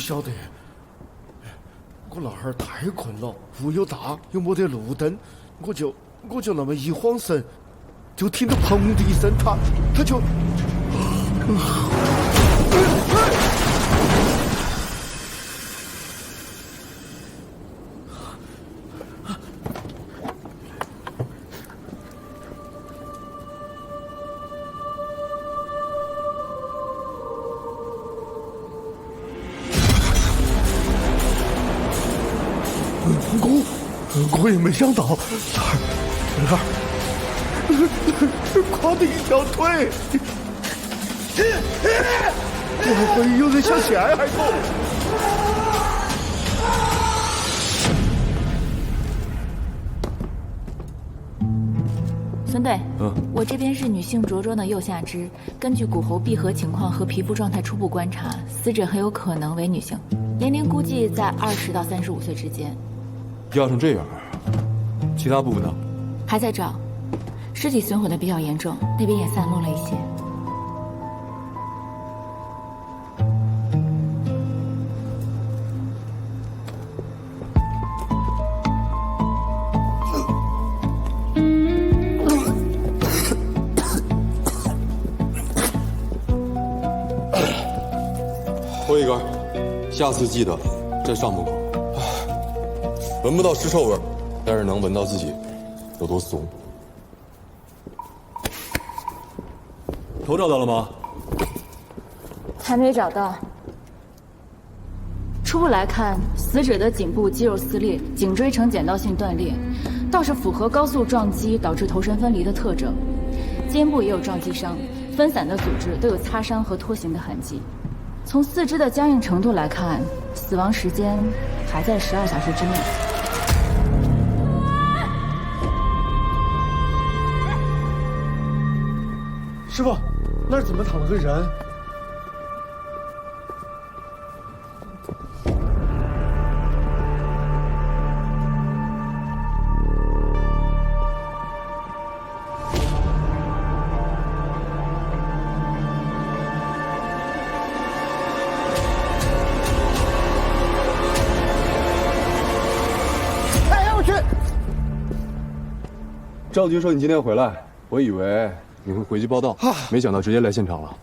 晓得，我那会儿太困了，雾又大，又没得路灯，我就那么一晃神，就听到砰的一声，他就。我也没想到，那儿垮的一条腿，我会有人想陷害我。孙队，我这边是女性着装的右下肢，根据骨骺闭合情况和皮肤状态初步观察，死者很有可能为女性，年龄估计在20到35岁之间。压成这样，其他部分呢？还在找，尸体损毁的比较严重，那边也散落了一些。头一根，下次记得在上门口。闻不到尸臭味，但是能闻到自己有多怂。头找到了吗？还没找到。初步来看，死者的颈部肌肉撕裂，颈椎呈剪刀性断裂，倒是符合高速撞击导致头身分离的特征。肩部也有撞击伤，分散的组织都有擦伤和拖行的痕迹。从四肢的僵硬程度来看，死亡时间还在12小时之内。师傅，那儿怎么躺了个人？哎，我去！赵局说你今天回来，我以为你会回去报道，没想到直接来现场了。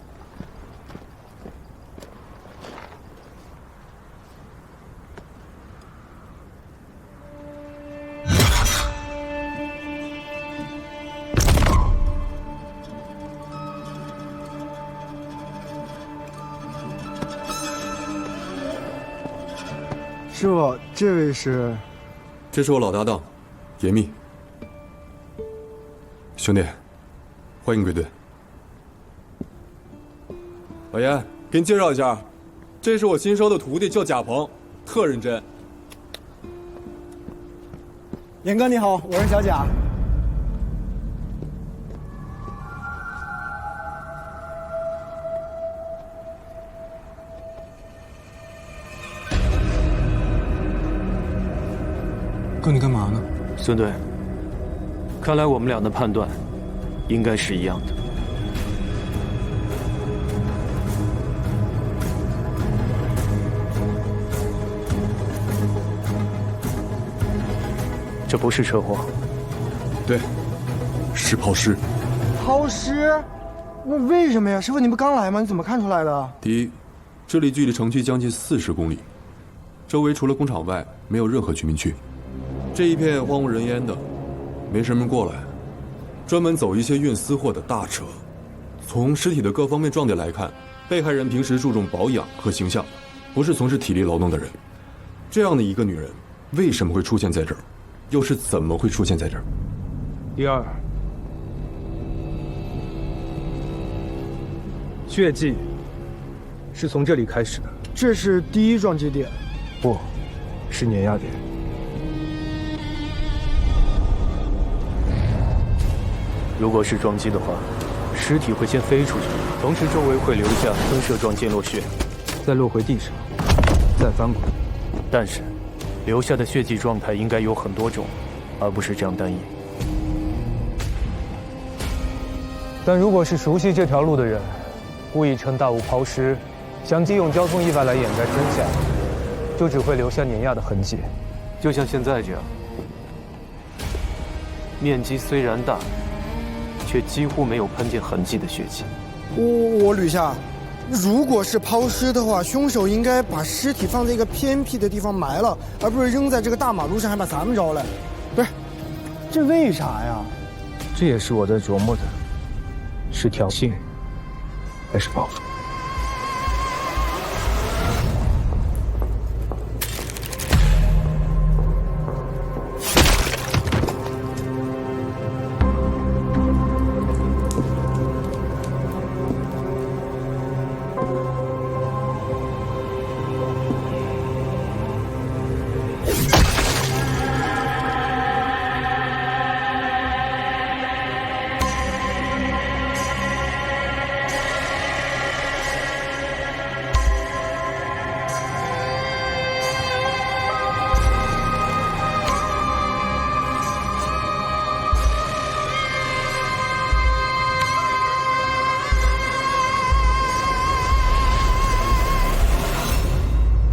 师傅，这位是？这是我老搭档，严密。兄弟，欢迎归队。老严，给你介绍一下，这是我新收的徒弟，叫贾鹏，特认真。严哥你好，我是小贾。哥，你干嘛呢？孙队，看来我们俩的判断应该是一样的。这不是车祸。对，是抛尸。抛尸？那为什么呀？师傅，你不刚来吗？你怎么看出来的？第一，这里距离城区将近40公里，周围除了工厂外，没有任何居民区。这一片荒无人烟的，没什么人过来，专门走一些运私货的大车。从尸体的各方面状态来看，被害人平时注重保养和形象，不是从事体力劳动的人。这样的一个女人，为什么会出现在这儿？又是怎么会出现在这儿？第二，血迹是从这里开始的。这是第一撞击点。不，是碾压点。如果是撞击的话，尸体会先飞出去，同时周围会留下喷射状溅落血，再落回地上，再翻滚。但是，留下的血迹状态应该有很多种，而不是这样单一。但如果是熟悉这条路的人，故意趁大雾抛尸，想借用交通意外来掩盖真相，就只会留下碾压的痕迹，就像现在这样，面积虽然大，却几乎没有喷溅痕迹的血迹。我吕下，如果是抛尸的话，凶手应该把尸体放在一个偏僻的地方埋了，而不是扔在这个大马路上，还把咱们招来。不是，这为啥呀？这也是我在琢磨的，是挑衅，还是报复？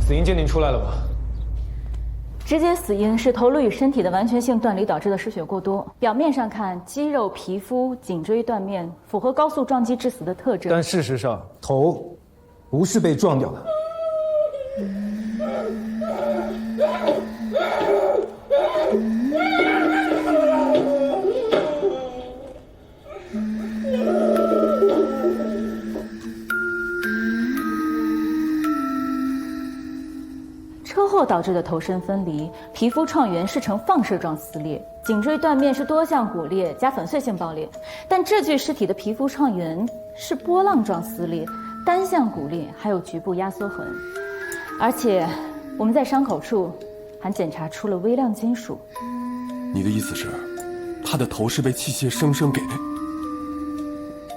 死因鉴定出来了吗？直接死因是头颅与身体的完全性断离导致的失血过多。表面上看，肌肉、皮肤、颈椎断面符合高速撞击致死的特征，但事实上，头不是被撞掉的。车祸导致的头身分离，皮肤创缘是呈放射状撕裂，颈椎断面是多项骨裂加粉碎性爆裂，但这具尸体的皮肤创缘是波浪状撕裂，单向骨裂，还有局部压缩痕，而且我们在伤口处还检查出了微量金属。你的意思是，他的头是被器械生生给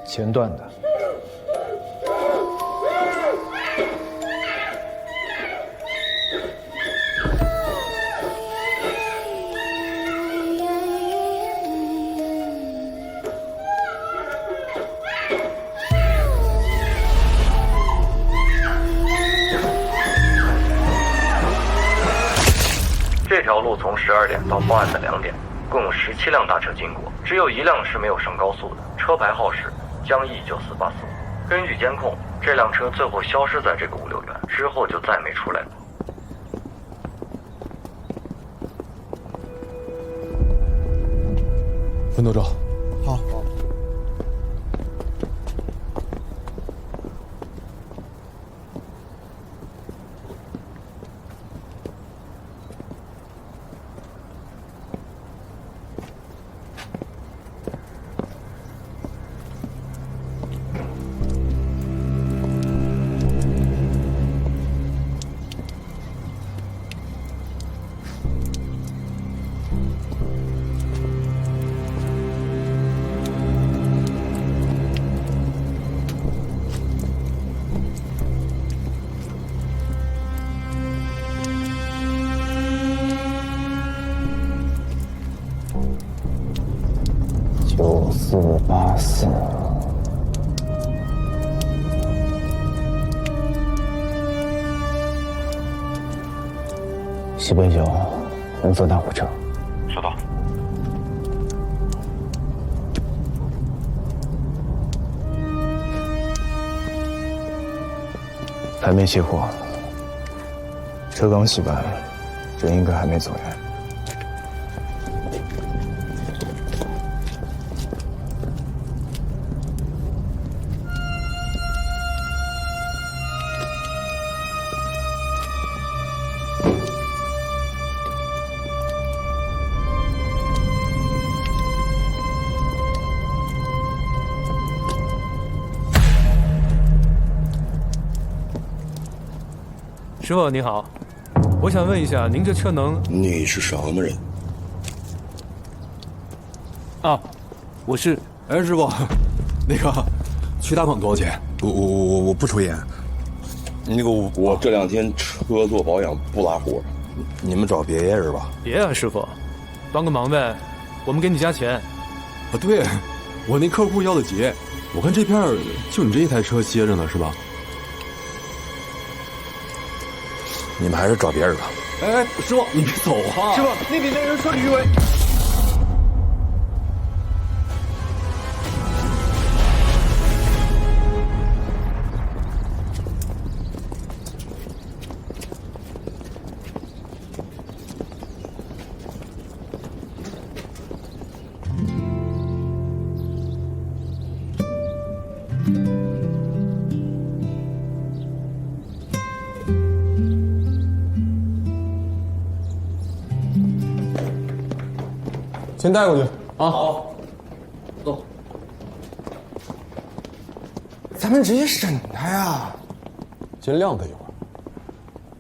前段的。这条路从12点到报案的2点，共有17辆大车经过，只有1辆是没有上高速的，车牌号是江E94845。根据监控，这辆车最后消失在这个物流园之后就再没出来过。分头照。好。9484。西北9，红色大货车。收到。还没卸货，车刚洗完，人应该还没走远。师傅你好，我想问一下，您这车能……你是什么人？啊，我是……哎，师傅，那个去大棚多少钱？我不抽烟。那个我这2天车做保养不拉活，你们找别人吧。别啊，师傅，帮个忙呗，我们给你加钱。啊，对，我那客户要的急，我看这片就你这一台车歇着呢，是吧？你们还是找别人吧。哎，师傅，你别走啊！师傅，那边的人说吕伟。先带过去啊！好，走。咱们直接审他呀！先晾他一会儿。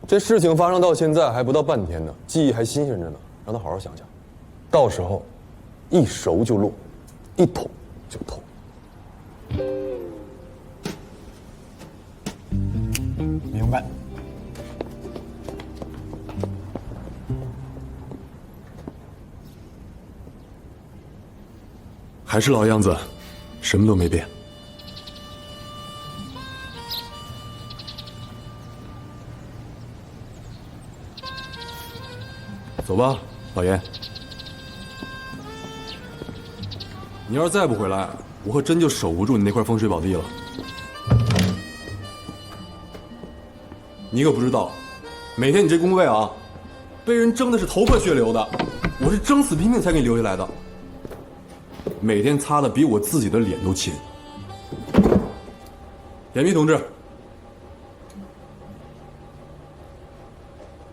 这事情发生到现在还不到半天呢，记忆还新鲜着呢，让他好好想想。到时候，一熟就落，一捅就透。明白。还是老样子，什么都没变。走吧，老严。你要是再不回来，我可真就守不住你那块风水宝地了。你可不知道，每天你这工位啊，被人争的是头破血流的，我是争死拼命才给你留下来的。每天擦的比我自己的脸都勤。严密同志，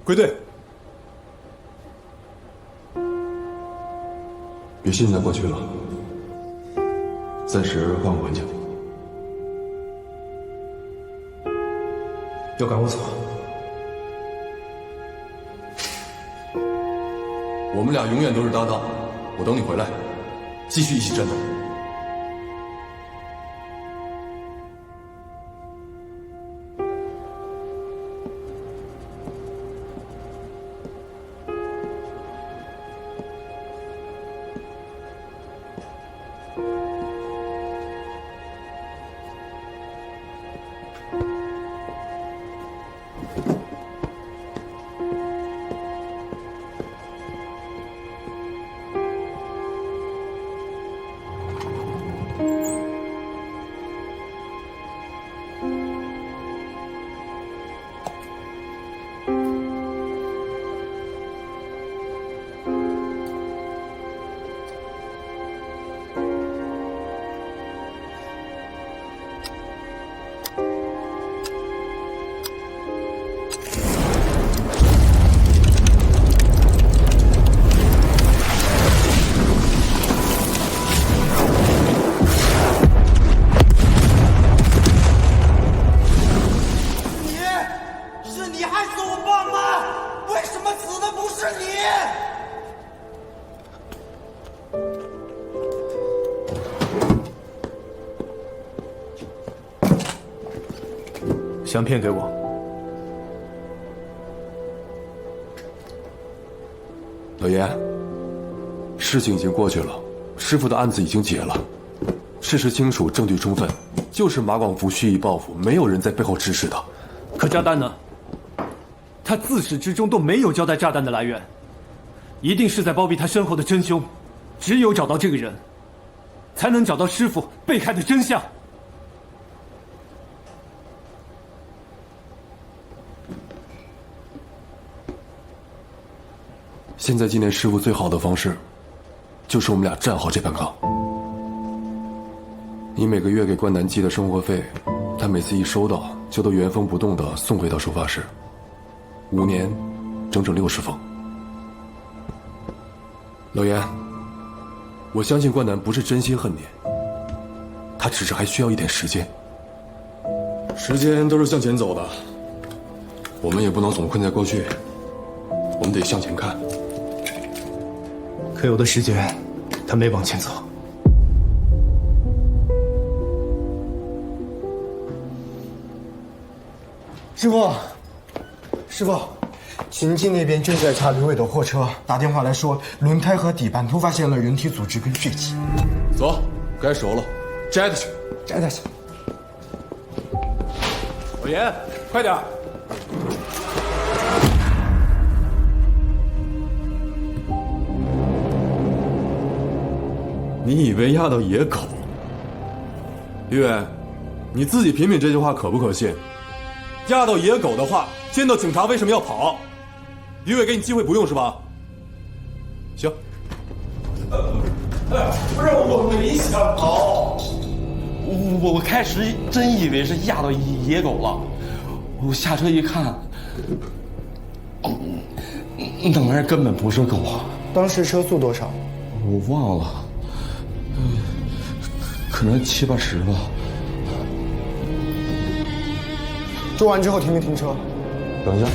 归队。别现在过去了，暂时换个环境。要赶我走？我们俩永远都是搭档，我等你回来，继续一起战斗。相片给我。老严，事情已经过去了，师傅的案子已经结了，事实清楚，证据充分，就是马广福蓄意报复，没有人在背后指使他。可炸弹呢？他自始至终都没有交代炸弹的来源，一定是在包庇他身后的真凶。只有找到这个人，才能找到师傅被害的真相。现在纪念师傅最好的方式，就是我们俩站好这盘岗。你每个月给关南寄的生活费，他每次一收到，就都原封不动地送回到收发室。5年，整整60封。老严，我相信关南不是真心恨你，他只是还需要一点时间。时间都是向前走的，我们也不能总困在过去，我们得向前看。可有的时间，他没往前走。师傅，师傅，秦记那边正在查吕伟的货车，打电话来说轮胎和底盘都发现了人体组织跟血迹。走，该熟了，摘他去，摘他去。老严，快点！你以为压到野狗？李伟，你自己品品这句话可不可信？压到野狗的话，见到警察为什么要跑？李伟给你机会不用是吧？行。不是，我没想跑，我开始真以为是压到野狗了。我下车一看，那玩意儿根本不是狗啊！当时车速多少？我忘了，可能70、80吧。撞完之后停没停车？等一下，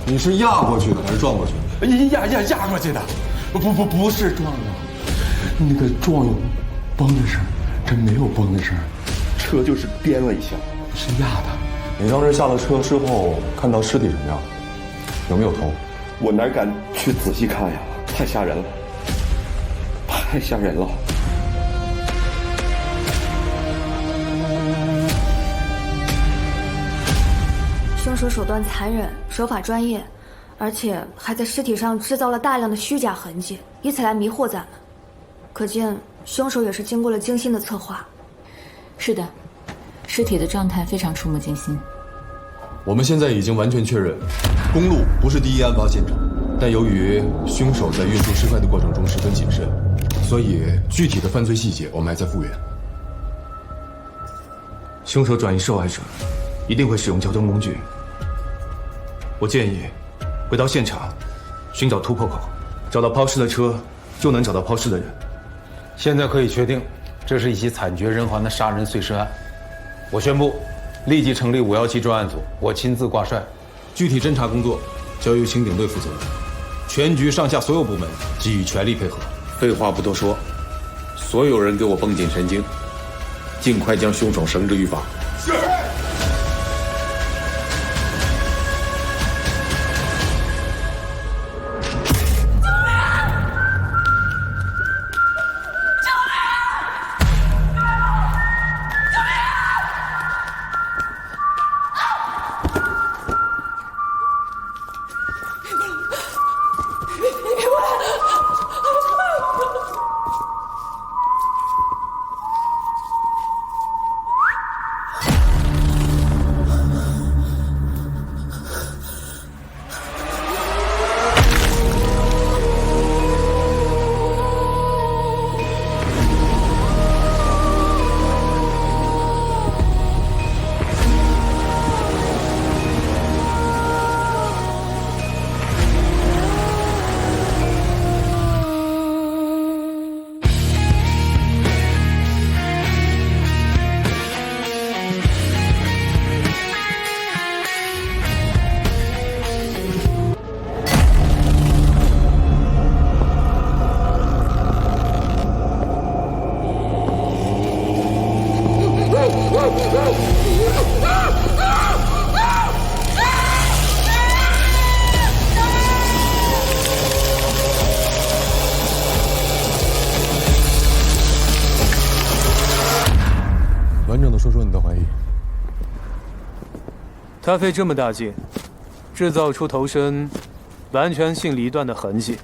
你是压过去的还是撞过去的？压过去的，不是撞的，那个撞有嘣的声，真没有嘣的声，车就是颠了一下，是压的。你当时下了车之后看到尸体什么样？有没有头？我哪敢去仔细看呀，太吓人了，太吓人了。凶手手段残忍，手法专业，而且还在尸体上制造了大量的虚假痕迹，以此来迷惑咱们。可见凶手也是经过了精心的策划。是的，尸体的状态非常触目惊心。我们现在已经完全确认，公路不是第一案发现场，但由于凶手在运输尸块的过程中十分谨慎，所以具体的犯罪细节我们还在复原。凶手转移受害者，一定会使用交通工具。我建议回到现场，寻找突破口，找到抛尸的车，就能找到抛尸的人。现在可以确定，这是一起惨绝人寰的杀人碎尸案。我宣布，立即成立517专案组，我亲自挂帅，具体侦查工作交由刑警队负责，全局上下所有部门给予全力配合。废话不多说，所有人给我绷紧神经，尽快将凶手绳之于法。是。完整的说说你的怀疑。他费这么大劲，制造出头身完全性离断的痕迹，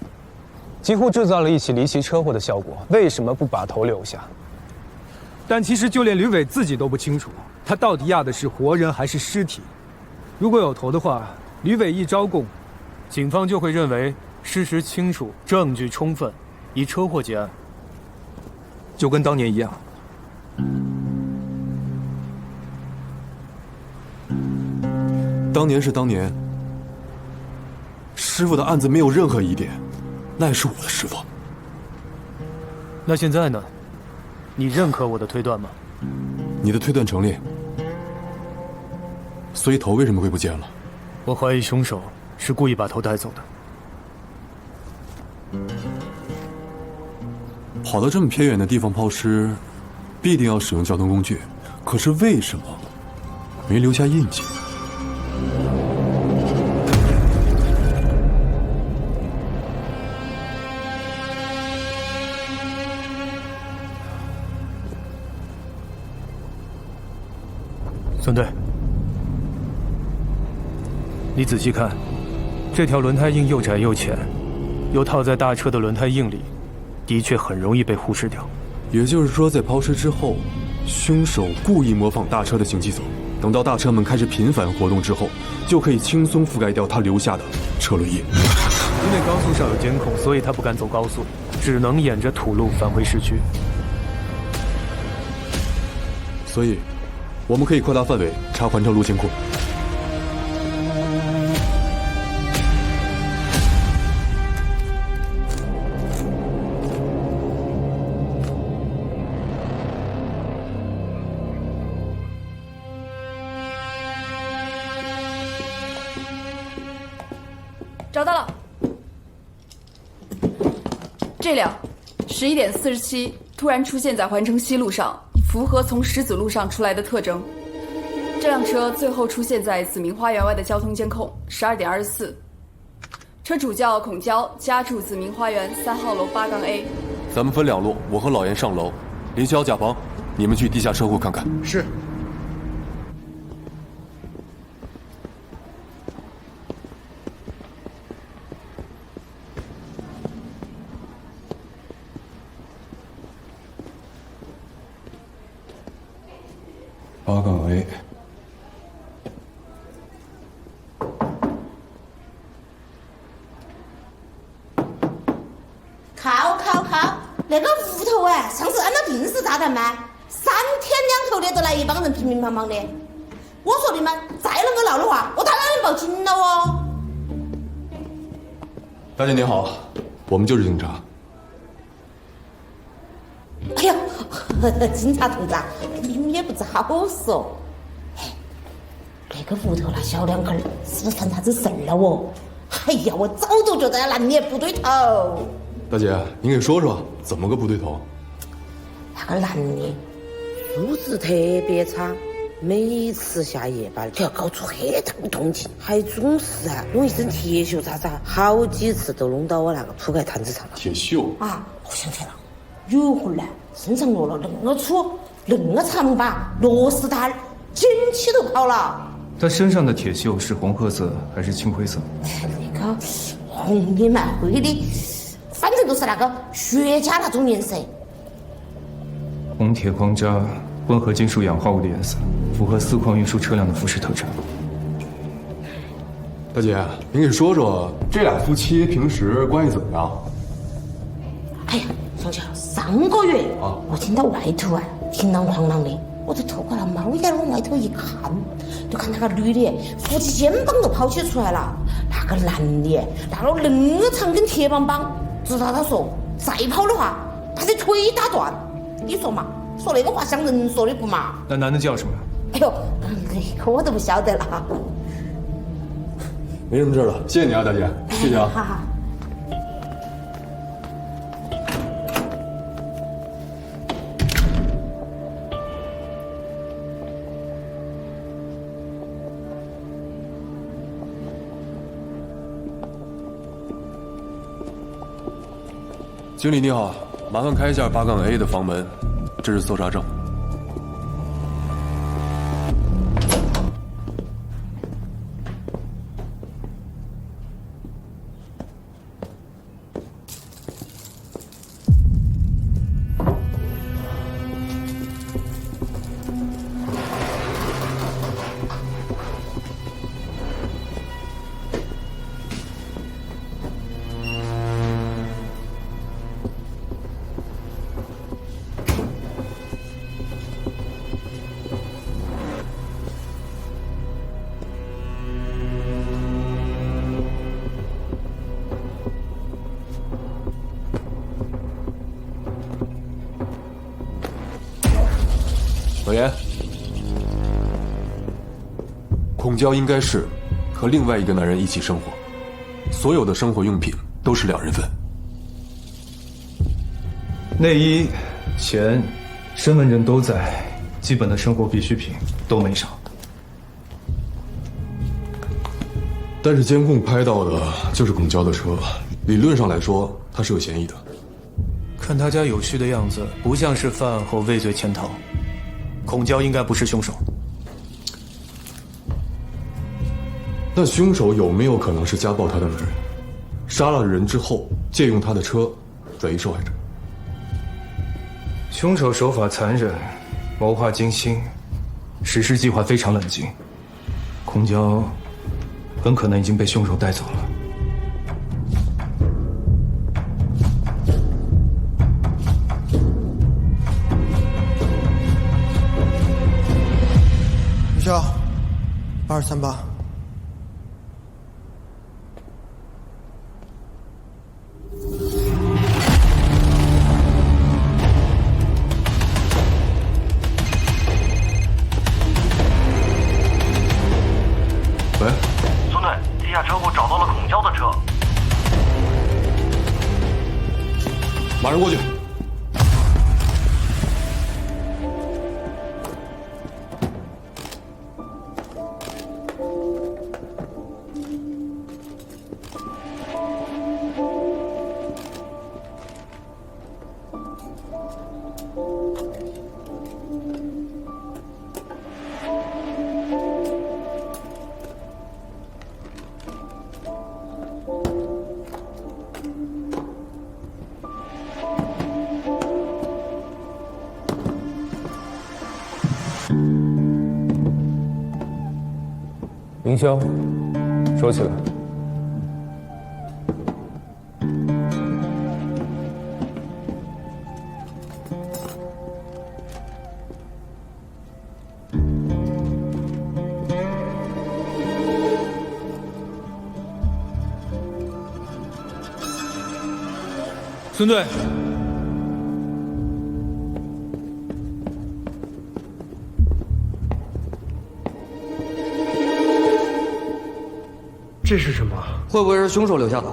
几乎制造了一起离奇车祸的效果，为什么不把头留下？但其实就连吕伟自己都不清楚，他到底压的是活人还是尸体。如果有头的话，吕伟一招供，警方就会认为事实清楚，证据充分，以车祸结案。就跟当年一样。当年是当年，师傅的案子没有任何疑点，那也是我的师傅。那现在呢？你认可我的推断吗？你的推断成立，所以头为什么会不见了？我怀疑凶手是故意把头带走的。跑到这么偏远的地方抛尸，必定要使用交通工具，可是为什么没留下印记？孙队，你仔细看，这条轮胎印又窄又浅，又套在大车的轮胎印里，的确很容易被忽视掉。也就是说，在抛尸之后，凶手故意模仿大车的行迹走，等到大车们开始频繁活动之后，就可以轻松覆盖掉他留下的车轮液。因为高速上有监控，所以他不敢走高速，只能沿着土路返回市区。所以，我们可以扩大范围查环城路监控。找到了，这辆11点47突然出现在环城西路上，符合从石子路上出来的特征。这辆车最后出现在子明花园外的交通监控12点24，车主叫孔娇，家住子明花园3号楼8-A。咱们分两路，我和老严上楼，林霄、贾鹏，你们去地下车库看看。是。8-A。靠！那个屋头哎，上次安了定时炸弹吗？3天2头的都来一帮人乒乒乓乓的。我说你们再能够闹的话，我当然要报警了哦。大姐您好，我们就是警察。哎呦，警察同志，你们也不知好说。那个屋头那小两口是不是犯啥子事儿了哦？哎呀，我早都觉得那男的不对头。大姐，您给说说怎么个不对头？那个男的素质特别差，每次下夜班就要搞出很大的动静，还总是弄一身铁锈渣渣，好几次都弄到我那个铺盖摊子上了。铁锈啊！我想起来了，有一回呢，身上落了那个粗、那个长把螺丝带，捡起都跑了。他身上的铁锈是红褐色还是青灰色？那个红的嘛，灰的，反正都是那个血浆那种颜色。红铁框扎，混合金属氧化物的颜色，符合4矿运输车辆的辐射特征。大姐，您给说说这俩夫妻平时关系怎么样？哎呀，想起来上个月我听到外头叮当哐啷的，我就透过那猫眼往外头一看，就看那个女的扶起肩膀都跑起出来了，那个男的那个那么长根铁棒棒，知道他说再跑的话把这腿打断。你说嘛，说那个话像人说的不嘛？那男的叫什么？哎呦，那个我都不晓得了。没什么事了，谢谢你啊，大姐，谢谢啊。哈哈。经理你好，麻烦开一下8-A 的房门，这是搜查证。老严，孔娇应该是和另外一个男人一起生活，所有的生活用品都是2人份。内衣、钱、身份证都在，基本的生活必需品都没少。但是监控拍到的就是孔娇的车，理论上来说，他是有嫌疑的。看他家有序的样子，不像是犯案后畏罪潜逃。孔娇应该不是凶手。那凶手有没有可能是家暴他的男人，杀了人之后借用他的车转移受害者？凶手手法残忍，谋划精心，实施计划非常冷静。孔娇很可能已经被凶手带走了。李潇，8238。喂，孙队，地下车库找到了孔娇的车，马上过去。凌霄，收起来。孙队，这是什么？会不会是凶手留下的？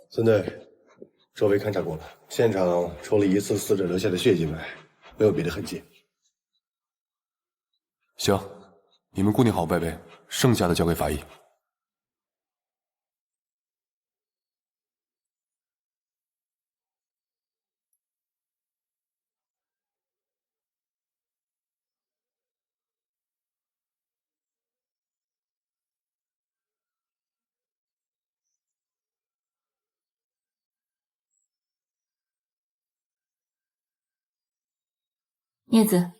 孙队，周围勘察过了，现场除了疑似死者留下的血迹外，没有别的痕迹。行，你们固定好外围，剩下的交给法医。叶子，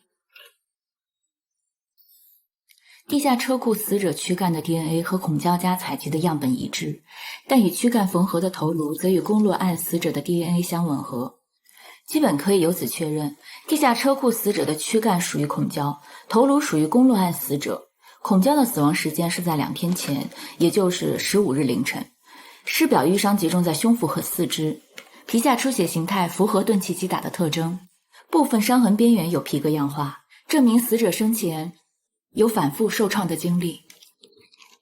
地下车库死者躯干的 DNA 和孔娇家采集的样本一致，但与躯干缝合的头颅则与宫洛案死者的 DNA 相吻合，基本可以由此确认，地下车库死者的躯干属于孔娇，头颅属于宫洛案死者。孔娇的死亡时间是在2天前，也就是15日凌晨。尸表淤伤集中在胸腹和四肢，皮下出血形态符合钝器击打的特征。部分伤痕边缘有皮革样化，证明死者生前有反复受创的经历。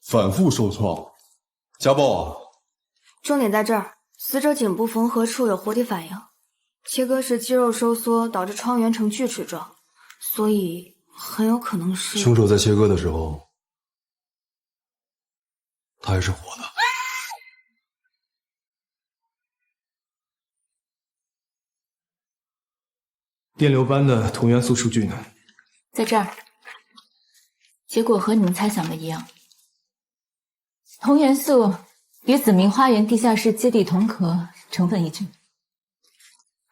反复受创，家暴啊！重点在这儿，死者颈部缝合处有活体反应，切割时肌肉收缩导致创圆成锯齿状，所以很有可能是凶手在切割的时候，他还是活的。电流斑的同元素数据呢？在这儿，结果和你们猜想的一样，同元素与紫明花园地下室接地铜壳成分一致。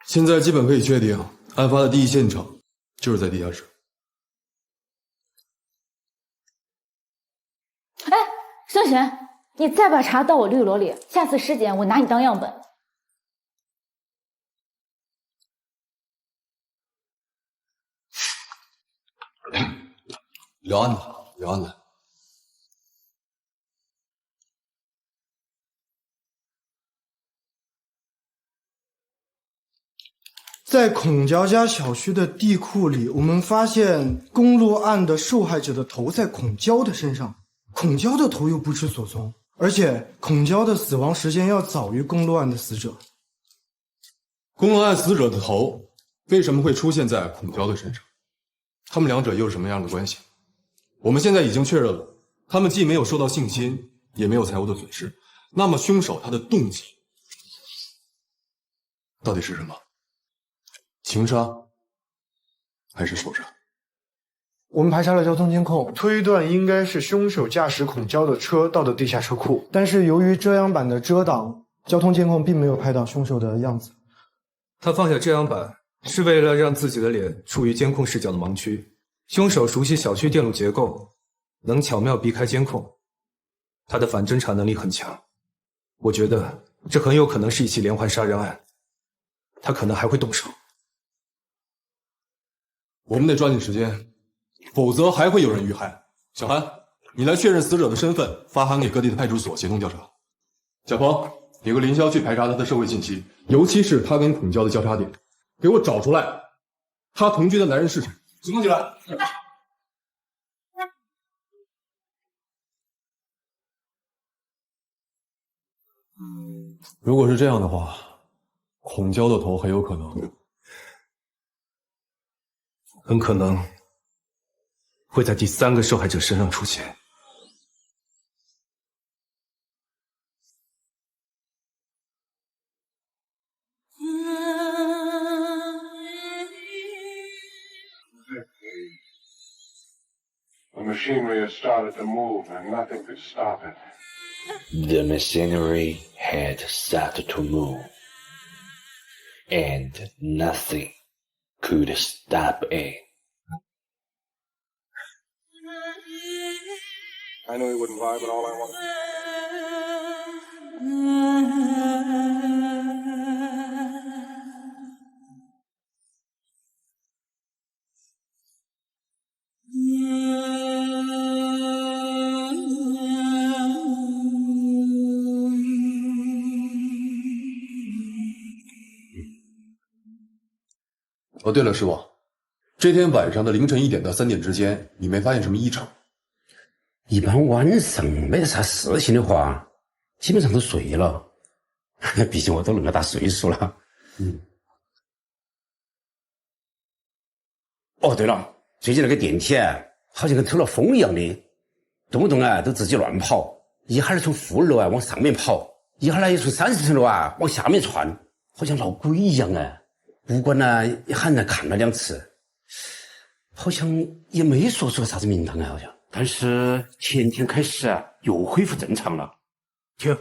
现在基本可以确定，案发的第一现场就是在地下室。哎，孙璇，你再把茶倒我绿萝里，下次尸检我拿你当样本。聊案子，聊案子。在孔娇家小区的地库里，我们发现公路案的受害者的头在孔娇的身上，孔娇的头又不知所踪，而且孔娇的死亡时间要早于公路案的死者。公路案死者的头为什么会出现在孔娇的身上？他们两者又是什么样的关系？我们现在已经确认了，他们既没有受到性侵，也没有财物的损失。那么凶手他的动机到底是什么？情杀还是手杀？我们排查了交通监控，推断应该是凶手驾驶孔娇的车到的地下车库，但是由于遮阳板的遮挡，交通监控并没有拍到凶手的样子。他放下遮阳板是为了让自己的脸处于监控视角的盲区。凶手熟悉小区电路结构，能巧妙避开监控，他的反侦查能力很强。我觉得这很有可能是一起连环杀人案，他可能还会动手。我们得抓紧时间，否则还会有人遇害。小韩，你来确认死者的身份，发函给各地的派出所协同调查。小鹏，你和林霄去排查他的社会信息，尤其是他跟孔娇的交叉点，给我找出来他同居的男人是谁。行动起来！如果是这样的话，孔娇的头很有可能会在第3个受害者身上出现。The machinery has started to move and nothing could stop it. The machinery had started to move and nothing could stop it. I knew he wouldn't lie, but all I wanted...哦，对了，师傅，这天晚上的凌晨1点到3点之间，你没发现什么异常？一般晚上没得啥事情的话，基本上都睡了。毕竟我都那么大岁数了。哦，对了，最近那个电梯好像跟抽了风一样的，动不动都自己乱跑，一会儿从负楼往上面跑，一会儿又从30层楼往下面窜，好像闹鬼一样不管也喊人看了2次，好像也没说出啥子名堂好像。但是前天开始又恢复正常了。停，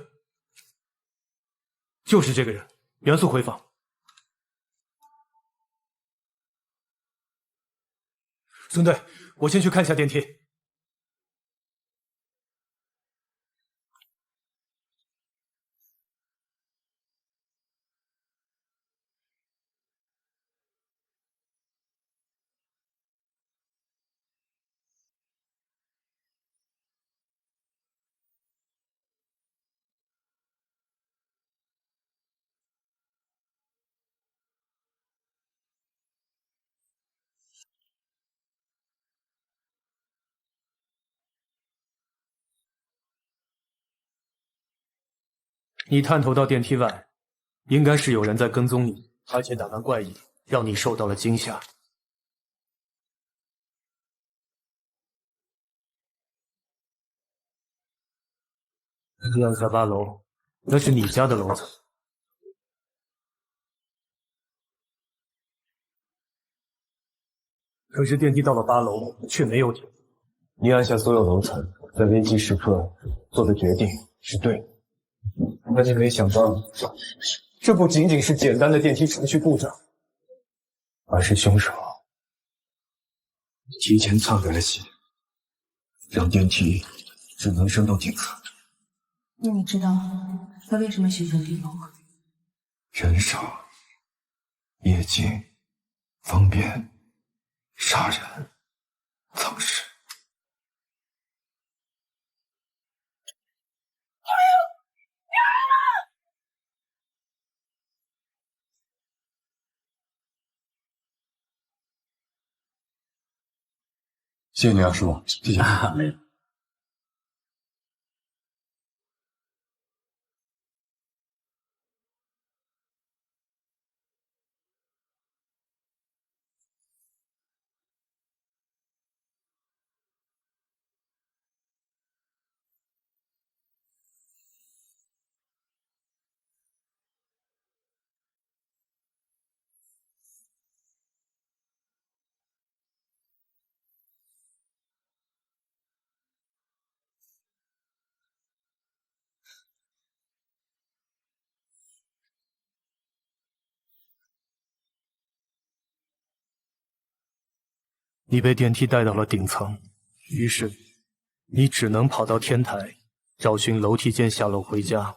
就是这个人，原速回访。孙队，我先去看一下电梯。你探头到电梯外，应该是有人在跟踪你，而且打扮怪异，让你受到了惊吓。第228楼，那是你家的楼层。可是电梯到了8楼，却没有停。你按下所有楼层，在危机时刻做的决定是对的。但是没想到，这不仅仅是简单的电梯程序故障，而是凶手提前篡改了写，让电梯只能升到顶层。那你知道他为什么选择低楼吗？人少、夜静、方便杀人、藏尸。谢谢你师傅，谢谢。没有。你被电梯带到了顶层，于是你只能跑到天台，找寻楼梯间下楼回家。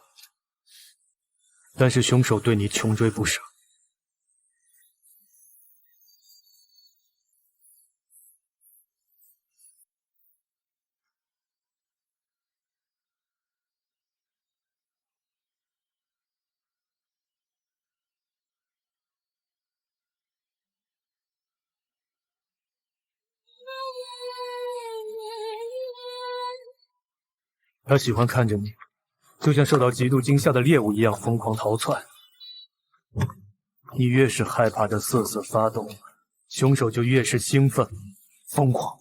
但是凶手对你穷追不舍。他喜欢看着你，就像受到极度惊吓的猎物一样疯狂逃窜。你越是害怕的瑟瑟发抖，凶手就越是兴奋、疯狂。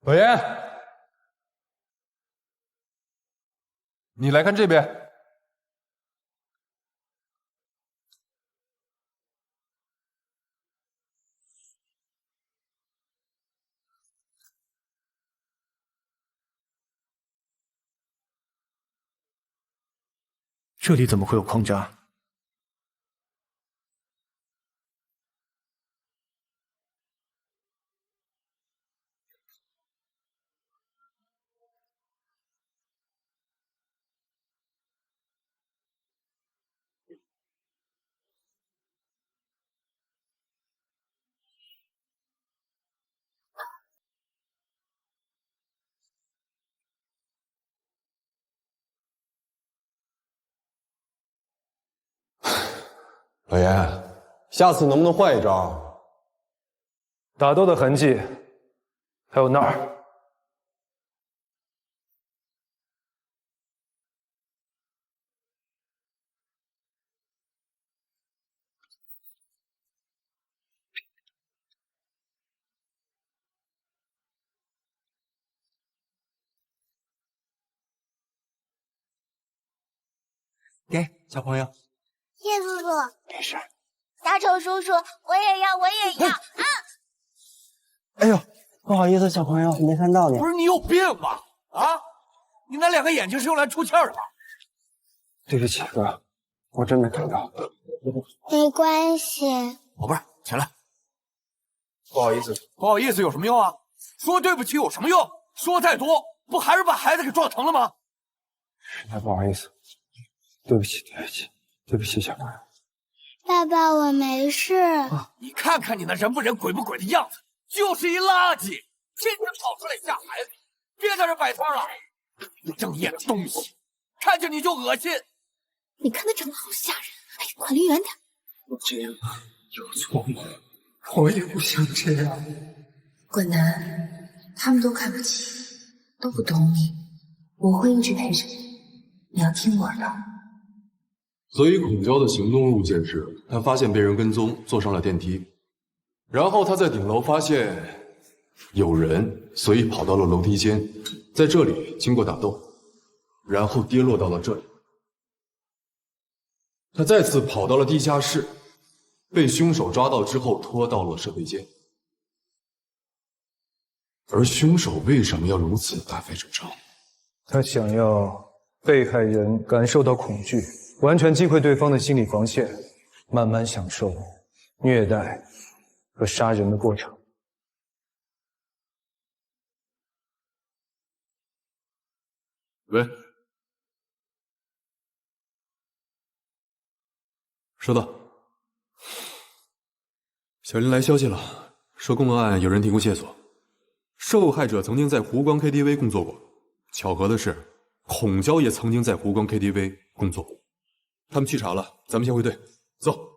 老严，你来看这边。这里怎么会有矿渣？老严，下次能不能换一招？打斗的痕迹，还有那儿。给小朋友。叶叔叔，没事。小丑叔叔，我也要，我也要啊！哎呦，不好意思，小朋友，没看到你。不是你有病吧？啊，你那两个眼睛是用来出气儿的吧？对不起，哥，我真没看到。没关系。宝贝儿，起来。不好意思，不好意思有什么用啊？说对不起有什么用？说再多，不还是把孩子给撞疼了吗？实在不好意思，对不起，对不起，对不起，小朋友。爸爸，我没事。你看看你那人不人鬼不鬼的样子，就是一垃圾，天天跑出来吓孩子，别在这摆摊了，不正业的东西，看见你就恶心。你看他长得好吓人，哎，管离远点。我这样有错吗？我也不想这样。滚南，他们都看不起你，都不懂你，我会一直陪着你，你要听我的。所以孔娇的行动路线是，他发现被人跟踪，坐上了电梯，然后他在顶楼发现有人，所以跑到了楼梯间，在这里经过打斗，然后跌落到了这里。他再次跑到了地下室，被凶手抓到之后拖到了设备间。而凶手为什么要如此大费周章？他想要被害人感受到恐惧，完全击溃对方的心理防线，慢慢享受虐待和杀人的过程。喂，收到。小林来消息了，说公安有人提供线索，受害者曾经在湖光 KTV 工作过。巧合的是，孔娇也曾经在湖光 KTV 工作过。他们去查了，咱们先回队，走。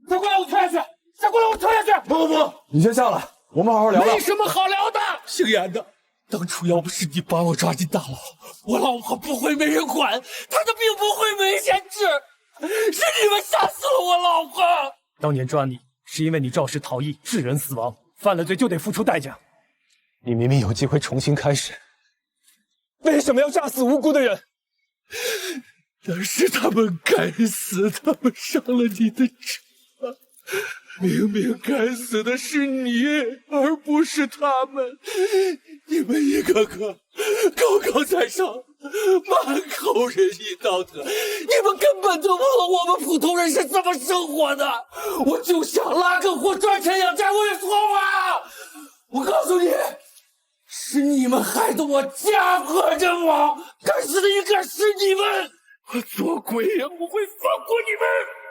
再过来，我跳下去！再过来，我跳下去！不，你先下来，我们好好聊聊。没什么好聊的。姓严的，当初要不是你把我抓进大牢，我老婆不会没人管，她的病不会没钱治，是你们杀死了我老婆。当年抓你是因为你肇事逃逸，致人死亡，犯了罪就得付出代价。你明明有机会重新开始，为什么要炸死无辜的人？那是他们该死，他们上了你的车。明明该死的是你，而不是他们。你们一个个高高在上，满口仁义道德，你们根本就不懂我们普通人是怎么生活的。我就想拉个活赚钱养家，我有错吗？我告诉你，是你们害得我家破人亡，该死的应该是你们。我做鬼也不会放过你们。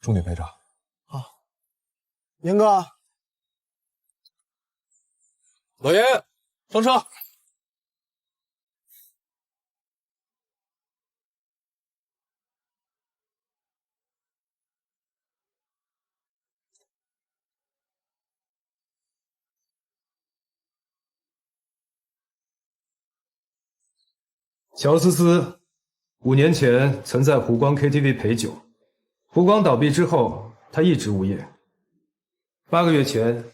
重点排查。严哥，老严，上车。乔思思5年前曾在湖光 KTV 陪酒，湖光倒闭之后，他一直无业。8个月前，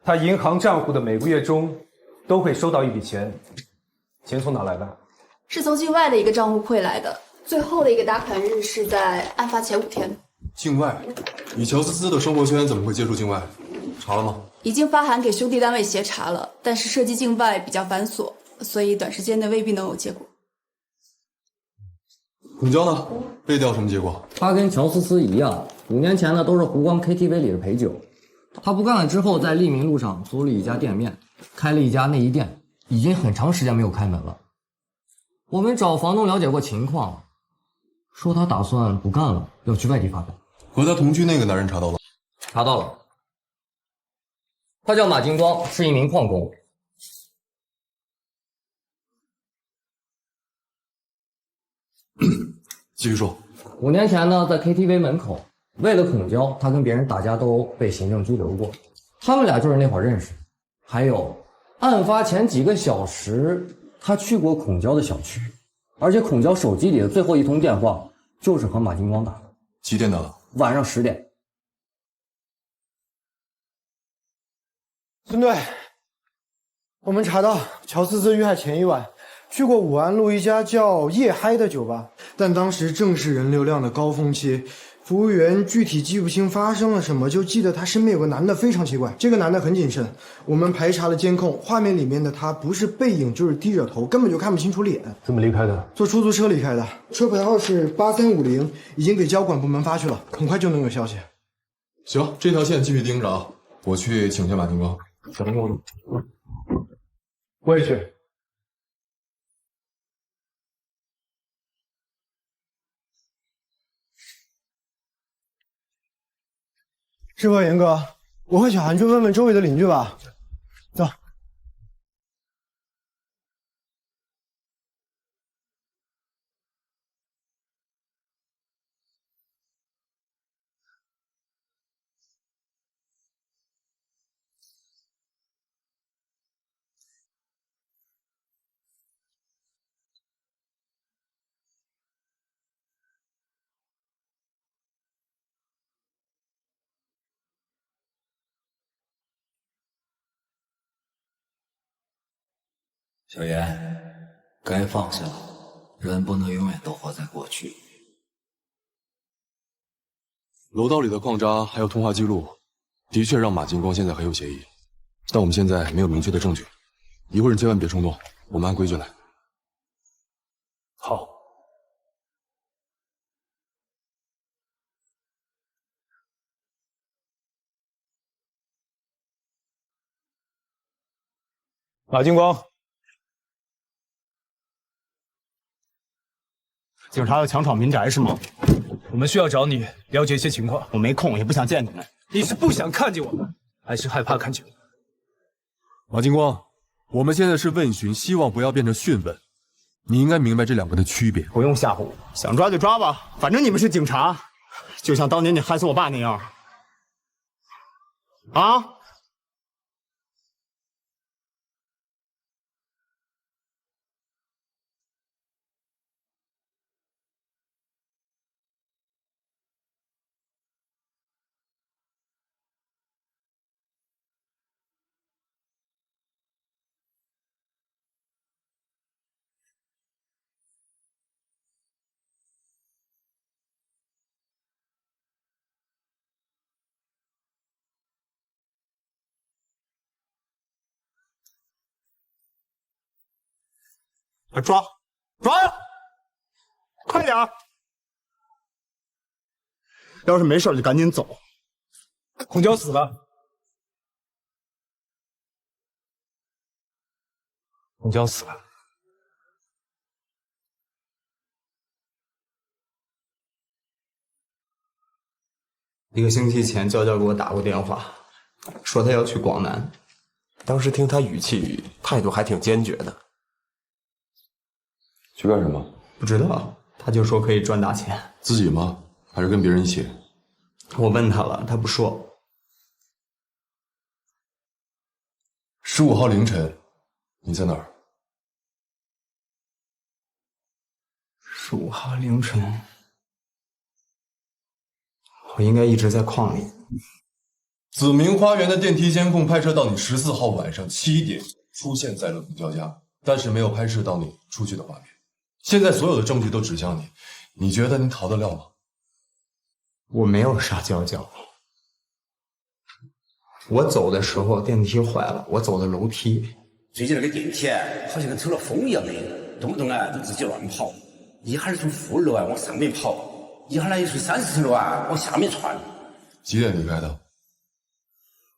他银行账户的每个月中都会收到一笔钱，钱从哪来的？是从境外的一个账户汇来的，最后的一个打款日是在案发前5天。境外？以乔思思的生活圈怎么会接触境外？查了吗？已经发函给兄弟单位协查了，但是涉及境外比较繁琐，所以短时间内未必能有结果。孔娇呢？背调什么结果？他跟乔思思一样，5年前呢都是湖光 KTV 里的陪酒。他不干了之后，在利民路上租了一家店面，开了一家内衣店，已经很长时间没有开门了。我们找房东了解过情况，说他打算不干了，要去外地发展。和他同居那个男人查到了？查到了，他叫马金光，是一名矿工。继续说。5年前呢，在 KTV 门口，为了孔娇，他跟别人打架斗殴，被行政拘留过。他们俩就是那会儿认识。还有，案发前几个小时，他去过孔娇的小区，而且孔娇手机里的最后一通电话就是和马金光打的。几点打的？晚上10点。孙队，我们查到乔思思遇害前一晚去过武安路一家叫夜嗨的酒吧，但当时正是人流量的高峰期，服务员具体记不清发生了什么，就记得他身边有个男的非常奇怪。这个男的很谨慎，我们排查了监控，画面里面的他不是背影就是低着头，根本就看不清楚脸。怎么离开的？坐出租车离开的，车牌号是8350，已经给交管部门发去了，很快就能有消息。行，这条线继续盯着啊，我去请下马金光。小金光，我也去。师傅，严哥，我和小韩去问问周围的邻居吧。走。小严，该放下了，人不能永远都活在过去。楼道里的矿渣还有通话记录，的确让马金光现在很有嫌疑，但我们现在没有明确的证据。一会儿你千万别冲动，我们按规矩来。好。马金光，警察要强闯民宅是吗？我们需要找你了解一些情况。我没空，也不想见你们。你是不想看见我们，还是害怕看见我们？马金光，我们现在是问询，希望不要变成讯问。你应该明白这两个的区别。不用吓唬我，想抓就抓吧，反正你们是警察，就像当年你害死我爸那样。啊！抓！抓呀！快点儿！要是没事就赶紧走。孔娇死了。孔娇死了。1个星期前，娇娇给我打过电话，说她要去广南。当时听他语气态度还挺坚决的。去干什么？不知道，他就说可以赚大钱。自己吗？还是跟别人一起？我问他了，他不说。15号凌晨，你在哪儿？15号凌晨，我应该一直在矿里。紫明花园的电梯监控拍摄到你14号晚上7点出现在了孔娇家，但是没有拍摄到你出去的画面。现在所有的证据都指向你，你觉得你逃得了吗？我没有杀娇娇。我走的时候电梯坏了，我走的楼梯。最近那个电梯好像跟抽了风一样的，动不动都自己乱跑，一会儿从负楼往上面跑，一会儿又从30层楼往下面窜。几点离开的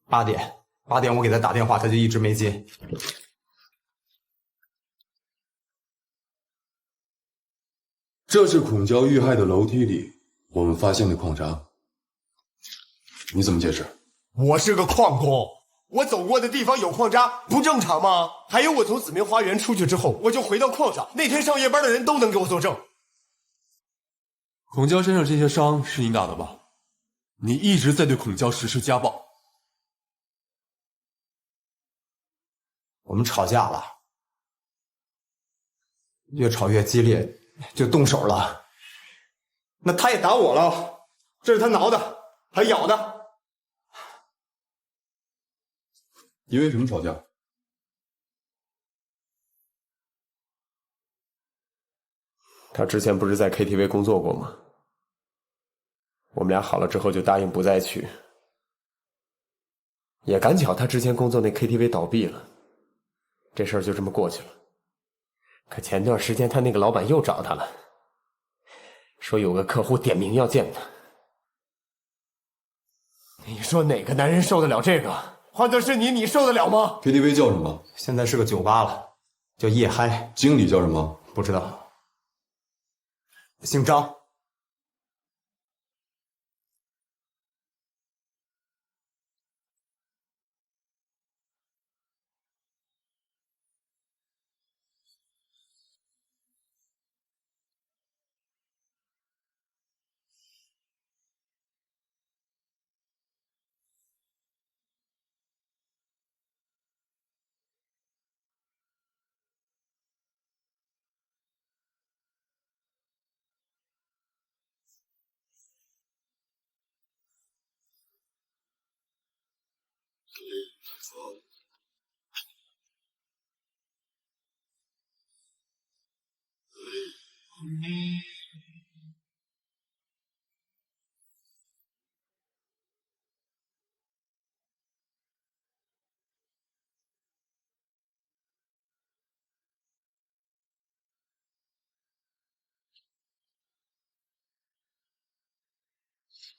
？8点。8点我给他打电话，他就一直没接。这是孔娇遇害的楼梯里我们发现的矿渣，你怎么解释？我是个矿工，我走过的地方有矿渣，不正常吗？还有我从紫明花园出去之后，我就回到矿上，那天上夜班的人都能给我作证。孔娇身上这些伤是你打的吧？你一直在对孔娇实施家暴。我们吵架了，越吵越激烈，就动手了。那他也打我了，这是他挠的，还咬的。因为什么吵架？他之前不是在 KTV 工作过吗？我们俩好了之后就答应不再去。也赶巧他之前工作那 KTV 倒闭了，这事儿就这么过去了。可前段时间他那个老板又找他了，说有个客户点名要见他。你说哪个男人受得了这个？换作是你，你受得了吗 ？KTV 叫什么？现在是个酒吧了，叫夜嗨。经理叫什么？不知道。姓张。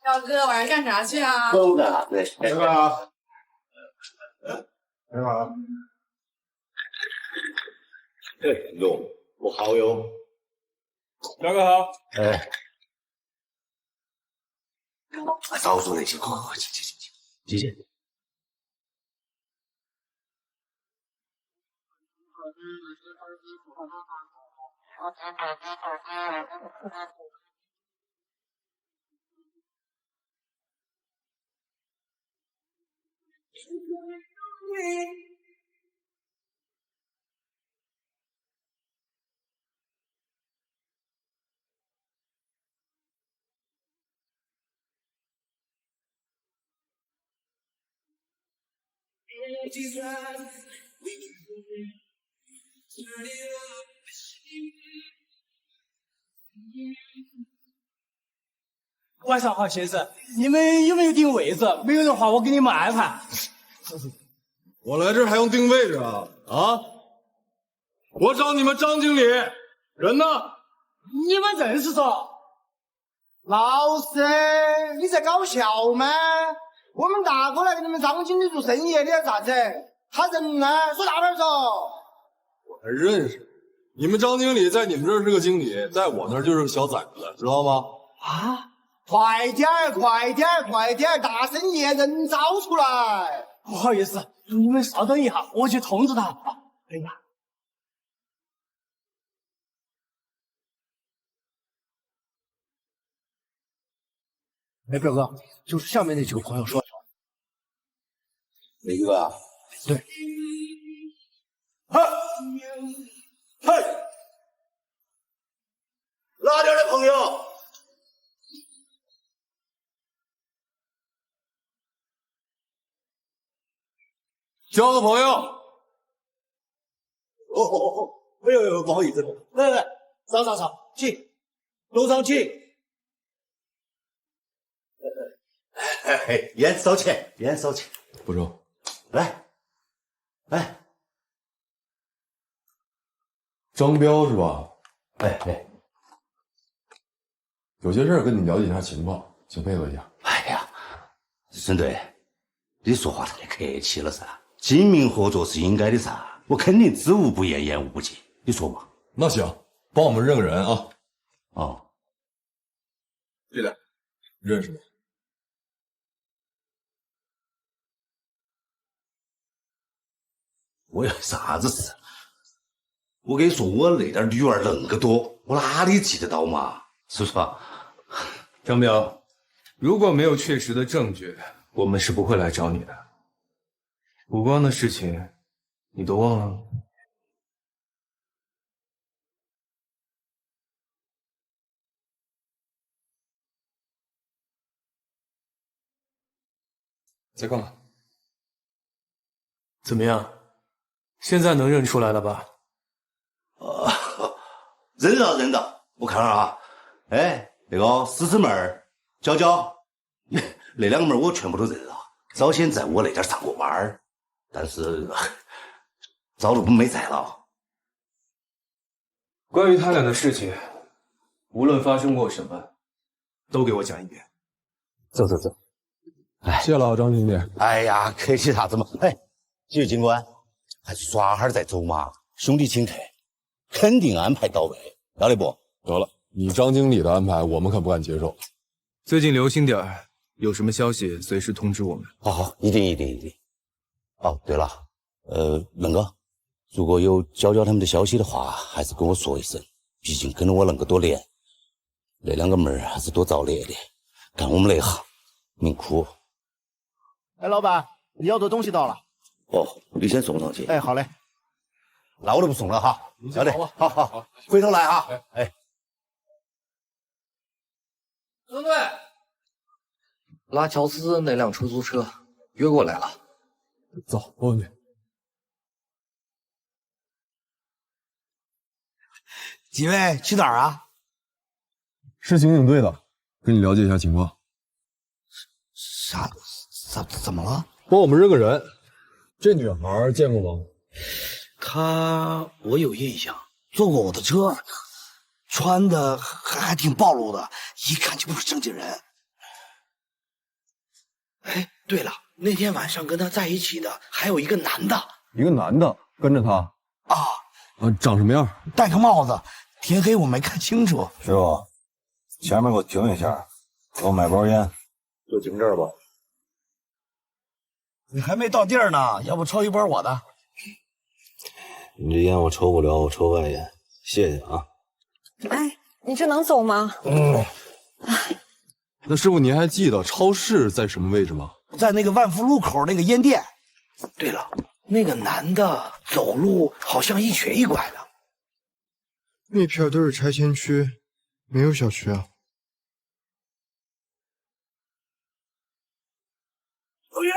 彪哥，晚上干啥去啊？都的，对，来吧，来吧。对，哟，我好哟。彪哥好。哎，早说那些，快，进去。晚上好，先生，你们有没有订位置？没有的话，我给你们安排。我来这儿还用定位置啊？啊！我找你们张经理，人呢？你们认识嗦？老师，你在搞笑吗？我们大哥来给你们张经理做生意，你要啥子？他人呢？说大点嗦！我还认识。你们张经理在你们这儿是个经理，在我那儿就是个小崽子，知道吗？啊，快点儿，快点儿，快点儿！大生爷人招出来！不好意思，你们稍等一下，我去通知他。哎呀，哎，表哥，就是下面那几个朋友说的。哪个？对。嘿，嘿，哪点的朋友？交个朋友。哦，哎呦，不好意思，来，上，请，楼上请。烟少钱，烟少钱。不收。来，张彪是吧？哎，有些事儿跟你了解一下情况，请配合一下。哎呀，沈队，你说话太客气了噻，警民合作是应该的噻，我肯定知无不言，言无不尽，你说嘛？那行，帮我们认个人啊。哦，对的，认识吗？我有啥子事？我跟你说，我那点女儿恁个多，我哪里记得到嘛？是不是吧？张彪，如果没有确实的证据，我们是不会来找你的。武光的事情，你都忘了？在干嘛？怎么样？现在能认出来了吧？认了，我看看啊，哎，那个思思妹儿、娇娇，那两个妹儿我全部都认了。早先在我那点上过班儿，但是早就没在了。关于他俩的事情，无论发生过什么，都给我讲一遍。走。哎，谢了，张经理。哎呀，客气啥子嘛？哎，几位警官，还是耍哈儿再走嘛？兄弟请客，肯定安排到位，要得不？得了，你张经理的安排我们可不敢接受。最近留心点儿，有什么消息随时通知我们。好，一定。哦，对了，恁个，如果有娇娇他们的消息的话，还是跟我说一声，毕竟跟了我恁个多年，那两个妹儿还是多造孽的，干我们那行，命苦。哎，老板，你要的东西到了。哦，你先送上去。哎，好嘞。那我就不送了哈。晓得，好，回头来哈。哎，孙队，拉乔斯那辆出租车约过来了。走，我问你。几位去哪儿啊？是刑警队的，跟你了解一下情况。怎么了？帮我们认个人。这女孩见过吗？我有印象，坐过我的车，穿的还挺暴露的，一看就不是正经人。哎，对了，那天晚上跟他在一起的还有一个男的。一个男的跟着他啊？长什么样？戴个帽子，天黑我没看清楚。师傅，前面给我停一下，给我买包烟，就停这儿吧。你还没到地儿呢，要不抽一波我的？你这烟我抽不了，我抽外烟，谢谢啊。哎，你这能走吗？那师傅您还记得超市在什么位置吗？在那个万福路口那个烟店。对了，那个男的走路好像一瘸一拐的。那片都是拆迁区，没有小区啊。老爷。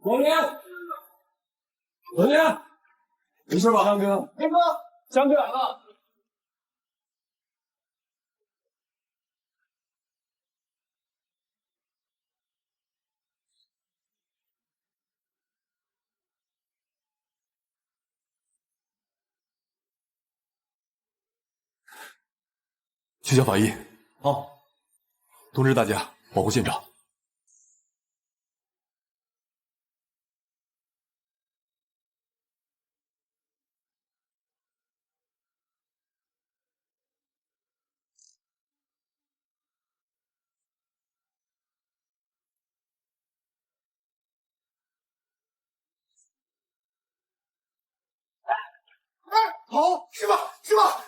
王林，没事吧？江哥，江哥来了。去叫法医。好，通知大家保护现场。好，是吧？是吧？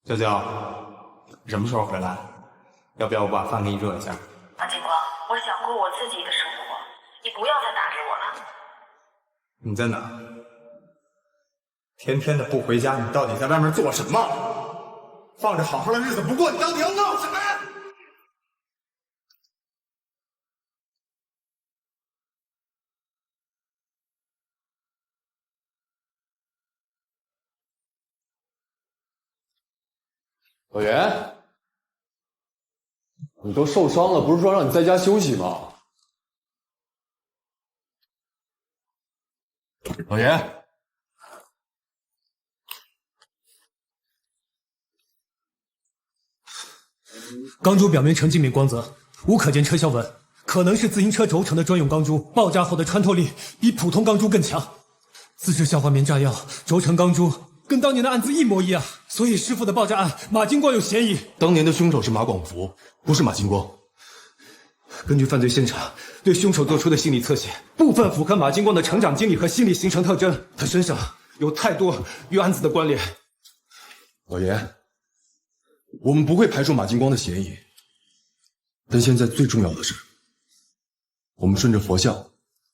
娇娇，什么时候回来？要不要我把饭给你热一下？马警官，我想过我自己的生活，你不要再打给我了。你在哪？天天的不回家，你到底在外面做什么？放着好好的日子不过，你到底要闹什么呀？老袁，你都受伤了，不是说让你在家休息吗？老袁，钢珠表面呈镜面光泽，无可见车销纹，可能是自行车轴承的专用钢珠，爆炸后的穿透力比普通钢珠更强。自制消化棉炸药，轴承钢珠跟当年的案子一模一样，所以师傅的爆炸案马金光有嫌疑。当年的凶手是马广福，不是马金光。根据犯罪现场对凶手做出的心理侧写，部分符合马金光的成长经历和心理形成特征，他身上有太多与案子的关联。老严，我们不会排除马金光的嫌疑，但现在最重要的是，我们顺着佛像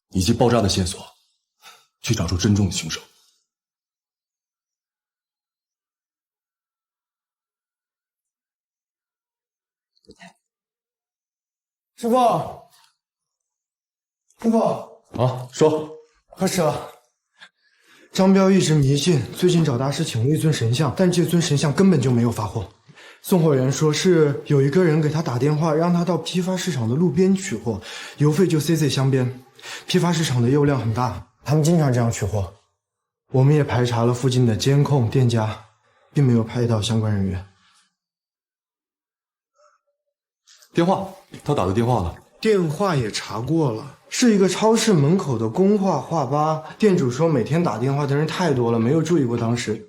以及爆炸的线索，去找出真正的凶手。师傅，师傅啊，说，快使了。张彪一直迷信，最近找大师请了一尊神像，但这尊神像根本就没有发货。送货员说是有一个人给他打电话，让他到批发市场的路边取货，邮费就 CC 镶边。批发市场的业务量很大，他们经常这样取货。我们也排查了附近的监控、店家，并没有拍到相关人员。电话，他打的电话呢？电话也查过了，是一个超市门口的公话话吧。店主说每天打电话的人太多了，没有注意过当时。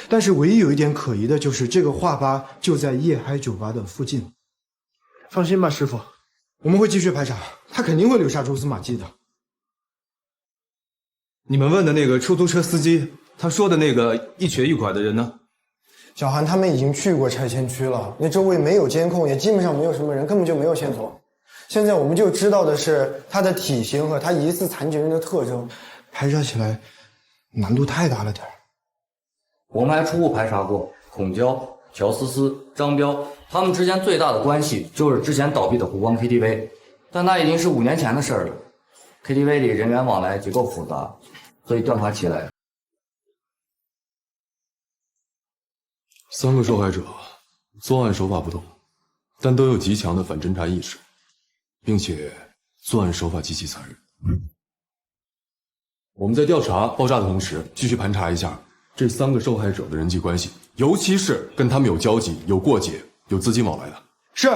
但是唯一有一点可疑的就是这个话吧就在夜嗨酒吧的附近。放心吧，师傅，我们会继续排查，他肯定会留下蛛丝马迹的。你们问的那个出租车司机，他说的那个一瘸一拐的人呢？小韩他们已经去过拆迁区了，那周围没有监控，也基本上没有什么人，根本就没有线索。现在我们就知道的是他的体型和他疑似残疾人的特征，排查起来难度太大了点。我们还初步排查过孔娇、乔思思、张彪，他们之间最大的关系就是之前倒闭的湖光 KTV， 但那已经是5年前的事了。KTV 里人员往来结构复杂，所以调查起来。3个受害者作案手法不同，但都有极强的反侦查意识，并且作案手法极其残忍。我们在调查爆炸的同时，继续盘查一下这3个受害者的人际关系，尤其是跟他们有交集、有过节、有资金往来的。是。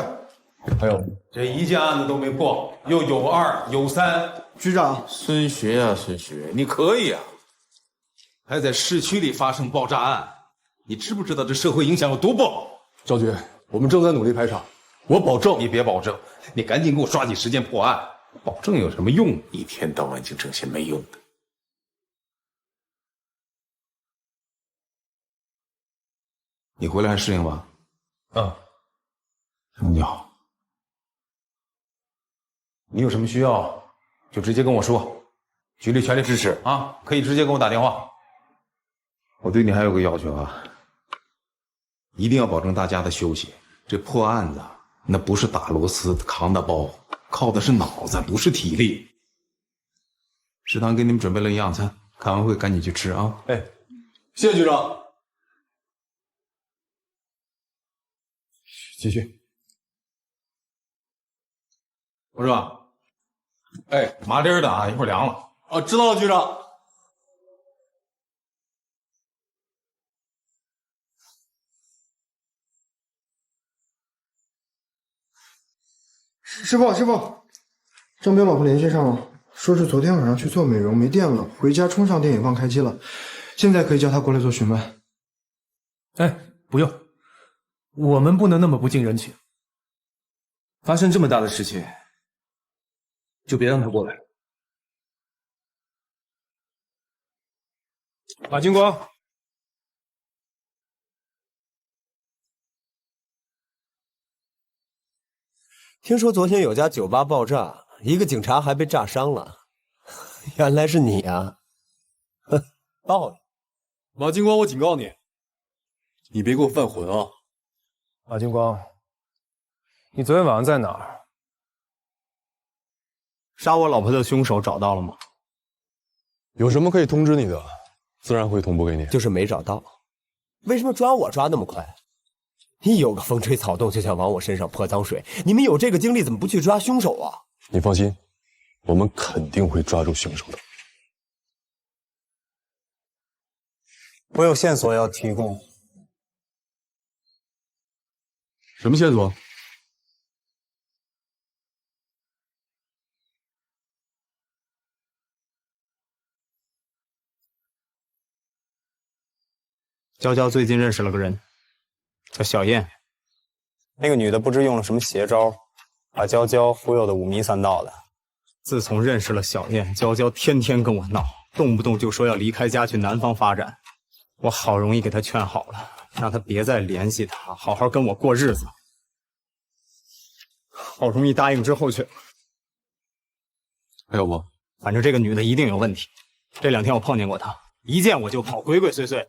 还有，这一件案子都没破，又有2有3。局长，孙学啊，孙学，你可以啊，还在市区里发生爆炸案。你知不知道这社会影响有多不好？赵局，我们正在努力排查，我保证。你别保证，你赶紧给我抓紧时间破案。保证有什么用？一天到晚净整些没用的。你回来还适应吗？你好。你有什么需要就直接跟我说，局里全力支持啊，可以直接给我打电话。我对你还有个要求啊，一定要保证大家的休息。这破案子那不是打螺丝扛大包，靠的是脑子，不是体力。食堂给你们准备了营养餐，开完会赶紧去吃啊。哎，谢谢局长。继续。我说，哎，麻利的啊，一会儿凉了。啊，知道了，局长。师傅，张彪老婆联系上了，说是昨天晚上去做美容没电了，回家充上电也忘开机了，现在可以叫他过来做询问。哎，不用，我们不能那么不近人情。发生这么大的事情，就别让他过来了。马金光，听说昨天有家酒吧爆炸，一个警察还被炸伤了，原来是你啊！哼，报应！马金光，我警告你，你别给我犯浑啊！马金光，你昨天晚上在哪儿？杀我老婆的凶手找到了吗？有什么可以通知你的，自然会同步给你。就是没找到。为什么抓我抓那么快？一有个风吹草动就想往我身上泼脏水，你们有这个精力怎么不去抓凶手啊？你放心，我们肯定会抓住凶手的。我有线索要提供。什么线索？娇娇最近认识了个人，叫小燕。那个女的不知用了什么邪招，把娇娇忽悠得五迷三道的。自从认识了小燕，娇娇天天跟我闹，动不动就说要离开家去南方发展。我好容易给她劝好了，让她别再联系她，好好跟我过日子。好容易答应之后去，还有吗？反正这个女的一定有问题。这2天我碰见过她，一见我就跑，鬼鬼祟祟。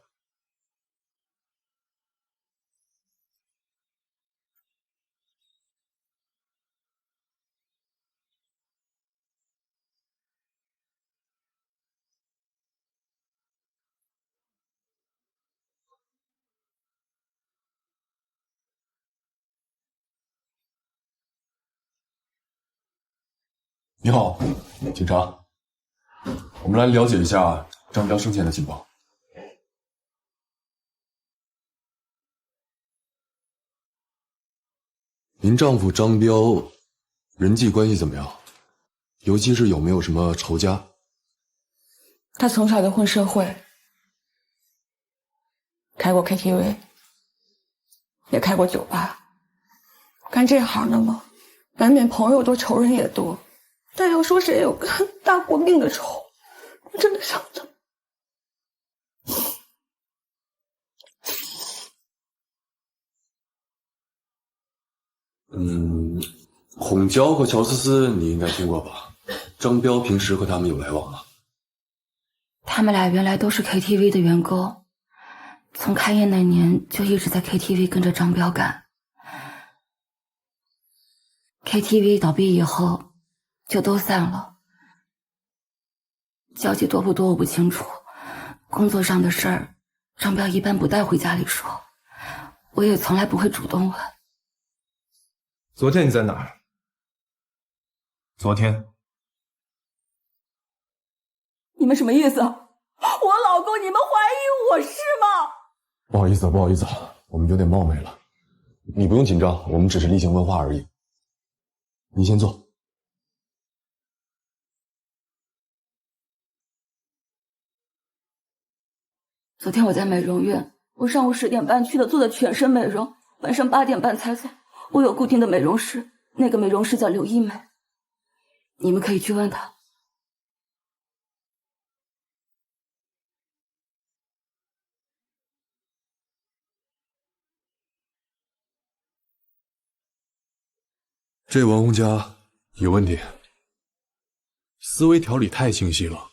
你好，警察，我们来了解一下张彪生前的情况。您丈夫张彪人际关系怎么样？尤其是有没有什么仇家？他从小就混社会，开过 KTV， 也开过酒吧。干这行的嘛，难免朋友多，仇人也多。但要说谁有个大过命的仇，我真的想不到。孔娇和乔思思你应该听过吧？张彪平时和他们有来往吗？他们俩原来都是 KTV 的员工，从开业那年就一直在 KTV 跟着张彪干。KTV 倒闭以后就都散了，交集多不多我不清楚，工作上的事儿张彪一般不带回家里说，我也从来不会主动问。昨天你在哪儿？昨天你们什么意思？我老公，你们怀疑我是吗？不好意思，不好意思，我们有点冒昧了。你不用紧张，我们只是例行问话而已。你先坐。昨天我在美容院，我上午10点半去的，做的全身美容，晚上8点半才走。我有固定的美容师，那个美容师叫刘一美，你们可以去问她。这王洪家有问题，思维条理太清晰了，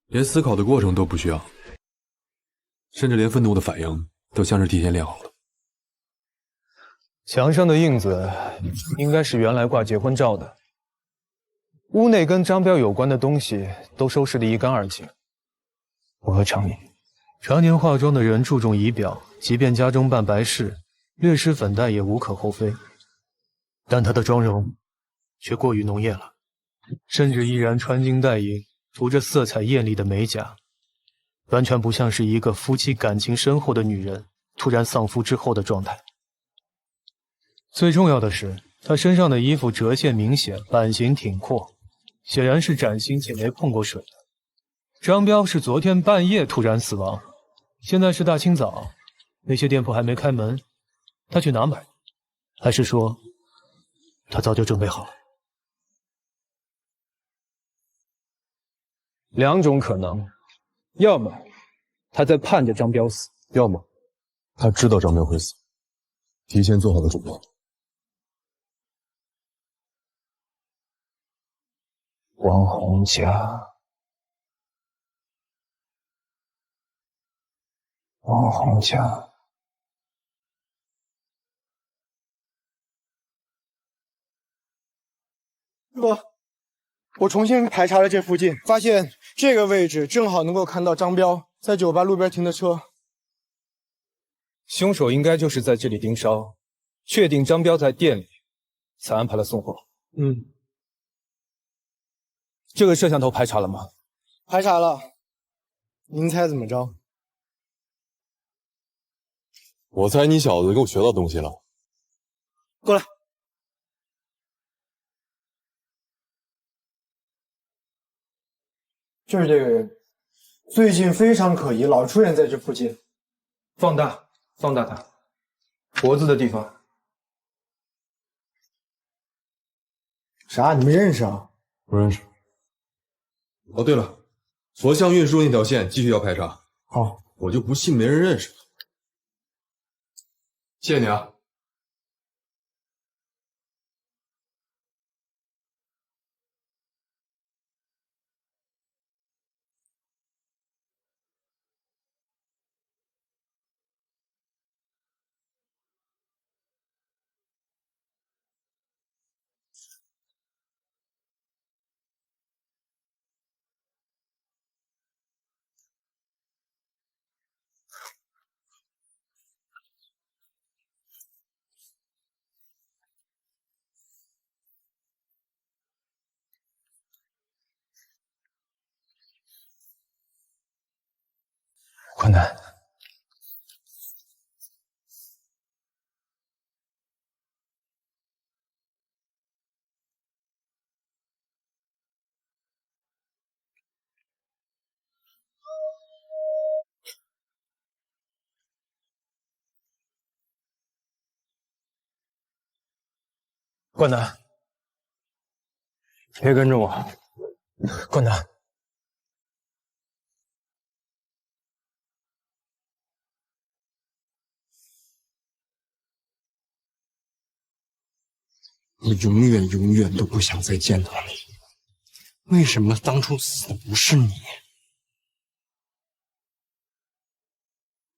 连思考的过程都不需要，甚至连愤怒的反应都像是提前练好的。墙上的印子应该是原来挂结婚照的。屋内跟张彪有关的东西都收拾得一干二净。我和常年，常年化妆的人注重仪表，即便家中办白事，略施粉黛也无可厚非。但她的妆容却过于浓艳了，甚至依然穿金戴银，涂着色彩艳丽的美甲，完全不像是一个夫妻感情深厚的女人突然丧夫之后的状态。最重要的是，她身上的衣服折线明显，版型挺阔，显然是崭新且没碰过水的。张彪是昨天半夜突然死亡，现在是大清早，那些店铺还没开门，他去哪买？还是说他早就准备好了？两种可能，要么他在盼着张彪死，要么他知道张彪会死，提前做好了准备。王洪家，王洪家。哥，我重新排查了这附近，发现这个位置正好能够看到张彪在酒吧路边停的车。凶手应该就是在这里盯梢，确定张彪在店里，才安排了送货。这个摄像头排查了吗？排查了。您猜怎么着？我猜你小子给我学到东西了。过来。就是这个人，最近非常可疑，老出现在这附近。放大他脖子的地方。啥？你们认识啊？不认识。哦，对了，佛像运输那条线继续要排查。好，我就不信没人认识他。谢谢你啊。困难。冠南，别跟着我。冠南。我永远都不想再见到你。为什么当初死的不是你？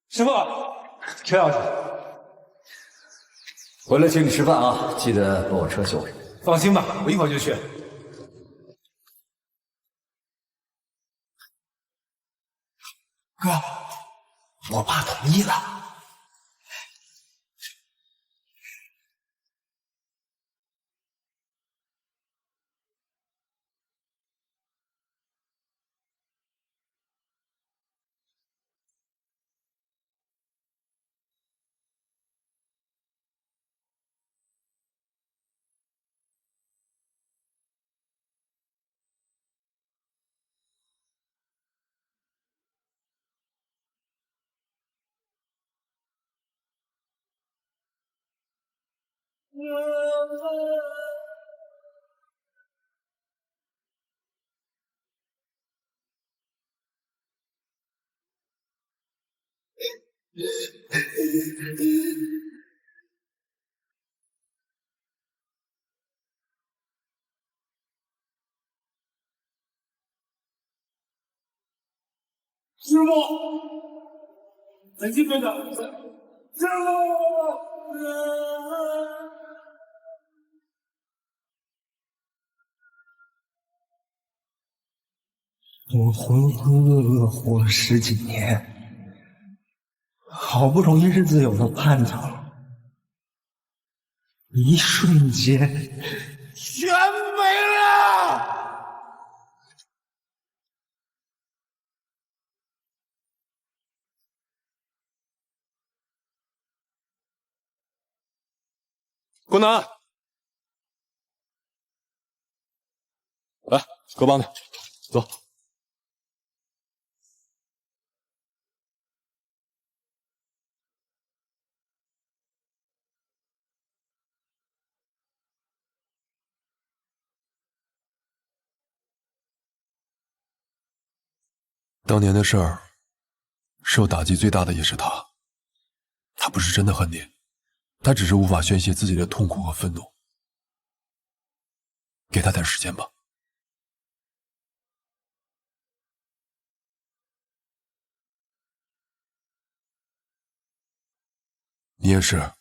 师傅，车钥匙。回来请你吃饭啊，记得把我车修上。放心吧，我一会儿就去。哥，我爸同意了。傅，再见别的，师傅。我浑浑噩噩活了10几年，好不容易日子有了盼头，一瞬间全没了。关南，来，哥帮你，走。当年的事儿，受打击最大的也是他。他不是真的恨你，他只是无法宣泄自己的痛苦和愤怒。给他点时间吧。你也是，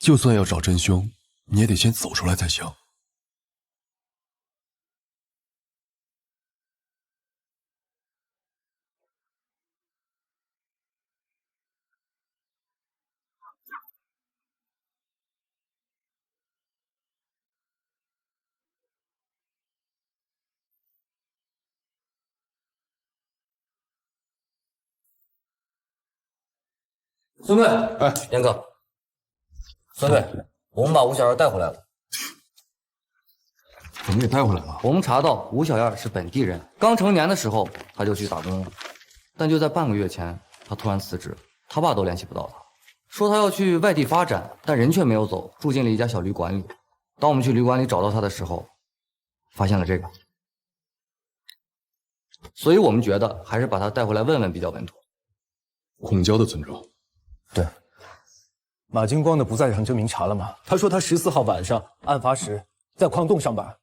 就算要找真凶，你也得先走出来才行。孙队，严哥，孙队，我们把吴小燕带回来了。怎么给带回来了？我们查到吴小燕是本地人，刚成年的时候她就去打工了，但就在半个月前，她突然辞职，她爸都联系不到她，说她要去外地发展，但人却没有走，住进了一家小旅馆里。当我们去旅馆里找到她的时候，发现了这个，所以我们觉得还是把她带回来问问比较稳妥。孔郊的村庄。对，马金光的不在场证明查了吗？他说他14号晚上案发时在矿洞上班，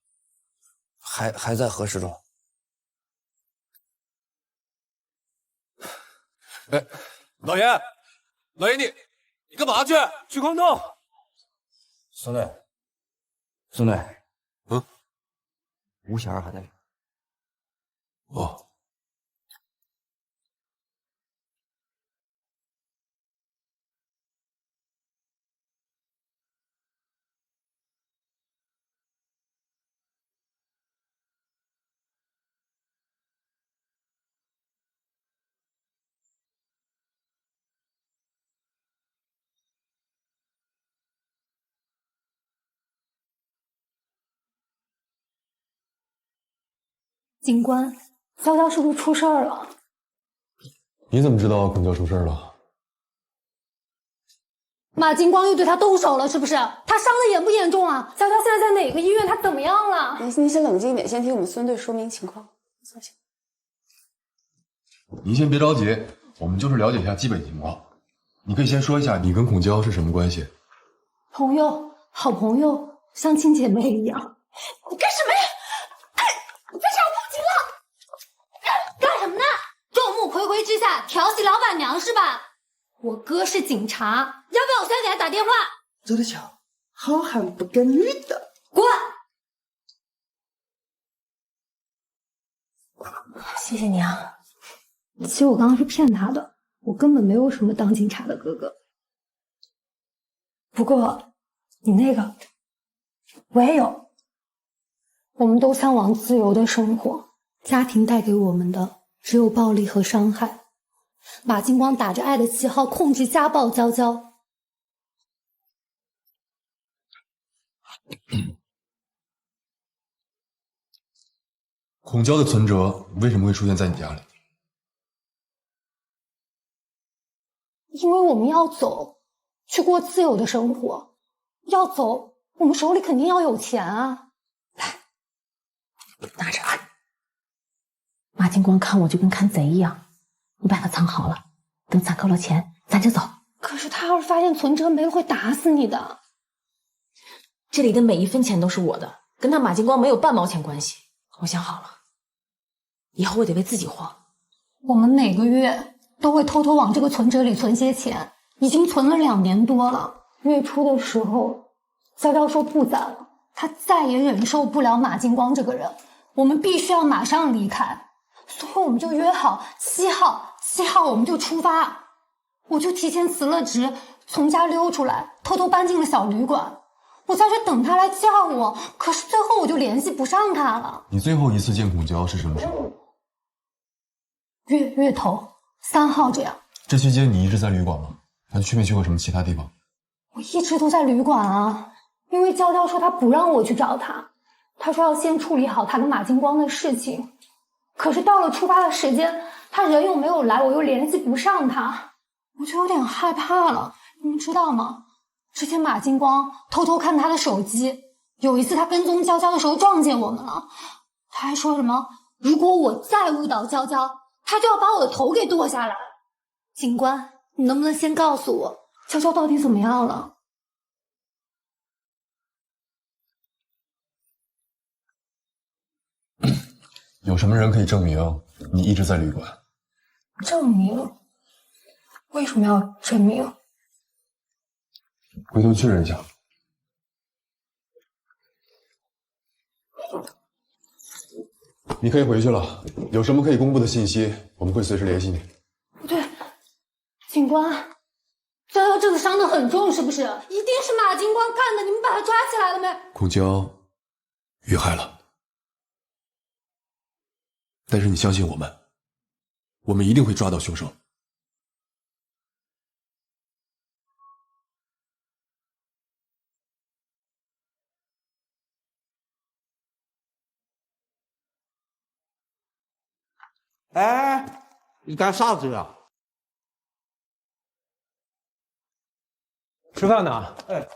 还在核实中。哎，老爷，你干嘛去？去矿洞。孙队，吴小燕还在里面。哦。警官，潇潇是不是出事儿了？你怎么知道孔郊出事了？马金光又对他动手了，是不是？他伤的严不严重啊？潇潇现在在哪个医院？他怎么样了？你先冷静一点，先听我们孙队说明情况。坐下。您先别着急，我们就是了解一下基本情况。你可以先说一下你跟孔郊是什么关系？朋友，好朋友，像亲姐妹一样。你干什么呀？非常不情了！干什么呢？众目睽睽之下调戏老板娘是吧？我哥是警察，要不要我先给他打电话？走得巧，好汉不跟女的。滚！谢谢你啊。其实我刚刚是骗他的，我根本没有什么当警察的哥哥。不过你那个我也有。我们都向往自由的生活，家庭带给我们的只有暴力和伤害。马金光打着爱的旗号控制家暴娇娇。孔郊的存折为什么会出现在你家里？因为我们要走，去过自由的生活。要走，我们手里肯定要有钱啊。拿着，马金光看我就跟看贼一样，你把他藏好了，等攒够了钱，咱就走。可是他要是发现存折没了，会打死你的。这里的每一分钱都是我的，跟他马金光没有半毛钱关系。我想好了，以后我得为自己活，我们每个月都会偷偷往这个存折里存些钱，已经存了2年多了。月初的时候，娇娇说不攒了，她再也忍受不了马金光这个人，我们必须要马上离开，所以我们就约好7号我们就出发。我就提前辞了职，从家溜出来，偷偷搬进了小旅馆。我在这等他来叫我，可是最后我就联系不上他了。你最后一次见孔娇是什么时候？月头3号这样。这期间你一直在旅馆吗？还去没去过什么其他地方？我一直都在旅馆啊，因为娇娇说她不让我去找他，她说要先处理好她跟马金光的事情。可是到了出发的时间，他人又没有来，我又联系不上他，我就有点害怕了。你们知道吗？之前马金光偷偷看他的手机，有一次他跟踪娇娇的时候撞见我们了，他还说什么如果我再误导娇娇，他就要把我的头给剁下来。警官，你能不能先告诉我娇娇到底怎么样了？有什么人可以证明你一直在旅馆？证明？为什么要证明？回头确认一下。你可以回去了，有什么可以公布的信息，我们会随时联系你。不对，警官，娇娇这个伤得很重，是不是？一定是马金光干的，你们把他抓起来了没？孔娇遇害了，但是你相信我们，我们一定会抓到凶手。哎，你干啥子呀？吃饭呢？哎，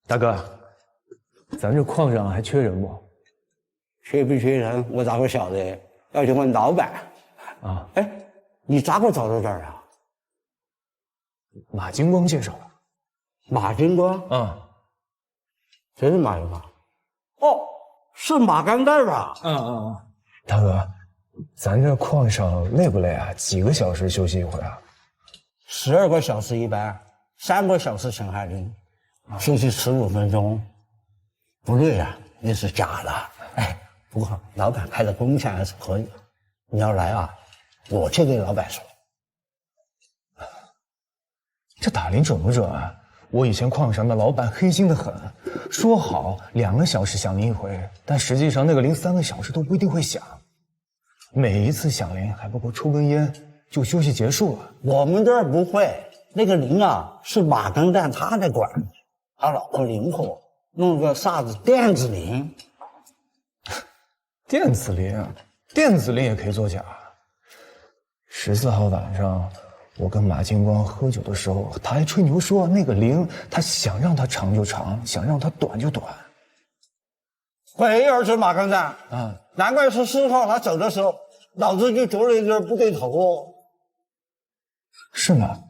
大哥，咱这矿上还缺人不？缺不缺人，我咋会晓得？要去问老板。啊，哎，你咋个找到这儿啊？马金光介绍的。马金光？嗯，谁是马金光？哦，是马钢蛋吧？嗯。大哥，咱这矿上累不累啊？几个小时休息一回啊？12个小时一班，3个小时陈海林，休息15分钟，不累啊？那是假的。哎，不过老板开的工钱还是可以的。你要来啊，我去给老板说。这打铃准不准啊？我以前矿上的老板黑心的很，说好2个小时响铃一回，但实际上那个铃3个小时都不一定会响。每一次响铃还不过抽根烟就休息结束了。我们这儿不会，那个铃啊是马钢蛋他在管，他老婆灵活，弄个啥子电子铃。电子铃？电子铃也可以作假？14号晚上。我跟马金光喝酒的时候，他还吹牛说那个铃，他想让它长就长，想让它短就短。会儿是马钢蛋啊，难怪14号他走的时候，脑子就觉得有点不对头哦。是吗？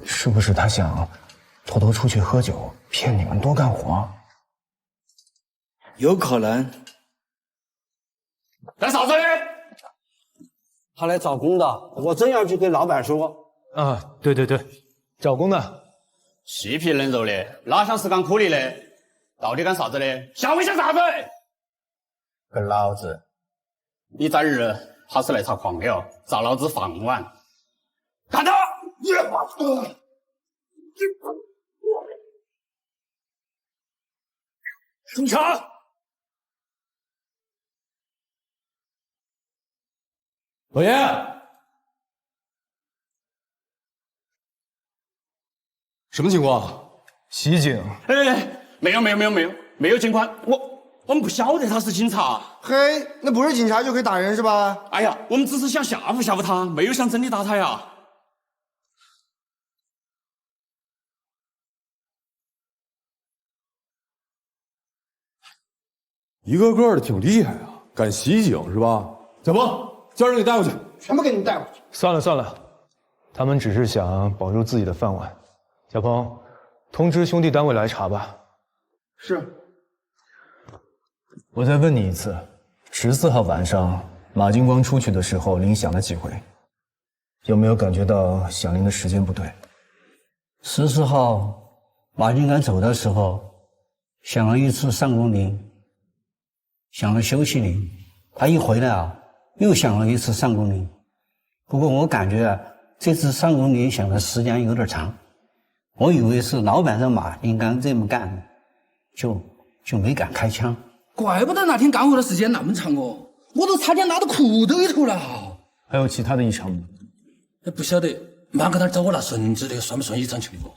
是不是他想偷偷出去喝酒，骗你们多干活？有可能。干啥子嘞？他来找工的，我正要去跟老板说。啊，对，找工的。细皮嫩肉的，哪像是干苦力的？到底干啥子的？想不想啥子？跟老子！你在日他是来查矿的哦，找老子饭碗。看他！中枪！老爷，什么情况？袭警！哎，没有警官，我们不晓得他是警察。嘿，那不是警察就可以打人是吧？哎呀，我们只是想吓唬他，没有想真的打他呀。一个个的挺厉害啊，敢袭警是吧？小鹏，叫人给带过去，全部给你带过去。算了，他们只是想保住自己的饭碗。小鹏，通知兄弟单位来查吧。是。我再问你一次，14号晚上马金光出去的时候，铃响了几回，有没有感觉到响铃的时间不对14号，马金刚走的时候，响了一次上工铃，响了休息铃。他一回来啊，又响了一次上工铃。不过我感觉啊，这次上工铃响的时间有点长，我以为是老板让马金刚这么干，就没敢开枪。怪不得那天干活的时间那么长哦，我都差点拉到裤兜里头了。还有其他的异常吗？不晓得，慢个点找我拿绳子，那个算不算异常情况？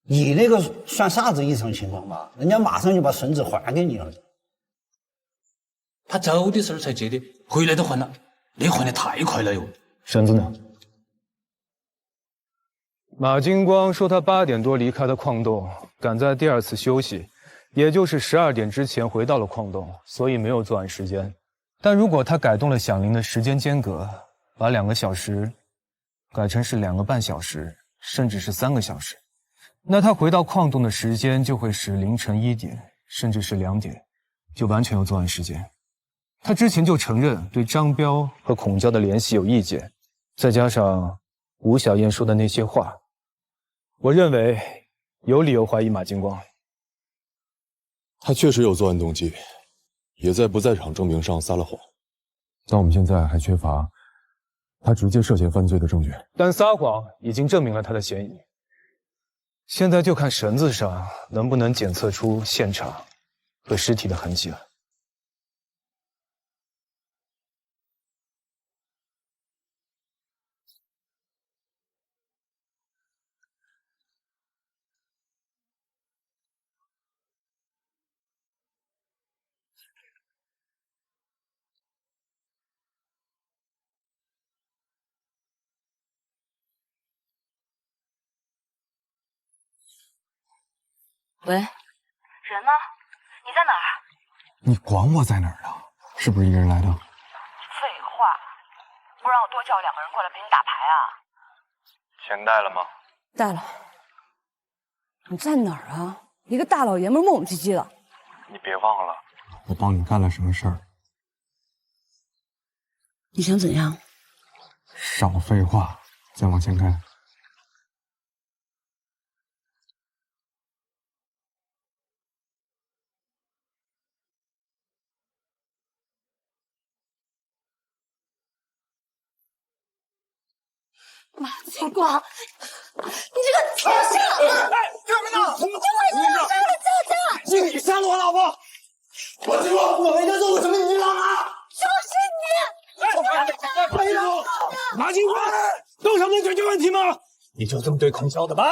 你那个算啥子异常情况嘛？人家马上就把绳子还给你了。他走的时候才接的，回来都还了，那还得太快了哟。绳子呢？马金光说他8点多离开的矿洞，赶在第2次休息，也就是12点之前回到了矿洞，所以没有作案时间。但如果他改动了响铃的时间间隔，把2个小时改成是2个半小时，甚至是3个小时，那他回到矿洞的时间就会是凌晨1点，甚至是2点，就完全有作案时间。他之前就承认对张彪和孔娇的联系有意见，再加上吴小燕说的那些话，我认为有理由怀疑马金光。他确实有作案动机，也在不在场证明上撒了谎，但我们现在还缺乏他直接涉嫌犯罪的证据。但撒谎已经证明了他的嫌疑，现在就看绳子上能不能检测出现场和尸体的痕迹了。喂，人呢？你在哪儿？你管我在哪儿啊？是不是一个人来的？废话，不让我多叫2个人过来陪你打牌啊？钱带了吗？带了。你在哪儿啊？一个大老爷们磨磨唧唧的。你别忘了，我帮你干了什么事儿？你想怎样？少废话，再往前看。马金光，你这个畜生！干什么呢？你就为什么杀了娇娇？是你杀了我老婆！马金光，我没他做过什么，你知道吗？就是你！没有！马金光，动手能解决问题吗？你就这么对孔娇的吗？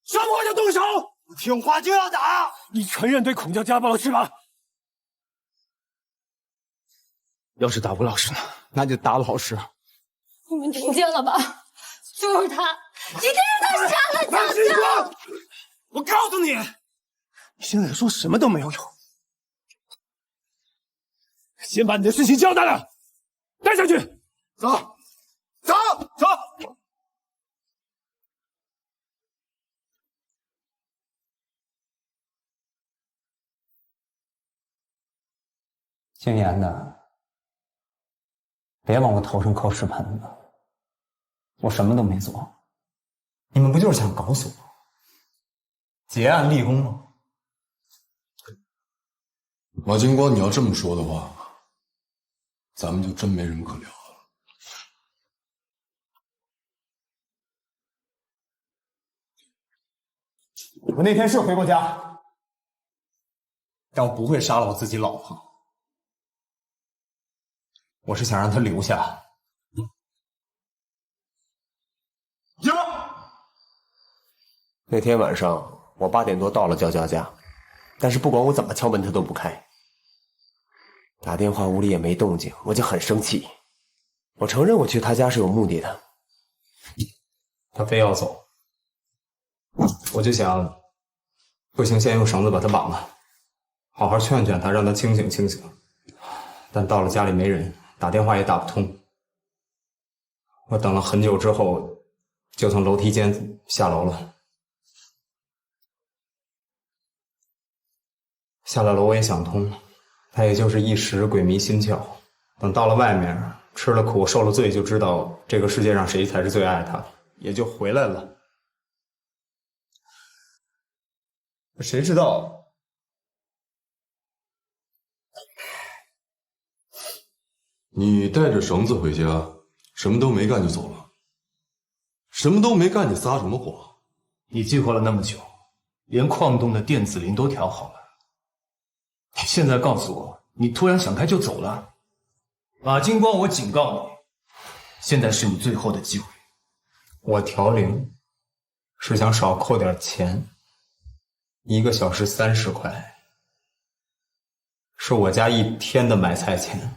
说不话就动手！不听话就要打！你承认对孔娇家暴了是吧？要是打不老实呢，那就打老实。你们听见了吧？就是他，一定是他杀了娇娇！我告诉你，你现在说什么都没有用。先把你的事情交代了，带下去。走，走，走。姓严的，别往我头上扣屎盆子。我什么都没做，你们不就是想搞死我，结案立功吗？马金光，你要这么说的话，咱们就真没什么可聊了。我那天是回过家，但我不会杀了我自己老婆。我是想让她留下。有。那天晚上我8点多到了娇娇家，但是不管我怎么敲门，她都不开。打电话屋里也没动静，我就很生气。我承认我去她家是有目的的。她非要走，我就想，不行，先用绳子把她绑了，好好劝劝她，让她清醒清醒。但到了家里没人，打电话也打不通。我等了很久之后，就从楼梯间下楼了。下了楼我也想通，他也就是一时鬼迷心窍，等到了外面，吃了苦受了罪，就知道这个世界上谁才是最爱他的，也就回来了。谁知道？你带着绳子回家，什么都没干就走了，什么都没干，你撒什么谎？你计划了那么久，连矿洞的电子铃都调好了，你现在告诉我，你突然想开就走了？马金光，我警告你，现在是你最后的机会。我调铃是想少扣点钱，1个小时30块，是我家1天的买菜钱。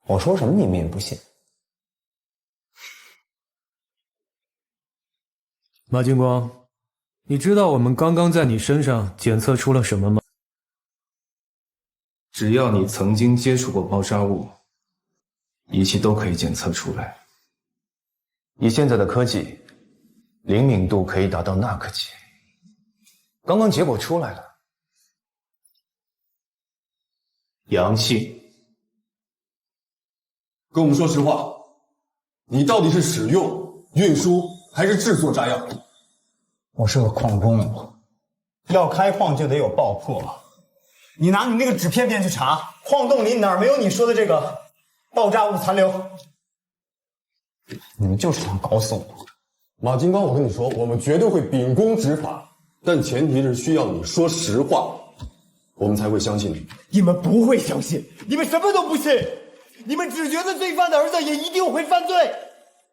我说什么你们也不信。马金光，你知道我们刚刚在你身上检测出了什么吗？只要你曾经接触过爆炸物，仪器都可以检测出来。以现在的科技，灵敏度可以达到纳克级。刚刚结果出来了，阳性。跟我们说实话，你到底是使用、运输还是制作炸药？我是个矿工，要开矿就得有爆破。你拿你那个纸片片去查，矿洞里哪儿没有你说的这个爆炸物残留？你们就是想搞死我！马金刚，我跟你说，我们绝对会秉公执法，但前提是需要你说实话，我们才会相信你。你们不会相信，你们什么都不信。你们只觉得罪犯的儿子也一定会犯罪，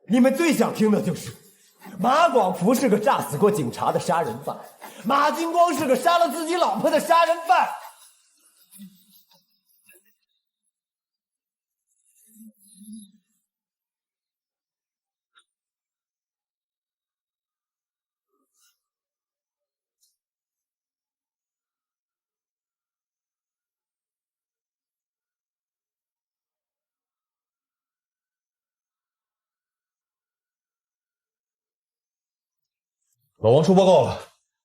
你们最想听的就是马广福是个炸死过警察的杀人犯，马金光是个杀了自己老婆的杀人犯。老王出报告了，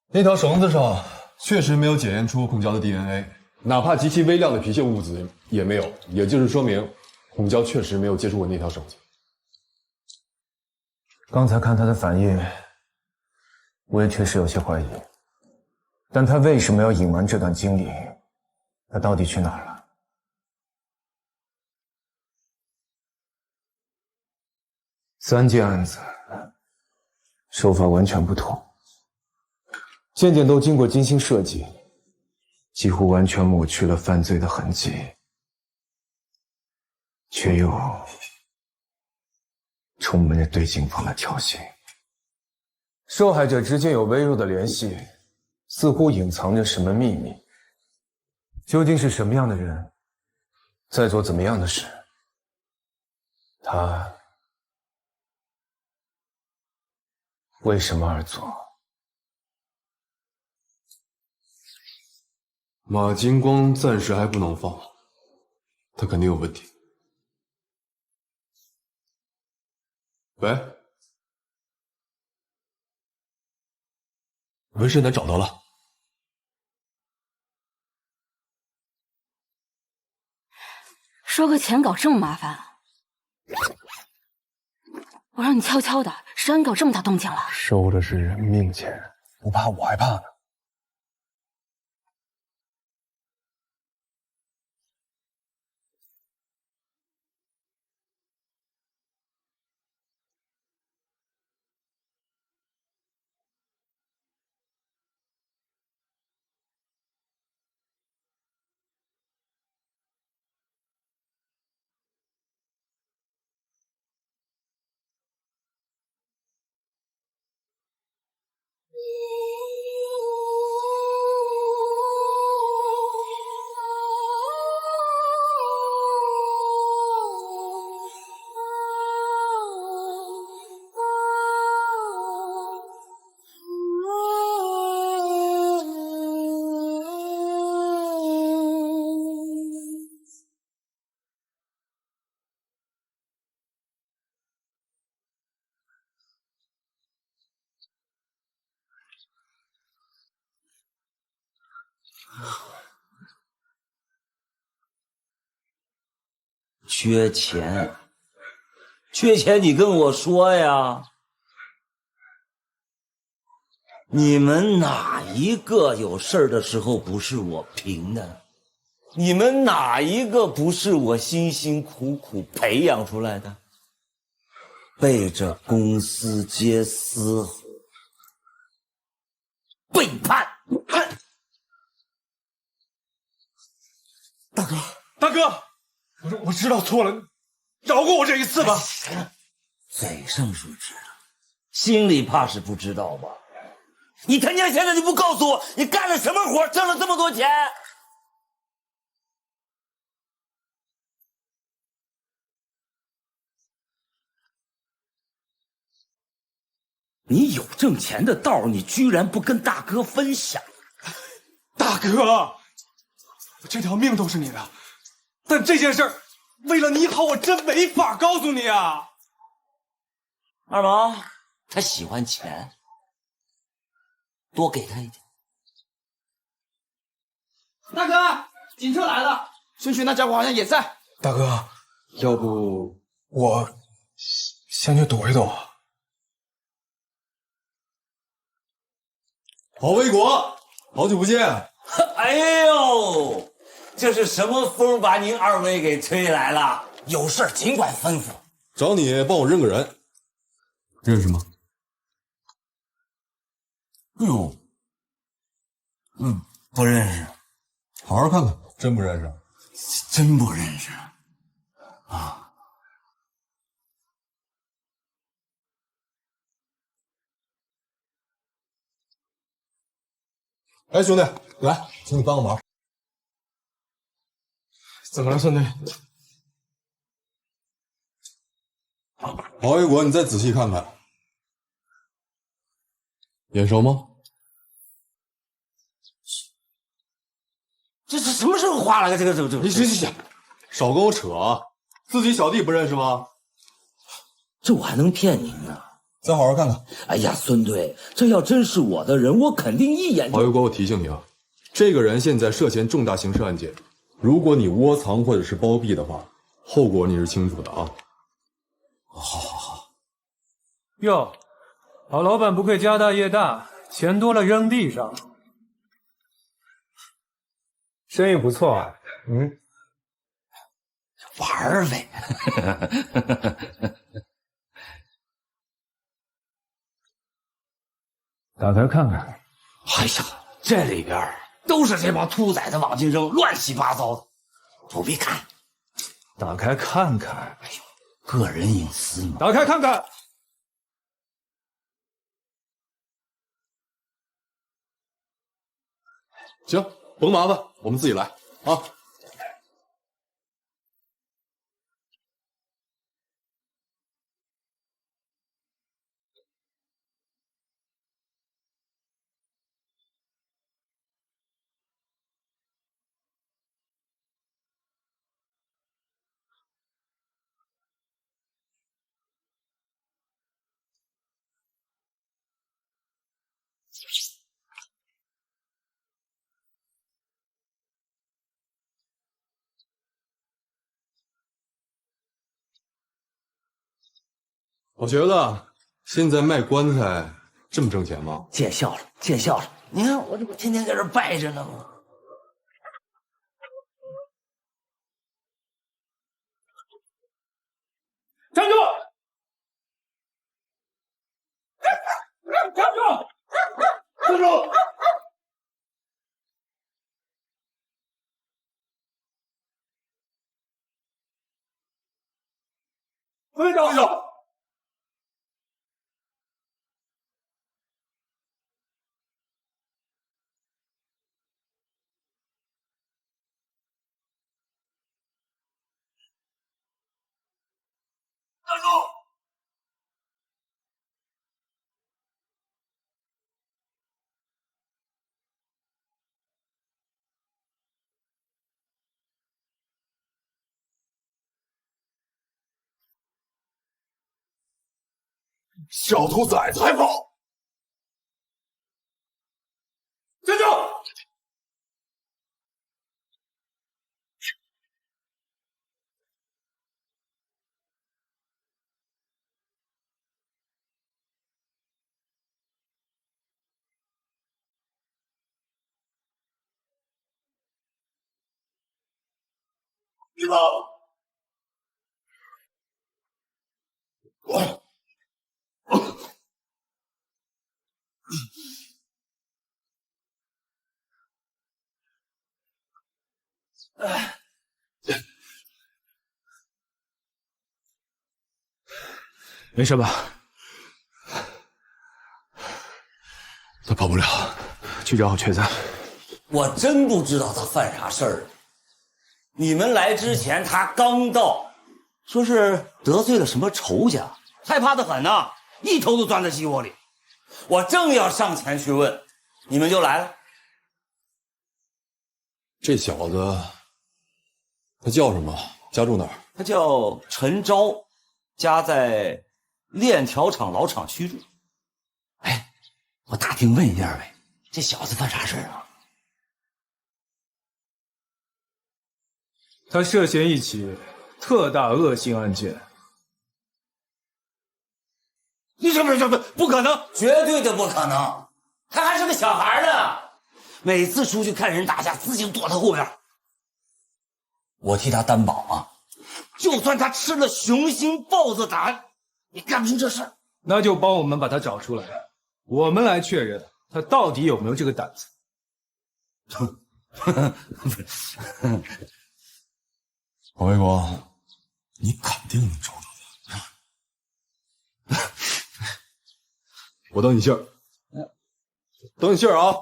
那条绳子上确实没有检验出孔胶的 DNA， 哪怕极其微量的皮屑物质也没有，也就是说明孔胶确实没有接触过那条绳子。刚才看他的反应，我也确实有些怀疑，但他为什么要隐瞒这段经历？他到底去哪儿了？3件案子，手法完全不同，件件都经过精心设计，几乎完全抹去了犯罪的痕迹，却又充满着对警方的挑衅。受害者之间有微弱的联系，似乎隐藏着什么秘密。究竟是什么样的人，在做怎么样的事？他为什么而做？马金光暂时还不能放，他肯定有问题。喂，文胜男找到了。收个钱搞这么麻烦，我让你悄悄的，谁让你搞这么大动静了？收的是人命钱，不怕我还怕呢。缺钱，缺钱你跟我说呀。你们哪一个有事儿的时候不是我评的？你们哪一个不是我辛辛苦苦培养出来的？背着公司接私活，背叛！大哥，大哥，我知道错了，饶过我这一次吧。嘴上说知道，心里怕是不知道吧？你他娘现在就不告诉我，你干了什么活，挣了这么多钱？你有挣钱的道，你居然不跟大哥分享？大哥，我这条命都是你的，但这件事儿，为了你好，我真没法告诉你啊。二毛，他喜欢钱，多给他一点。大哥，警车来了，孙旭那家伙好像也在。大哥，要不我先去躲一躲。郝卫国，好久不见！哎呦，这是什么风把您二位给吹来了？有事尽管吩咐。找你帮我认个人，认识吗？哟，不认识。好好看看，真不认识？真不认识啊！哎，兄弟，来，请你帮个忙。怎么了，孙队？郝卫国，你再仔细看看，眼熟吗？这是什么时候画了个这个？你行，少跟我扯啊！自己小弟不认识吗？这我还能骗您呢？再好好看看。哎呀，孙队，这要真是我的人，我肯定一眼就……郝卫国，我提醒你啊，这个人现在涉嫌重大刑事案件，如果你窝藏或者是包庇的话，后果你是清楚的啊。好。哟，郝老板不愧家大业大，钱多了扔地上，生意不错啊。玩儿呗。打开看看。哎呀，这里边都是这帮兔崽子往进扔，乱七八糟的，不必看。打开看看。哎呦，个人隐私嘛。打开看看。行，甭麻烦，我们自己来啊。我觉得现在卖棺材这么挣钱吗？见笑了，见笑了！你看我这不天天在这拜着呢吗？站住！站住！站住！队长！站住！小兔崽子还跑！站住！玉宝，没事吧？他跑不了，去找好瘸子。我真不知道他犯啥事儿了。你们来之前他刚到，说是得罪了什么仇家，害怕的很呐，一头都钻在鸡窝里。我正要上前去问，你们就来了。这小子，他叫什么？家住哪儿？他叫陈昭，家在链条厂老厂区住。哎，我打听问一下呗，这小子犯啥事啊？他涉嫌一起特大恶性案件。你什么不可能，绝对的不可能。他还是个小孩呢，每次出去看人打架，自己躲他后边。我替他担保啊，就算他吃了雄心豹子胆，也干不出这事儿。那就帮我们把他找出来，我们来确认他到底有没有这个胆子。王卫国，你肯定能找到他。我等你信儿，等你信儿啊！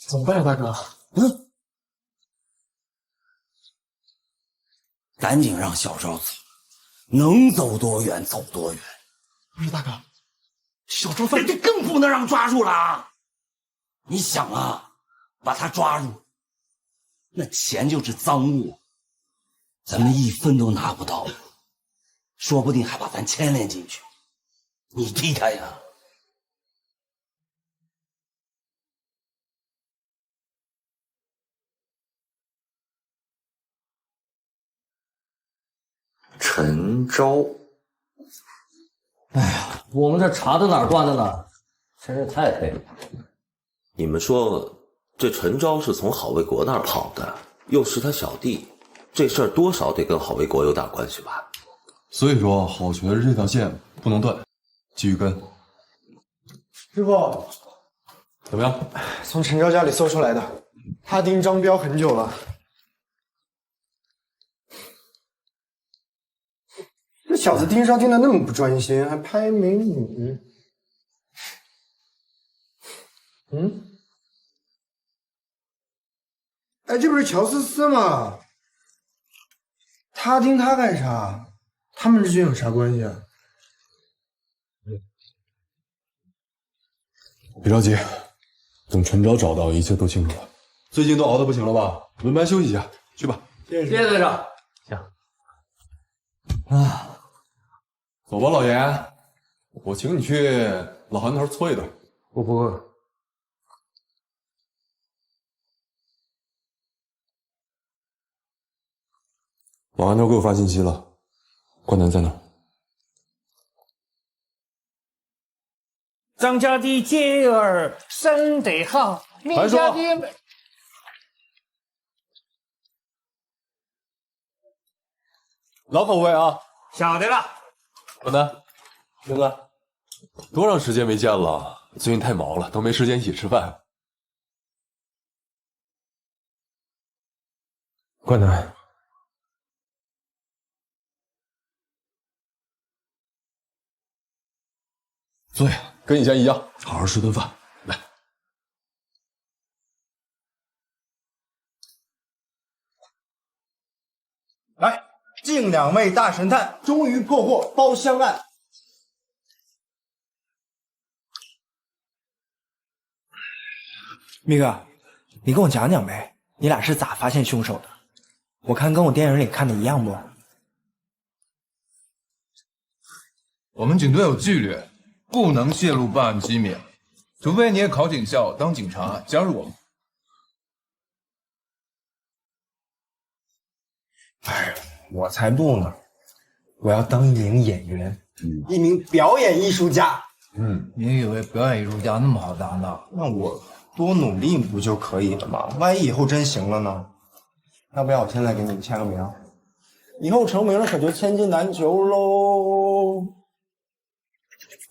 怎么办呀，大哥？赶紧让小昭走，能走多远走多远。不是大哥，小昭犯这更不能让抓住了。你想啊，把他抓住，那钱就是赃物，咱们一分都拿不到，说不定还把咱牵连进去。你替他呀。陈昭，哎呀，我们这查的哪儿断的哪，真是太废了。你们说这陈昭是从郝卫国那儿跑的，又是他小弟，这事儿多少得跟郝卫国有点关系吧？所以说，郝瘸子这条线不能断，继续跟。师傅，怎么样？从陈昭家里搜出来的，他盯张彪很久了。这小子盯梢盯得那么不专心，还拍美女。哎，这不是乔思思吗？他盯他干啥？他们之间有啥关系啊？别着急，等陈昭找到，一切都清楚了。最近都熬得不行了吧？轮班休息一下，去吧。谢谢队长。行。啊，走吧，老严，我请你去老韩头搓一顿。我不饿。老韩头给我发信息了，关南在哪儿？张家的姐儿生得好，你家的老口味啊！晓得了。关南，明哥，多长时间没见了？最近太忙了，都没时间一起吃饭。关南，坐下，跟以前一样，好好吃顿饭。来，来，敬两位大神探终于破获包厢案。密哥，你跟我讲讲呗，你俩是咋发现凶手的？我看跟我电影里看的一样不？我们警队有纪律，不能泄露办案机密，除非你也考警校当警察，加入我们。哎，我才不呢！我要当一名演员，一名表演艺术家。你以为表演艺术家那么好当的？那我多努力不就可以了吗？万一以后真行了呢？要不要我现在给你签个名？以后成名了可就千金难求喽。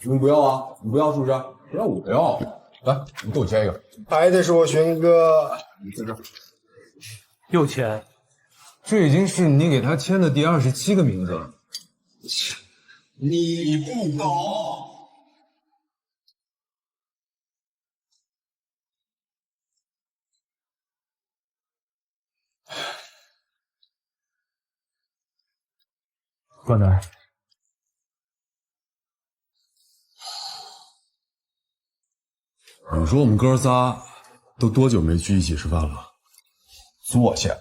你们不要啊？你不要是不是？不让我要。来，你给我签一个。还得是我寻哥。你在这儿。又签，这已经是你给他签的第27个名字了。你不懂。关南，你说我们哥仨都多久没聚一起吃饭了？坐下。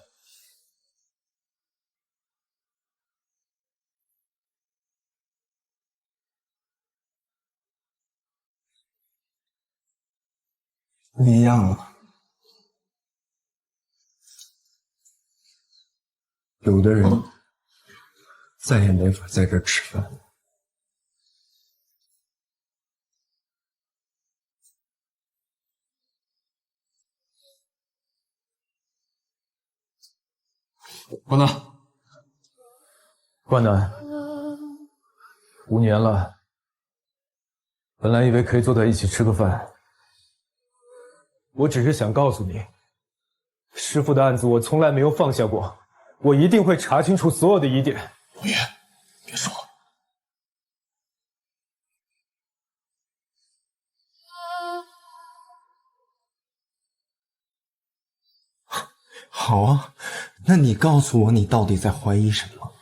不一样了。有的人再也没法在这儿吃饭。关南，关南，5年了，本来以为可以坐在一起吃个饭，我只是想告诉你，师傅的案子我从来没有放下过，我一定会查清楚所有的疑点。别说。好啊，那你告诉我，你到底在怀疑什么？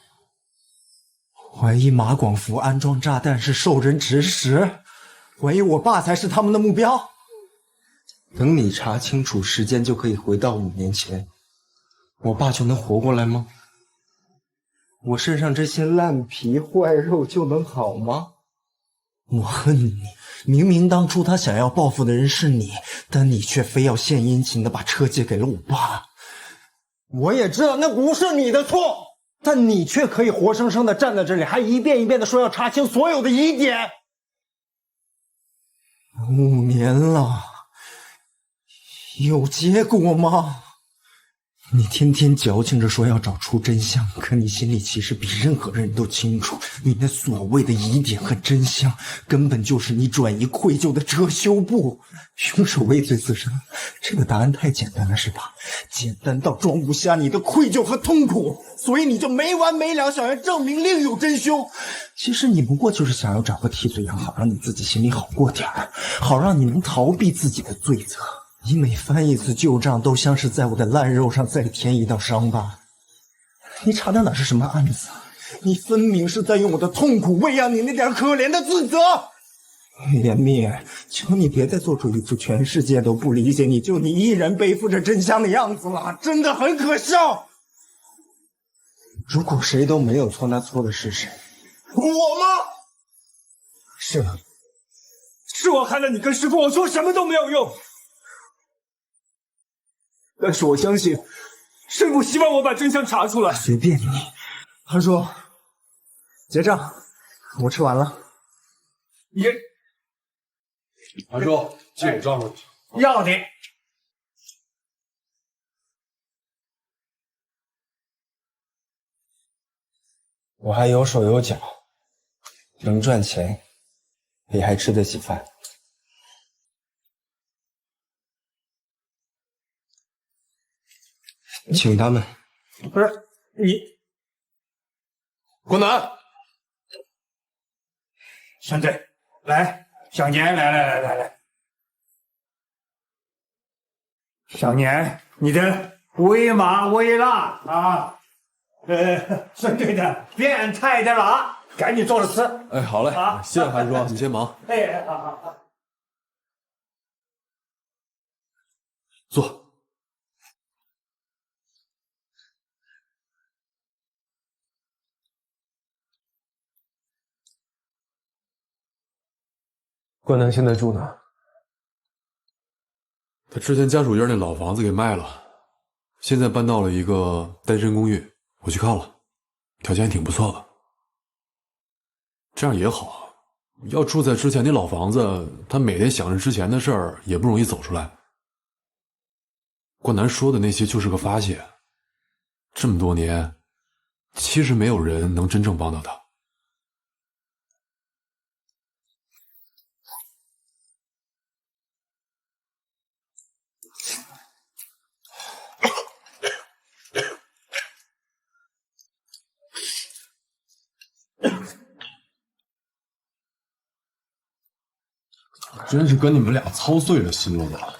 怀疑马广福安装炸弹是受人指使？怀疑我爸才是他们的目标？等你查清楚，时间就可以回到5年前，我爸就能活过来吗？我身上这些烂皮坏肉就能好吗？我恨你，明明当初他想要报复的人是你，但你却非要献殷勤的把车借给了我爸。我也知道那不是你的错，但你却可以活生生的站在这里，还一遍一遍的说要查清所有的疑点。5年了，有结果吗？你天天矫情着说要找出真相，可你心里其实比任何人都清楚，你那所谓的疑点和真相，根本就是你转移愧疚的遮羞布。凶手畏罪自杀，这个答案太简单了，是吧？简单到装不下你的愧疚和痛苦，所以你就没完没了想要证明另有真凶。其实你不过就是想要找个替罪羊，好让你自己心里好过点儿，好让你能逃避自己的罪责。你每翻一次旧账，都像是在我的烂肉上再添一道伤疤。你查的哪是什么案子？你分明是在用我的痛苦喂养你那点可怜的自责。怜蜜，求你别再做出一副全世界都不理解你，就你一人背负着真相的样子了，真的很可笑。如果谁都没有错，那错的是谁？我吗？是我害了你跟师傅，我说什么都没有用。但是我相信，师傅希望我把真相查出来。随便你。韩叔，结账，我吃完了。韩叔，记我账上去。要的。我还有手有脚，能赚钱，也还吃得起饭。请他们。不是你，关南，山队，来，小年，来，小年，你的威马威腊啊，山队的变态的马，赶紧坐着吃。哎，好嘞，谢谢韩叔，你先忙。哎，好。坐。关南现在住哪？他之前家属院那老房子给卖了，现在搬到了一个单身公寓。我去看了，条件还挺不错的。这样也好，要住在之前那老房子，他每天想着之前的事儿，也不容易走出来。冠南说的那些就是个发泄。这么多年，其实没有人能真正帮到他。真是跟你们俩操碎了心了吧？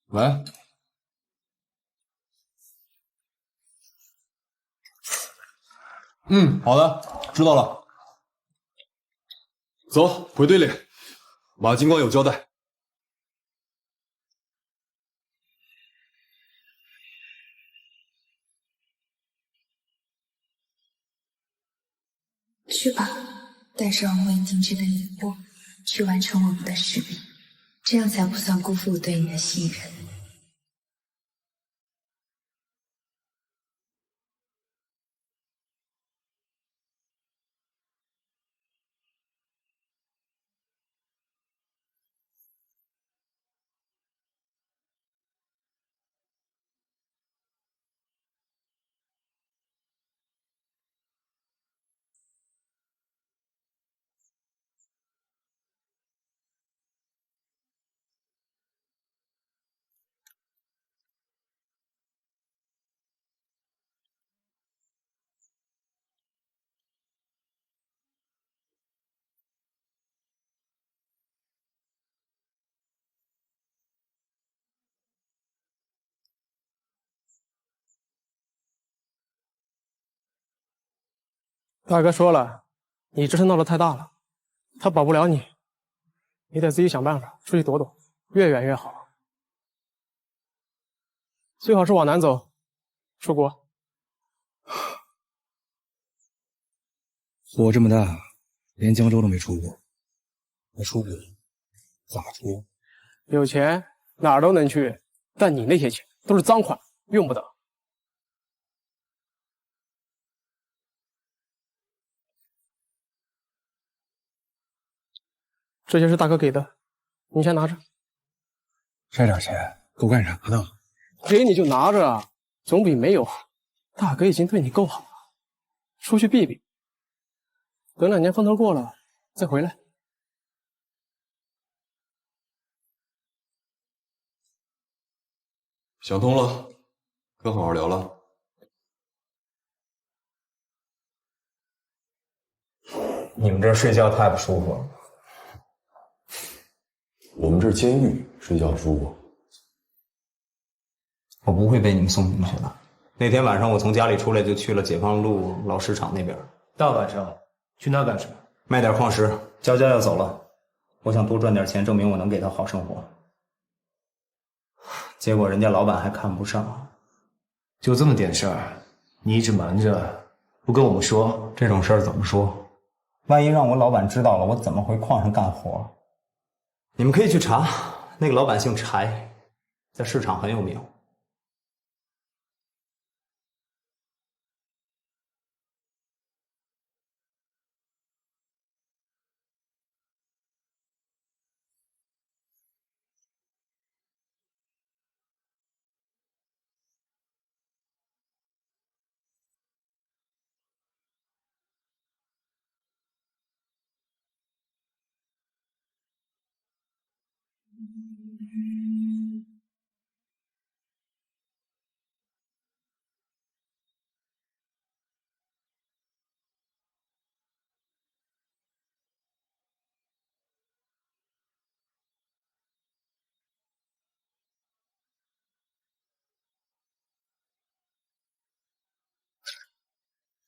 喂，好的，知道了。走，回队里。马金光有交代。去吧，带上未定制的礼物，去完成我们的使命，这样才不算辜负我对你的信任。大哥说了，你这事闹得太大了，他保不了你，你得自己想办法出去躲躲，越远越好。最好是往南走，出国。我这么大，连江州都没出过，还出国？咋出？有钱哪儿都能去，但你那些钱都是赃款，用不得。这些是大哥给的，你先拿着。这点钱够干啥的？给你就拿着啊，总比没有好。大哥已经对你够好了，出去避避，等2年风头过了再回来。想通了，跟好好聊了。你们这儿睡觉太不舒服了。我们这儿监狱，睡觉舒服。我不会被你们送进去的。那天晚上我从家里出来就去了解放路老市场那边。大晚上去那干什么？卖点矿石。娇娇要走了，我想多赚点钱，证明我能给她好生活。结果人家老板还看不上。就这么点事儿，你一直瞒着，不跟我们说？这种事儿怎么说？万一让我老板知道了，我怎么回矿上干活？你们可以去查，那个老板姓柴，在市场很有名。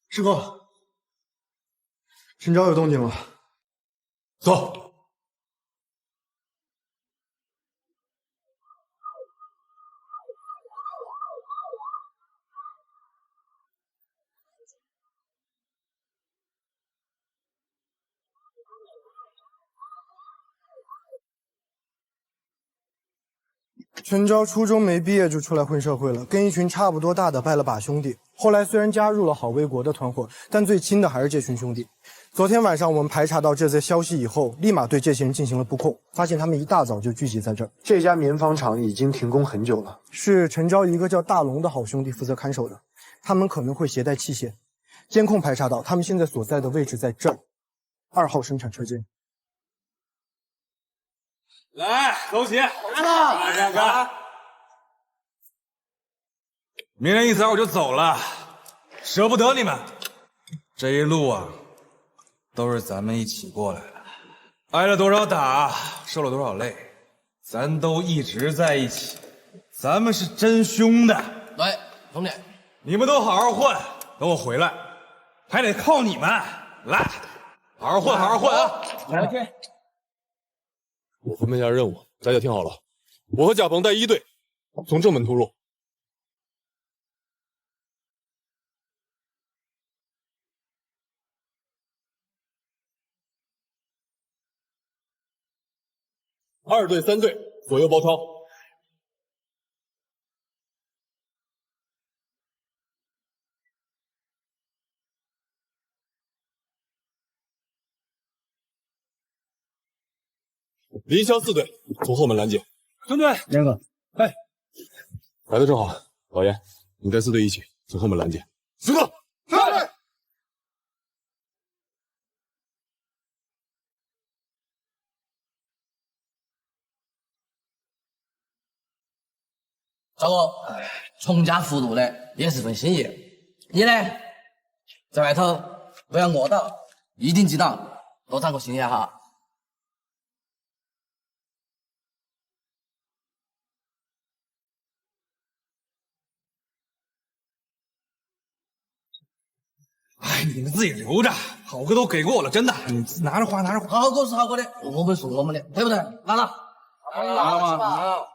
师哥，陈昭有动静了，走。陈昭初中没毕业就出来混社会了，跟一群差不多大的拜了把兄弟。后来虽然加入了好魏国的团伙，但最亲的还是这群兄弟。昨天晚上我们排查到这些消息以后，立马对这些人进行了布控，发现他们一大早就聚集在这儿。这家棉纺厂已经停工很久了，是陈昭一个叫大龙的好兄弟负责看守的，他们可能会携带器械。监控排查到，他们现在所在的位置在这儿，2号生产车间。来，走起！来了，来看看。明天一早我就走了，舍不得你们。这一路啊，都是咱们一起过来的，挨了多少打，受了多少累，咱都一直在一起，咱们是真兄弟。来，兄弟，你们都好好混，等我回来，还得靠你们。来，好好混，好好混啊！来，OK。我分配下任务，大家听好了，我和贾鹏带1队，从正门突入。2队、3队左右包抄。林湘4队从后门拦截。兄弟，严哥，哎，来的正好，老严，你带4队一起从后门拦截。石头，是。赵哥，从家复读的也是份心意。你呢，在外头不要饿到，一定记得多长个心眼哈。哎，你们自己留着，好哥都给过我了，真的，你拿着花，拿着花。好哥是好哥的，我们是我们的，对不对？拿了，拿了嘛。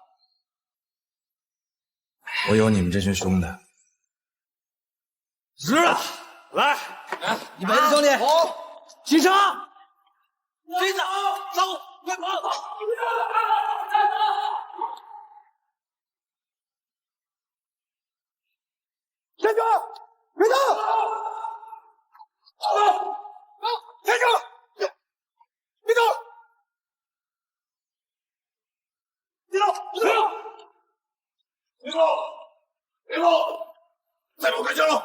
我有你们这群兄弟。是啊，来，一辈子兄弟，起车，队长，走，快跑！站住！别动！站住！别动！别动！别动！别动！别动！再给我开枪！别动！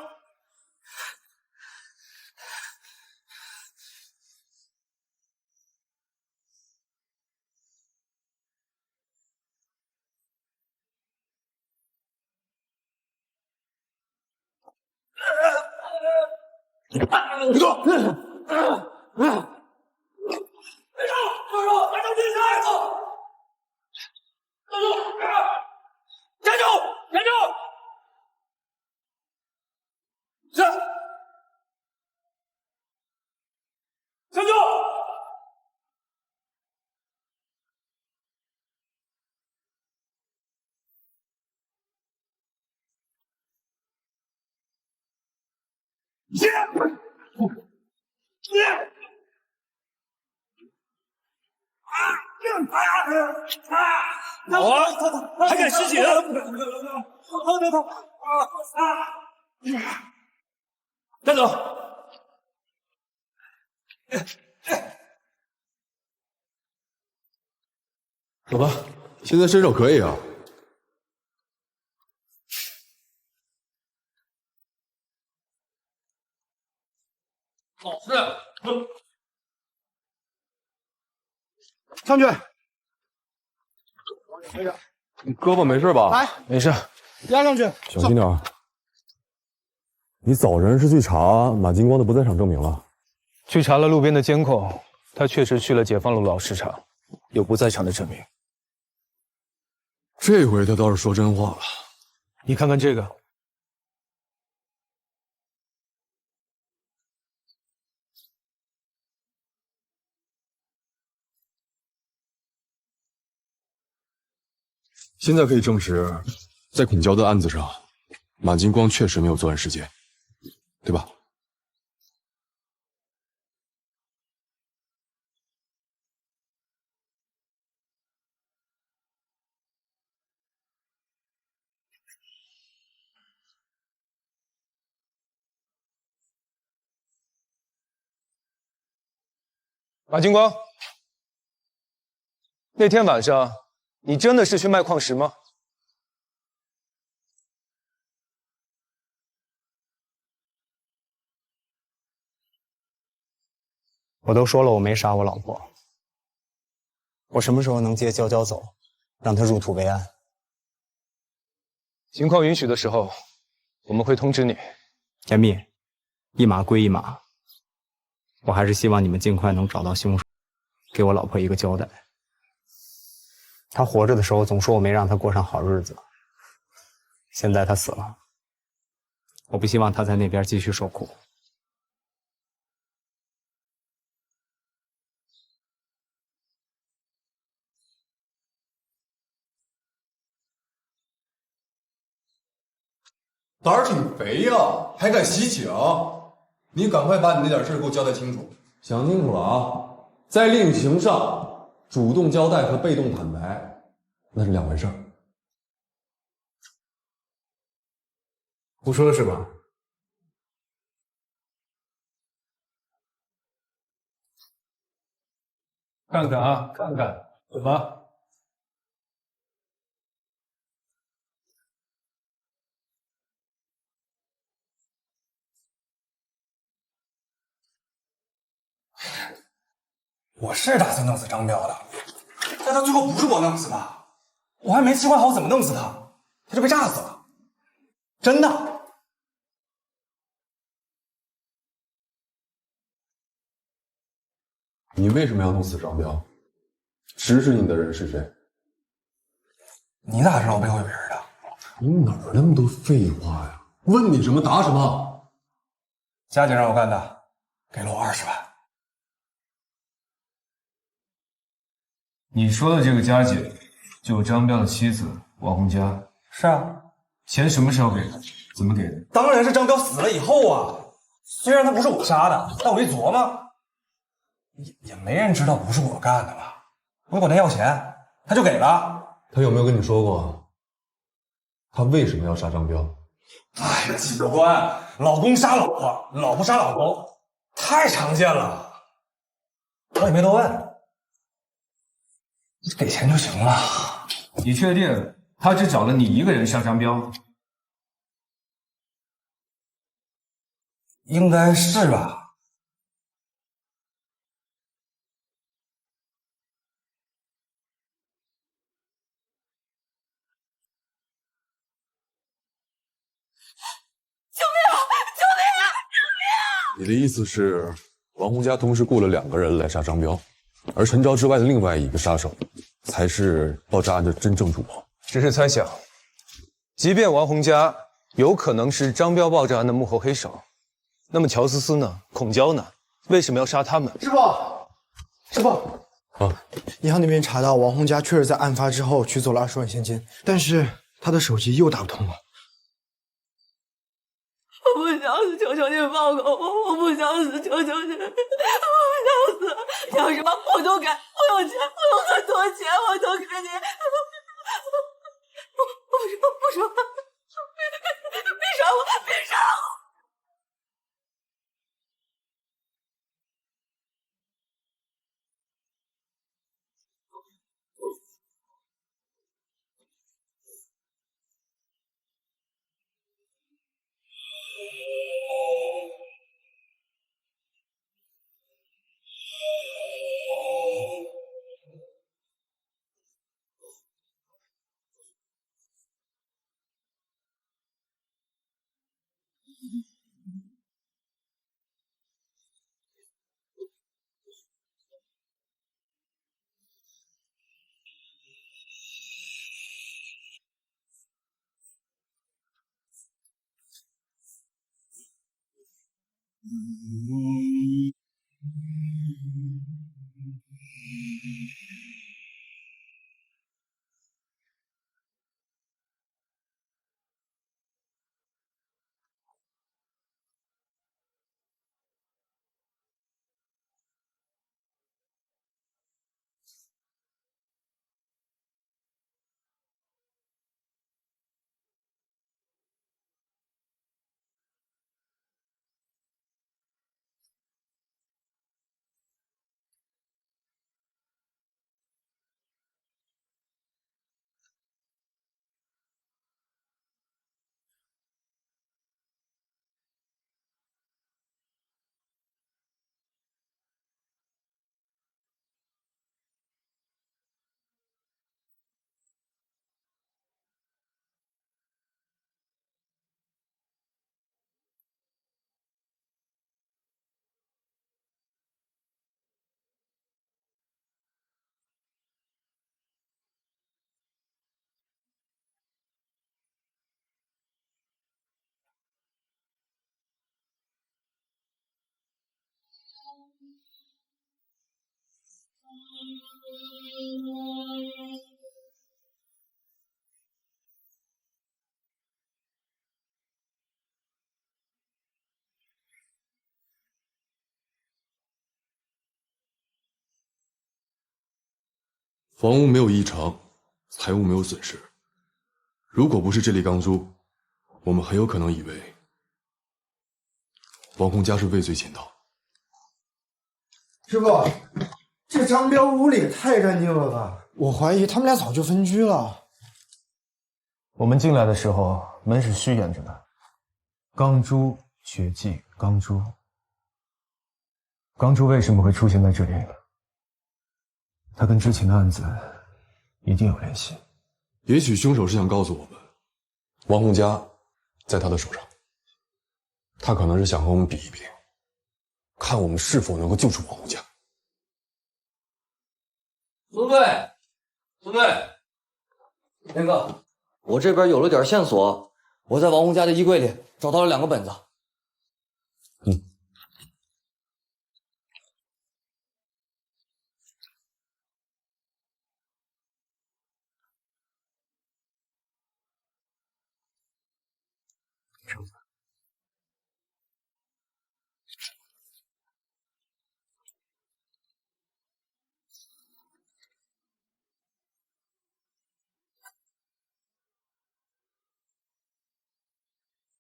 别动！站住！站住！是。站住！我还敢吸血？带走！走吧，现在身手可以啊。是。上去。你胳膊没事吧？来，没事。压上去。小心点。你早晨是去查马金光的不在场证明了？去查了路边的监控，他确实去了解放路老市场，有不在场的证明。这回他倒是说真话了。你看看这个。现在可以证实，在孔郊的案子上，马金光确实没有作案时间，对吧？马金光，那天晚上你真的是去卖矿石吗？我都说了我没杀我老婆，我什么时候能接娇娇走，让她入土为安？情况允许的时候，我们会通知你。严密，一码归一码，我还是希望你们尽快能找到凶手，给我老婆一个交代。她活着的时候总说我没让她过上好日子，现在她死了，我不希望她在那边继续受苦。胆儿挺肥呀，还敢袭警！你赶快把你那点事给我交代清楚。想清楚了啊，在令行上，主动交代和被动坦白那是两回事儿。胡说是吧？看看啊，看看怎么？我是打算弄死张彪的，但他最后不是我弄死的，我还没计划好怎么弄死他，他就被炸死了，真的。你为什么要弄死张彪？指使你的人是谁？你咋知道我背后有人的？你哪儿那么多废话呀？问你什么答什么。佳姐让我干的，给了我20万。你说的这个佳姐，就是张彪的妻子王红佳。是啊。钱什么时候给的？怎么给的？当然是张彪死了以后啊。虽然他不是我杀的，但我一琢磨，也没人知道不是我干的吧？我管他要钱，他就给了。他有没有跟你说过，他为什么要杀张彪？哎呀，警官，老公杀老婆，老婆杀老公，太常见了。我也没多问，给钱就行了。你确定他只找了你一个人杀张彪？应该是吧。你的意思是，王洪家同时雇了2个人来杀张彪，而陈昭之外的另外一个杀手，才是爆炸案的真正主谋？只是猜想，即便王洪家有可能是张彪爆炸案的幕后黑手，那么乔思思呢？孔娇呢？为什么要杀他们？师傅，银行那边查到王洪家确实在案发之后取走了20万现金，但是他的手机又打不通了。我不想死，求求你放过我！我不想死，求求你！我不想死，要什么我都给，我有钱，我有很多钱，我都给你。不说，别杀我，别杀我！房屋没有异常，财物没有损失。如果不是这粒钢珠，我们很有可能以为王洪家是畏罪潜逃。师傅，这张彪屋里也太干净了吧！我怀疑他们俩早就分居了。我们进来的时候，门是虚掩着的。钢珠、血迹、钢珠，钢珠为什么会出现在这里？它跟之前的案子一定有联系。也许凶手是想告诉我们，王洪家在他的手上。他可能是想和我们比一比，看我们是否能够救出王洪家。苏队，苏队，那个，我这边有了点线索，我在王洪家的衣柜里找到了2个本子。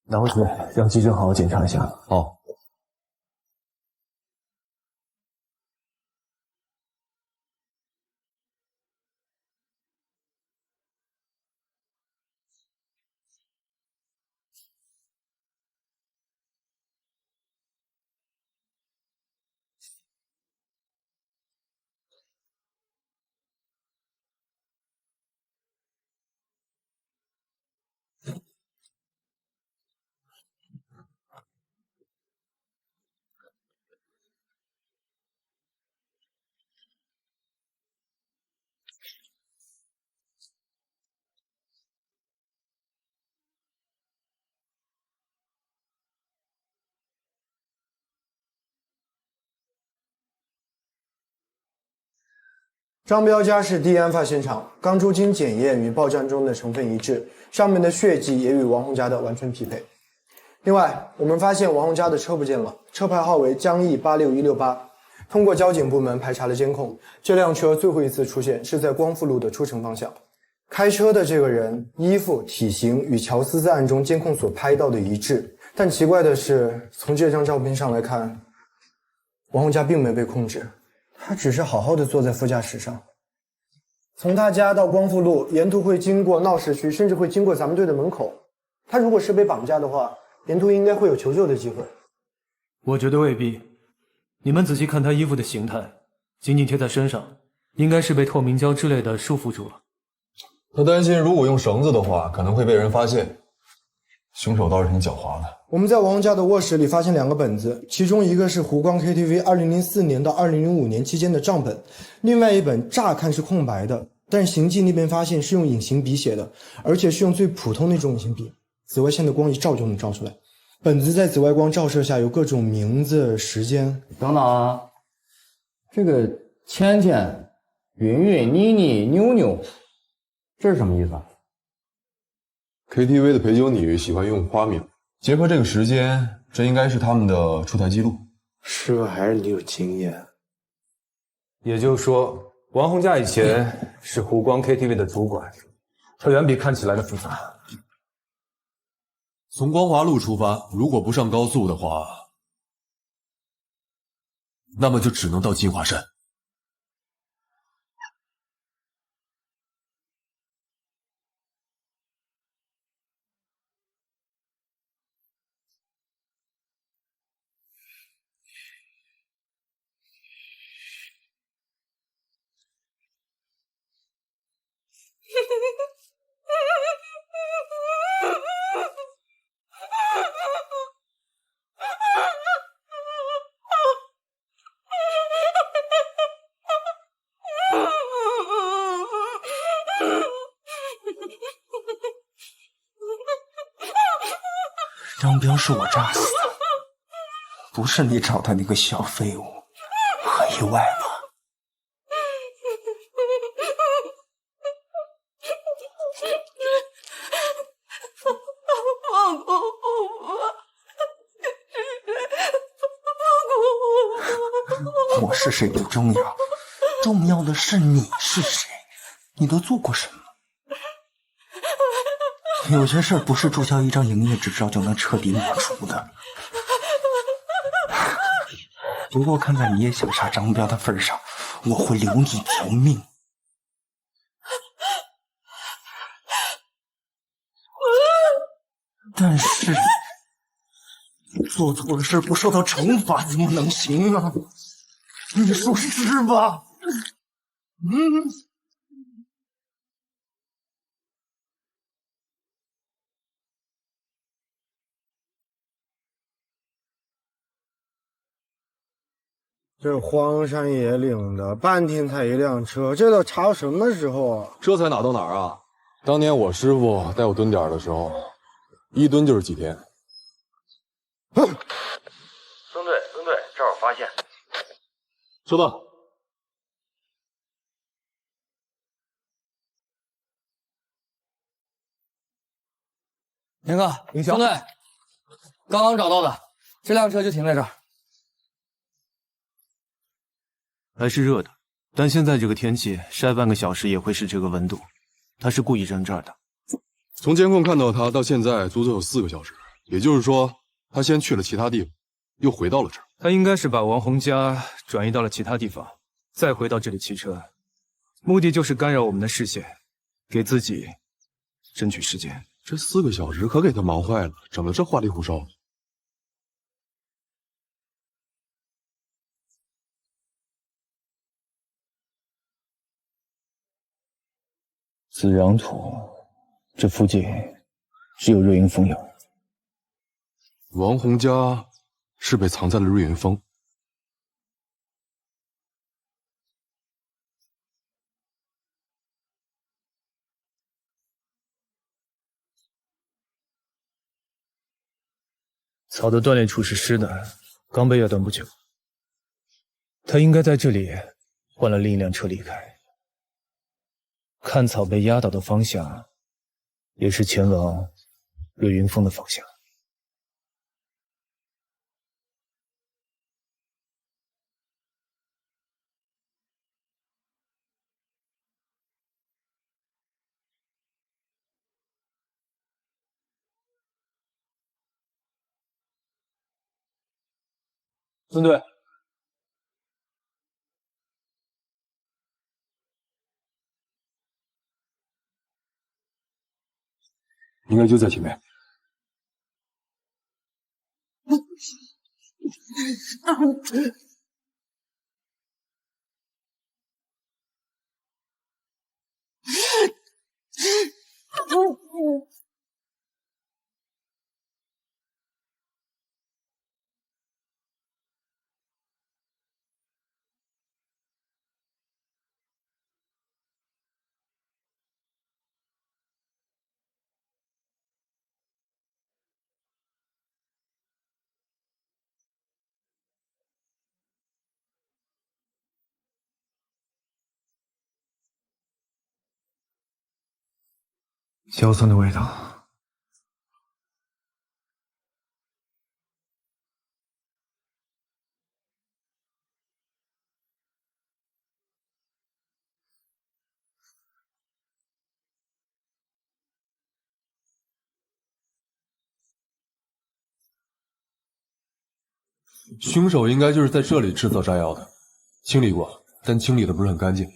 拿回去，让急诊好好检查一下。好。张彪家是第一案发现场，钢珠经检验与爆炸中的成分一致，上面的血迹也与王洪家的完全匹配。另外，我们发现王洪家的车不见了，车牌号为江毅86168。通过交警部门排查了监控，这辆车最后一次出现是在光复路的出城方向。开车的这个人衣服、体型与乔思在案中监控所拍到的一致，但奇怪的是，从这张照片上来看，王洪家并没被控制。他只是好好的坐在副驾驶上。从他家到光复路，沿途会经过闹市区，甚至会经过咱们队的门口。他如果是被绑架的话，沿途应该会有求救的机会。我觉得未必。你们仔细看他衣服的形态，紧紧贴在身上，应该是被透明胶之类的束缚住了。他担心如果用绳子的话，可能会被人发现。凶手倒是挺狡猾的。我们在王洪家的卧室里发现2个本子，其中一个是湖光 KTV 2004年到2005年期间的账本，另外一本乍看是空白的，但刑记那边发现是用隐形笔写的，而且是用最普通的一种隐形笔，紫外线的光一照就能照出来。本子在紫外光照射下有各种名字、时间。等等啊，这个芊芊、云云、妮妮、妞妞，这是什么意思啊？ KTV 的陪酒女喜欢用花名，结合这个时间，这应该是他们的出台记录。师傅还是你有经验。也就是说，王洪家以前是湖光 KTV 的主管，他远比看起来的复杂。从光华路出发，如果不上高速的话，那么就只能到金华山。 张彪是我炸死的，不是你找的那个小废物，很意外吧？我是谁不重要，重要的是你是谁，你都做过什么。有些事儿不是注销一张营业执照就能彻底抹除的。不过看在你也想杀张彪的份上，我会留你一条命。但是做错了事不受到惩罚怎么能行啊？你说是吧？这荒山野岭的，半天才一辆车，这都查到什么时候啊？这才哪到哪儿啊？当年我师傅带我蹲点的时候，一蹲就是几天。孙队，这儿有发现。收到。那个孙队，刚刚找到的，这辆车就停在这儿。还是热的，但现在这个天气，晒半个小时也会是这个温度。他是故意扔这儿的。从监控看到他到现在足足有4个小时，也就是说，他先去了其他地方，又回到了这儿。他应该是把王洪家转移到了其他地方，再回到这里骑车，目的就是干扰我们的视线，给自己争取时间。这4个小时可给他忙坏了，整得这花里胡哨。紫阳土，这附近只有瑞云峰有。王洪家是被藏在了瑞云峰。草的锻炼处是湿的，刚被压断不久。他应该在这里换了另一辆车离开。看草被压倒的方向，也是前往瑞云峰的方向。孙队，应该就在前面。硝酸的味道。凶手应该就是在这里制造炸药的，清理过，但清理的不是很干净。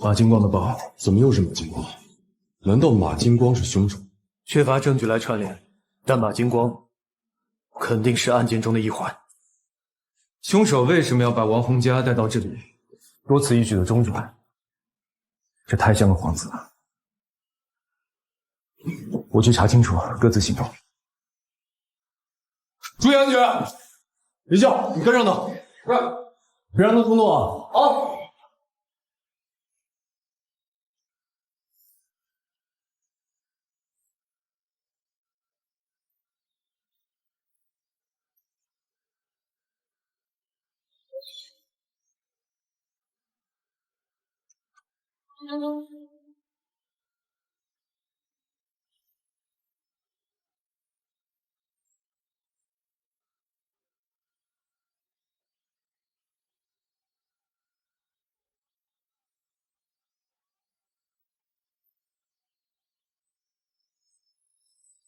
马金光的包，怎么又是马金光？难道马金光是凶手？缺乏证据来串联，但马金光肯定是案件中的一环。凶手为什么要把王洪家带到这里？多此一举的中转，这太像个幌子了。我去查清楚，各自行动。注意安全！李笑，你跟上他。是。别让他冲动啊！好。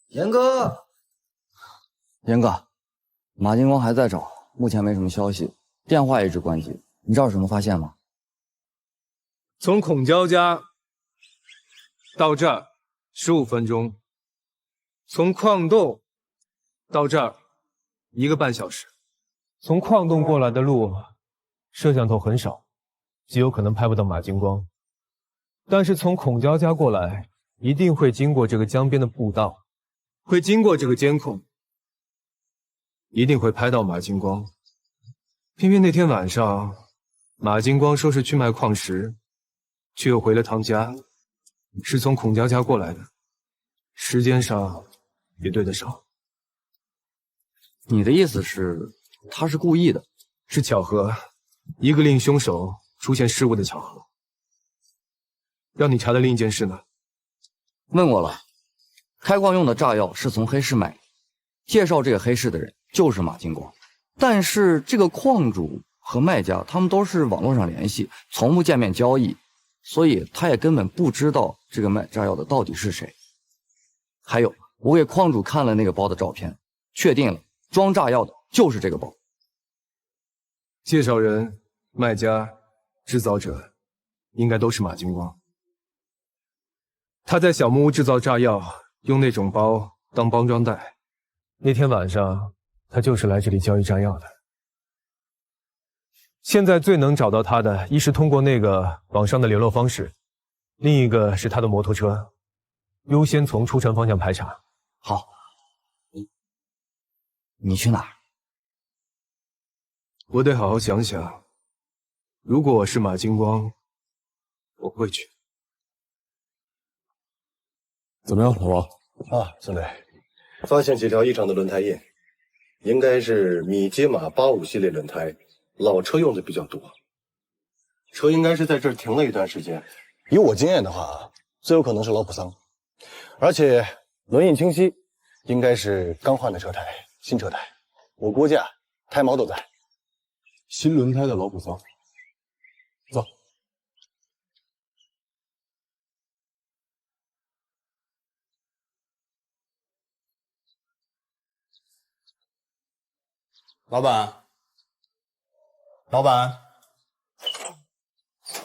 严哥，严哥，马金光还在找，目前没什么消息，电话一直关机。你知道有什么发现吗？从孔娇家到这儿15分钟，从矿洞到这儿1个半小时。从矿洞过来的路，摄像头很少，极有可能拍不到马金光。但是从孔娇家过来，一定会经过这个江边的步道。会经过这个监控，一定会拍到马金光。偏偏那天晚上，马金光说是去卖矿石，却又回了趟家，是从孔家家过来的，时间上也对得上。你的意思是，他是故意的？是巧合，一个令凶手出现失误的巧合。让你查的另一件事呢？问过了。开矿用的炸药是从黑市买的，介绍这个黑市的人就是马金光，但是这个矿主和卖家他们都是网络上联系，从不见面交易，所以他也根本不知道这个卖炸药的到底是谁。还有，我给矿主看了那个包的照片，确定了装炸药的就是这个包。介绍人、卖家、制造者应该都是马金光。他在小木屋制造炸药，用那种包当包装袋。那天晚上，他就是来这里交易炸药的。现在最能找到他的，一是通过那个网上的联络方式，另一个是他的摩托车。优先从出城方向排查。好，你去哪儿？我得好好想想。如果我是马金光，我会去。怎么样，老王？啊，孙磊，发现几条异常的轮胎印，应该是米街马85系列轮胎，老车用的比较多。车应该是在这儿停了一段时间。以我经验的话，最有可能是老普桑，而且轮印清晰，应该是刚换的车胎，新车胎。我估价胎毛都在。新轮胎的老普桑，走。老板，老板，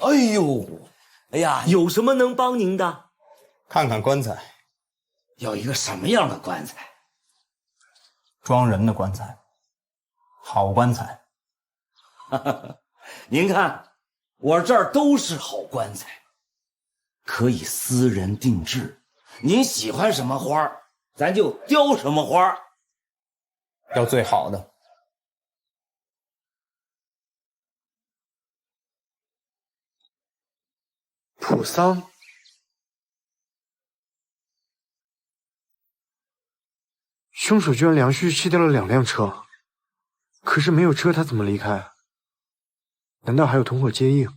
哎呦，哎呀，有什么能帮您的？看看棺材，要一个什么样的棺材？装人的棺材，好棺材。您看，我这儿都是好棺材，可以私人定制。您喜欢什么花儿，咱就雕什么花儿，要最好的。普桑，凶手居然连续弃掉了2辆车，可是没有车他怎么离开？难道还有同伙接应？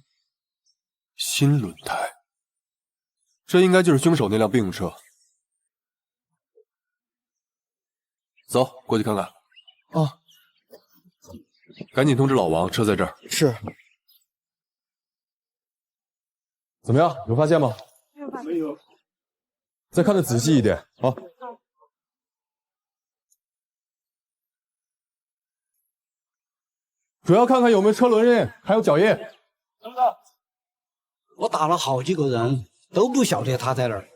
新轮胎，这应该就是凶手那辆备用车。走，过去看看。啊，赶紧通知老王，车在这儿。是。怎么样？有发现吗？没有。再看得仔细一点啊！主要看看有没有车轮印，还有脚印。我打了好几个人，都不晓得他在哪儿。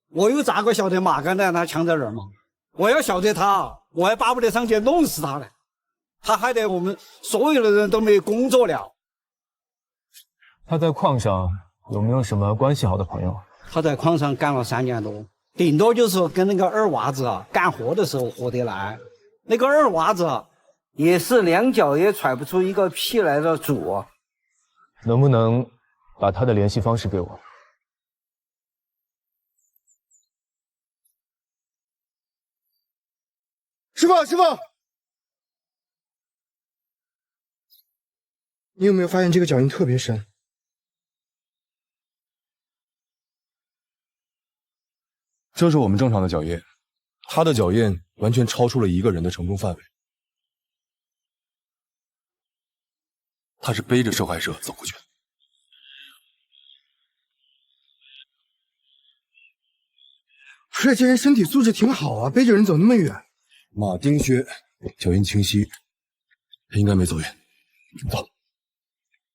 我又咋个晓得马干蛋他枪在哪儿吗？我要晓得他，我还巴不得上去弄死他呢。他害得我们所有的人都没工作了。他在矿上有没有什么关系好的朋友？他在矿上干了3年多，顶多就是跟那个二娃子干活的时候合得来。那个二娃子也是两脚也踹不出一个屁来的主。能不能把他的联系方式给我？师傅，师傅，你有没有发现这个脚印特别深？这是我们正常的脚印，他的脚印完全超出了一个人的承重范围。他是背着受害者走过去的。不是，这人身体素质挺好啊，背着人走那么远。马丁靴，脚印清晰，他应该没走远。走。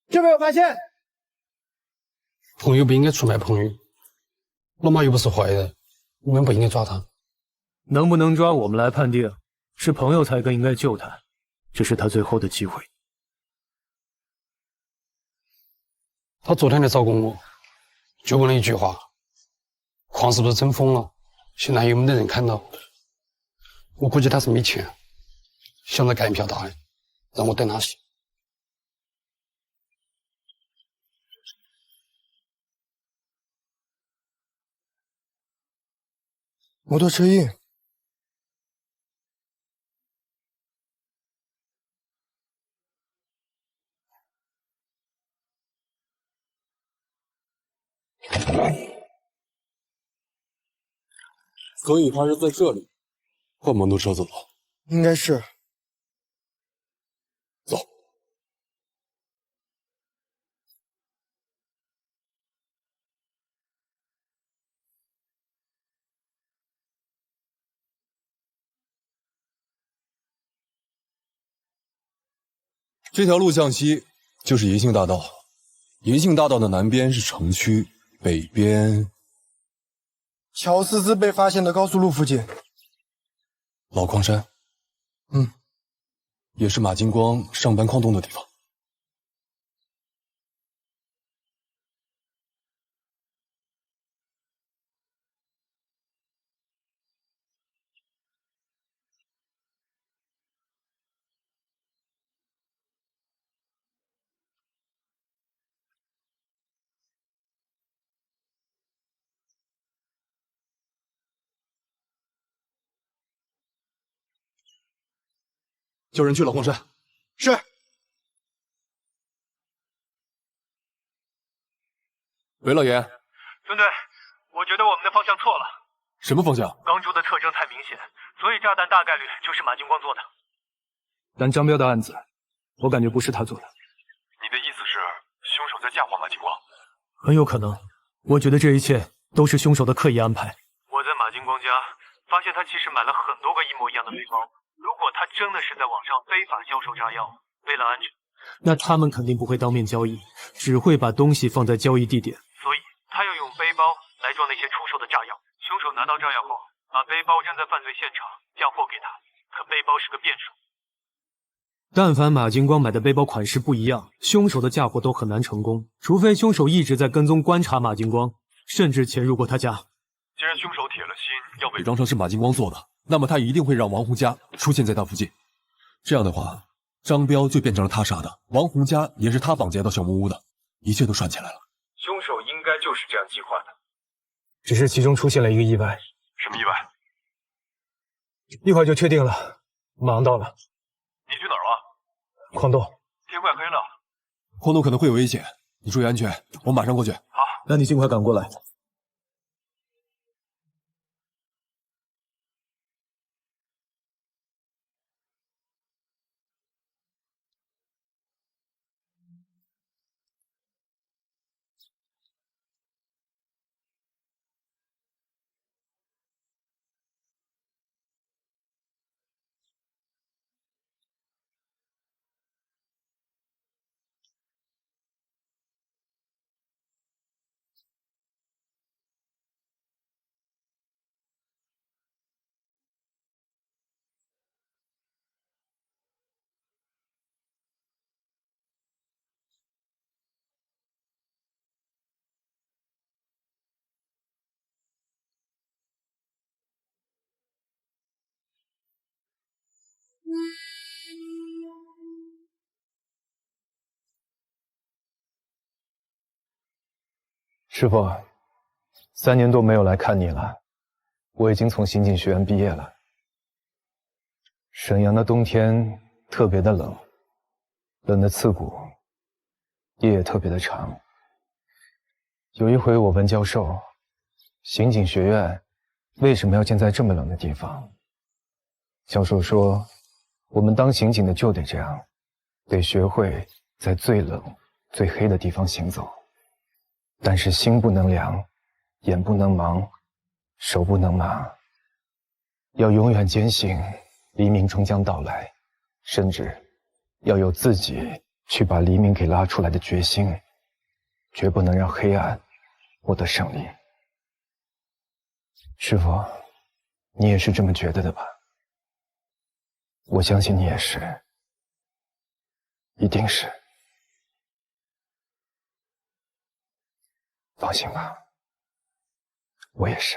有没有发现？朋友不应该出卖朋友，老马又不是坏人，我们不应该抓他。能不能抓我们来判定，是朋友才更应该救他，这是他最后的机会。他昨天来找过我，就问了一句话：矿是不是真封了？现在有没得人看到？我估计他是没钱，想着干一票大的，让我等他洗。摩托车印。所以他是在这里换摩托车走的，应该是。走。这条路向西就是银杏大道，银杏大道的南边是城区，北边乔思思被发现的高速路附近。老矿山，也是马金光上班矿洞的地方。叫人去老矿山。是。喂，老严。孙队，我觉得我们的方向错了。什么方向？钢珠的特征太明显，所以炸弹大概率就是马金光做的。但张彪的案子，我感觉不是他做的。你的意思是，凶手在嫁祸马金光？很有可能。我觉得这一切都是凶手的刻意安排。我在马金光家发现他其实买了很多个一模一样的背包。如果他真的是在网上非法销售炸药，为了安全，那他们肯定不会当面交易，只会把东西放在交易地点。所以他要用背包来装那些出售的炸药。凶手拿到炸药后，把背包扔在犯罪现场，嫁祸给他。可背包是个变数。但凡马金光买的背包款式不一样，凶手的嫁祸都很难成功，除非凶手一直在跟踪观察马金光，甚至潜入过他家。既然凶手铁了心要伪装成是马金光做的，那么他一定会让王红佳出现在他附近。这样的话，张彪就变成了他杀的，王红佳也是他绑架到小木屋的，一切都串起来了。凶手应该就是这样计划的，只是其中出现了一个意外。什么意外？一会儿就确定了，马上到了。你去哪儿了？矿洞。天快黑了，矿洞可能会有危险，你注意安全，我马上过去。好，那你尽快赶过来。师傅，3年多没有来看你了，我已经从刑警学院毕业了。沈阳的冬天特别的冷，冷得刺骨，夜也特别的长。有一回我问教授，刑警学院为什么要建在这么冷的地方？教授说，我们当刑警的就得这样，得学会在最冷、最黑的地方行走。但是心不能凉，眼不能盲，手不能麻，要永远坚信黎明终将到来，甚至要有自己去把黎明给拉出来的决心，绝不能让黑暗获得胜利。师傅，你也是这么觉得的吧？我相信你也是，一定是。放心吧，我也是。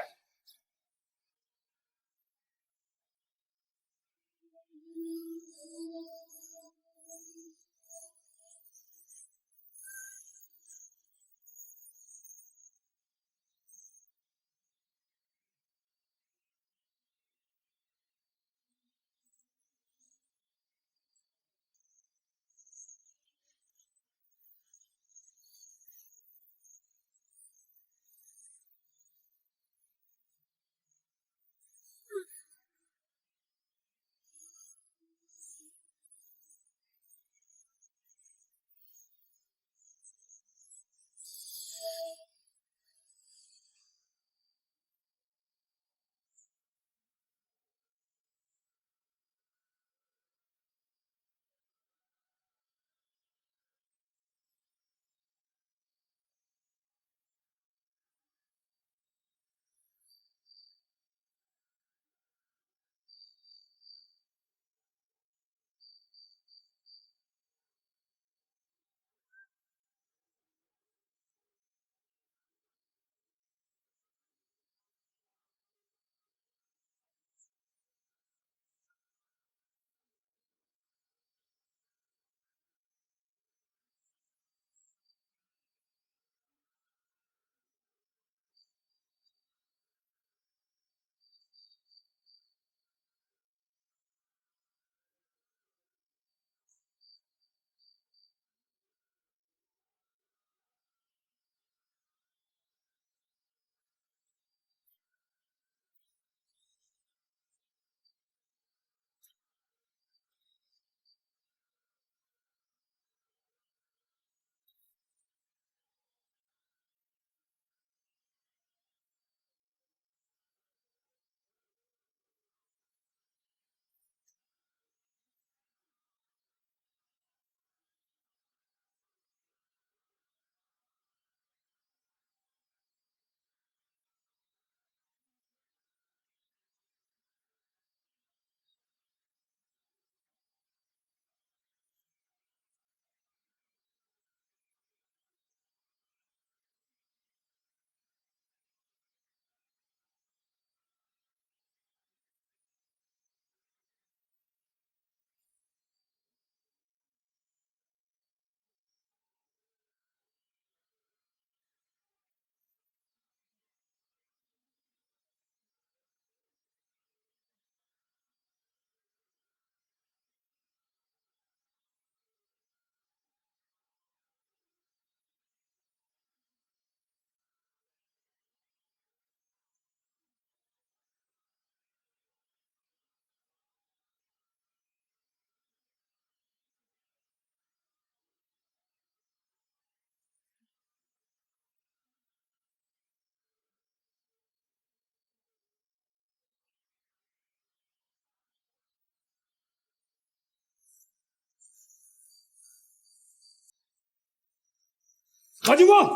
韩警官，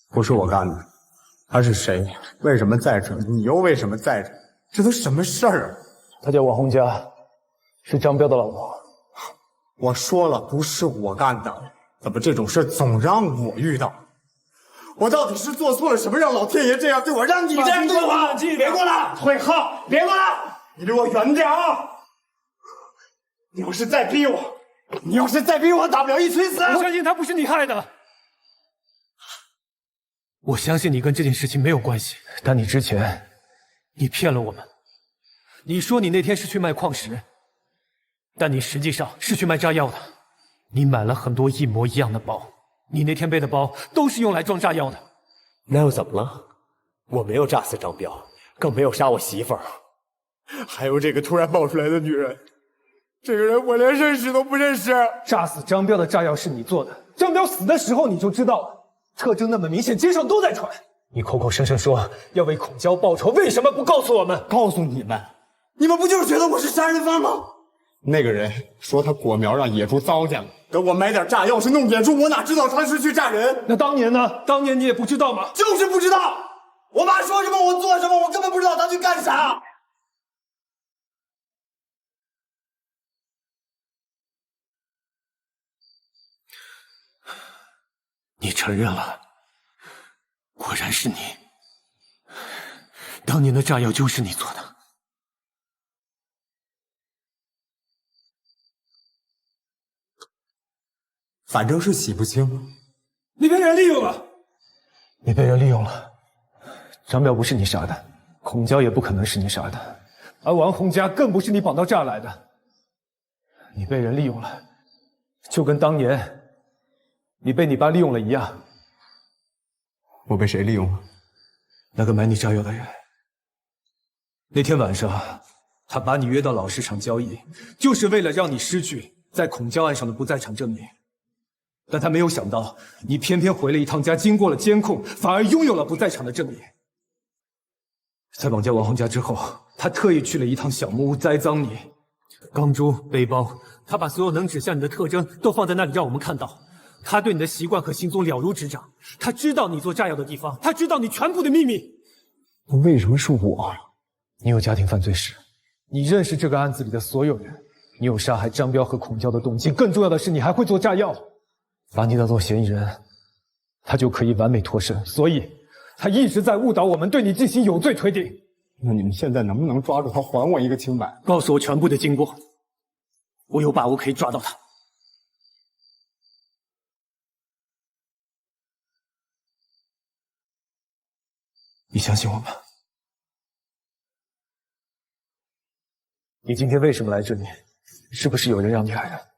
不是我干的，他是谁？为什么在这？你又为什么在这？这都什么事儿啊？他叫王洪佳，是张彪的老婆。我说了，不是我干的，怎么这种事总让我遇到？我到底是做错了什么，让老天爷这样对我，让你这样对我？别过来！慧浩，别过来！你离我远点啊！你要是再逼我，大不了一锤死。我相信他不是你害的。我相信你跟这件事情没有关系，但你之前，你骗了我们。你说你那天是去卖矿石，但你实际上是去卖炸药的。你买了很多一模一样的包，你那天背的包都是用来装炸药的。那又怎么了？我没有炸死张彪，更没有杀我媳妇儿。还有这个突然冒出来的女人，这个人我连认识都不认识。炸死张彪的炸药是你做的，张彪死的时候你就知道了，特征那么明显，街上都在传。你口口声声说要为孔娇报仇，为什么不告诉我们？告诉你们，你们不就是觉得我是杀人犯吗？那个人说他果苗让野猪糟践了，给我买点炸药是弄野猪，我哪知道他是去炸人？那当年呢？当年你也不知道吗？就是不知道。我妈说什么我做什么，我根本不知道她去干啥。你承认了，果然是你。当年的炸药就是你做的。反正是洗不清。你被人利用了，你被人利用了。张彪不是你杀的，孔娇也不可能是你杀的，而王洪家更不是你绑到这儿来的。你被人利用了，就跟当年你被你爸利用了一样。我被谁利用了？那个买你炸药的人。那天晚上，他把你约到老市场交易，就是为了让你失去在孔娇案上的不在场证明。但他没有想到，你偏偏回了一趟家，经过了监控，反而拥有了不在场的证明。在绑架王洪家之后，他特意去了一趟小木屋栽赃你，钢珠、背包，他把所有能指向你的特征都放在那里让我们看到。他对你的习惯和行踪了如指掌，他知道你做炸药的地方，他知道你全部的秘密。那为什么是我？你有家庭犯罪史，你认识这个案子里的所有人，你有杀害张彪和孔娇的动机，更重要的是你还会做炸药。把你当做嫌疑人，他就可以完美脱身，所以他一直在误导我们，对你进行有罪推定。那你们现在能不能抓住他，还我一个清白？告诉我全部的经过，我有把握可以抓到他。你相信我吗？你今天为什么来这里？是不是有人让你来的？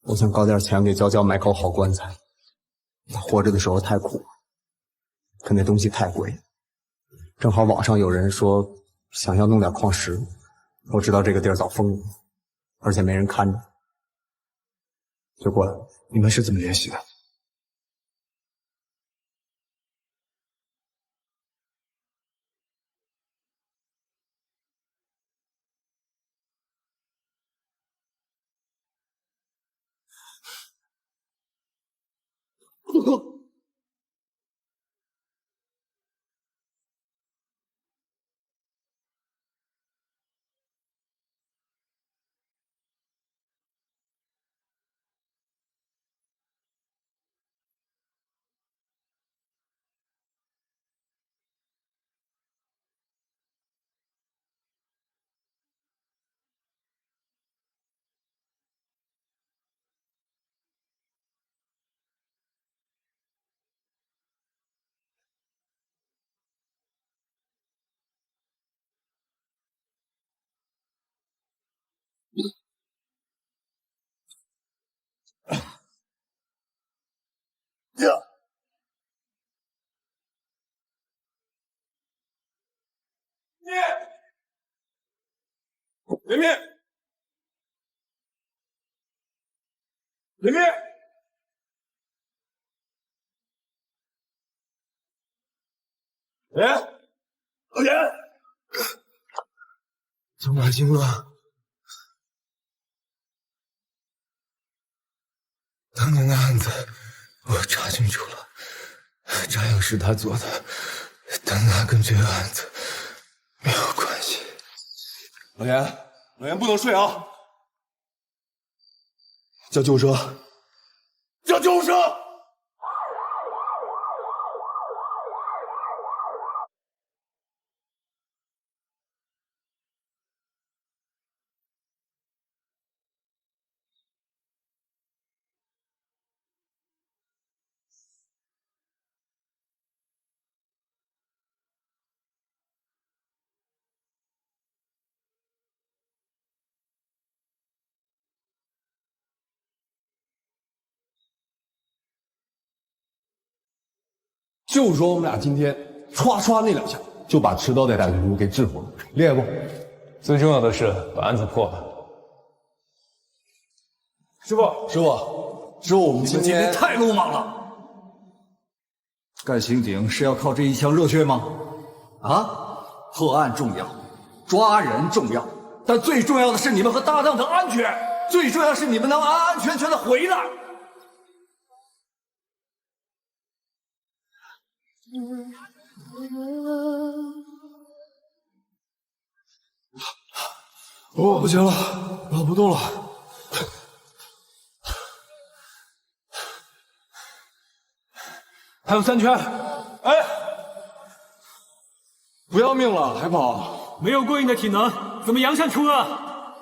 我想搞点钱给娇娇买口好棺材。她活着的时候太苦，可那东西太贵。正好网上有人说想要弄点矿石，我知道这个地儿早封了，而且没人看着，就过来了。你们是怎么联系的？林密，林密，老严，走马经了。当年的案子我查清楚了，炸药是他做的，但那跟这个案子没有关系。老严不能睡啊！叫救护车！叫救护车！就说我们俩今天唰唰那2下，就把持刀带大群主给制服了，厉害不？最重要的是把案子破了。师傅，我们今天太鲁莽了。干刑警是要靠这一腔热血吗？啊，破案重要，抓人重要，但最重要的是你们和搭档的安全，最重要是你们能安安全全的回来。我不行了，拉不动了。还有3圈。哎，不要命了还跑？没有过硬的体能，怎么扬善出啊？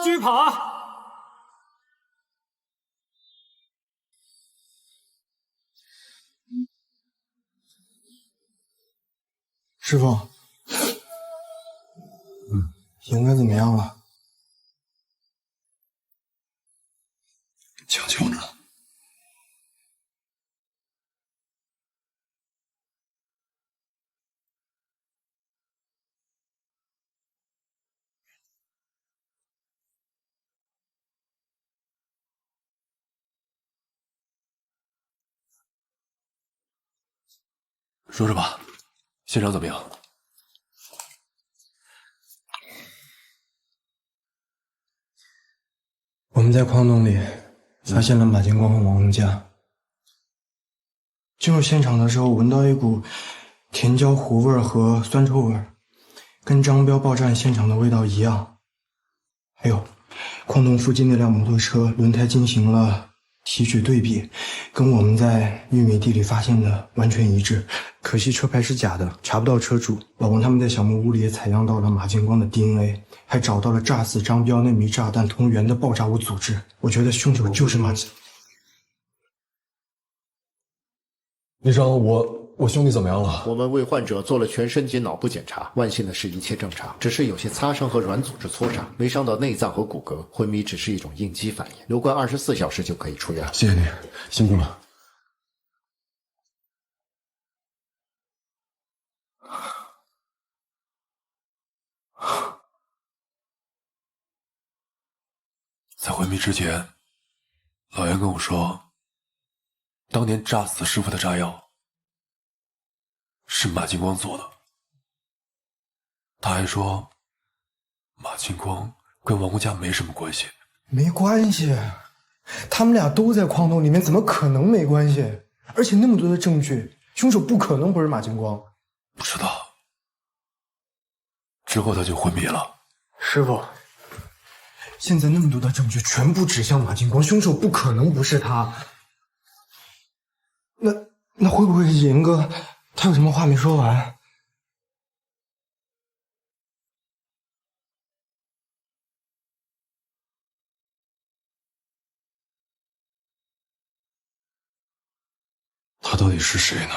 继续跑啊！师傅，应该怎么样了？抢救呢？说说吧，现场怎么样？我们在矿洞里发现了马金光和王红佳。进入现场的时候，闻到一股甜椒糊味和酸臭味，跟张彪爆炸现场的味道一样。还有，矿洞附近那辆摩托车轮胎进行了提取对比，跟我们在玉米地里发现的完全一致。可惜车牌是假的，查不到车主。老王他们在小木屋里也采样到了马金光的 DNA， 还找到了炸死张彪那枚炸弹同源的爆炸物组织。我觉得凶手就是马金。医生，我兄弟怎么样了？我们为患者做了全身及脑部检查，万幸的是一切正常，只是有些擦伤和软组织挫伤，没伤到内脏和骨骼，昏迷只是一种应激反应，留观24小时就可以出院。谢谢你，辛苦了。在昏迷之前，老袁跟我说，当年炸死师傅的炸药是马金光做的。他还说，马金光跟王红佳没什么关系。没关系，他们俩都在矿洞里面，怎么可能没关系？而且那么多的证据，凶手不可能不是马金光。不知道。之后他就昏迷了。师傅，现在那么多的证据全部指向马金光，凶手不可能不是他。那会不会是严哥？他有什么话没说完？他到底是谁呢？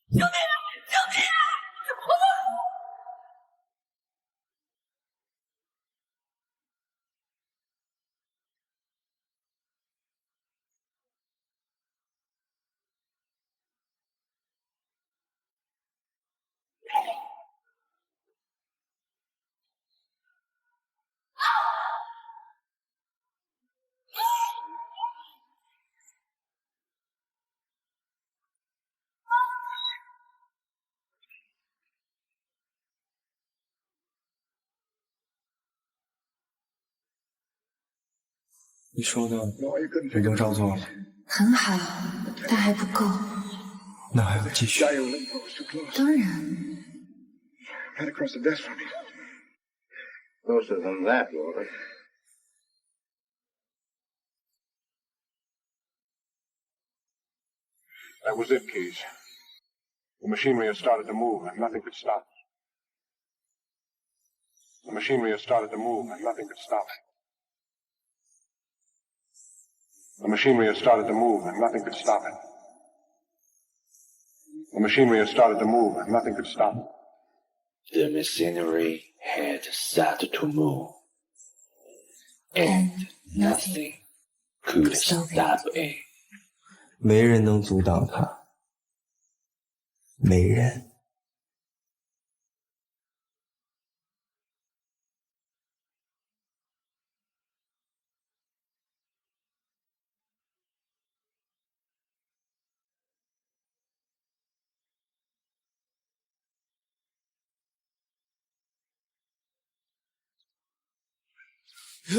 救命啊！救命啊！你说的已经照做了。很好，但还不够。那还要继续？当然。 Closer than that, Lord. That was it, Keys. The machinery has started to move, and nothing could stop it. The machinery has started to move, and nothing could stop it. The machinery has started to move, and nothing could stop it. The machinery has started to move, and nothing could stop it. The machinery had started to move, and nothing could stop it. 没人能阻挡它，没人。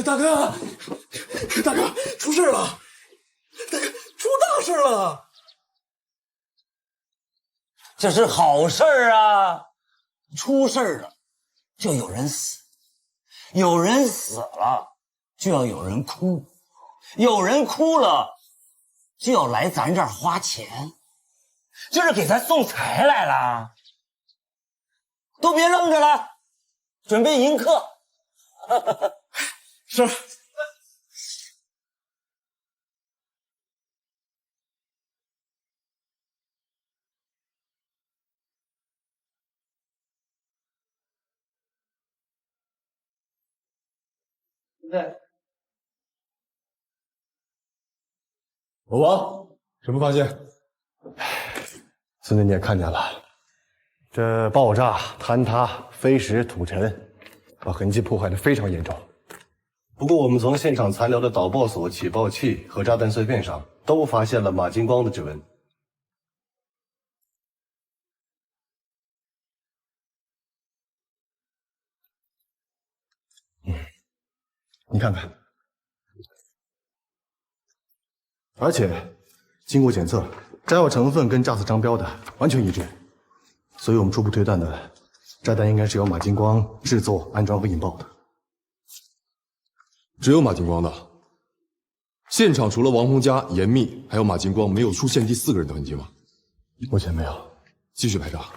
大哥，大哥，出事了！大哥，出大事了！这是好事儿啊！出事儿了，就有人死；有人死了，就要有人哭；有人哭了，就要来咱这儿花钱，这是给咱送财来了。都别愣着了，准备迎客。是。老王，什么发现？孙子你也看见了，这爆炸、坍塌、飞石、土尘，把痕迹破坏得非常严重。不过我们从现场残留的导爆索、起爆器和炸弹碎片上，都发现了马金光的指纹。你看看。而且，经过检测，炸药成分跟炸死张彪的完全一致，所以我们初步推断的，炸弹应该是由马金光制作、安装和引爆的。只有马金光的。现场除了王洪家、严密，还有马金光，没有出现第4个人的痕迹吗？目前没有。继续排查。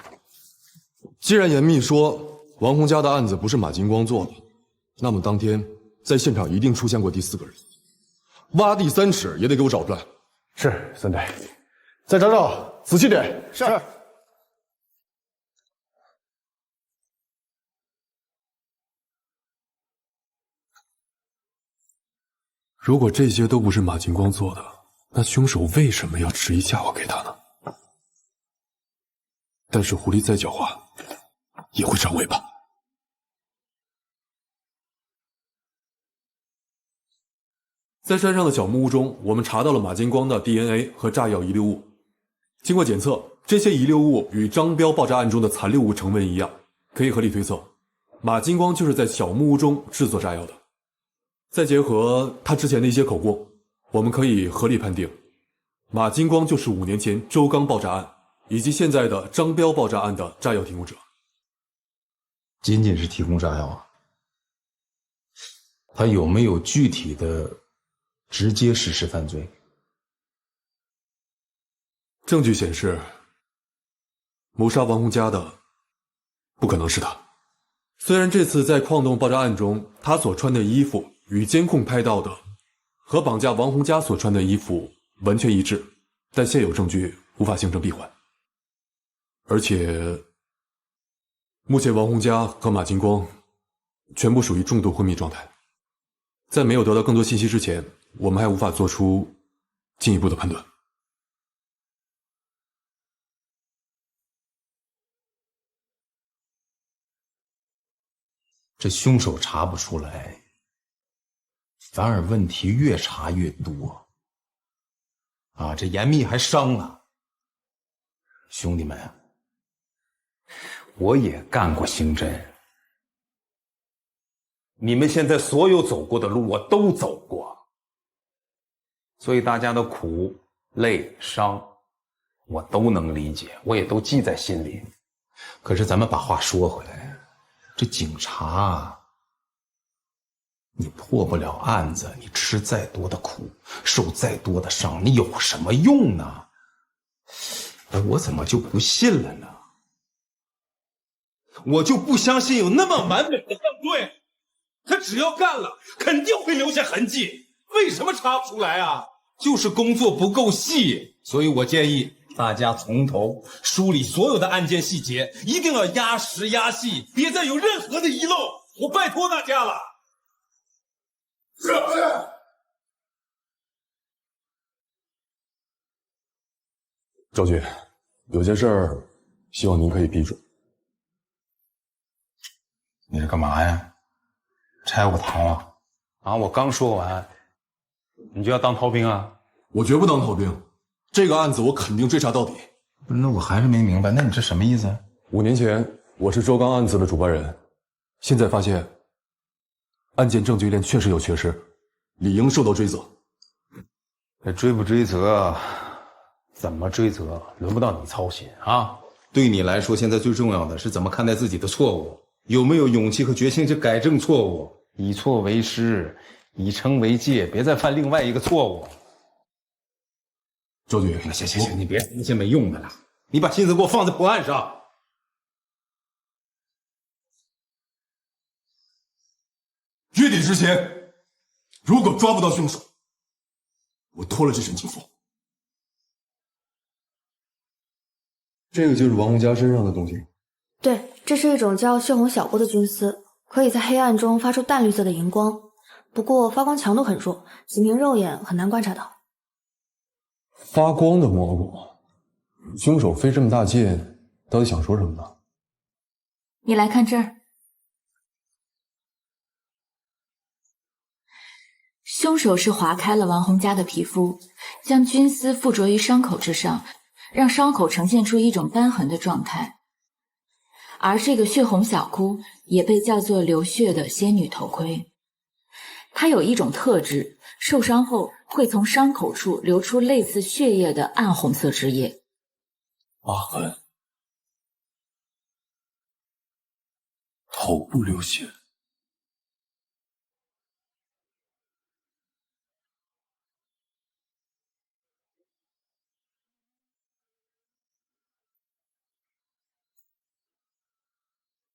既然严密说王洪家的案子不是马金光做的，那么当天在现场一定出现过第4个人。挖地3尺也得给我找出来。是，孙队。再找找，仔细点。是。如果这些都不是马金光做的，那凶手为什么要执意嫁祸给他呢？但是狐狸再狡猾，也会长尾巴。在山上的小木屋中，我们查到了马金光的 DNA 和炸药遗留物。经过检测，这些遗留物与张彪爆炸案中的残留物成分一样，可以合理推测，马金光就是在小木屋中制作炸药的。再结合他之前的一些口供，我们可以合理判定，马金光就是5年前周刚爆炸案以及现在的张彪爆炸案的炸药提供者。仅仅是提供炸药啊？他有没有具体的直接实施犯罪？证据显示，谋杀王洪家的不可能是他。虽然这次在矿洞爆炸案中，他所穿的衣服与监控拍到的和绑架王洪家所穿的衣服完全一致，但现有证据无法形成闭环。而且，目前王洪家和马金光全部属于重度昏迷状态，在没有得到更多信息之前，我们还无法做出进一步的判断。这凶手查不出来，反而问题越查越多。啊，这严密还伤了。兄弟们，我也干过刑侦，你们现在所有走过的路我都走过。所以大家的苦、累、伤，我都能理解，我也都记在心里。可是咱们把话说回来，这警察，你破不了案子，你吃再多的苦，受再多的伤，你有什么用呢？我怎么就不信了呢？我就不相信有那么完美的犯罪，他只要干了，肯定会留下痕迹。为什么查不出来啊？就是工作不够细。所以我建议大家从头梳理所有的案件细节，一定要压实压细，别再有任何的遗漏。我拜托大家了。赵局，有件事儿，希望您可以批准。你是干嘛呀？拆我台啊？啊！我刚说完，你就要当逃兵啊？我绝不当逃兵，这个案子我肯定追查到底。不是，那我还是没明白，那你这什么意思？5年前我是周刚案子的主办人，现在发现案件证据链确实有缺失，理应受到追责。这追不追责，怎么追责，轮不到你操心啊！对你来说，现在最重要的是怎么看待自己的错误。有没有勇气和决心去改正错误？以错为师，以诚为戒，别再犯另外一个错误。周局，行，你别那些没用的了，你把心思给我放在破案上。月底之前，如果抓不到凶手，我脱了这身警服。这个就是王红佳身上的东西。对，这是一种叫血红小菇的菌丝，可以在黑暗中发出淡绿色的荧光，不过发光强度很弱，仅凭肉眼很难观察到。发光的蘑菇，凶手费这么大劲，到底想说什么呢？你来看这儿，凶手是划开了王红佳的皮肤，将菌丝附着于伤口之上，让伤口呈现出一种瘢痕的状态。而这个血红小菇也被叫做流血的仙女头盔，它有一种特质，受伤后会从伤口处流出类似血液的暗红色汁液。疤痕，头部流血，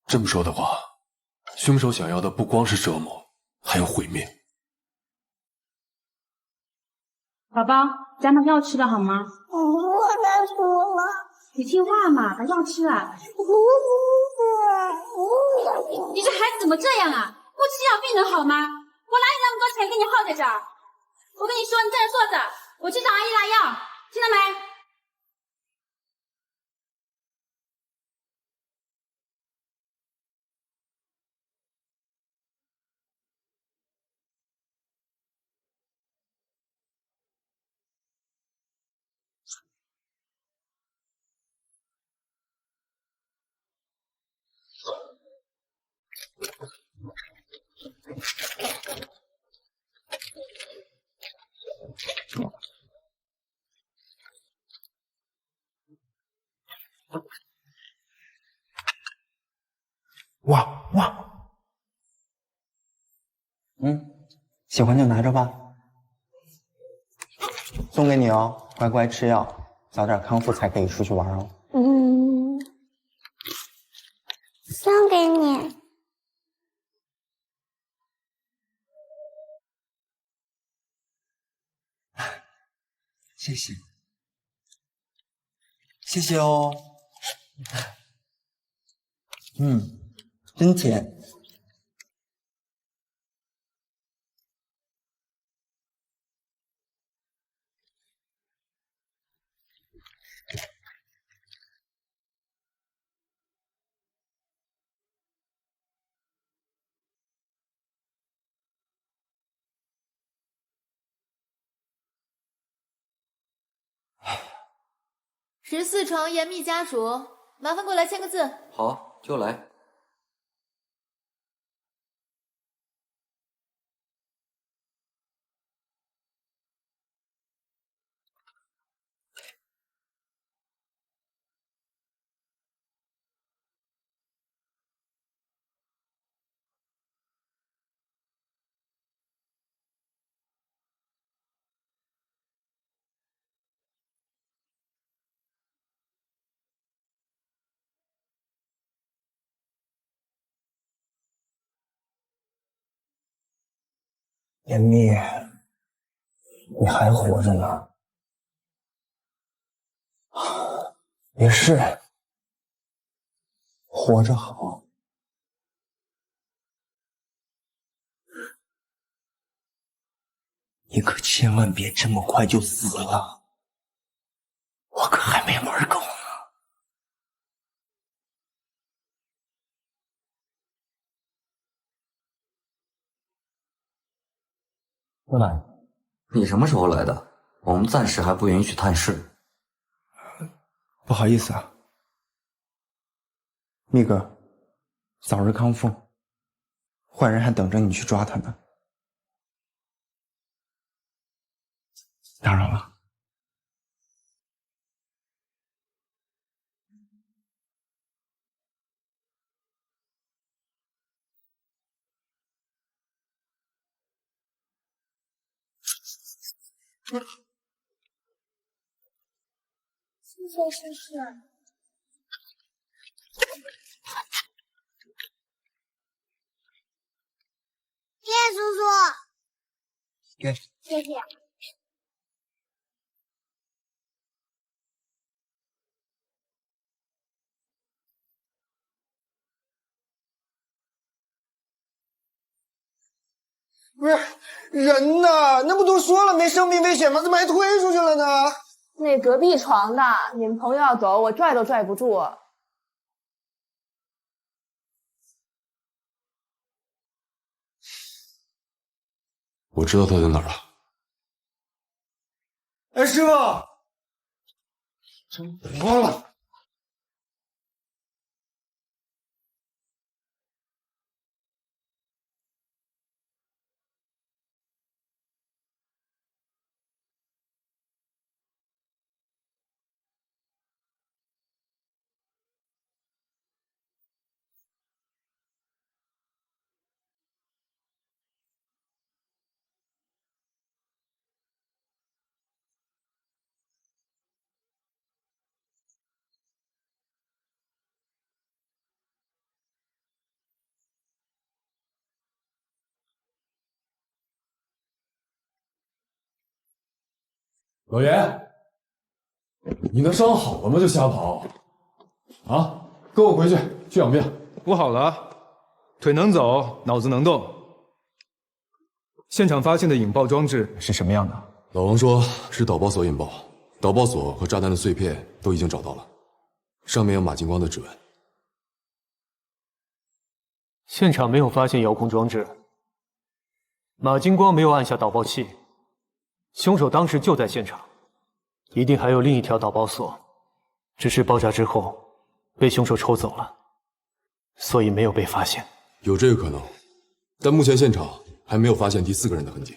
这么说的话，凶手想要的不光是折磨，还有毁灭。宝宝，加点药吃了好吗？我难死了。你听话嘛，把药吃了。你这孩子怎么这样啊？不吃药病能好吗？我哪有那么多钱给你耗在这儿？我跟你说，你在这坐着，我去找阿姨拿药，听到没？哇哇，喜欢就拿着吧，送给你哦，乖乖吃药，早点康复才可以出去玩哦。送给你。谢谢，谢谢哦。真甜。14床严密家属，麻烦过来签个字。好，就来。严密，你还活着呢。也是，活着好。你可千万别这么快就死了，我可还没玩够呢。诺兰，你什么时候来的？我们暂时还不允许探视。不好意思啊，密哥，早日康复，坏人还等着你去抓他呢。打扰了。谢谢。叶叔叔，给，谢谢。不是人呢？那不都说了没生命危险吗？怎么还推出去了呢？那隔壁床的，你们朋友要走，我拽都拽不住。我知道他在哪儿了。哎，师傅，慌了。老严，你的伤好了吗？就瞎跑，啊！跟我回去养病。不好了，腿能走，脑子能动。现场发现的引爆装置是什么样的？老王说是导爆锁引爆，导爆锁和炸弹的碎片都已经找到了，上面有马金光的指纹。现场没有发现遥控装置，马金光没有按下导爆器，凶手当时就在现场，一定还有另一条导爆锁，只是爆炸之后被凶手抽走了，所以没有被发现。有这个可能，但目前现场还没有发现第4个人的痕迹。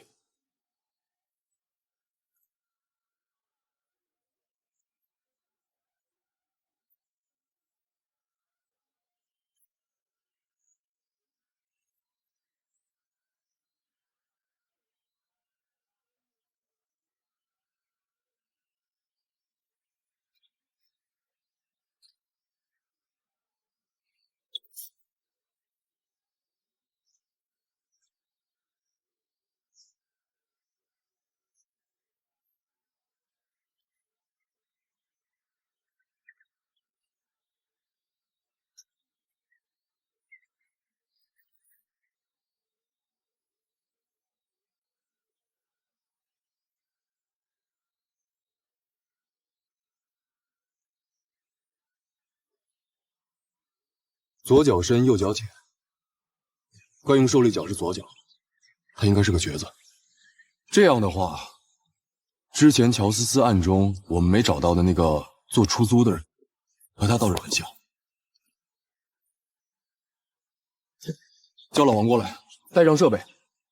左脚深，右脚浅，惯用受力脚是左脚，他应该是个瘸子。这样的话，之前乔思思案中我们没找到的那个做出租的人，和他倒是很像。叫老王过来，带上设备，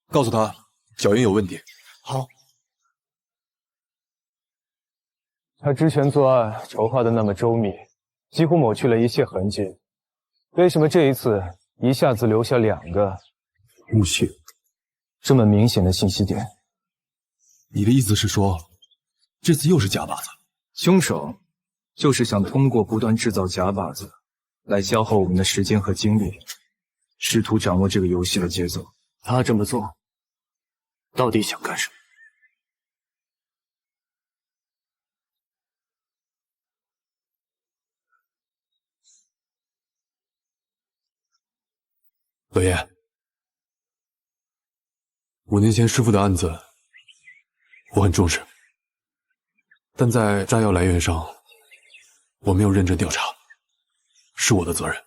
告诉他脚印有问题。好。他之前作案筹划的那么周密，几乎抹去了一切痕迹。为什么这一次一下子留下2个武器？这么明显的信息点？你的意思是说，这次又是假靶子？凶手就是想通过不断制造假靶子，来消耗我们的时间和精力，试图掌握这个游戏的节奏。他这么做，到底想干什么？老爷，5年前师父的案子，我很重视，但在炸药来源上，我没有认真调查，是我的责任。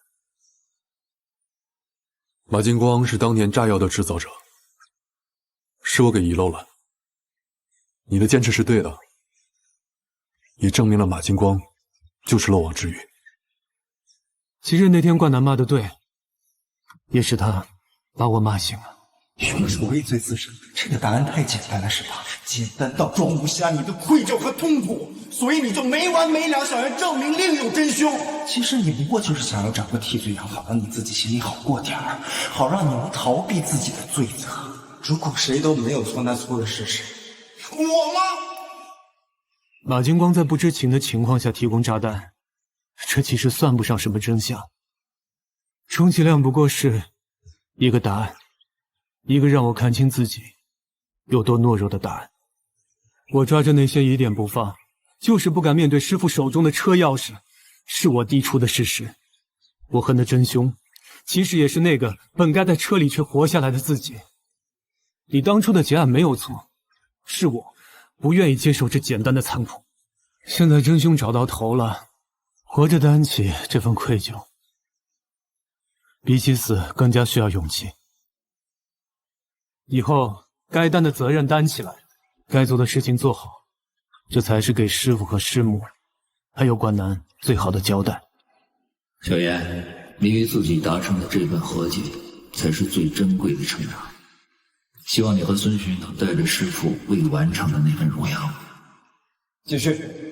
马金光是当年炸药的制造者，是我给遗漏了。你的坚持是对的，也证明了马金光就是漏网之鱼。其实那天冠南骂的对，也是他把我骂醒了。凶手畏罪自首，这个答案太简单了，是吧？简单到装不下你的愧疚和痛苦，所以你就没完没了想要证明另有真凶。其实你不过就是想要找个替罪羊，好让你自己心里好过点儿，好让你能逃避自己的罪责。如果谁都没有错，那错的是谁？我吗？马金光在不知情的情况下提供炸弹，这其实算不上什么真相，充其量不过是一个答案。一个让我看清自己有多懦弱的答案。我抓着那些疑点不放，就是不敢面对师父手中的车钥匙，是我低出的事实。我恨的真凶，其实也是那个本该在车里却活下来的自己。你当初的结案没有错，是我不愿意接受这简单的残酷。现在真凶找到头了，活着担起这份愧疚，比起死更加需要勇气。以后该担的责任担起来，该做的事情做好，这才是给师父和师母，还有冠南最好的交代。小妍，你与自己达成的这份和解，才是最珍贵的成长。希望你和孙勋能带着师父未完成的那份荣耀。继续。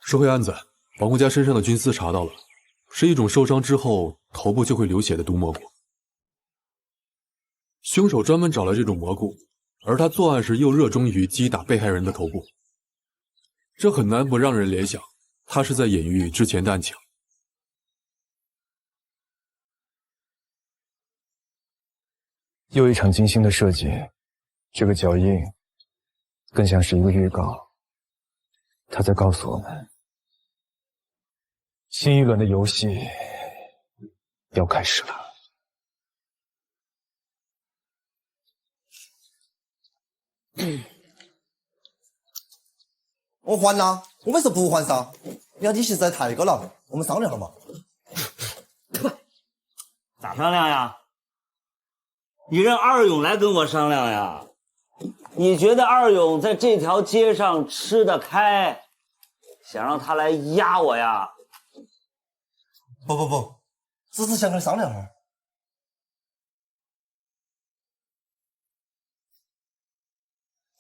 说回案子，王红家身上的菌丝查到了，是一种受伤之后头部就会流血的毒蘑菇。凶手专门找了这种蘑菇，而他作案时又热衷于击打被害人的头部，这很难不让人联想，他是在隐喻之前的案情。又一场精心的设计，这个脚印更像是一个预告，他在告诉我们，新一轮的游戏要开始了。我还呐，我们是不还噻。你看你现在太高了，我们商量了嘛？咋商量呀？你让二勇来跟我商量呀？你觉得二勇在这条街上吃得开，想让他来压我呀？不，只是想跟他商量会儿。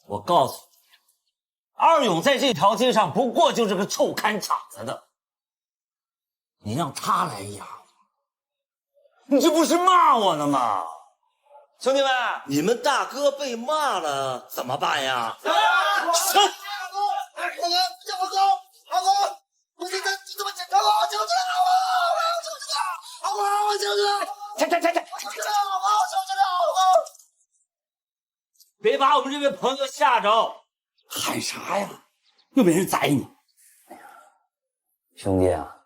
我告诉你，二勇在这条街上不过就是个臭看场子的，你让他来压我，你这不是骂我呢吗？兄弟们，你们大哥被骂了怎么办呀？二哥，我现在你怎么检查我？我求求你了，我求求你了，别把我们这位朋友吓着！喊啥呀？又没人宰你。兄弟啊，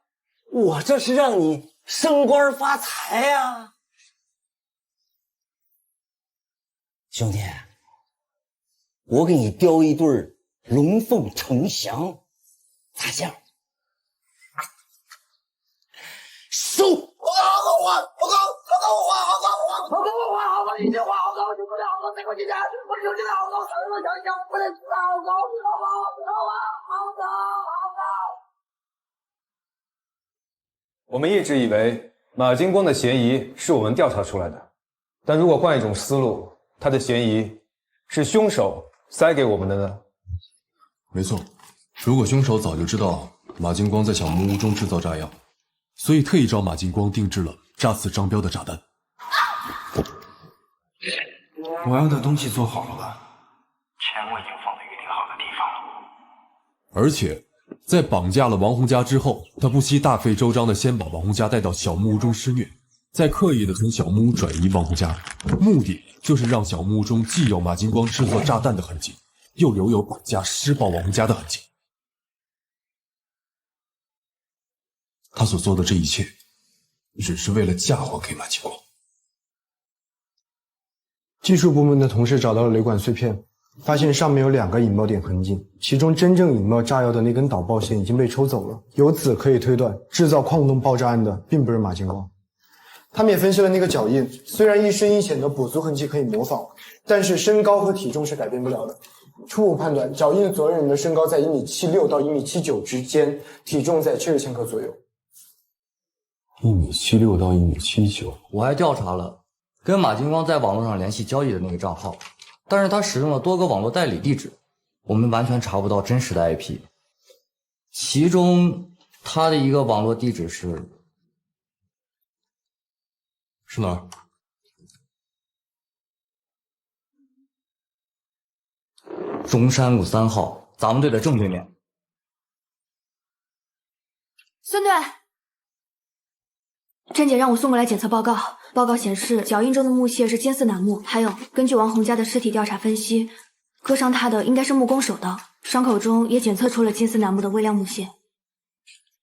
我这是让你升官发财呀！兄弟，我给你雕一对龙凤呈祥，咋样？收！我还，你这话好高，就不了，好高，再给我进去，我就知道，好高，我想想，不能知道，好高，好高。我们一直以为马金光的嫌疑是我们调查出来的，但如果换一种思路，他的嫌疑是凶手塞给我们的呢？没错，如果凶手早就知道马金光在小木屋中制造炸药，所以特意找马金光定制了炸死张彪的炸弹。我要的东西做好了吧？钱我已经放在预定好的地方了。而且在绑架了王洪家之后，他不惜大费周章的先把王洪家带到小木屋中施虐，再刻意的从小木屋转移王洪家，目的就是让小木屋中既有马金光制作炸弹的痕迹，又留有绑架施暴王洪家的痕迹。他所做的这一切，只是为了嫁祸给马金光。技术部门的同事找到了雷管碎片，发现上面有2个引爆点痕迹，其中真正引爆炸药的那根导爆线已经被抽走了。由此可以推断，制造矿洞爆炸案的并不是马金光。他们也分析了那个脚印，虽然一深一浅的跛足痕迹可以模仿，但是身高和体重是改变不了的。初步判断，脚印所有人的身高在1.76米到1.79米之间，体重在70千克左右。1.76米到1.79米。我还调查了跟马金光在网络上联系交易的那个账号，但是他使用了多个网络代理地址，我们完全查不到真实的 IP。其中他的一个网络地址是哪儿？中山路3号，咱们队的正对面。孙队，甄姐让我送过来检测报告。报告显示，脚印中的木屑是金丝楠木，还有根据王洪家的尸体调查分析，割伤他的应该是木工手刀，伤口中也检测出了金丝楠木的微量木屑。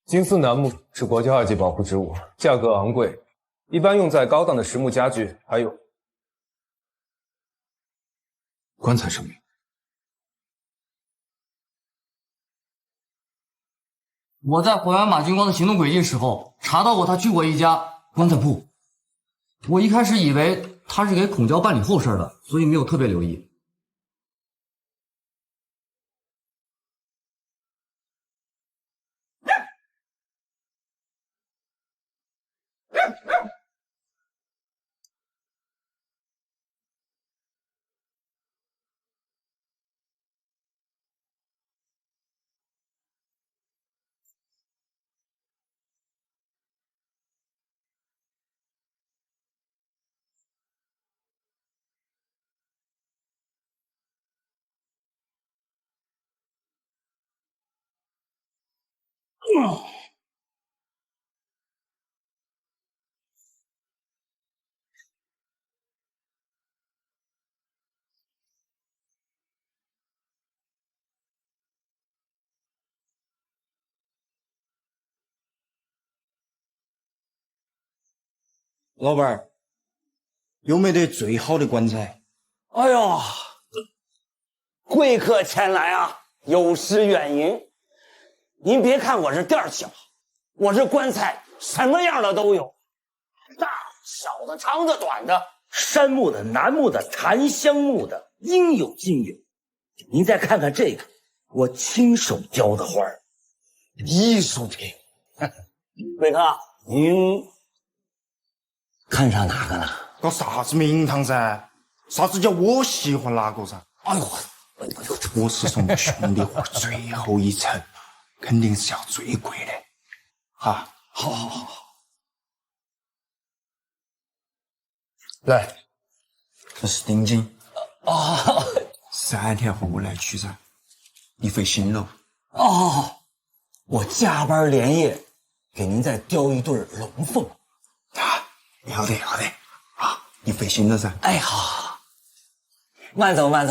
金丝楠木是国家2级保护植物，价格昂贵，一般用在高档的实木家具，还有棺材上面。我在还原马金光的行动轨迹时候，查到过他去过一家棺材铺。我一开始以为他是给孔教办理后事的，所以没有特别留意。老板儿，有没得最好的棺材？哎呦，贵客前来啊，有失远迎。您别看我这店儿小，我这棺材什么样的都有，大小的、长的、短的，杉木的、楠木的、檀香木的，应有尽有。您再看看这个，我亲手雕的花儿，艺术品。贵客，您看上哪个了？搞啥子名堂噻？啥子叫我喜欢哪个噻？哎呦，我是说兄弟伙最后一层，肯定是要最贵的。啊，好。来，这是定金。哦3天后我来取噻，你费心了。哦，我加班连夜给您再雕一对龙凤。要得啊，你费心了噻。哎，好，慢走。慢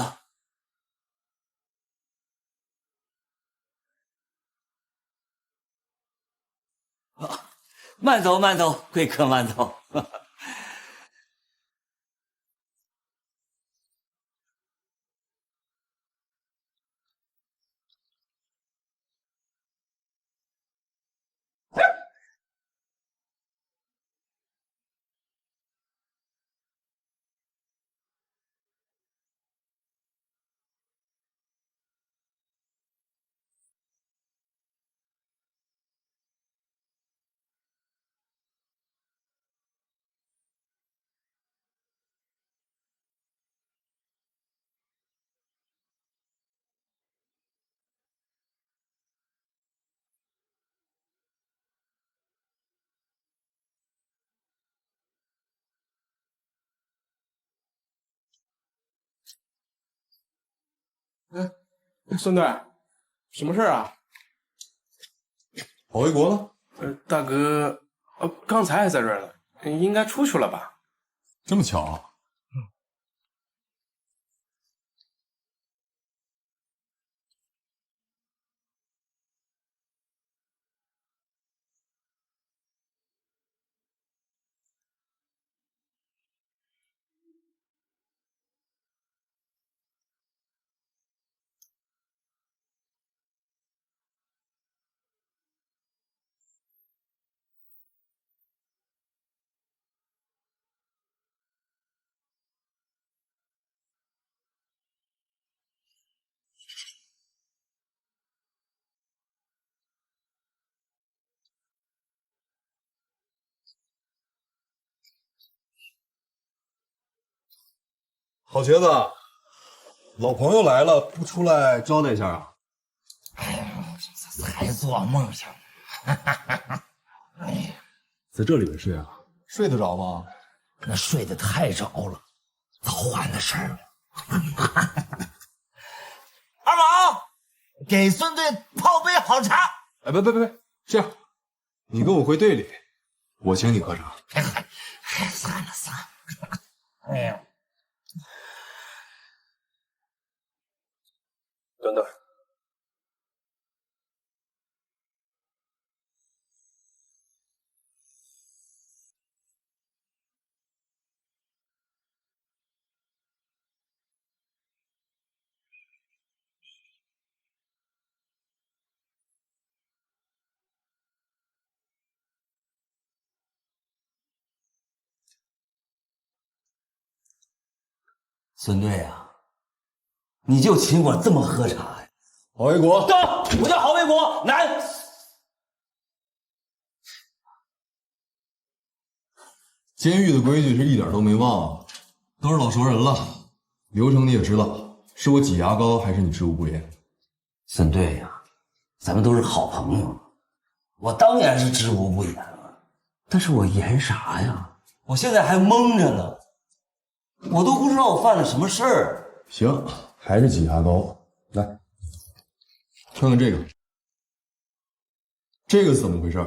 走，贵客慢走。孙队，什么事儿啊？跑回国了？大哥，刚才还在这儿呢，应该出去了吧？这么巧啊？好茄子，老朋友来了，不出来招待一下啊？哎呀，才做梦去。哎呀，在这里边睡啊？睡得着吗？那睡得太着了，早晚的事儿。二毛，给孙队泡杯好茶。哎，别，这样，你跟我回队里，我请你喝茶。算了。哎呀。等等，孙队啊，你就请我这么喝茶呀？郝卫国，到，我叫郝卫国，来。监狱的规矩是一点都没忘，都是老熟人了，流程你也知道，是我挤牙膏还是你知无不言？孙队呀，咱们都是好朋友，我当然是知无不言了，但是我言啥呀？我现在还蒙着呢，我都不知道我犯了什么事儿。行，还是挤牙膏，来，看看这个，这个是怎么回事？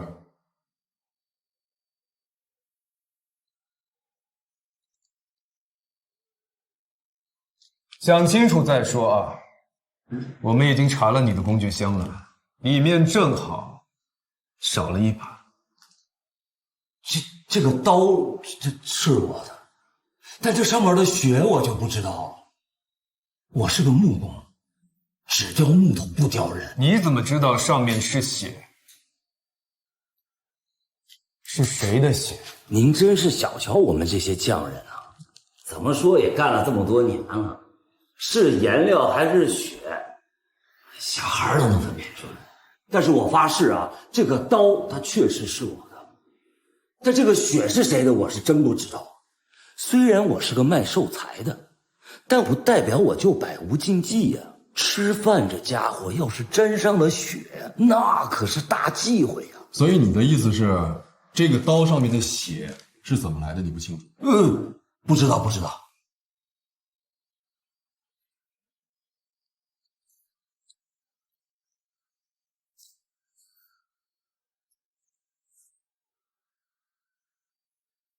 讲清楚再说啊！我们已经查了你的工具箱了，里面正好少了一把。这个刀，这是我的，但这上面的血我就不知道了。我是个木工，只雕木头不雕人。你怎么知道上面是血？是谁的血？您真是小瞧我们这些匠人啊！怎么说也干了这么多年了，是颜料还是血，小孩都能分辨出来。但是我发誓啊，这个刀它确实是我的，但这个血是谁的，我是真不知道。虽然我是个卖寿材的，但不代表我就百无禁忌呀。吃饭这家伙要是沾上了血，那可是大忌讳呀。所以你的意思是，这个刀上面的血是怎么来的？你不清楚？不知道。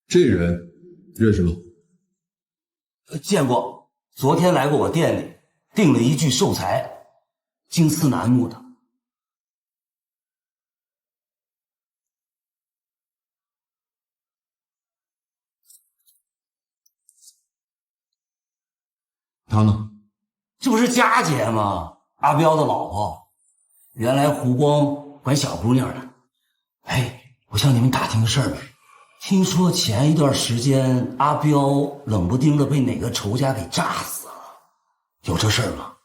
这人认识吗？见过，昨天来过我店里，订了一具寿材，金丝楠木的。他呢？这不是佳姐吗？阿彪的老婆，原来胡光管小姑娘的。哎，我向你们打听个事儿呗。听说前一段时间阿彪冷不丁的被哪个仇家给炸死了，有这事儿吗？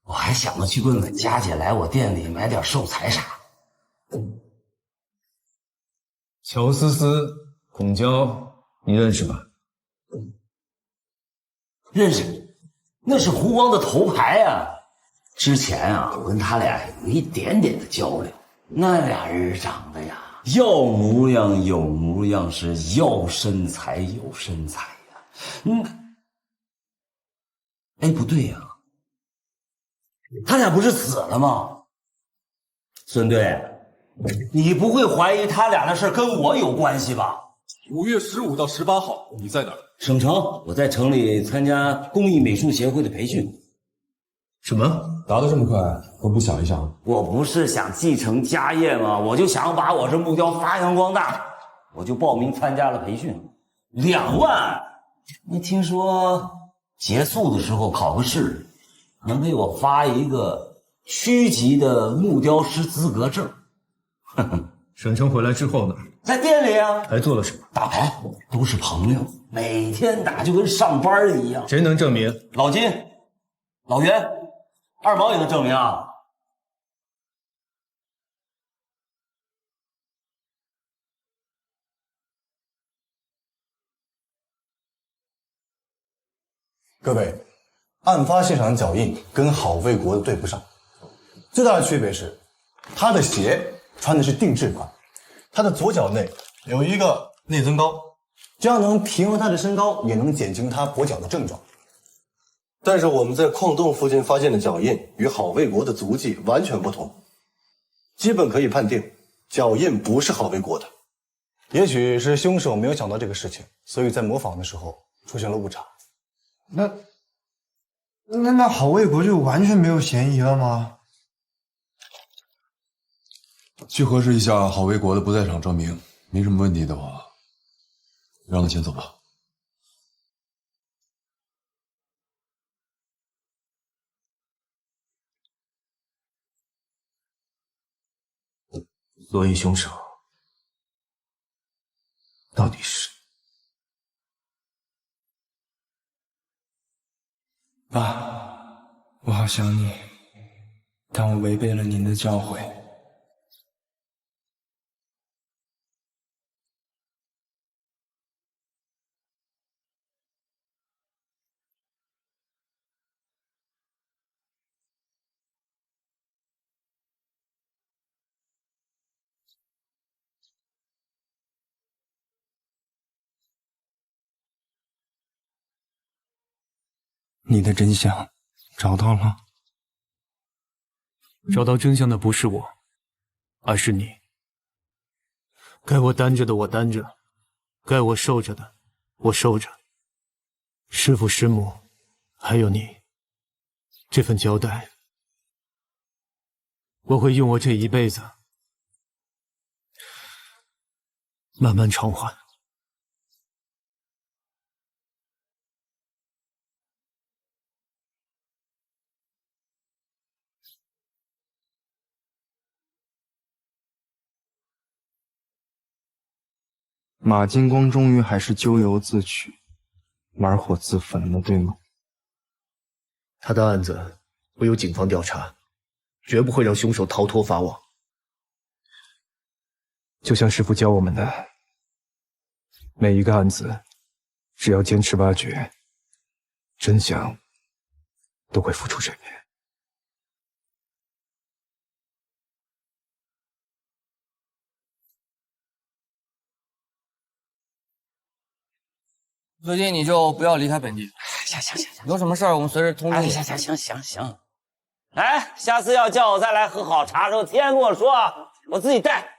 我还想着去问问佳姐来我店里买点寿材啥的。乔思思、孔娇，你认识吧？认识，那是胡光的头牌啊。之前啊，我跟他俩有一点点的交流，那俩人长得呀，要模样有模样，是要身材有身材呀。哎，不对呀，他俩不是死了吗？孙队，你不会怀疑他俩的事跟我有关系吧？5月15到18号，你在哪儿？省城，我在城里参加工艺美术协会的培训。什么？答得这么快，都不想一想？我不是想继承家业吗？我就想把我这木雕发扬光大，我就报名参加了培训。2万，你听说结束的时候考个试，能给我发一个区级的木雕师资格证。省城回来之后呢？在店里啊。还做了什么？打牌，都是朋友，每天打就跟上班一样。谁能证明？老金、老袁、2毛也能证明啊。各位，案发现场的脚印跟郝卫国的对不上，最大的区别是，他的鞋穿的是定制款，他的左脚内有一个内增高，这样能平衡他的身高，也能减轻他跛脚的症状。但是我们在矿洞附近发现的脚印与郝卫国的足迹完全不同，基本可以判定脚印不是郝卫国的。也许是凶手没有想到这个事情，所以在模仿的时候出现了误差。那郝卫国就完全没有嫌疑了吗？去核实一下郝卫国的不在场证明，没什么问题的话，让他先走吧。所以凶手到底是？爸，我好想你，但我违背了您的教诲。你的真相找到了？找到真相的不是我，而是你。该我担着的我担着，该我受着的我受着。师父师母，还有你，这份交代，我会用我这一辈子慢慢偿还。马金光终于还是咎由自取，玩火自焚了，对吗？他的案子会由警方调查，绝不会让凶手逃脱法网。就像师父教我们的，每一个案子，只要坚持挖掘，真相都会浮出水面。最近你就不要离开本地。行，有什么事儿我们随时通知你。行。哎，下次要叫我再来喝好茶的时候，提前跟我说，我自己带。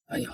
哎呀！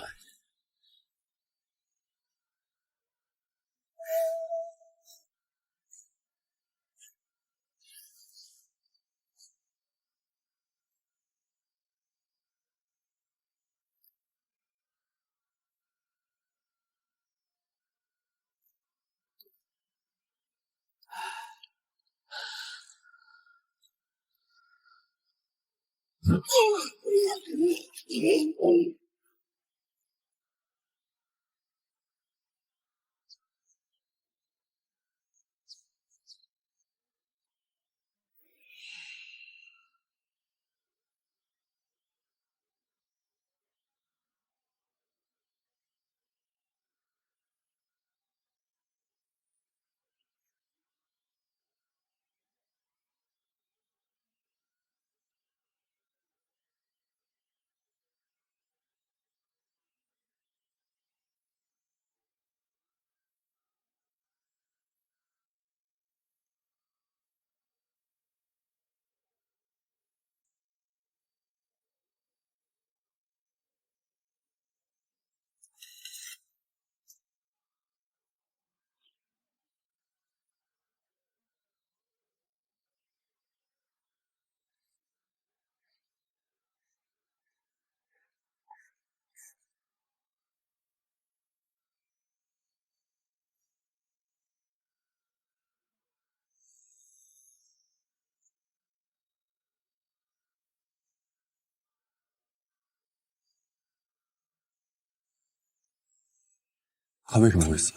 他为什么会死？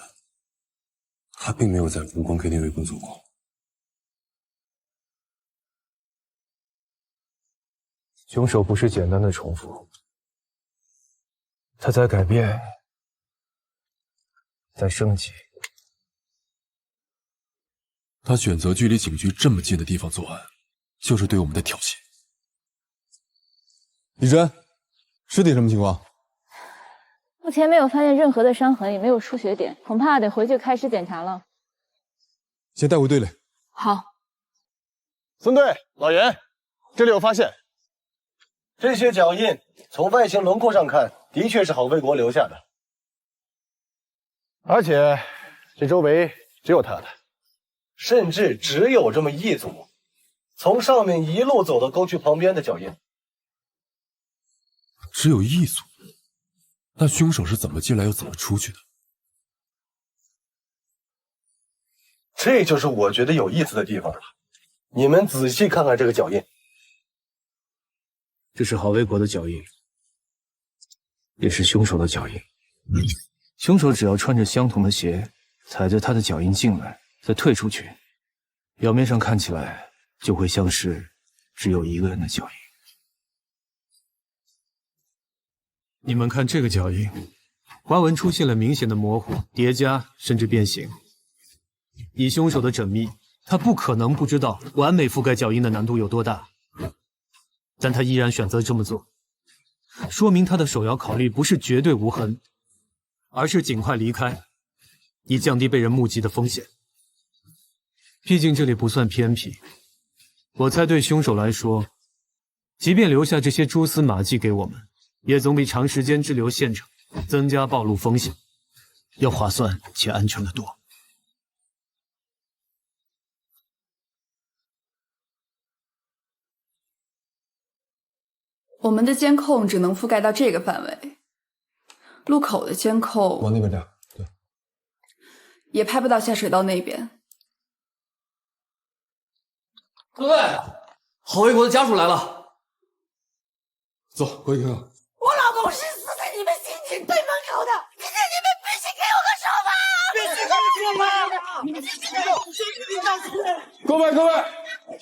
他并没有在吴光 KTV 工作过。凶手不是简单的重复，他在改变，在升级。他选择距离警局这么近的地方作案，就是对我们的挑衅。李真，尸体什么情况？目前没有发现任何的伤痕，也没有出血点，恐怕得回去开尸检查了。先带回队里。好。孙队，老严，这里有发现。这些脚印从外形轮廓上看，的确是郝卫国留下的，而且这周围只有他的，甚至只有这么一组，从上面一路走到沟渠旁边的脚印。只有一组，那凶手是怎么进来又怎么出去的？这就是我觉得有意思的地方了。你们仔细看看这个脚印，这是郝卫国的脚印，也是凶手的脚印。凶手只要穿着相同的鞋，踩着他的脚印进来，再退出去，表面上看起来就会像是只有一个人的脚印。你们看这个脚印，花纹出现了明显的模糊、叠加甚至变形。以凶手的缜密，他不可能不知道完美覆盖脚印的难度有多大，但他依然选择这么做，说明他的首要考虑不是绝对无痕，而是尽快离开，以降低被人目击的风险。毕竟这里不算偏僻，我猜对凶手来说，即便留下这些蛛丝马迹给我们，也总比长时间滞留现场，增加暴露风险，要划算且安全得多。我们的监控只能覆盖到这个范围，路口的监控往那边站，对，也拍不到下水道那边。各位，郝卫国的家属来了。走，过去看看。我老公是死在你们刑警队门口的，今天你们必须给我个说法！必须给我说法！你们必须给我说法！各位，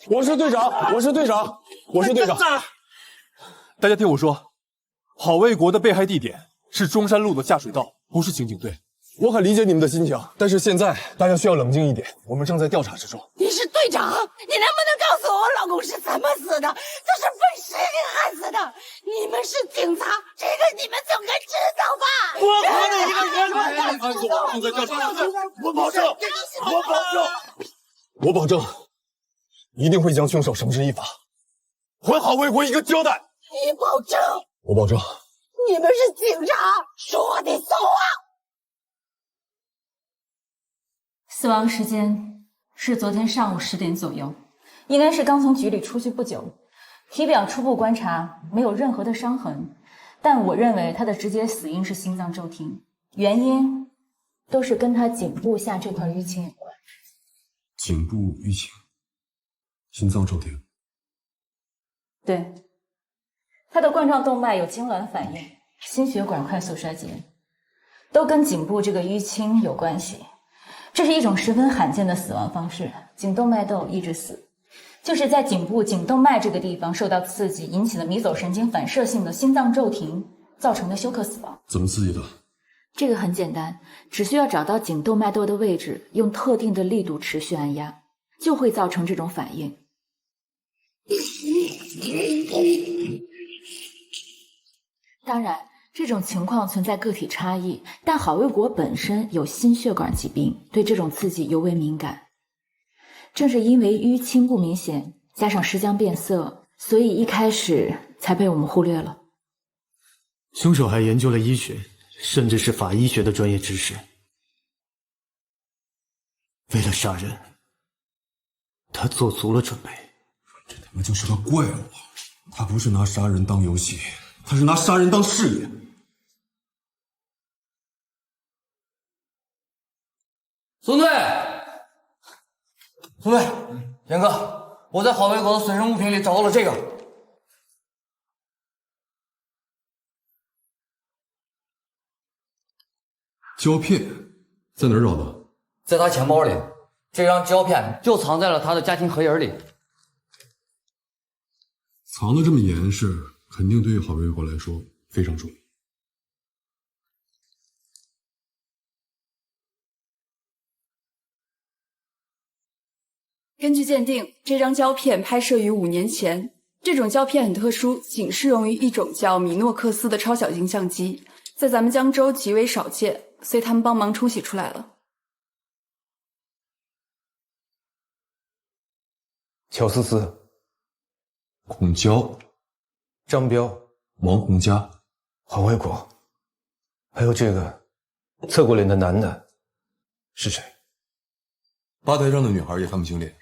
我是队长，我是队长，我是队长。大家听我说，郝卫国的被害地点是中山路的下水道，不是刑警队。我很理解你们的心情，但是现在大家需要冷静一点，我们正在调查之中。你是队长，你能不能告诉我老公是怎么死的？就是被谁给害死的？你们是警察，这个你们总该知道吧？我和你一个人，安总正在调查中，我保证，我保证，一定会将凶手绳之以法，还郝卫国一个交代。你保证？我保证。你们是警察，说的算话。死亡时间是昨天上午10点左右，应该是刚从局里出去不久。体表初步观察没有任何的伤痕，但我认为他的直接死因是心脏骤停，原因都是跟他颈部下这块淤青有关。颈部淤青，心脏骤停。对，他的冠状动脉有痉挛反应，心血管快速衰竭，都跟颈部这个淤青有关系。这是一种十分罕见的死亡方式，颈动脉窦抑制死，就是在颈部颈动脉这个地方受到刺激，引起了迷走神经反射性的心脏骤停，造成的休克死亡。怎么刺激的？这个很简单，只需要找到颈动脉窦的位置，用特定的力度持续按压，就会造成这种反应。当然，这种情况存在个体差异，但郝卫国本身有心血管疾病，对这种刺激尤为敏感。正是因为淤青不明显，加上尸僵变色，所以一开始才被我们忽略了。凶手还研究了医学，甚至是法医学的专业知识。为了杀人，他做足了准备。这他妈就是个怪物，他不是拿杀人当游戏，他是拿杀人当事业。孙队，孙队，严哥，我在郝卫国的随身物品里找到了这个。胶片在哪儿找的？在他钱包里，这张胶片就藏在了他的家庭合影里。藏得这么严实，肯定对郝瑞国来说非常重要。根据鉴定，这张胶片拍摄于5年前。这种胶片很特殊，仅适用于一种叫米诺克斯的超小型相机，在咱们江州极为少见，所以他们帮忙冲洗出来了。乔思思、孔娇、张彪、王洪家、黄卫国，还有这个侧过脸的男的是谁？吧台上的女孩也分不清脸，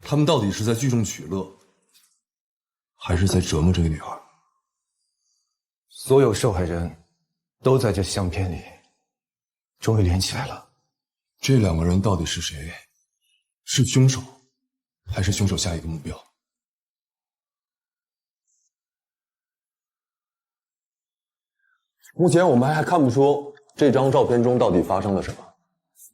他们到底是在聚众取乐，还是在折磨这个女孩？所有受害人都在这相片里，终于连起来了。这2个人到底是谁？是凶手，还是凶手下一个目标？目前我们还看不出这张照片中到底发生了什么，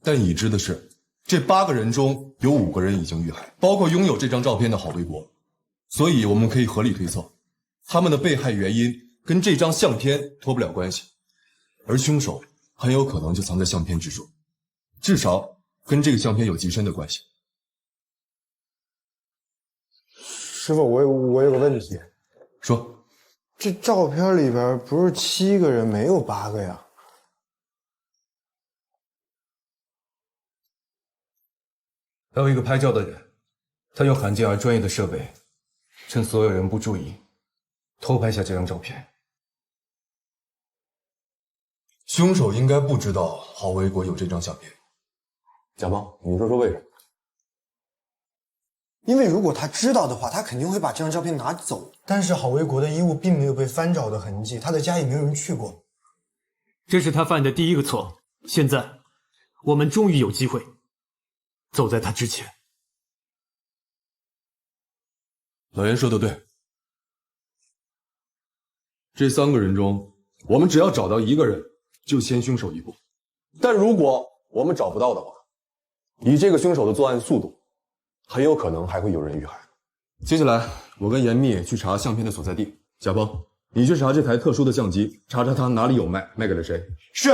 但已知的是，这8个人中有5个人已经遇害，包括拥有这张照片的郝卫国。所以我们可以合理推测，他们的被害原因跟这张相片脱不了关系，而凶手很有可能就藏在相片之中，至少跟这个相片有极深的关系。师傅，我有个问题。说，这照片里边不是7个人，没有8个呀？还有一个拍照的人，他用罕见而专业的设备，趁所有人不注意，偷拍下这张照片。凶手应该不知道郝卫国有这张相片。贾邦，你说说为什么？因为如果他知道的话，他肯定会把这张照片拿走。但是郝卫国的衣物并没有被翻找的痕迹，他的家也没有人去过。这是他犯的第一个错，现在我们终于有机会走在他之前。老严说的对，这3个人中，我们只要找到1个人，就先凶手一步。但如果我们找不到的话，以这个凶手的作案速度，很有可能还会有人遇害。接下来，我跟严密去查相片的所在地。贾邦，你去查这台特殊的相机，查查它哪里有卖给了谁。是。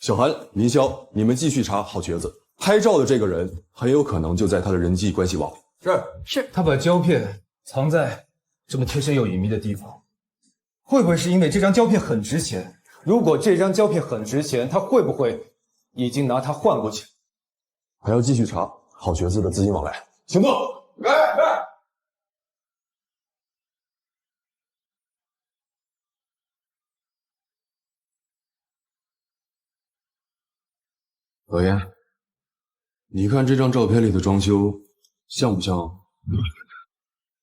小韩、林霄，你们继续查郝瘸子。拍照的这个人很有可能就在他的人际关系网里。是。他把胶片藏在这么贴身又隐秘的地方，会不会是因为这张胶片很值钱？如果这张胶片很值钱，他会不会已经拿它换过钱？还要继续查郝瘸子的资金往来。行动！来！老严，你看这张照片里的装修像不像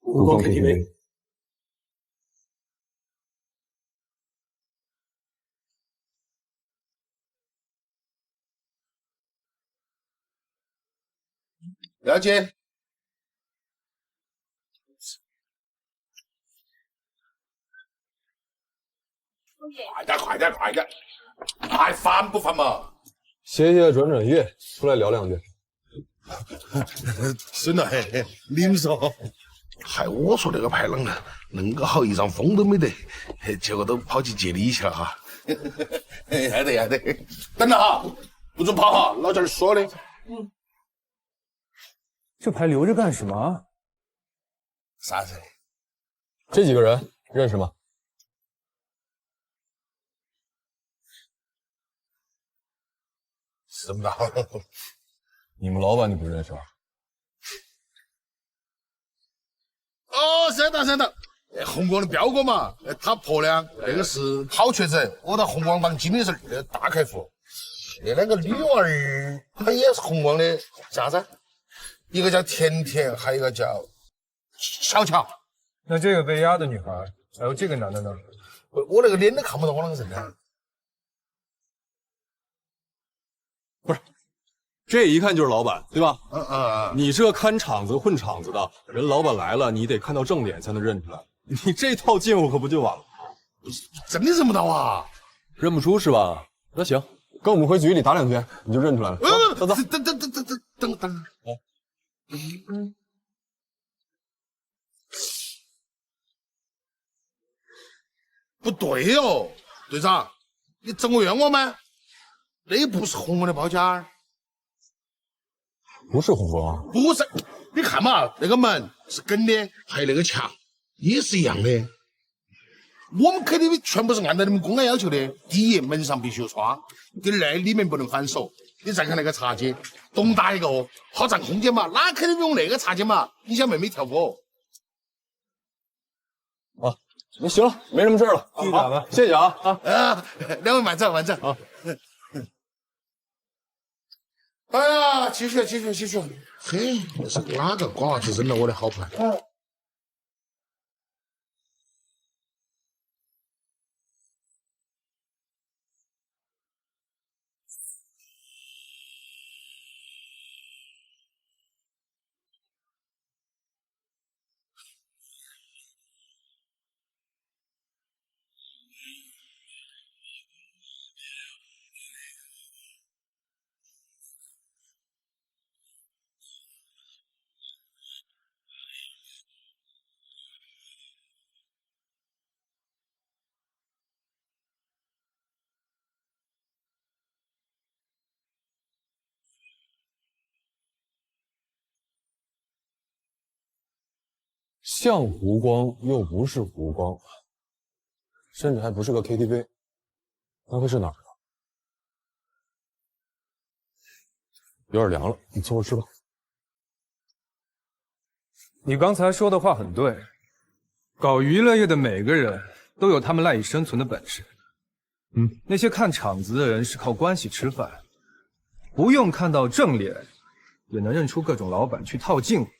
无光 KTV？ 了解。快点！还烦不烦嘛？歇歇转月，出来聊2句。是的嘿，你们说，害我说那个派郎呢，恁个好一张风都没得，结果都跑去接力去了哈。还得，等着哈，不准跑哈，老子说的。这牌留着干什么？啥子？这几个人认识吗？是吗？你们老板你不认识啊？哦，认得，红光的彪哥嘛，他婆娘那个是郝瘸子，我在红光当经理时大客户。那个女儿她也是红光的啥子？一个叫甜甜，还有一个叫小乔。那这个被压的女孩，还有这个男的呢？我那个脸都看不到我那个人呢。不是，这一看就是老板，对吧？你是个看场子混场子的人，老板来了，你得看到正脸才能认出来。你这套近乎可不就完了？真的认不到啊？认不出是吧？那行，跟我们回局里打2天，你就认出来了。走走。等。不对哦，队长，你整我冤枉吗？那不是红光的包间，不是红光，不是。你看嘛，那个门是梗的，还有那个墙也是一样的。我们 KTV 全部是按照你们公安要求的，第一门上必须有窗，第二里面不能反锁。你再看那个茶几，东大一个哦，好占空间嘛，哪 KTV 用那个茶几嘛？影响妹妹跳舞。啊，那行了，没什么事了，好，谢谢啊啊，两位慢走慢走啊。哎呀，继续。嘿，这是哪个瓜娃子扔了我的好盘？像湖光又不是湖光，甚至还不是个 KTV， 那会是哪儿呢？有点凉了，你凑合吃吧。你刚才说的话很对，搞娱乐业的每个人都有他们赖以生存的本事。那些看场子的人是靠关系吃饭，不用看到正脸，也能认出各种老板去套近乎。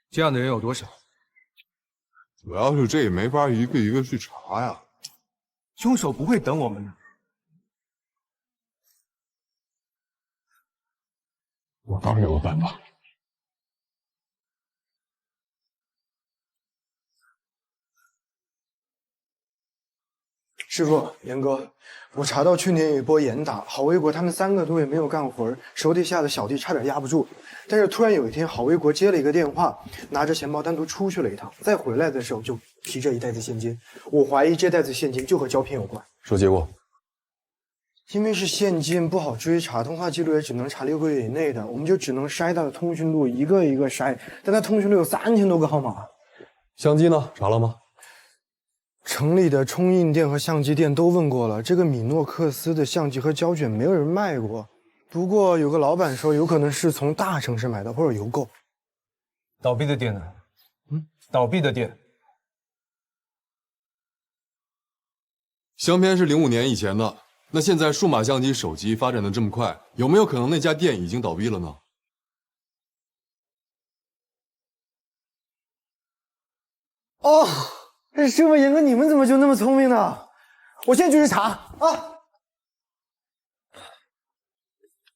这样的人有多少？主要是这也没法一个一个去查呀。凶手不会等我们的。我倒是有个办法。师傅，严哥，我查到去年有一波严打，郝卫国他们3个多月没有干活，手底下的小弟差点压不住。但是突然有一天，郝卫国接了一个电话，拿着钱包单独出去了一趟，再回来的时候就提着一袋子现金。我怀疑这袋子现金就和胶片有关。说结果？因为是现金，不好追查，通话记录也只能查6个月以内的，我们就只能筛他的通讯录，一个一个筛。但他通讯录有3000多个号码。相机呢？查了吗？城里的冲印店和相机店都问过了，这个米诺克斯的相机和胶卷没有人卖过。不过有个老板说，有可能是从大城市买的或者邮购。倒闭的店呢？倒闭的店。相片是05年以前的，那现在数码相机、手机发展的这么快，有没有可能那家店已经倒闭了呢？哦。师傅，严哥，你们怎么就那么聪明呢？我现在就去查啊！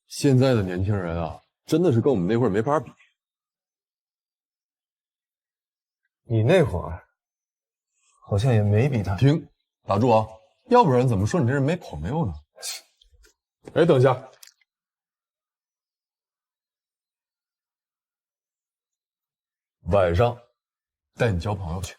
现在的年轻人啊，真的是跟我们那会儿没法比。你那会儿好像也没比他。停，打住啊！要不然怎么说你这人没朋友呢？哎，等一下，晚上带你交朋友去。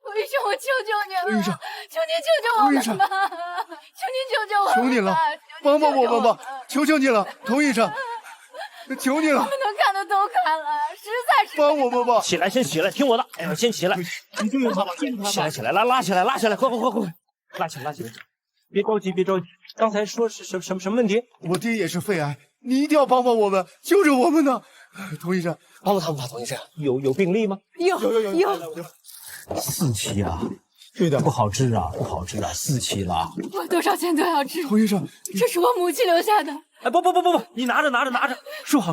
吴医生，我求求你了，吴医生，求您救救我们吧！求您救救我们吧！求你了，帮帮我们吧！求求你了，童医生，求你了！我们能看的都看了，实在是帮我们吧！起来，先起来，听我的！哎呀，先起来！你救救他吧！起来，拉起来，快！拉起来！别着急，刚才说是什么问题？我爹也是肺癌，你一定要帮帮我们，救救我们呢！童医生，帮他们吧，童医生。有病例吗？有。4期啊，对的，不好治啊，4期了。我多少钱都要治。童医生，这是我母亲留下的。哎，不，你拿着，收好，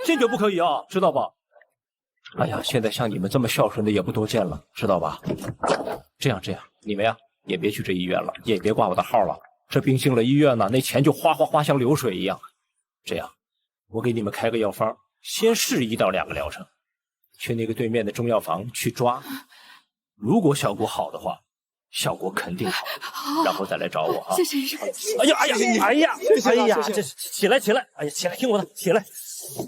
坚决不可以啊，知道吧？哎呀，现在像你们这么孝顺的也不多见了，知道吧？这样，你们呀，也别去这医院了，也别挂我的号了。这病进了医院呢，那钱就哗哗哗像流水一样。这样，我给你们开个药方，先试1到2个疗程，去那个对面的中药房去抓。如果效果好的话，效果肯定好，然后再来找我啊！谢谢医生。哎呀，这起来！哎呀，起来，听我的，起来！哎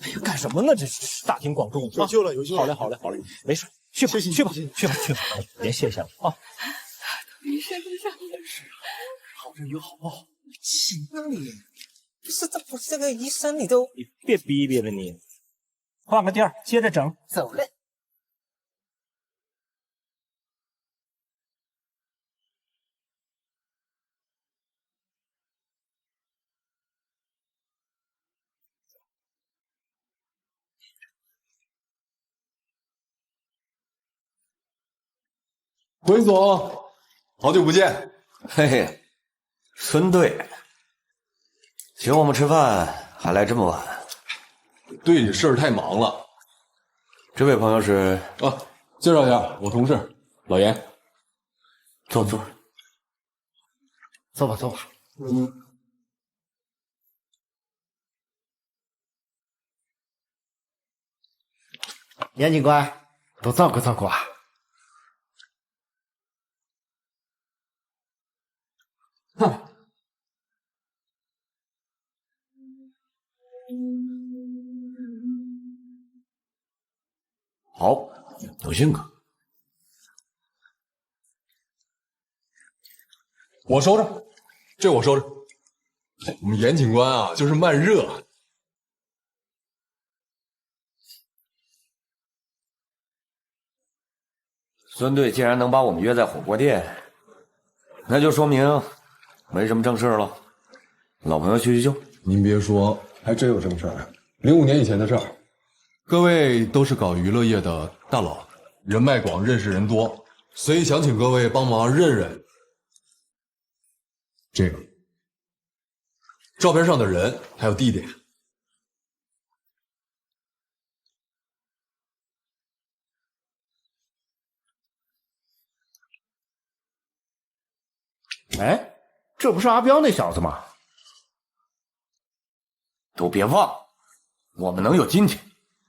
呀，干什么呢？这是大庭广众，有救了，有救了！好嘞，没事，去吧，别谢谢我啊！医生，好人有好报。行啊你，不是这个医生你都……你别逼逼了你，换个地儿接着整，走嘞。回总，好久不见。嘿嘿，孙队，请我们吃饭还来这么晚？队里事儿太忙了。这位朋友是啊，介绍一下，我同事老严。坐。坐吧。严警官，多照顾照顾啊。哼。好，有性格。我收着，这我收着。我们严警官啊，就是慢热。孙队既然能把我们约在火锅店，那就说明没什么正事了。老朋友叙叙旧。您别说，还真有正事儿。05年以前的事儿。各位都是搞娱乐业的大佬，人脉广，认识人多，所以想请各位帮忙认认这个照片上的人还有地点。哎，这不是阿彪那小子吗？都别忘，我们能有今天，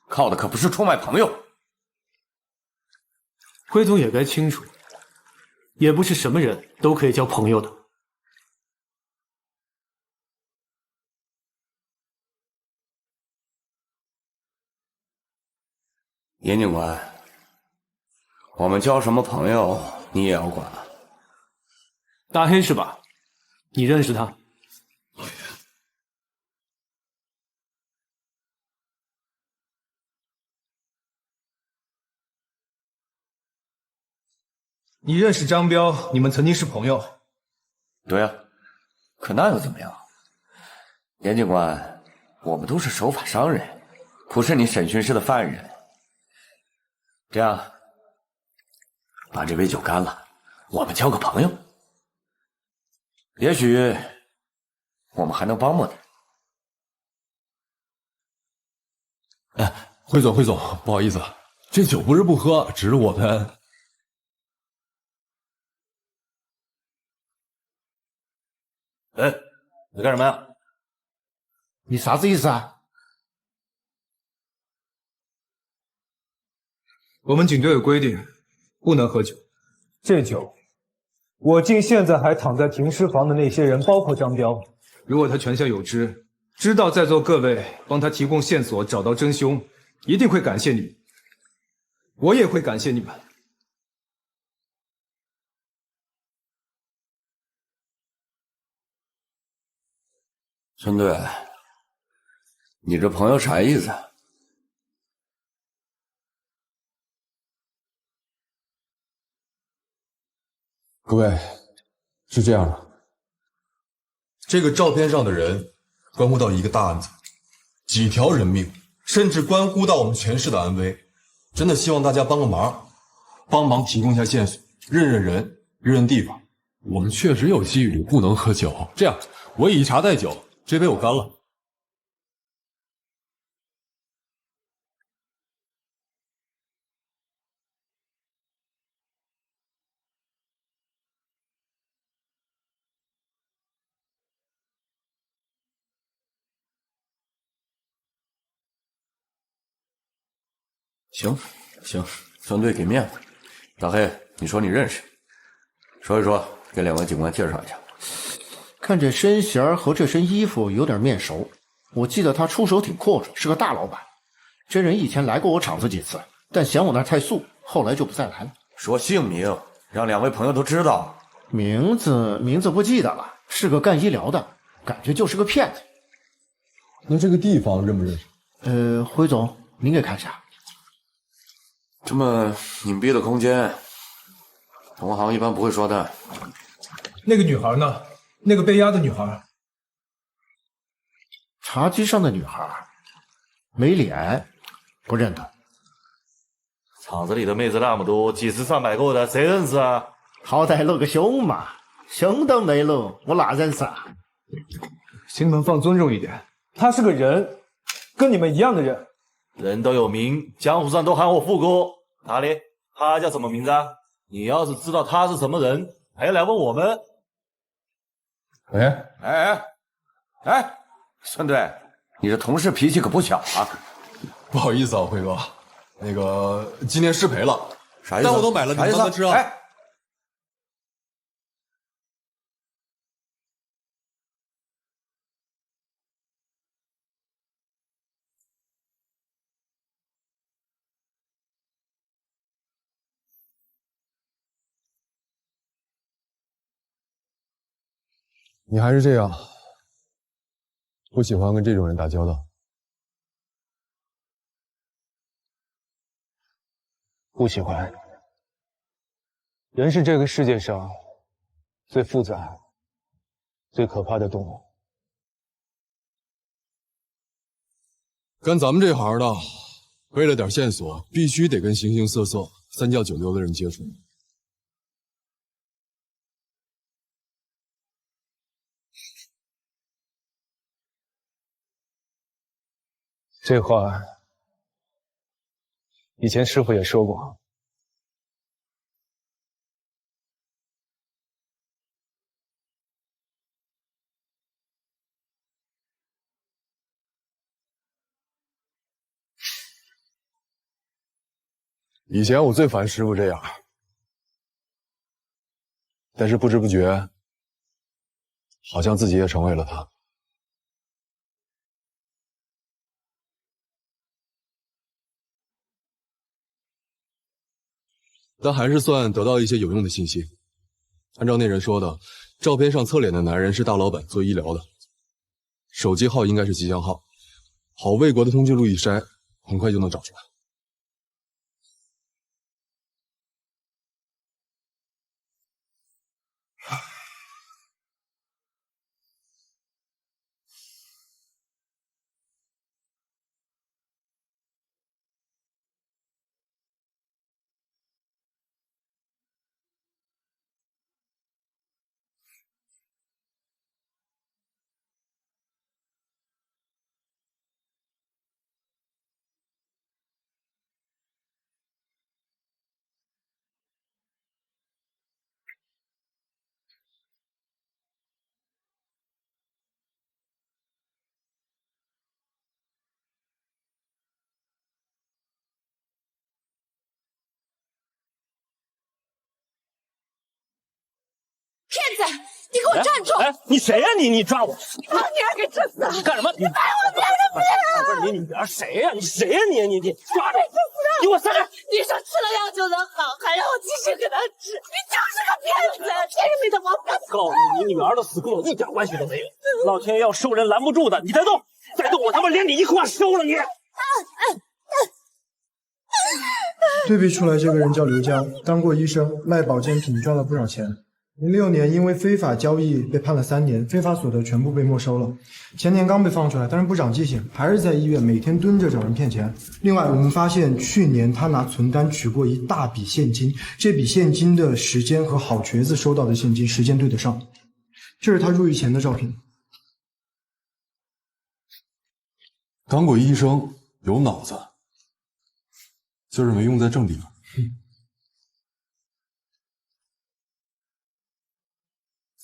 靠的可不是出卖朋友。辉总也该清楚，也不是什么人都可以交朋友的。严警官，我们交什么朋友你也要管。大黑是吧？你认识他？你认识张彪，你们曾经是朋友。对啊，可那又怎么样？严警官，我们都是守法商人，不是你审讯室的犯人。这样，把这杯酒干了，我们交个朋友。也许我们还能帮帮你。哎，辉总，不好意思，这酒不是不喝，只是我们……哎，你干什么呀？你啥子意思啊？我们警队有规定，不能喝酒。这酒，我敬现在还躺在停尸房的那些人，包括张彪。如果他泉下有知，知道在座各位帮他提供线索，找到真凶，一定会感谢你们。我也会感谢你们。孙队，你这朋友啥意思？各位，是这样的，这个照片上的人关乎到一个大案子，几条人命，甚至关乎到我们全市的安危。真的希望大家帮个忙，帮忙提供一下线索，认认人，认认地方。我们确实有纪律，不能喝酒。这样，我以茶代酒，这杯我干了。行，分队给面子。大黑，你说你认识，说一说，给两位警官介绍一下。看这身形和这身衣服有点面熟，我记得他出手挺阔绰，是个大老板。这人以前来过我厂子几次，但嫌我那太素，后来就不再来了。说姓名，让两位朋友都知道。名字不记得了，是个干医疗的，感觉就是个骗子。那这个地方认不认识？辉总，您给看下。这么隐蔽的空间，同行一般不会说的。那个女孩呢？那个被压的女孩。茶几上的女孩，没脸，不认得。厂子里的妹子那么多，几十上百个的，谁认识啊？好歹露个胸嘛，胸都没露，我哪认识啊？新闻放尊重一点，他是个人，跟你们一样的人。人都有名，江湖上都喊我富哥。哪里？他叫什么名字啊？你要是知道他是什么人，还要来问我们？哎，孙队，你这同事脾气可不小啊！不好意思啊，辉哥，那个今天失陪了，啥意思？但我都买了，你们慢慢吃啊。你还是这样，不喜欢跟这种人打交道。不喜欢。人是这个世界上最复杂、最可怕的动物。干咱们这行的，为了点线索，必须得跟形形色色、三教九流的人接触。这话以前师傅也说过。以前我最烦师傅这样，但是不知不觉，好像自己也成为了他。但还是算得到一些有用的信息。按照那人说的，照片上侧脸的男人是大老板，做医疗的，手机号应该是吉祥号。好，魏国的通讯录一筛，很快就能找出来。骗子！你给我站住！哎，你谁呀？你抓我！你把我女儿给治死了！你干什么？你把我女儿的命！不是你女儿谁呀？你谁呀？你抓住！你给我撒开！你说吃了药就能好，还让我继续给她治，你就是个骗子！天上没的王八蛋！告诉你，你女儿的死跟我一点关系都没有。老天要收人拦不住的，你再动，我他妈连你一块收了你！对比出来，这个人叫刘江，当过医生，卖保健品赚了不少钱。06年因为非法交易被判了3年，非法所得全部被没收了。前年刚被放出来，但是不长记性，还是在医院每天蹲着找人骗钱。另外，我们发现去年他拿存单取过一大笔现金，这笔现金的时间和好瘸子收到的现金时间对得上。这是他入狱前的照片。当过医生，有脑子，就是没用在正地方。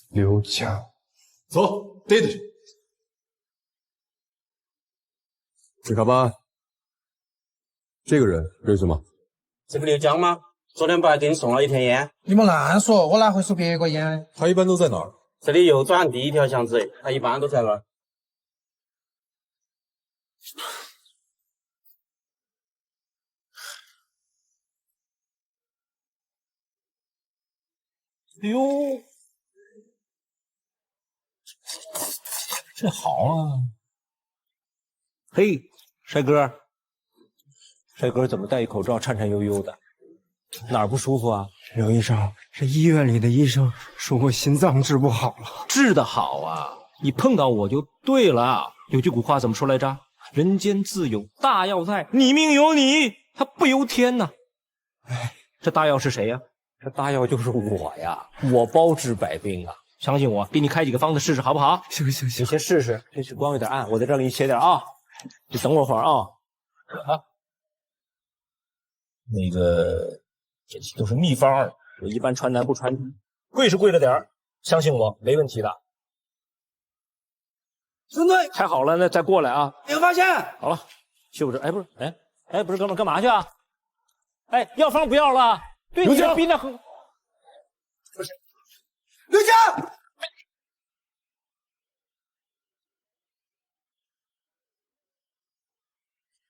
刘江，走，逮他去！指考班，这个人认识吗？这不刘江吗？昨天不还给你送了一天烟？你们乱说，我哪会收别个烟？他一般都在哪儿？这里右转第一条巷子，他一般都在那儿。哎呦，这好啊！嘿，帅哥，帅哥怎么戴一口罩颤颤悠悠的？哪儿不舒服啊？刘医生，这医院里的医生说我心脏治不好了。治得好啊！你碰到我就对了。有句古话怎么说来着？人间自有大药在，你命由你，他不由天呐。哎，这大药是谁呀？这大药就是我呀，我包治百病啊！相信我，给你开几个方子试试，好不好？行，你先试试。这是光有点暗，我在这儿给你写点啊。你等我会儿啊。那个，这些都是秘方，我一般传男不传女，贵是贵了点儿，相信我，没问题的。孙队，开好了，那再过来啊。没有发现。好了，秀着，不是，不是，哥们儿干嘛去啊？哎，药方不要了。对你的逼那很。不是，刘江，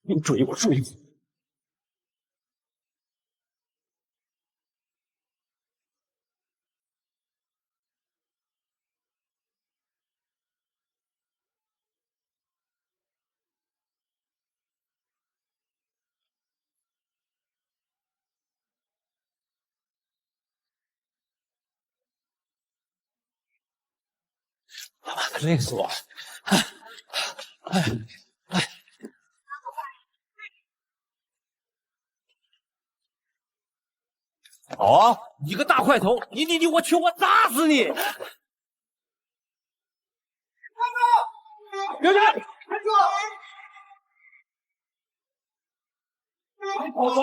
你追我！他妈的，累死我了！好啊，你个大块头，你，我去，我砸死你！刘真，开住！你跑走！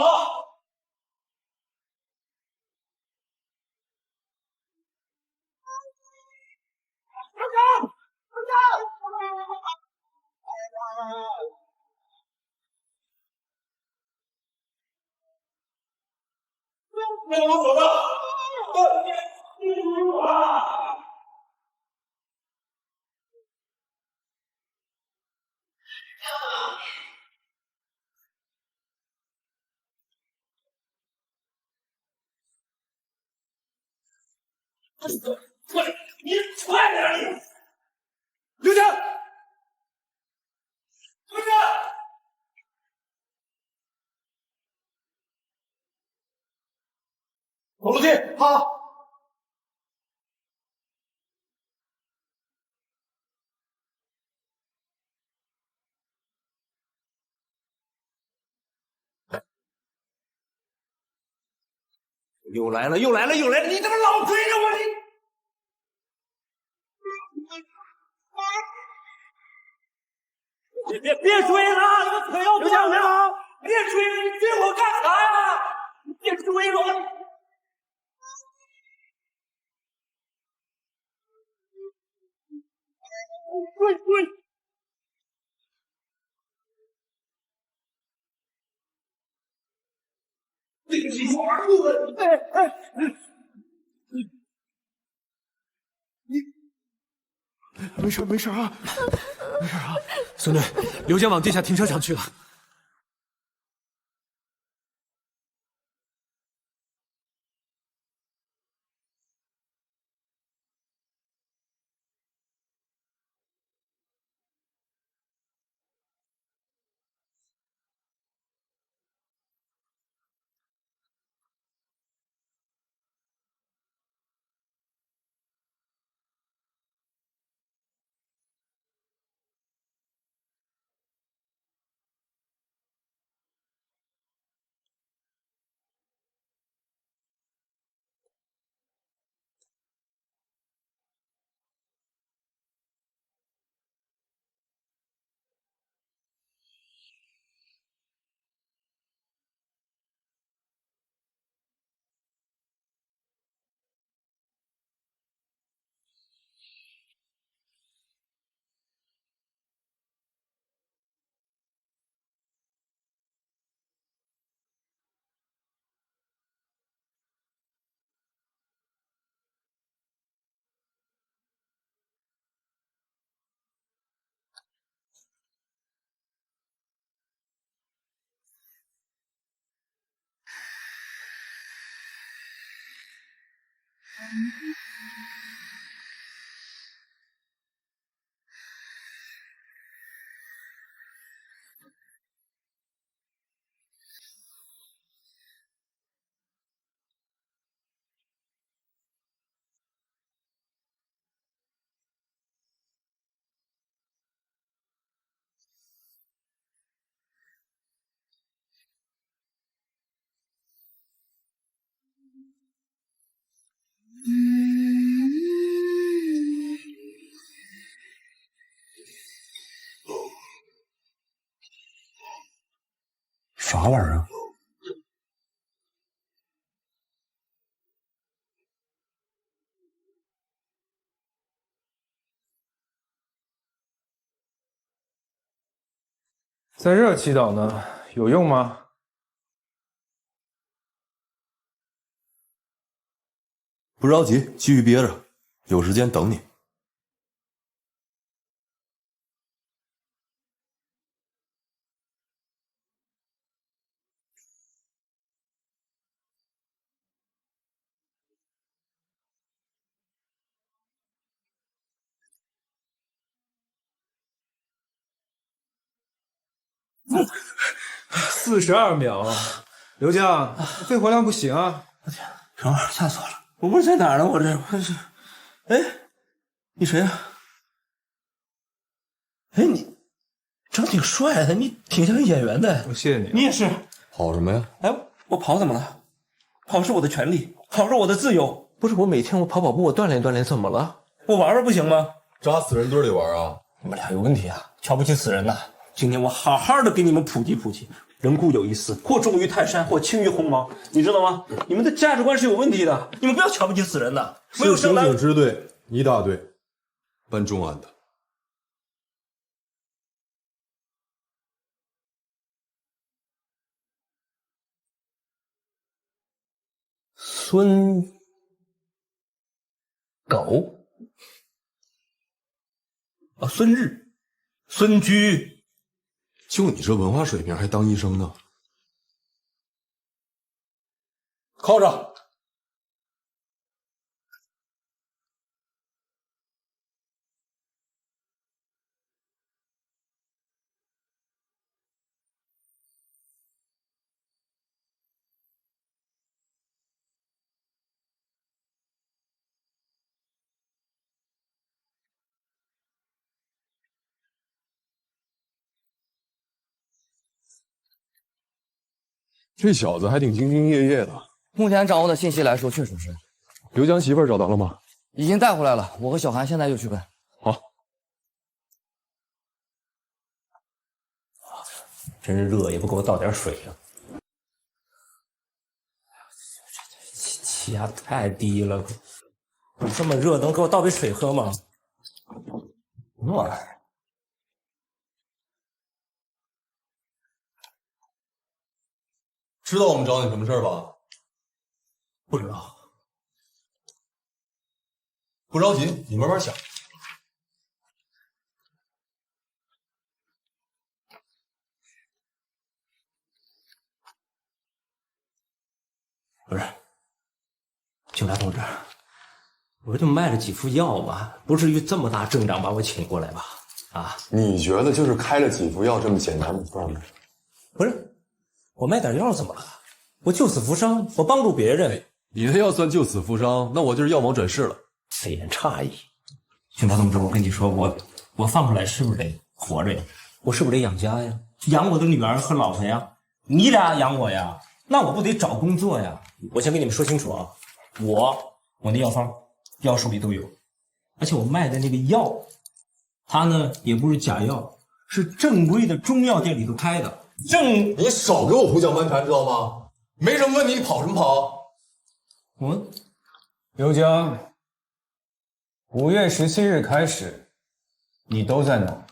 别往走了！快，你快点！刘江，刘江，走路去，好。又来了！你怎么老追着我？你别追了，我腿要断了！别追了，你追我干啥呀？你别追了！追！没事啊，没事啊。孙队，刘江往地下停车场去了。啥玩意儿啊？在这儿祈祷呢，有用吗？不着急，继续憋着，有时间等你。42秒，刘将，肺活量不行啊！等会儿吓死我了！我不是在哪儿呢？我是，哎，你谁啊？哎，你长挺帅的，你挺像演员的。我谢谢你。你也是。跑什么呀？哎，我跑怎么了？跑是我的权利，跑是我的自由。不是我每天我跑步，我锻炼锻炼，怎么了？我玩玩不行吗？扎死人堆里玩啊！你们俩有问题啊！瞧不起死人呐！今天我好好的给你们普及普及。人固有一死，或重于泰山，或轻于鸿毛，你知道吗？你们的价值观是有问题的，你们不要瞧不起死人的。没有生来是刑警支队一大队，办重案的。孙狗啊，孙日、孙居。就你这文化水平，还当医生呢？靠着。这小子还挺兢兢业业的。目前掌握的信息来说，确实是。刘江媳妇儿找到了吗？已经带回来了，我和小韩现在就去奔。好。真热，也不给我倒点水啊！气压太低了，这么热，能给我倒杯水喝吗？什么玩意儿？知道我们找你什么事儿吧？不知道。不着急，你慢慢想。不是，警察同志，我就卖了几副药吧，不至于这么大阵仗把我请过来吧？啊？你觉得就是开了几副药这么简单的事儿吗？不是，我卖点药怎么了？我救死扶伤，我帮助别人。你的要算救死扶伤，那我就是药王转世了。此言差矣。警察同志，我跟你说，我放出来是不是得活着呀？我是不是得养家呀？养我的女儿和老婆呀？你俩养我呀？那我不得找工作呀？我先跟你们说清楚啊，我那药方、药手里都有，而且我卖的那个药，它呢也不是假药，是正规的中药店里头开的。你少给我胡搅蛮缠，知道吗？没什么问题，你跑什么跑？刘江，5月17日开始，你都在哪？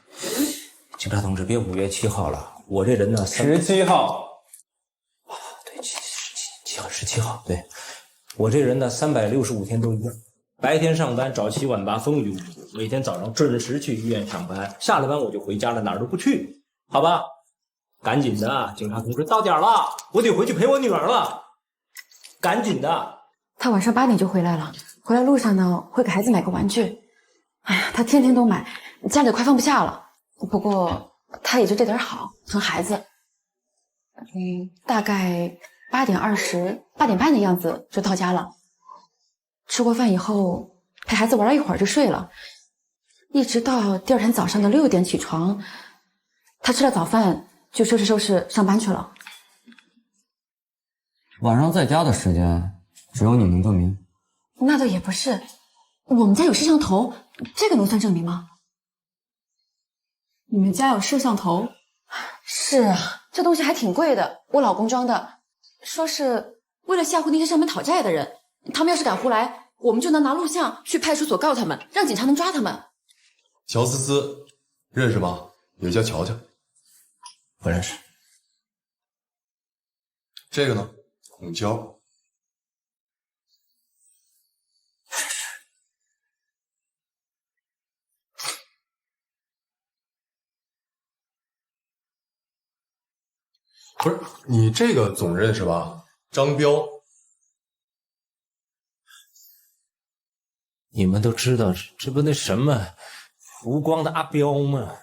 警察同志，别5月7号了，我这人呢17号。对，17号，对，我这人呢365天都一样，白天上班早7晚8，风雨无阻，每天早上准时去医院上班，下了班我就回家了，哪儿都不去，好吧？赶紧的，警察同志，到点了，我得回去陪我女儿了，赶紧的。他晚上8点就回来了，回来路上呢，会给孩子买个玩具。哎呀，他天天都买，家里快放不下了。不过他也就这点好，疼孩子。大概8点20、8点半的样子就到家了。吃过饭以后，陪孩子玩了一会儿就睡了，一直到第二天早上的6点起床。他吃了早饭就收拾收拾上班去了。晚上在家的时间只有你能证明？那倒也不是，我们家有摄像头，这个能算证明吗？你们家有摄像头？是啊，这东西还挺贵的，我老公装的，说是为了吓唬那些上门讨债的人，他们要是敢胡来，我们就能拿录像去派出所告他们，让警察能抓他们。乔思思认识吗？也叫乔乔。不认识。这个呢？孔娇。不是你这个总认识吧？张彪。你们都知道，这不那什么湖光的阿彪吗？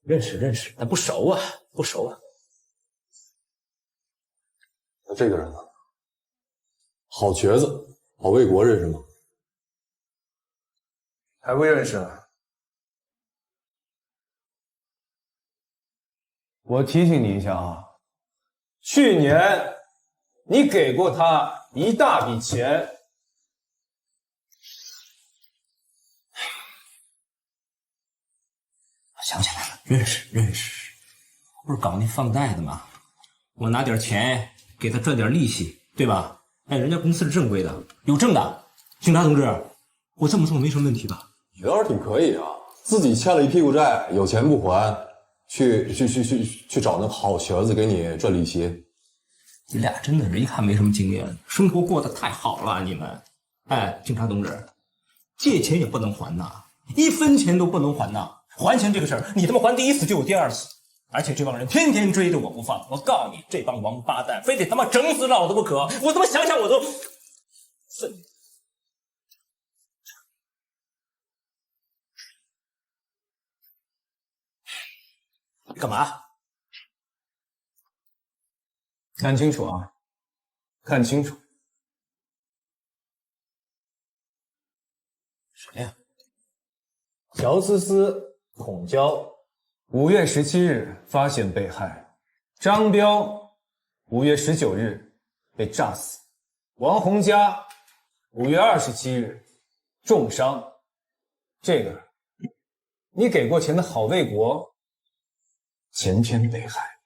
认识，但不熟啊，不熟啊。那这个人呢？郝瘸子，郝卫国认识吗？还不认识啊？我提醒你一下啊，去年你给过他一大笔钱。想起来了，认识，不是搞那放贷的吗？我拿点钱给他赚点利息，对吧？哎，人家公司是正规的，有证的。警察同志，我这么做没什么问题吧？你倒是挺可以啊，自己欠了一屁股债，有钱不还，去找那好瘸子给你赚利息。你俩真的是一看没什么经验，生活过得太好了，你们。哎，警察同志，借钱也不能还呐，1分钱都不能还呐。还钱这个事儿，你他妈还第1次就有第2次，而且这帮人天天追着我不放。我告诉你，这帮王八蛋非得他妈整死老子不可！我他妈想想我都愤怒。你干嘛？看清楚啊，看清楚。谁呀？乔思思、孔娇，5月17日发现被害，张彪5月19日被炸死，王洪佳5月27日重伤。这个你给过钱的郝卫国前天被害。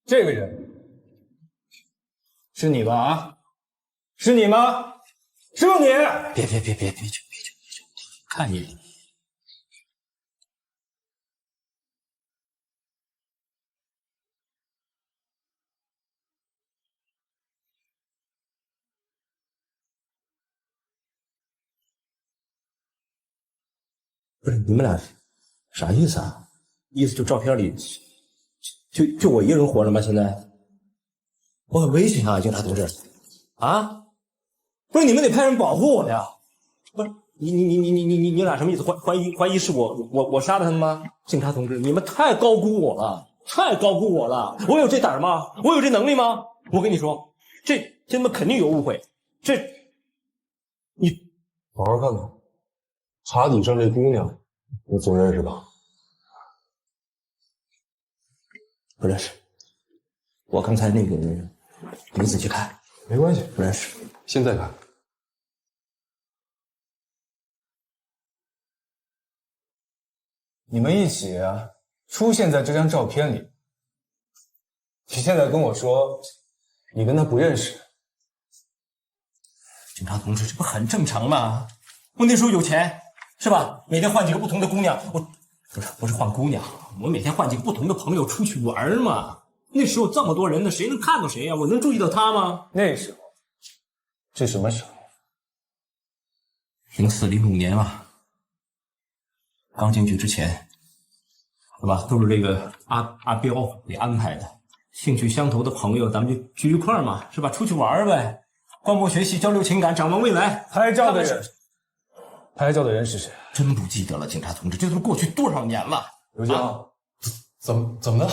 这个人是你吧？啊，是你吗？是不是你？别去，看你。不是你们俩啥意思啊？意思就照片里就我一个人活着吗？现在我很危险啊，警察同志啊！不是你们得派人保护我呀！不是你俩什么意思？怀疑是我杀了他们吗？警察同志，你们太高估我了，太高估我了！我有这胆吗？我有这能力吗？我跟你说，这他妈肯定有误会。这你好好看看，茶几上这姑娘，你总认识吧？不认识。我刚才那个人，你仔细看。没关系，不认识。现在看。你们一起出现在这张照片里，你现在跟我说你跟他不认识？警察同志，这不很正常吗？我那时候有钱，是吧？每天换几个不同的姑娘，不是换姑娘，我每天换几个不同的朋友出去玩嘛。那时候这么多人呢，谁能看到谁呀？我能注意到他吗？那时候，这什么时候？04、05年嘛，刚进去之前，是吧？都是这个阿彪给安排的，兴趣相投的朋友，咱们就聚一块儿嘛，是吧？出去玩呗，观摩学习，交流情感，展望未来。拍照的人是谁？真不记得了，警察同志，这都是过去多少年了。刘江，怎么的？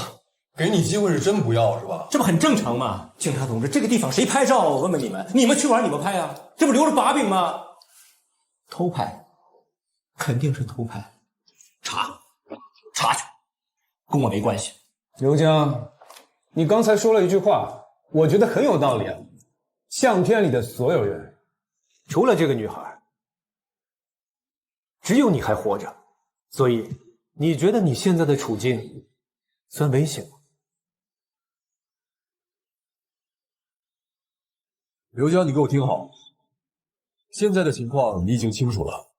给你机会是真不要是吧？这不很正常吗？警察同志，这个地方谁拍照？我问问你们，你们去玩你们拍啊？这不留着把柄吗？偷拍，肯定是偷拍，查去，跟我没关系。刘江，你刚才说了一句话，我觉得很有道理啊。相片里的所有人，除了这个女孩，只有你还活着，所以你觉得你现在的处境算危险吗？刘江，你给我听好，现在的情况你已经清楚了。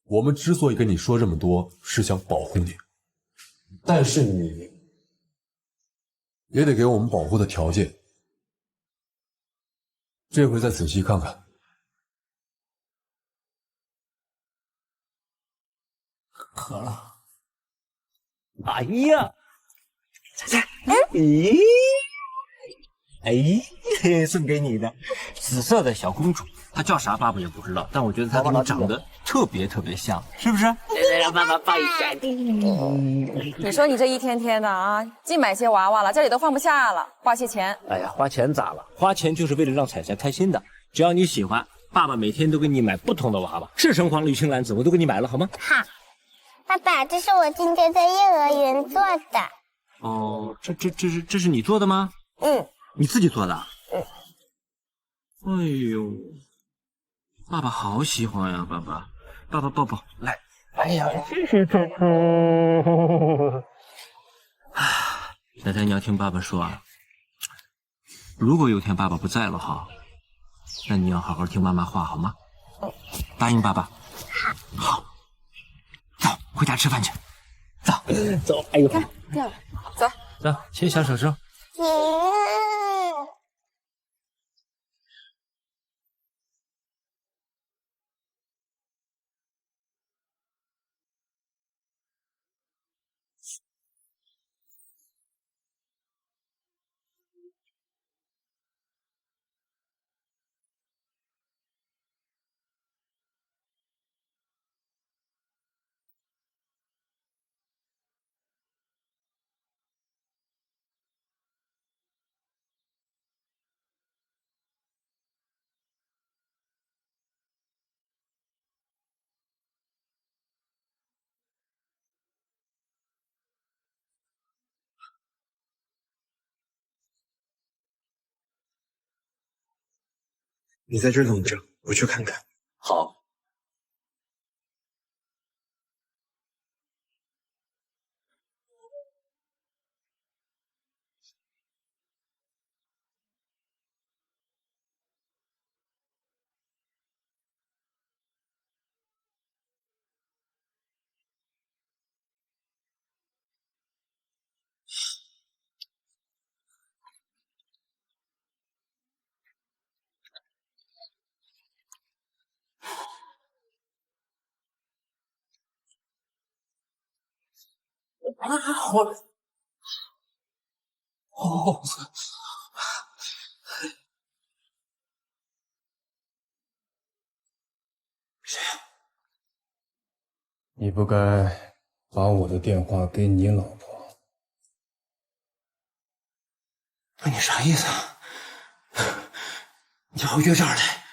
我们之所以跟你说这么多，是想保护你，但是你也得给我们保护的条件。这回再仔细看看。渴了。哎呀，送给你的紫色的小公主，她叫啥爸爸也不知道，但我觉得她跟你长得特别像，是不是？让爸爸抱一下。你说你这一天天的啊，净买些娃娃了，家里都放不下了，花些钱。哎呀，花钱咋了？花钱就是为了让彩彩开心的。只要你喜欢，爸爸每天都给你买不同的娃娃，是橙黄绿青蓝紫，我都给你买了，好吗？好，爸爸，这是我今天在幼儿园做的。哦，这是你做的吗？嗯。你自己做的？嗯。哎呦，爸爸好喜欢呀，爸爸抱抱，来。哎呀，谢谢宝宝。奶奶，你要听爸爸说啊，如果有天爸爸不在了哈，那你要好好听妈妈话，好吗？答应爸爸。好。走，回家吃饭去。走。哎呦，掉了，走，牵小手手。你在这等着，我去看看。好。你不该把我的电话给你老婆。那你啥意思啊？你把我约这儿来，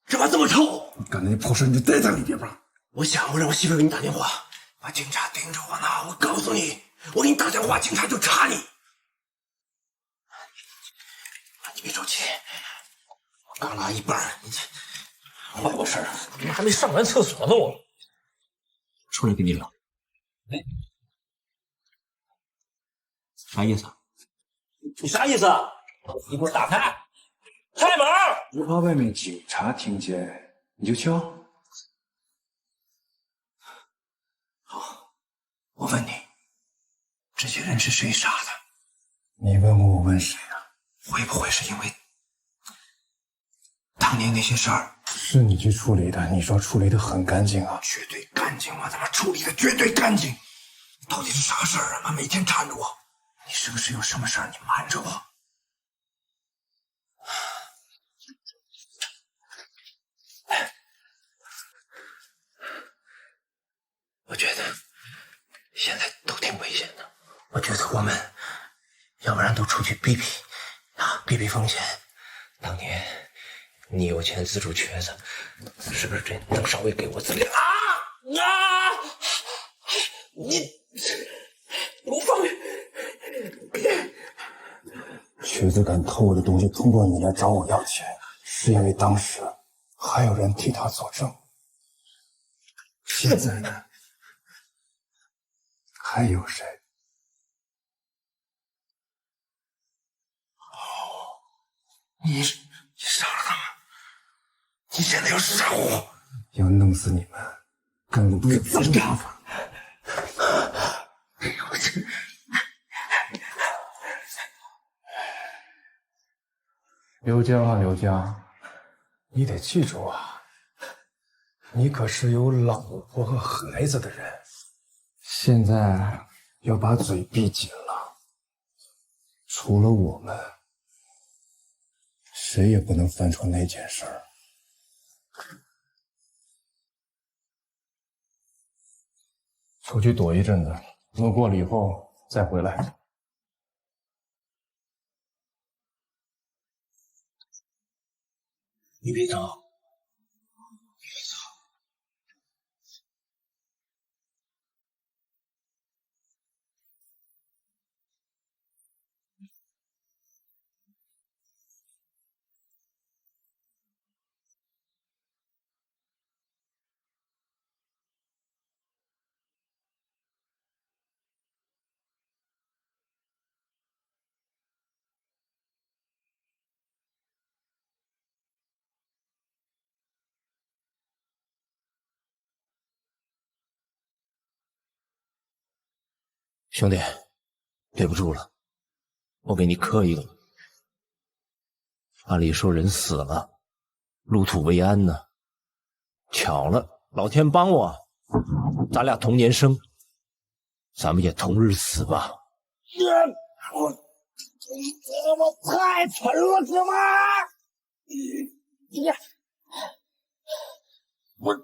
这把这么臭！你干那破事你就待在里边吧。我让我媳妇给你打电话，把警察盯着我呢。我告诉你，我给你打电话，警察就查你。你别着急，我刚拉一半，你坏我事儿，你还没上完厕所呢，我出来跟你聊。哎，啥意思？你啥意思？你给我打开！开门！不怕外面警察听见，你就敲。好，我问你，这些人是谁杀的？你问我，我问谁啊？会不会是因为当年那些事儿？是你去处理的，你说处理的很干净啊？绝对干净，我他妈处理的绝对干净。到底是啥事儿啊？每天缠着我，你是不是有什么事儿你瞒着我？我觉得现在都挺危险的，我觉得我们要不然都出去避避啊，避避风险。当年你有钱资助瘸子，是不是这能稍微给我资料啊？你不放！瘸子敢偷我的东西，通过你来找我要钱，是因为当时还有人替他作证。现在呢？还有谁？你杀了他们，你现在要杀我，要弄死你们，根本不是办法。刘江啊，刘江，你得记住啊，你可是有老婆和孩子的人，现在要把嘴闭紧了。除了我们，谁也不能翻出那件事儿。出去躲一阵子，路过了以后再回来。你别走。兄弟，对不住了，我给你磕一个。按理说人死了，入土为安呢。巧了，老天帮我，咱俩同年生，咱们也同日死吧。我太蠢了，哥们儿！我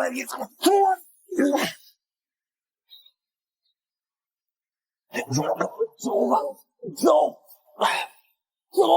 你怎么做？走吧，走。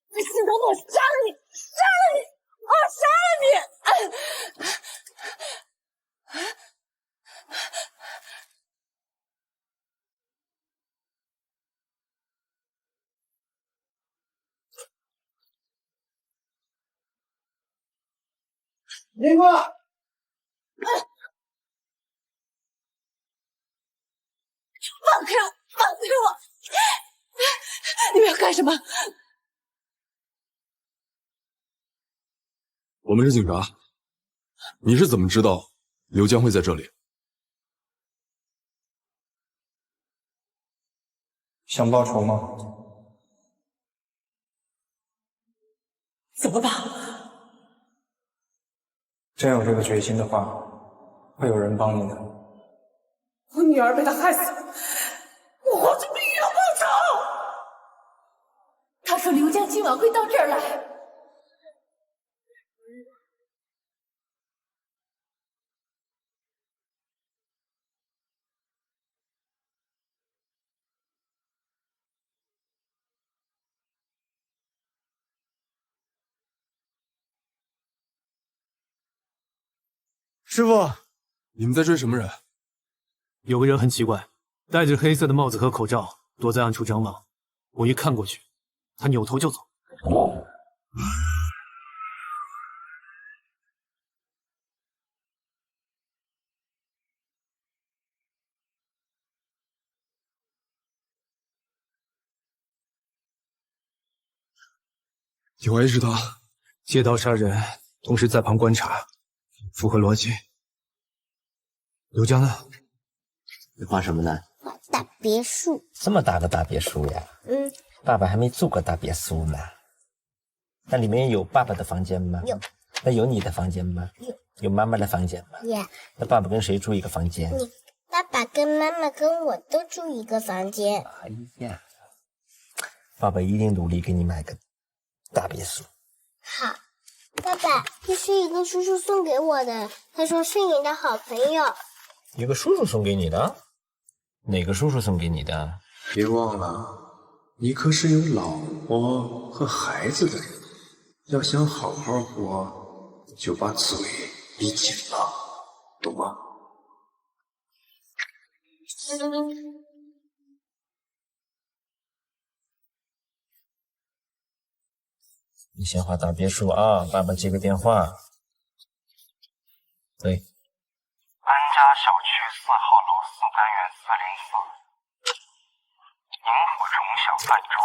你心疼我杀了你，杀了你，我杀了你！林哥，放开我！放开我！你们要干什么？我们是警察，你是怎么知道刘江会在这里？想报仇吗？怎么办？真有这个决心的话，会有人帮你的。我女儿被他害死了，我活着必须要报仇。他说刘江今晚会到这儿来。师傅，你们在追什么人？有个人很奇怪，戴着黑色的帽子和口罩，躲在暗处张望。我一看过去，他扭头就走。你怀疑是他？借刀杀人，同时在旁观察，符合逻辑。刘江呢？你画什么呢？大别墅。这么大个大别墅呀？爸爸还没住过大别墅呢。那里面有爸爸的房间吗？有。那有你的房间吗？有。有妈妈的房间吗？有。那爸爸跟谁住一个房间？你爸爸跟妈妈跟我都住一个房间。哎呀，爸爸一定努力给你买个大别墅。好，爸爸，这是一个叔叔送给我的，他说是你的好朋友。一个叔叔送给你的？哪个叔叔送给你的？别忘了，你可是有老婆和孩子的人，要想好好活，就把嘴闭紧了，懂吗？你先画大别墅啊，爸爸接个电话。喂。安家小区4号楼4单元404，萤火虫小饭桌，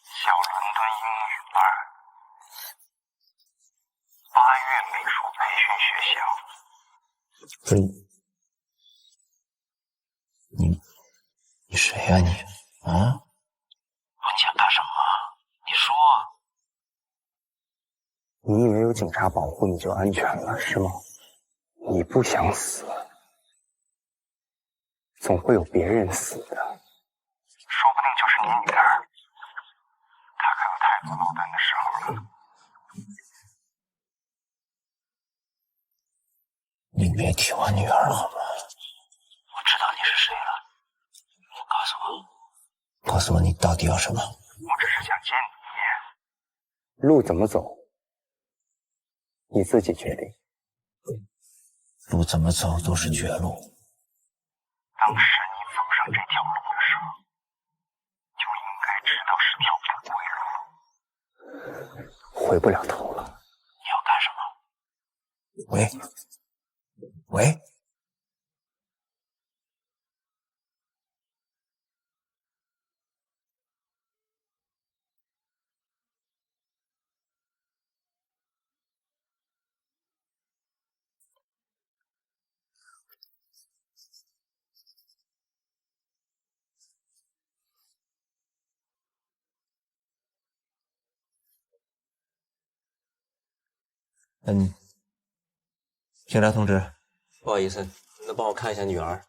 小伦敦英语班，8月美术培训学校。不是你谁呀你？啊？问想干什么？你说。你以为有警察保护你就安全了，是吗？你不想死，总会有别人死的。说不定就是你女儿，她可有太多落单的时候了。你别提我女儿好吗？我知道你是谁了，你告诉我。告诉我你到底要什么？我只是想见你一面。路怎么走，你自己决定。路怎么走都是绝路。当时你走上这条路的时候，就应该知道是条不归路。回不了头了。你要干什么？喂。警察同志，不好意思，能帮我看一下女儿，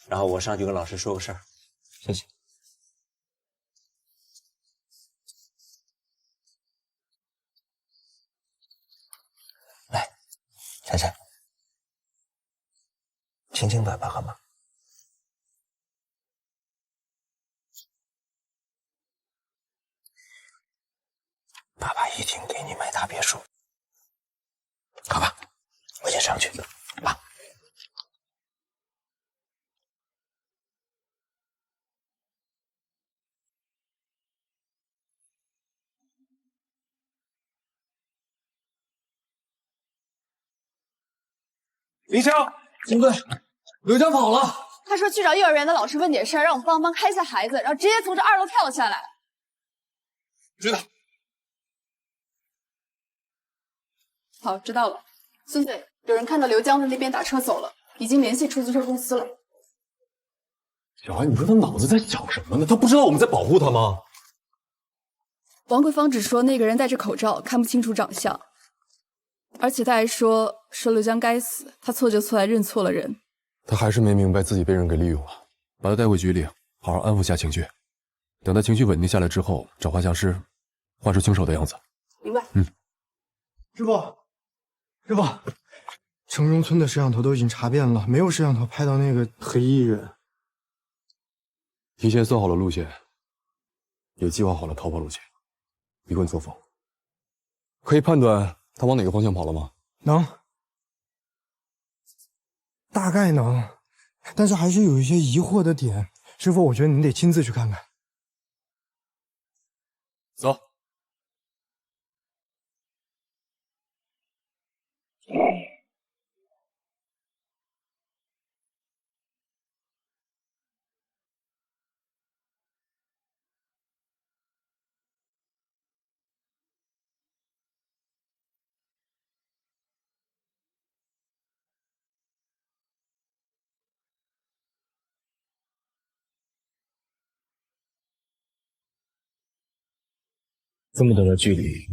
然后我上去跟老师说个事儿，谢谢。来，晨晨，亲亲爸爸好吗？爸爸一定给你买大别墅，好吧？我先上去啊。林霄，警队，刘江跑了。他说去找幼儿园的老师问点事儿，让我帮忙看一下孩子，然后直接从这2楼跳了下来。知道。好，知道了。孙队，有人看到刘江在那边打车走了，已经联系出租车公司了。小安，你说他脑子在想什么呢？他不知道我们在保护他吗？王桂芳只说那个人戴着口罩，看不清楚长相，而且他还说刘江该死，他错就错在认错了人。他还是没明白自己被人给利用了，把他带回局里，好好安抚下情绪。等他情绪稳定下来之后，找画像师，画出凶手的样子。明白。师傅，城中村的摄像头都已经查遍了，没有摄像头拍到那个黑衣人。提前算好了路线，也计划好了逃跑路线，一贯作风。可以判断他往哪个方向跑了吗？能，大概能，但是还是有一些疑惑的点。师傅，我觉得您得亲自去看看。走。这么短的距离，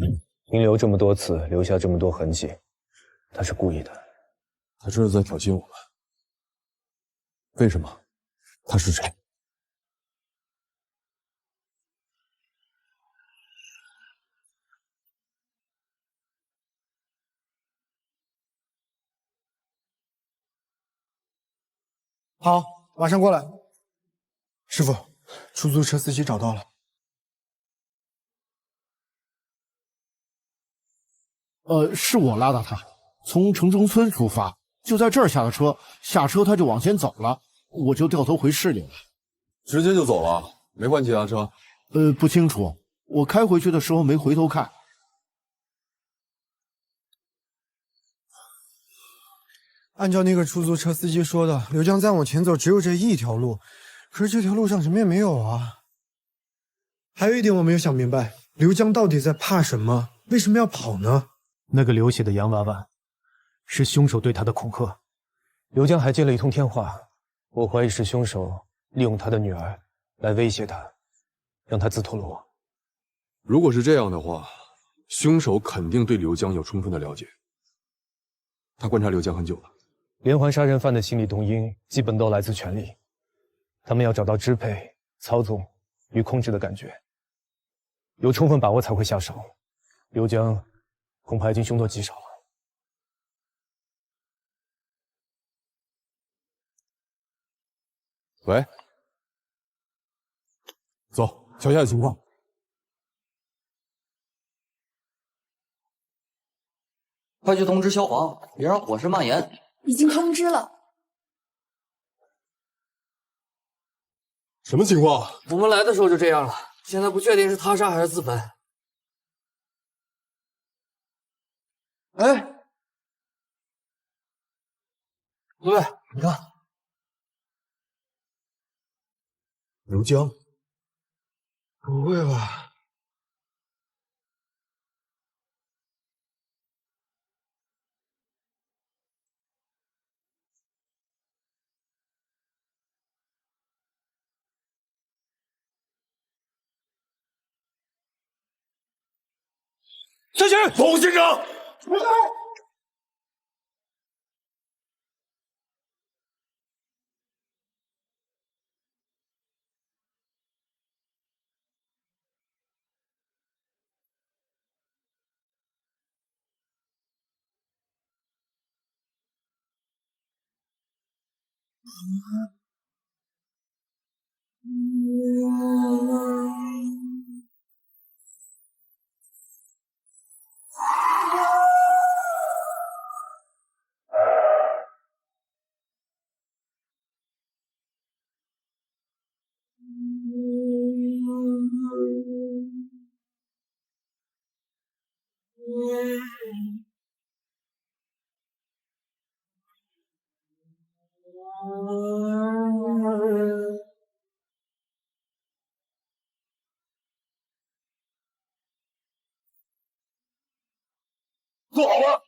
停留这么多次，留下这么多痕迹，他是故意的。他这是在挑衅我们。为什么？他是谁？好，马上过来。师傅，出租车司机找到了。是我拉的他，从城中村出发，就在这儿下的车，下车他就往前走了，我就掉头回市里了。直接就走了，没换其他车？不清楚，我开回去的时候没回头看。按照那个出租车司机说的，刘江再往前走只有这一条路，可是这条路上什么也没有啊。还有一点我没有想明白，刘江到底在怕什么？为什么要跑呢？那个流血的洋娃娃，是凶手对他的恐吓。刘江还接了一通电话，我怀疑是凶手利用他的女儿来威胁他，让他自投罗网。如果是这样的话，凶手肯定对刘江有充分的了解。他观察刘江很久了。连环杀人犯的心理动因基本都来自权力，他们要找到支配、操纵与控制的感觉，有充分把握才会下手。刘江恐怕已经凶多吉少了。喂，走，瞧一下情况。快去通知消防，别让火势蔓延。已经通知了。什么情况？我们来的时候就这样了，现在不确定是他杀还是自焚。哎，对，你看，刘江，不会吧？下去，保护现场。坐好了。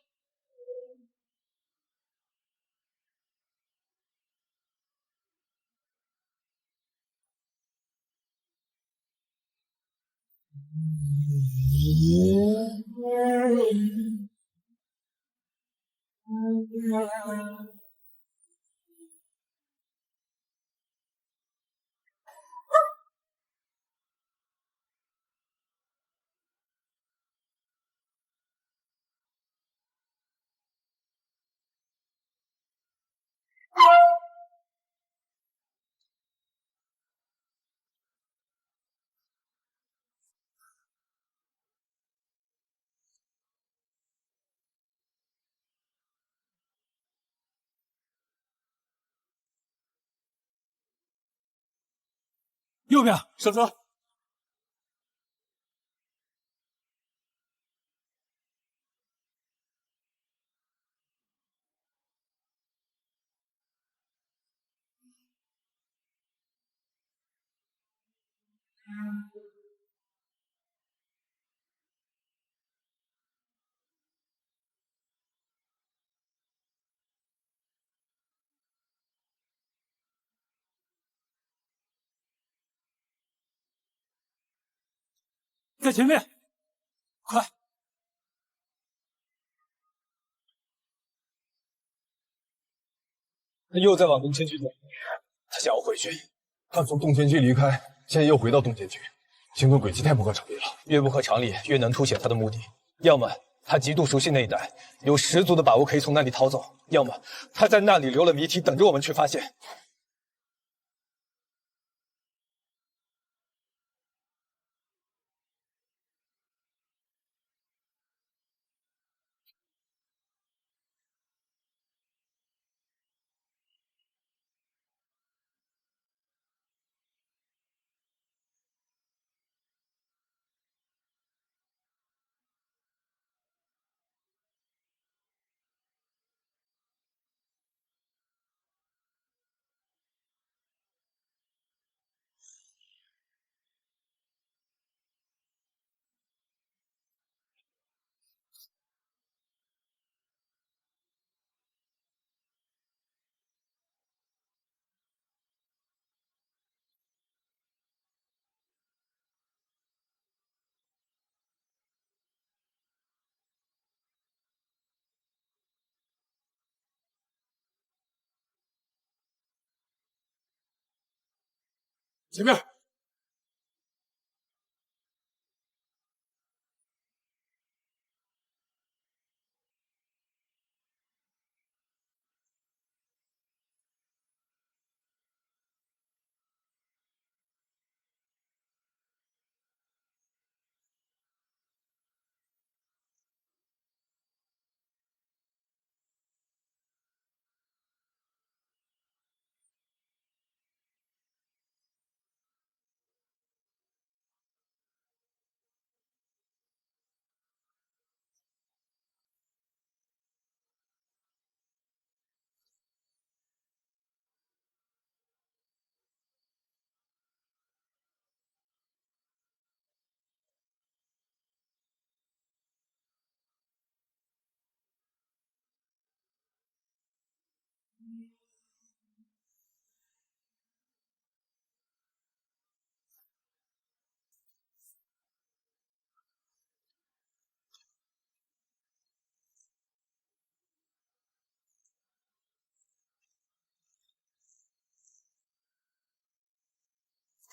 右边上车。在前面，快！他又在往东千区走，他想要回去。他从东千区离开，现在又回到东千区，行动轨迹太不合常理了。越不合常理，越能凸显他的目的。要么他极度熟悉那一带，有十足的把握可以从那里逃走；要么他在那里留了谜题，等着我们去发现。前面。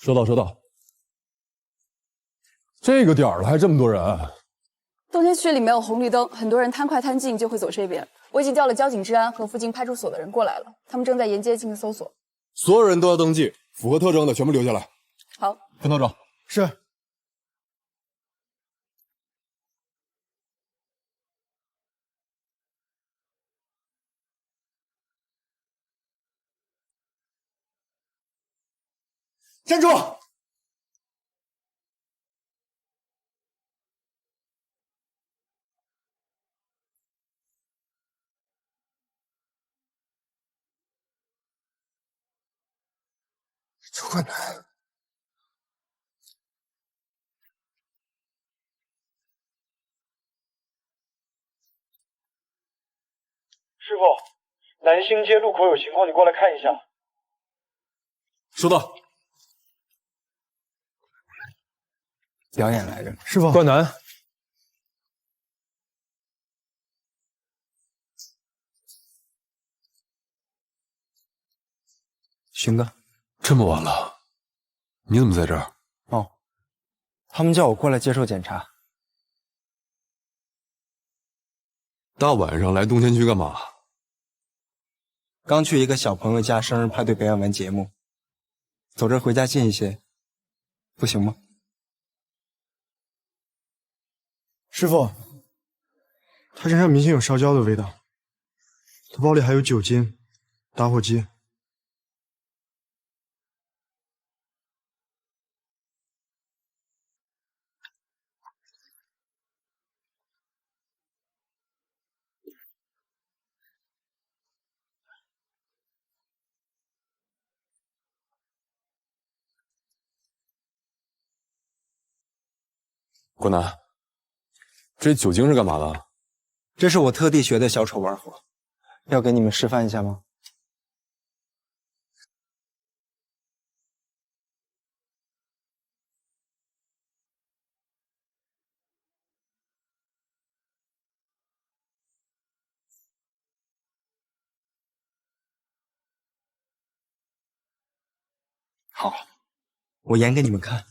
收到，收到。这个点儿了还这么多人？东天区里没有红绿灯，很多人贪快贪近就会走这边。我已经调了交警、治安和附近派出所的人过来了，他们正在沿街进行搜索。所有人都要登记，符合特征的全部留下来。好，分头找。是。站住！周冠南，师傅，南兴街路口有情况，你过来看一下。收到。表演来着，师傅。冠南，寻哥，这么晚了，你怎么在这儿？哦，他们叫我过来接受检查。大晚上来东天区干嘛？刚去一个小朋友家生日派对表演完节目，走着回家近一些，不行吗？师傅，他身上明显有烧焦的味道，他包里还有酒精、打火机。国南，这酒精是干嘛的？这是我特地学的小丑玩法，要给你们示范一下吗？好，我演给你们看。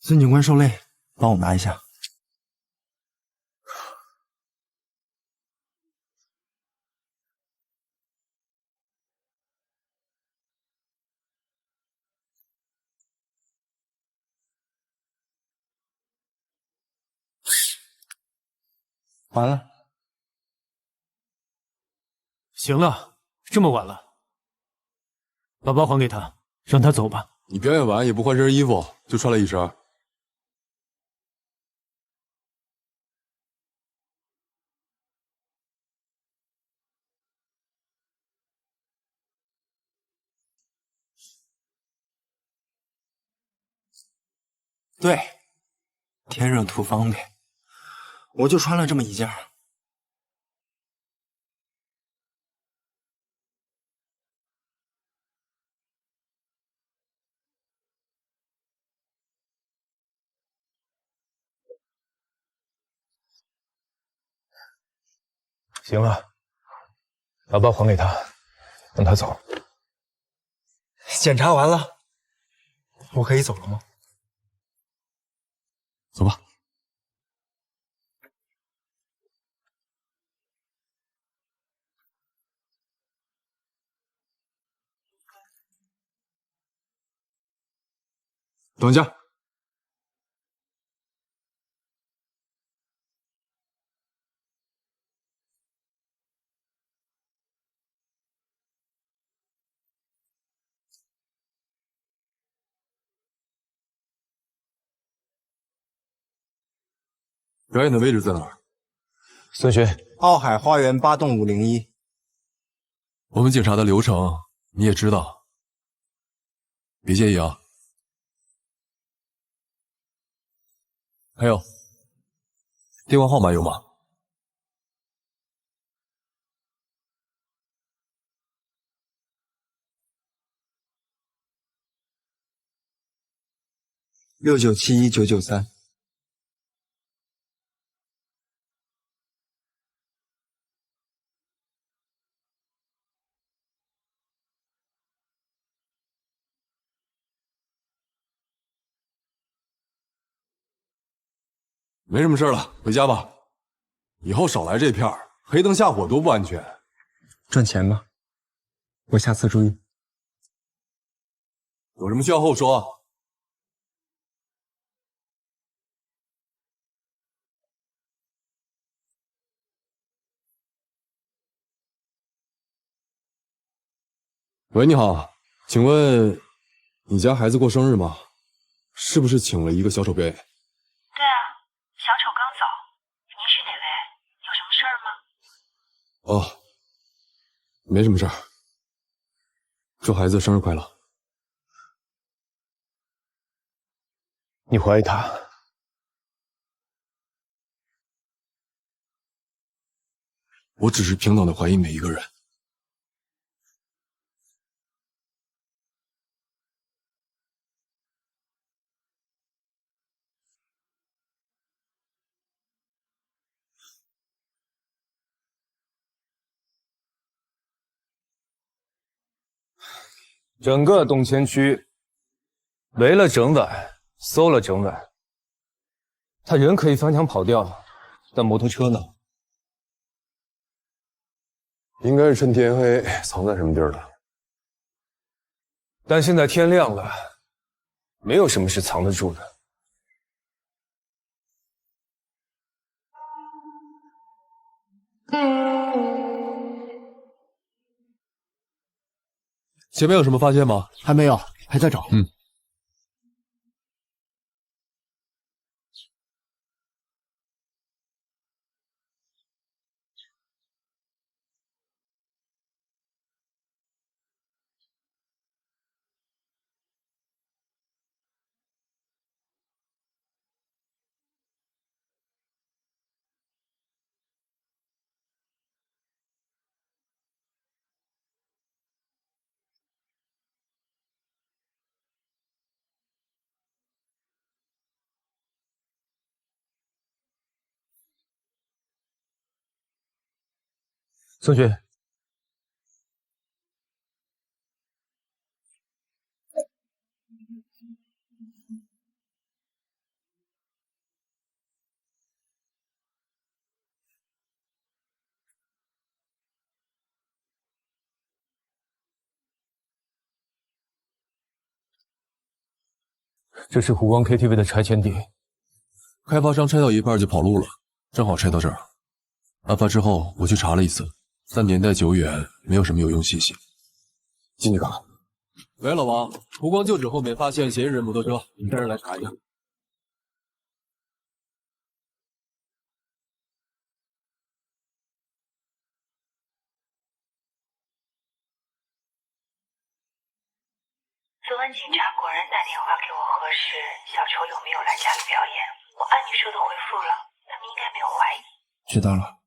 孙警官受累，帮我拿一下。完了，行了，这么晚了，把包还给他，让他走吧。你表演完也不换身衣服，就穿了一身。对，天热图方便，我就穿了这么一件。行了，把包还给他，让他走。检查完了，我可以走了吗？走吧。等一下。表演的位置在哪儿？孙勋，奥海花园8栋501。我们警察的流程你也知道，别介意啊。还有，电话号码有吗？69719993。没什么事了，回家吧。以后少来这片儿，黑灯瞎火多不安全。赚钱吧，我下次注意。有什么需要后说。喂，你好，请问你家孩子过生日吗？是不是请了一个小丑表演？对啊，小丑刚走。您是哪位？有什么事儿吗？哦，没什么事儿。祝孩子生日快乐。你怀疑他？我只是平等的怀疑每一个人。整个东迁区围了整晚，搜了整晚。他人可以翻墙跑掉，但摩托车呢？应该是趁天黑藏在什么地儿了。但现在天亮了，没有什么是藏得住的。前面有什么发现吗？还没有，还在找。宋军，这是湖光 KTV 的拆迁地，开发商拆到一半就跑路了，正好拆到这儿。案发之后我去查了一次，但年代久远，没有什么有用信息。进去看看。喂，老王，湖光旧址后面发现嫌疑人摩托车，你带人来查一下。昨晚警察果然打电话给我核实小球有没有来家里表演，我按你说的回复了，他们应该没有怀疑。知道了。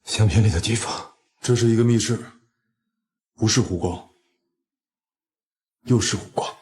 相片里的地方，这是一个密室，不是湖光，又是湖光。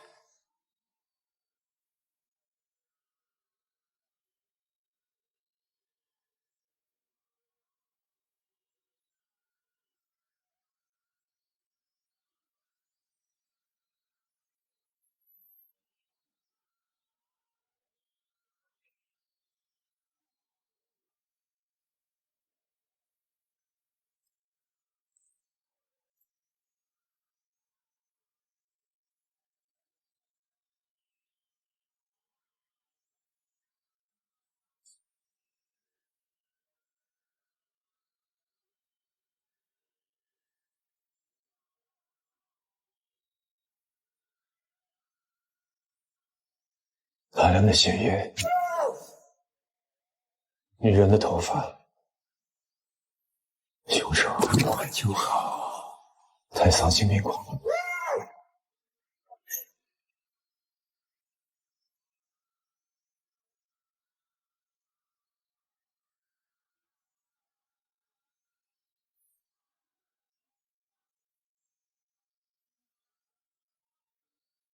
大量的血液，女人的头发，凶手就好，太丧心病狂了。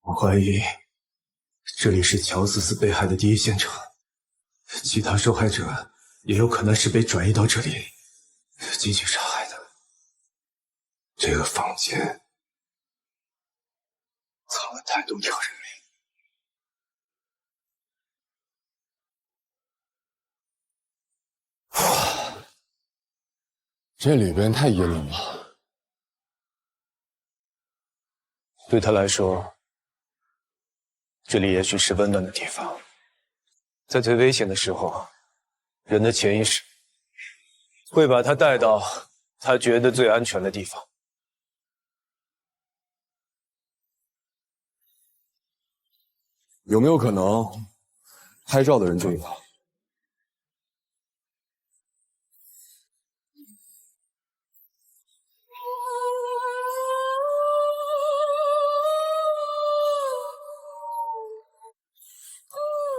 我怀疑这里是乔思思被害的第一现场，其他受害者也有可能是被转移到这里继续杀害的。这个房间藏了太多挑人命。这里边太阴冷了。对他来说，这里也许是温暖的地方。在最危险的时候，人的潜意识会把他带到他觉得最安全的地方。有没有可能，拍照的人就是他？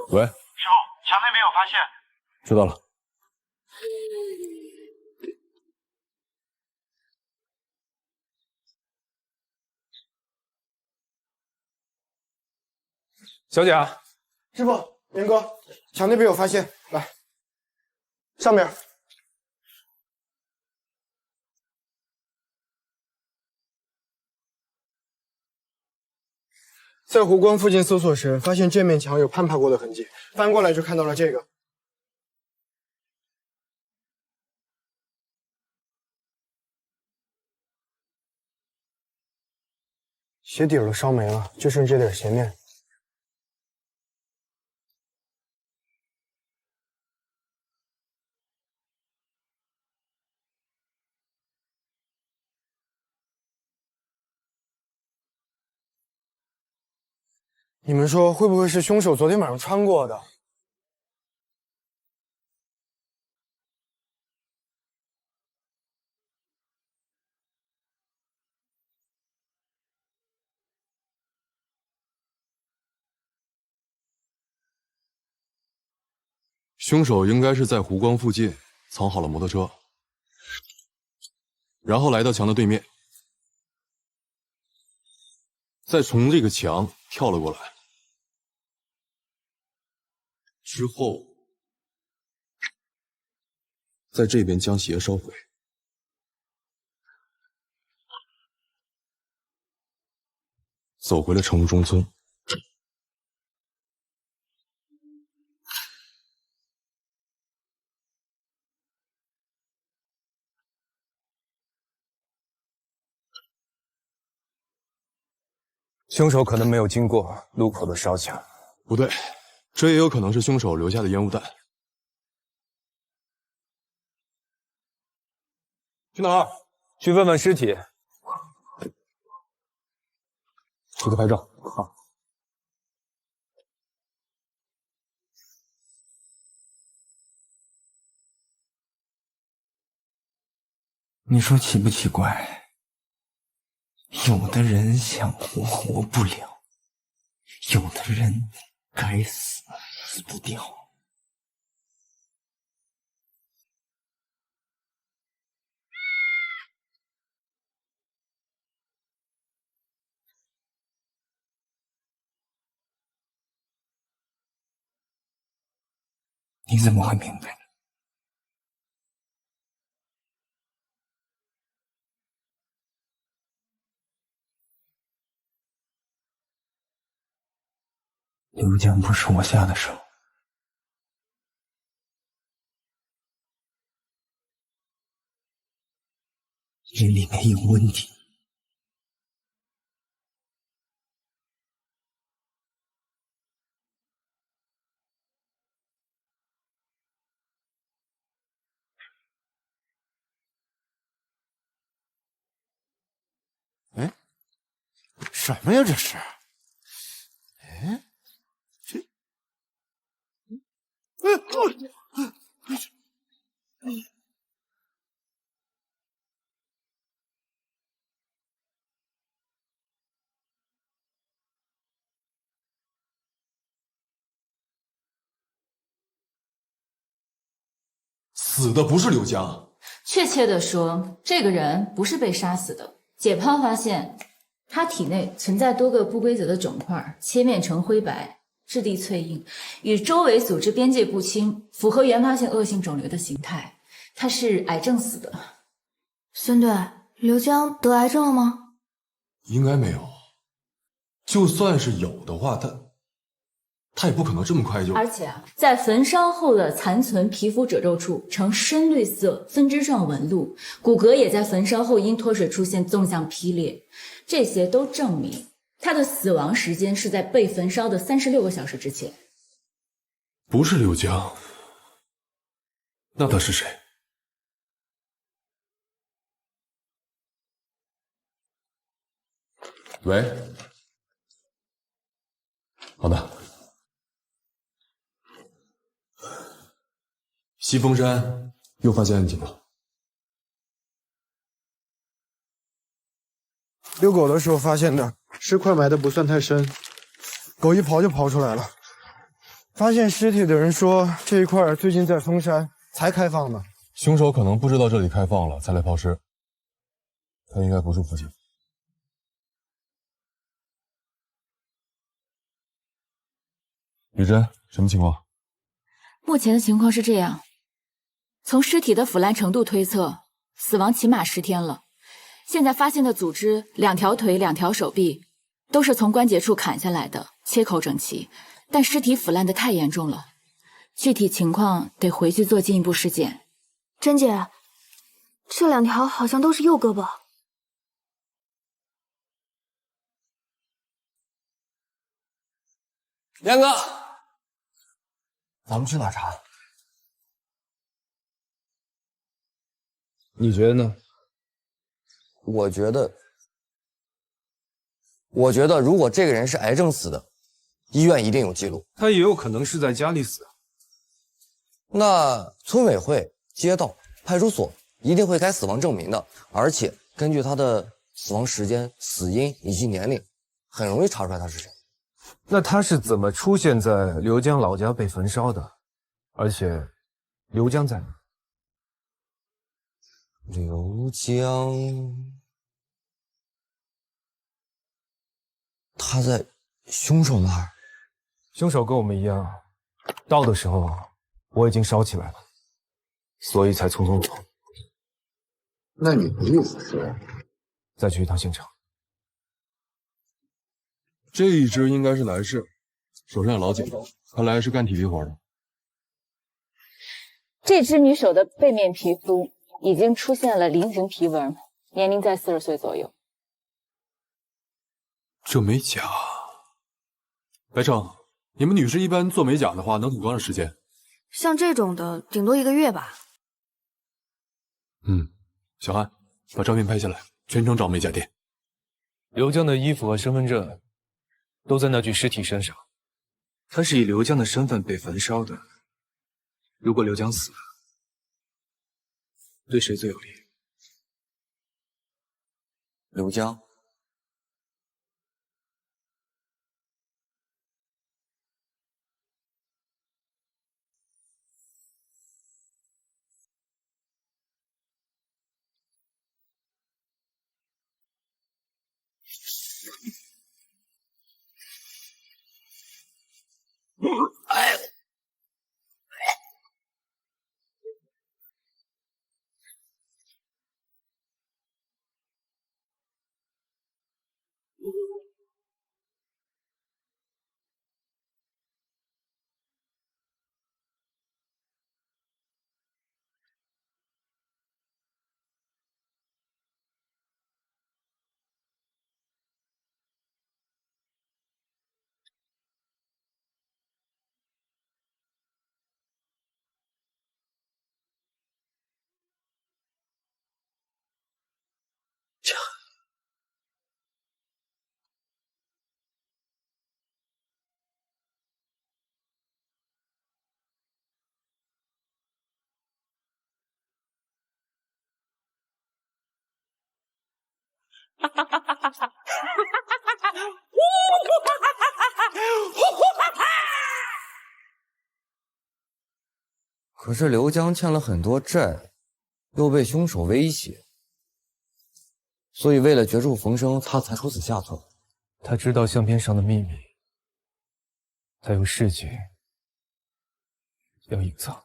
喂，师傅，墙内没有发现。知道了。小贾，师傅，明哥，墙那边有发现，来，上面。在湖光附近搜索时，发现这面墙有攀爬过的痕迹，翻过来就看到了这个。鞋底都烧没了，就剩这点鞋面。你们说会不会是凶手昨天晚上穿过的？凶手应该是在湖光附近藏好了摩托车，然后来到墙的对面，再从这个墙跳了过来，之后在这边将鞋烧毁，走回了城中村。凶手可能没有经过路口的烧墙。不对，这也有可能是凶手留下的烟雾弹。去哪儿？去问问尸体。去他拍照。好。你说奇不奇怪？有的人想活活不了，有的人该死死不掉。你怎么会明白呢？刘江不是我下的手，这里面有问题。哎，什么呀这是？哎，这，死的不是刘江，确切的说，这个人不是被杀死的。解剖发现，他体内存在多个不规则的肿块，切面呈灰白，质地脆硬，与周围组织边界不清，符合原发性恶性肿瘤的形态。他是癌症死的。孙队，刘江得癌症了吗？应该没有。就算是有的话，他也不可能这么快就……而且在焚烧后的残存皮肤褶皱处呈深绿色分支状纹路，骨骼也在焚烧后因脱水出现纵向劈裂，这些都证明他的死亡时间是在被焚烧的36个小时之前。不是刘江，那他是谁？喂，好的。西峰山又发现案情了。遛狗的时候发现的，尸块埋的不算太深，狗一刨就刨出来了。发现尸体的人说，这一块最近在封山才开放的。凶手可能不知道这里开放了，才来抛尸。他应该不住附近。雨珍，什么情况？目前的情况是这样，从尸体的腐烂程度推测，死亡起码10天了。现在发现的组织，2条腿、2条手臂，都是从关节处砍下来的，切口整齐，但尸体腐烂的太严重了，具体情况得回去做进一步尸检。珍姐，这2条好像都是右胳膊。梁哥，咱们去哪儿查？你觉得呢？我觉得，如果这个人是癌症死的，医院一定有记录。他也有可能是在家里死的。那村委会、街道、派出所一定会开死亡证明的，而且根据他的死亡时间、死因以及年龄，很容易查出来他是谁。那他是怎么出现在刘江老家被焚烧的？而且，刘江在哪？刘江，他在凶手那儿。凶手跟我们一样，到的时候我已经烧起来了，所以才匆匆走。那你的意思是再去一趟现场？这一只应该是男士，手上有老茧，看来是干体力活的。这只女手的背面皮肤已经出现了菱形皮纹，年龄在40岁左右。这美甲，白成，你们女士一般做美甲的话，能挺多长时间？像这种的，顶多1个月吧。小安，把照片拍下来，全程找美甲店。刘江的衣服和身份证都在那具尸体身上，他是以刘江的身份被焚烧的。如果刘江死了，对谁最有利？刘江。哈哈哈哈哈！可是刘江欠了很多债，又被凶手威胁，所以为了绝处逢生，他才出此下策。他知道相片上的秘密，他有事情要隐藏，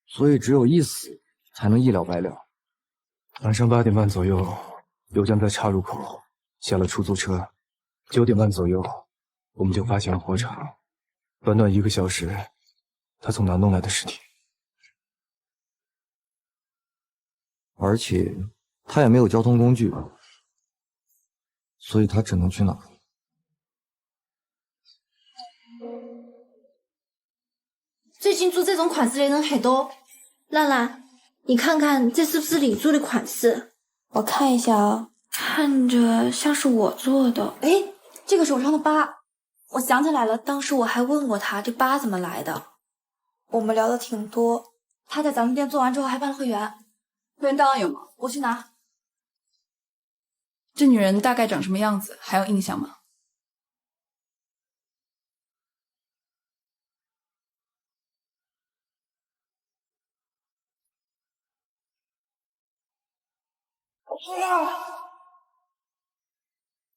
所以只有一死才能一了百了。晚上8点半左右，刘江在岔路口下了出租车，9点半左右，我们就发现了火场，短短1个小时，他从哪弄来的尸体？而且他也没有交通工具，所以他只能去哪儿？最近做这种款式的人很多。兰兰，你看看这是不是你做的款式？我看一下啊，看着像是我做的。哎，这个手上的疤，我想起来了，当时我还问过他这疤怎么来的。我们聊的挺多，他在咱们店做完之后还办了会员。会员档案有吗？我去拿。这女人大概长什么样子？还有印象吗？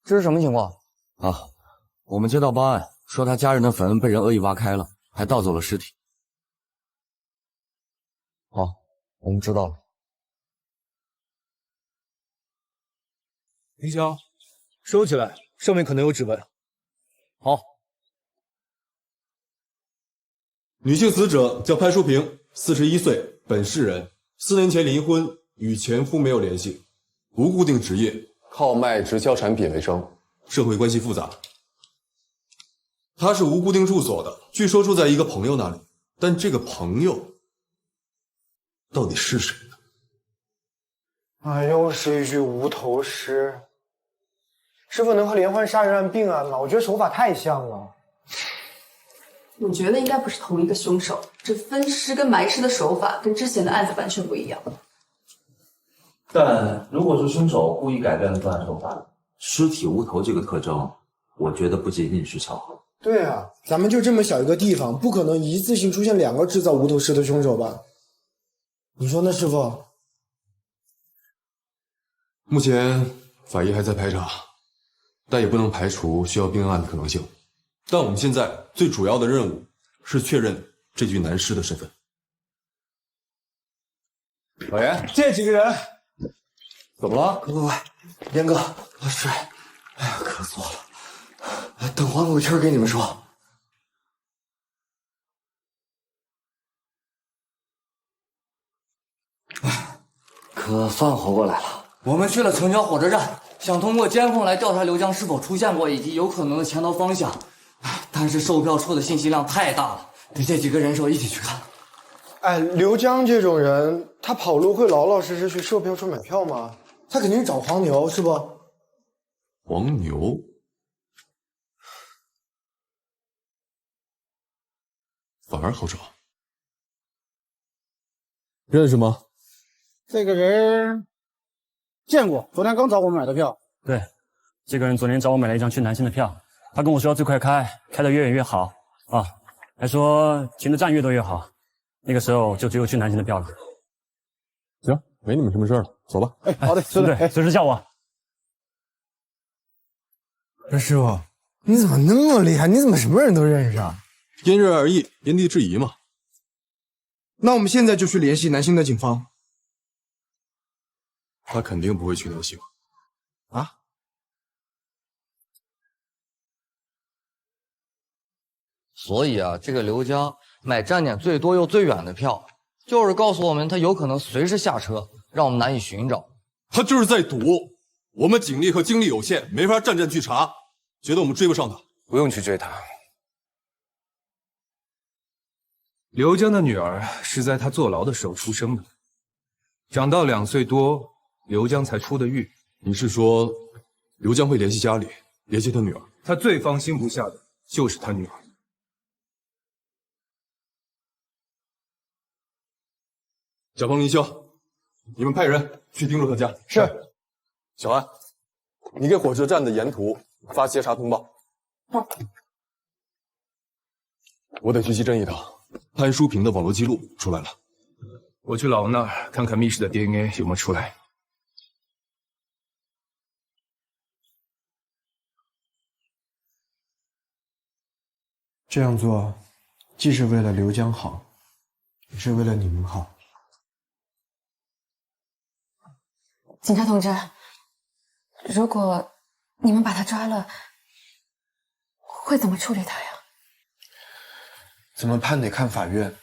这是什么情况啊？我们接到报案，说他家人的坟被人恶意挖开了，还盗走了尸体。好，我们知道了。林霄，收起来，上面可能有指纹。好。女性死者叫潘淑萍，41岁，本市人，4年前离婚，与前夫没有联系，无固定职业，靠卖直销产品为生，社会关系复杂。她是无固定住所的，据说住在一个朋友那里，但这个朋友到底是谁呢？哎，又是一具无头尸。师傅能和连环杀人案并案吗？我觉得手法太像了。我觉得应该不是同一个凶手，这分尸跟埋尸的手法跟之前的案子完全不一样。但如果是凶手故意改变了作案手法，尸体无头这个特征，我觉得不仅仅是巧合。对啊，咱们就这么小一个地方，不可能一次性出现2个制造无头尸的凶手吧？你说呢，师傅？目前法医还在排查，但也不能排除需要并案的可能性。但我们现在最主要的任务是确认这具男尸的身份。老严，这几个人怎么了？喂，严哥，我睡。哎呀，咳嗽了。等缓口气儿给你们说。可算活过来了。我们去了城郊火车站，想通过监控来调查刘江是否出现过以及有可能的潜逃方向，但是售票处的信息量太大了，得这几个人手一起去看。哎，刘江这种人，他跑路会老老实实去售票处买票吗？他肯定找黄牛，是不？黄牛？反而好找。认识吗？这个人见过，昨天刚找我们买的票。对，这个人昨天找我买了一张去南京的票，他跟我说要最快开得越远越好啊，还说停的站越多越好。那个时候就只有去南京的票了。行，没你们什么事了，走吧。哎，好的，对，随时叫我。师傅，你怎么那么厉害？你怎么什么人都认识啊？因人而异，因地制宜嘛。那我们现在就去联系南星的警方。他肯定不会去南星。啊？所以啊，这个刘江买站点最多又最远的票，就是告诉我们他有可能随时下车，让我们难以寻找。他就是在赌，我们警力和精力有限，没法战战去查，觉得我们追不上他。不用去追他。刘江的女儿是在他坐牢的时候出生的，长到2岁多，刘江才出的狱。你是说，刘江会联系家里，联系他女儿？他最放心不下的就是他女儿。小鹏、林霄，你们派人去盯住他家。是。小安，你给火车站的沿途发协查通报。我得去西镇一趟。潘淑萍的网络记录出来了，我去老那儿看看密室的 DNA 有没有出来。这样做，既是为了刘江好，也是为了你们好。警察同志，如果你们把他抓了，会怎么处理他呀？怎么判得看法院。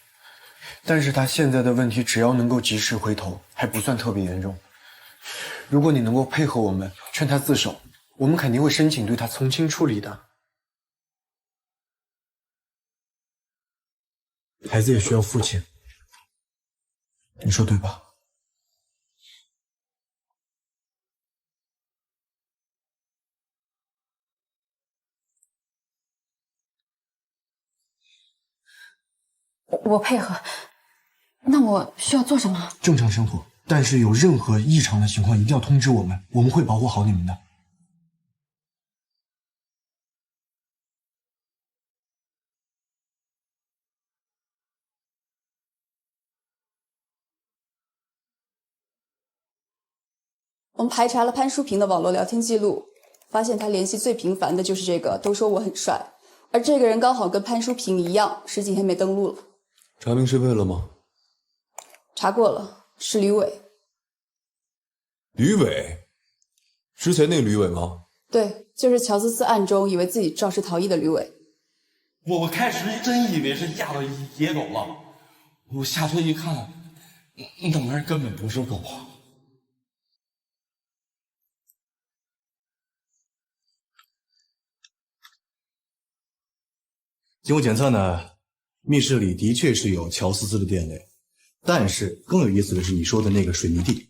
但是他现在的问题，只要能够及时回头，还不算特别严重。如果你能够配合我们，劝他自首，我们肯定会申请对他从轻处理的。孩子也需要父亲，你说对吧？我配合。那我需要做什么？正常生活，但是有任何异常的情况一定要通知我们，我们会保护好你们的。我们排查了潘淑平的网络聊天记录，发现他联系最频繁的就是这个都说我很帅，而这个人刚好跟潘淑平一样，10几天没登录了。查明身份了吗？查过了，是吕伟。吕伟？之前那个吕伟吗？对，就是乔思思案中以为自己肇事逃逸的吕伟。我开始真以为是压到野狗了，我下车一看，那玩意儿根本不是狗。经过检测呢，密室里的确是有乔思思的 DNA， 但是更有意思的是你说的那个水泥地，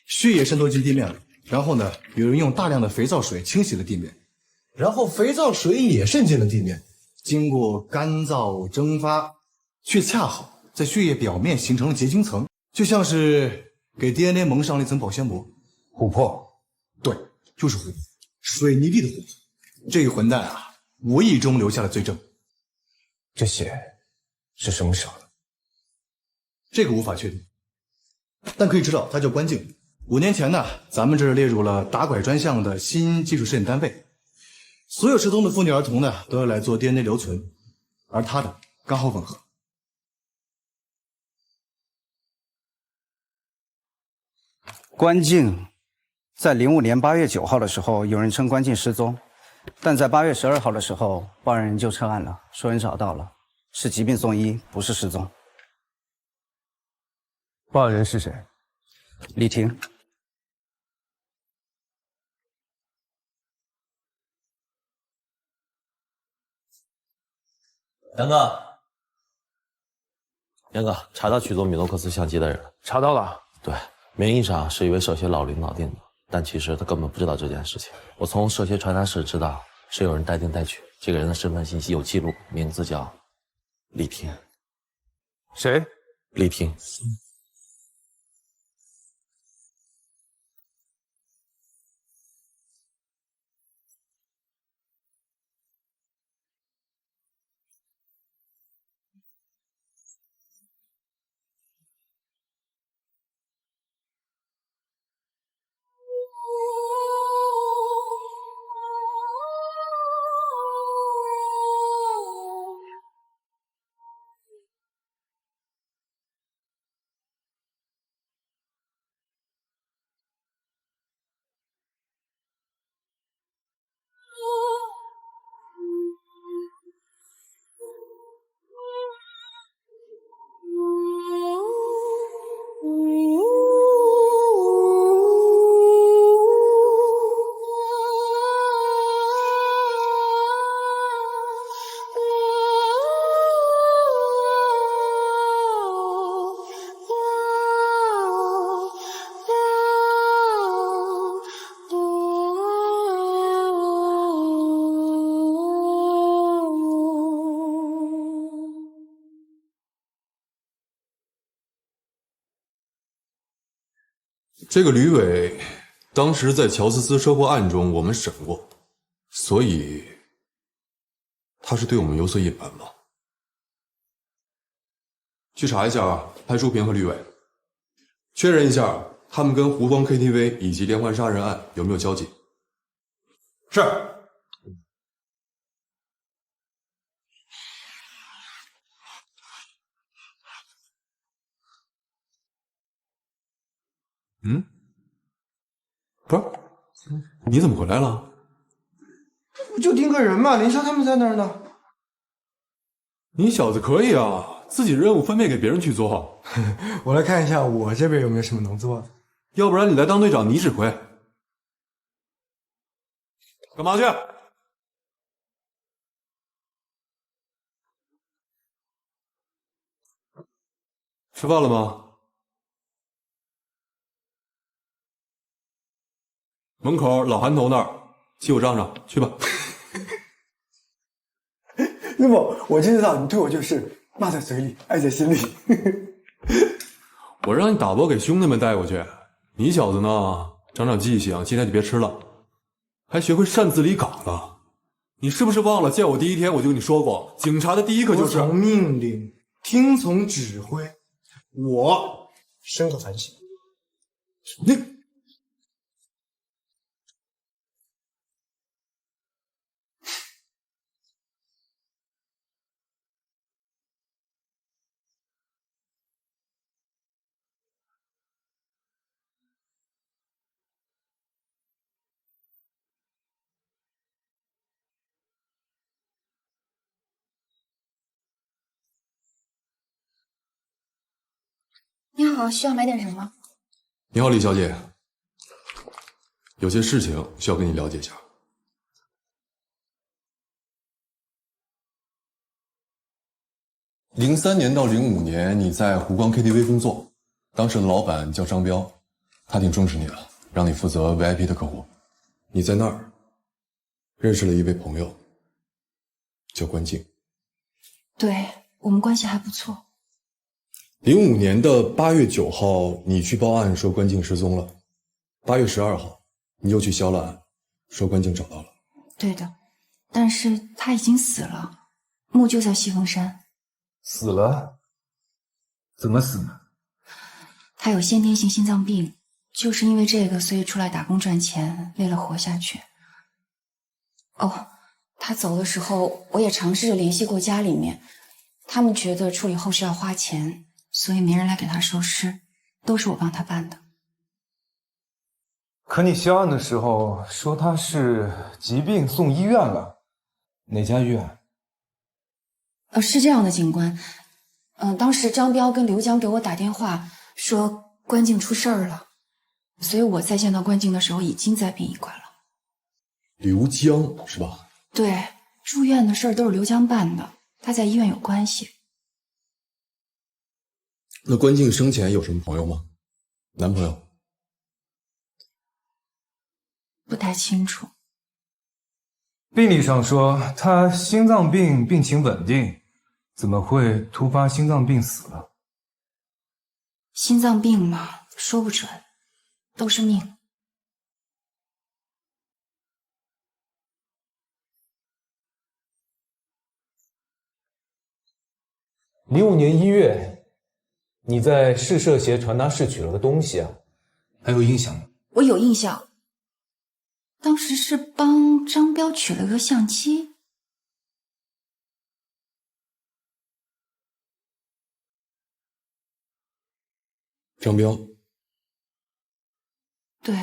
血液渗透进地面了，然后呢，有人用大量的肥皂水清洗了地面，然后肥皂水也渗进了地面，经过干燥蒸发，却恰好在血液表面形成了结晶层，就像是给 DNA 蒙上了一层保鲜膜。琥珀，对，就是琥珀，水泥地的琥珀。这个混蛋啊，无意中留下了罪证。这血是什么时候的？这个无法确定，但可以知道他叫关静。5年前呢，咱们这儿列入了打拐专项的新技术试验单位，所有失踪的妇女儿童呢都要来做 DNA 留存，而他的刚好吻合。关静在05年8月9号的时候，有人称关静失踪。但在8月12号的时候，报案人就撤案了，说人找到了，是疾病送医，不是失踪。报案人是谁？李婷。杨哥，杨哥，查到取走米诺克斯相机的人了。查到了。对，名义上是一位涉协老领导定的，但其实他根本不知道这件事情。我从涉协传达室知道是有人带定带取，这个人的身份信息有记录，名字叫李婷。谁？李婷。这个吕伟，当时在乔思思车祸案中我们审过，所以他是对我们有所隐瞒吗？去查一下潘淑平和吕伟，确认一下他们跟湖光 KTV 以及连环杀人案有没有交集。是。嗯，不是，你怎么回来了？这不就盯个人吗？林莎他们在那儿呢。你小子可以啊，自己任务分配给别人去做。我来看一下我这边有没有什么能做的。要不然你来当队长，你指挥。干嘛去？吃饭了吗？门口老韩头那儿，记我账上，去吧。那么我就知道你对我就是骂在嘴里，爱在心里。我让你打包给兄弟们带过去，你小子呢，长长记性，今天就别吃了，还学会擅自离岗了。你是不是忘了见我第一天我就跟你说过，警察的第一课就是服从命令，听从指挥。我深刻反省。你好，需要买点什么？你好，李小姐，有些事情需要跟你了解一下。03年到05年，你在湖光 KTV 工作，当时的老板叫张彪，他挺重视你的，让你负责 VIP 的客户。你在那儿认识了一位朋友，叫关静。对，我们关系还不错。05年的8月9号，你去报案说关静失踪了。8月12号，你又去销了案，说关静找到了。对的，但是他已经死了，墓就在西峰山。死了？怎么死的？他有先天性心脏病，就是因为这个，所以出来打工赚钱，为了活下去。哦，他走的时候，我也尝试着联系过家里面，他们觉得处理后事要花钱，所以没人来给他收尸，都是我帮他办的。可你销案的时候说他是疾病送医院了，哪家医院？是这样的，警官，当时张彪跟刘江给我打电话说关静出事儿了，所以我在见到关静的时候已经在殡仪馆了。刘江是吧？对，住院的事儿都是刘江办的，他在医院有关系。那关静生前有什么朋友吗？男朋友？不太清楚。病历上说他心脏病病情稳定，怎么会突发心脏病死了？心脏病嘛，说不准，都是命。05年1月，你在市社协传达室取了个东西啊，还有印象吗？我有印象。当时是帮张彪取了个相机。张彪？对。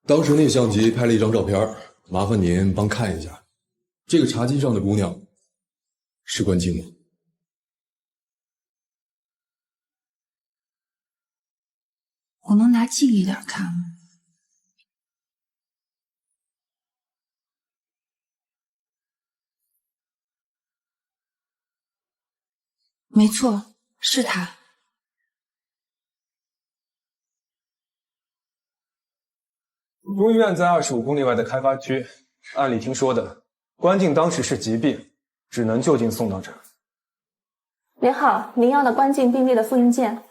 当时那相机拍了一张照片，麻烦您帮看一下。这个茶几上的姑娘是关静吗？我能拿近一点看吗？没错，是她。如医院在25公里外的开发区，按李婷说的，关静当时是疾病，只能就近送到这儿。您好，您要的关静病历的复印件。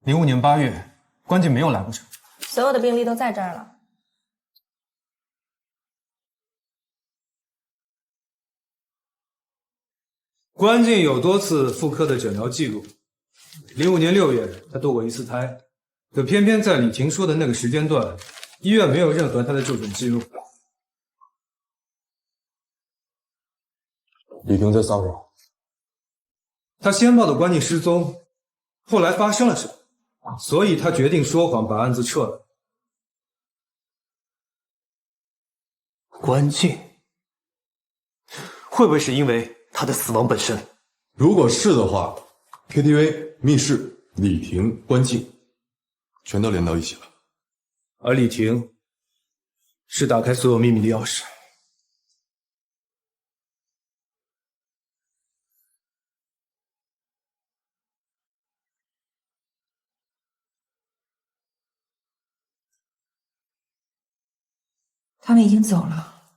05年8月，关静没有来过这儿。所有的病历都在这儿了。关静有多次妇科的诊疗记录。05年6月，她堕过一次胎，可偏偏在李婷说的那个时间段，医院没有任何他的就诊记录。李婷在撒谎。他先报的关进失踪，后来发生了什么，所以他决定说谎，把案子撤了。关进，会不会是因为他的死亡本身？如果是的话 ，KTV、密室、李婷、关静，全都连到一起了。而李婷是打开所有秘密的钥匙。他们已经走了，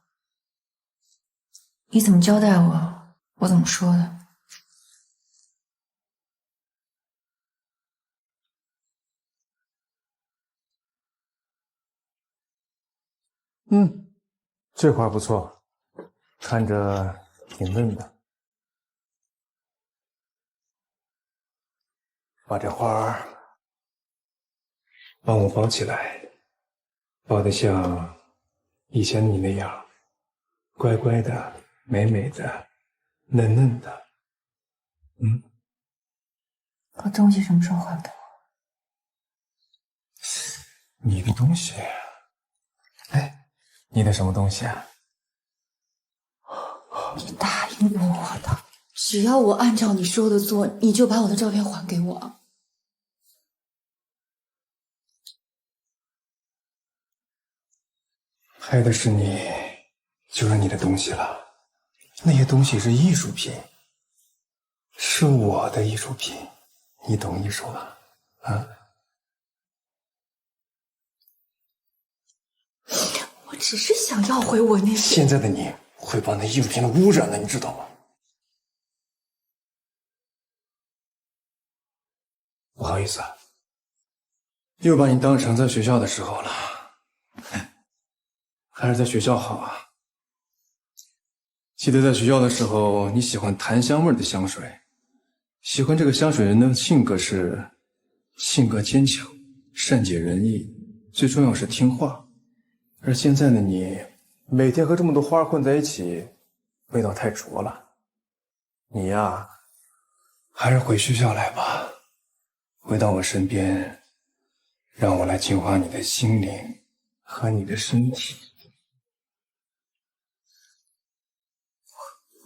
你怎么交代我，我怎么说的。这块不错，看着挺嫩的。把这花帮我包起来，包得像以前你那样，乖乖的、美美的、嫩嫩的。我东西什么时候还给我？你的东西？哎，你的什么东西啊？你答应过我的，只要我按照你说的做，你就把我的照片还给我。拍的是你，就是你的东西了。那些东西是艺术品，是我的艺术品，你懂艺术吗？啊？我只是想要回我那些。现在的你会把那艺术品污染了，你知道吗？不好意思，又把你当成在学校的时候了。还是在学校好啊。记得在学校的时候，你喜欢檀香味的香水，喜欢这个香水人的性格是性格坚强、善解人意，最重要是听话。而现在的你，每天和这么多花混在一起，味道太浊了。你呀，还是回学校来吧，回到我身边，让我来净化你的心灵和你的身体。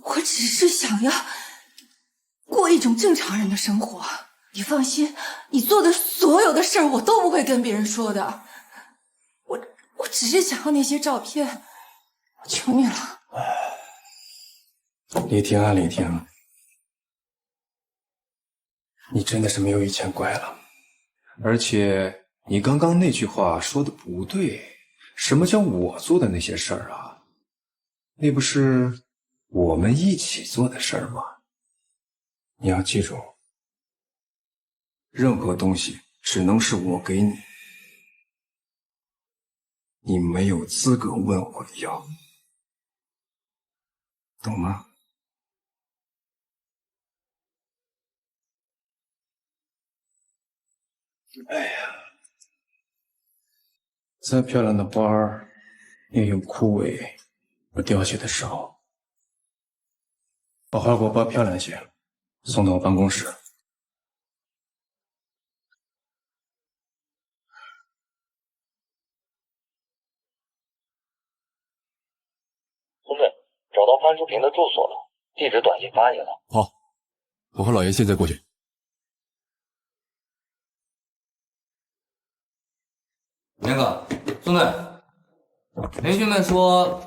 我只是想要过一种正常人的生活。你放心，你做的所有的事儿我都不会跟别人说的。我只是想要那些照片，我求你了。李婷啊，李婷，你真的是没有以前乖了。而且你刚刚那句话说的不对，什么叫我做的那些事儿啊？那不是我们一起做的事儿吗？你要记住，任何东西只能是我给你，你没有资格问我要，懂吗？哎呀，再漂亮的花儿也有枯萎和凋谢的时候。把花给我包漂亮些，送到我办公室。孙队，找到潘淑平的住所了，地址短信发你了。好，我和老爷现在过去。那个孙队，邻居们说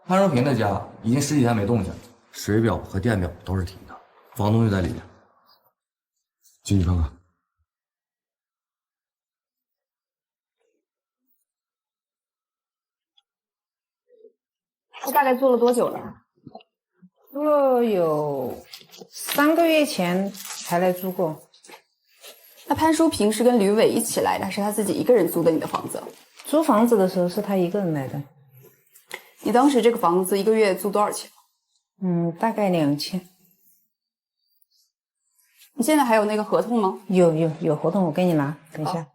潘淑平的家已经10几天没动静了，水表和电表都是停的，房东就在里面。进去看看。你大概租了多久了？租了有3个月前才来租过。那潘淑平是跟吕伟一起来的，还是他自己一个人租的你的房子？租房子的时候是他一个人来的。你当时这个房子1个月租多少钱？大概2000。你现在还有那个合同吗？有合同，我给你拿，等一下。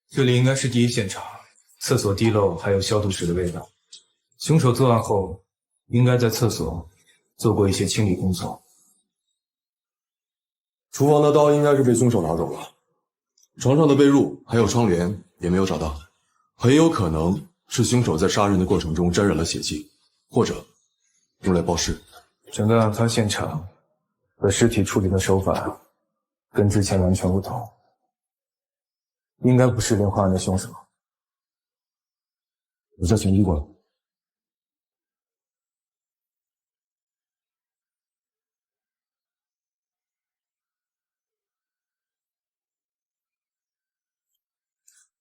这里应该是第一现场，厕所滴漏还有消毒时的味道。凶手作案后，应该在厕所做过一些清理工作。厨房的刀应该是被凶手拿走了，床上的被褥还有窗帘也没有找到，很有可能是凶手在杀人的过程中沾染了血迹，或者用来包尸。整个案发现场和尸体处理的手法跟之前完全不同，应该不是连环案的凶手。我叫钱医官。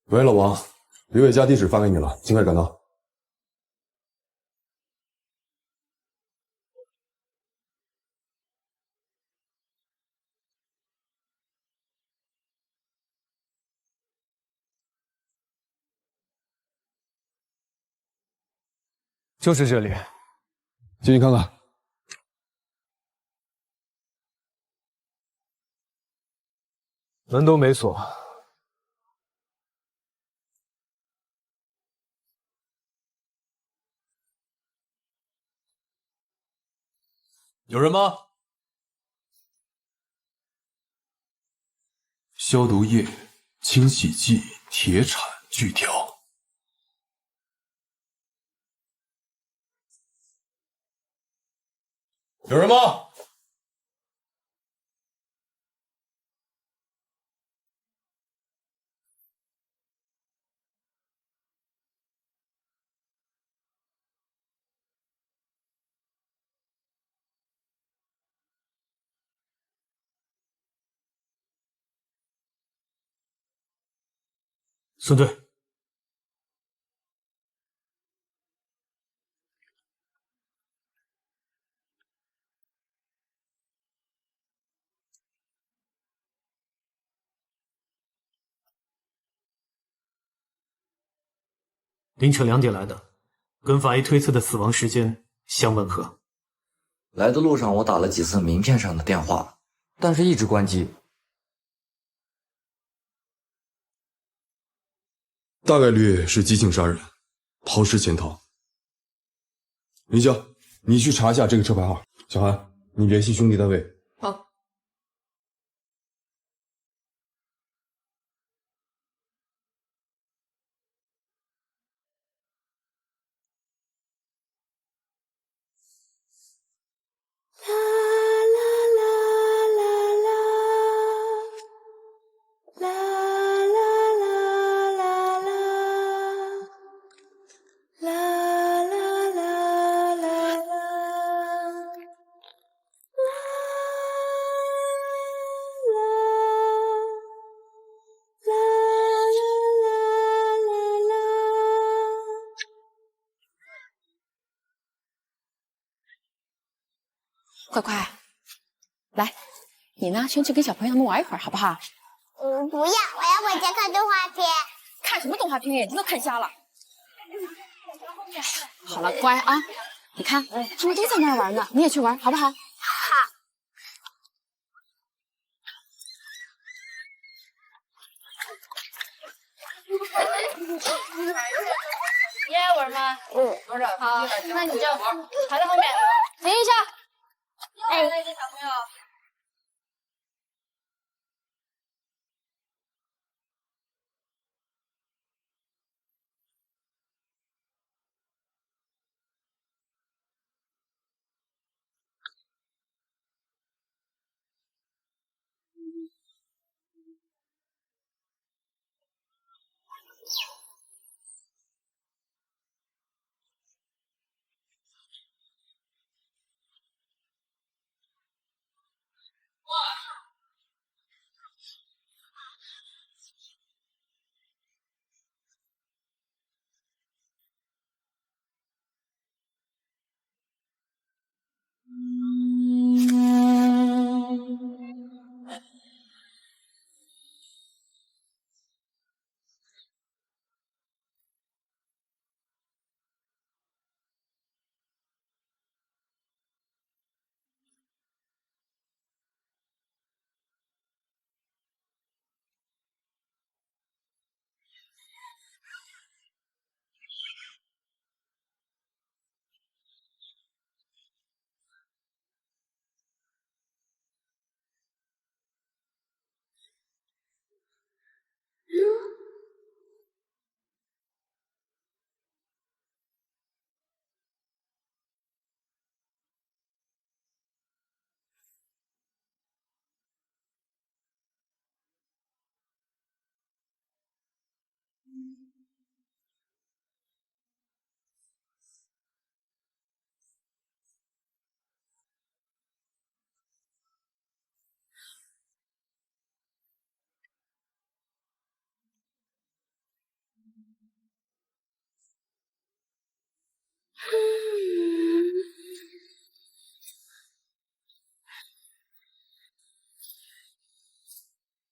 喂，老王，刘伟家地址发给你了，尽快赶到。就是这里，进去看看。门都没锁。有人吗？消毒液、清洗剂、铁铲、锯条。有人吗？孙队，凌晨2点来的，跟法医推测的死亡时间相吻合。来的路上我打了几次名片上的电话，但是一直关机。大概率是激情杀人，抛尸潜逃。林香，你去查一下这个车牌号。小韩，你联系兄弟单位。好。快快，来，你呢，先去跟小朋友们玩一会儿，好不好？不要，我要回家看动画片。看什么动画片？眼睛都看瞎了。好了，乖啊，你看，他们都在那儿玩呢，你也去玩，好不好？好。你也玩吗？玩着。好，那你就排在后面。停一下。哎，那些小朋友。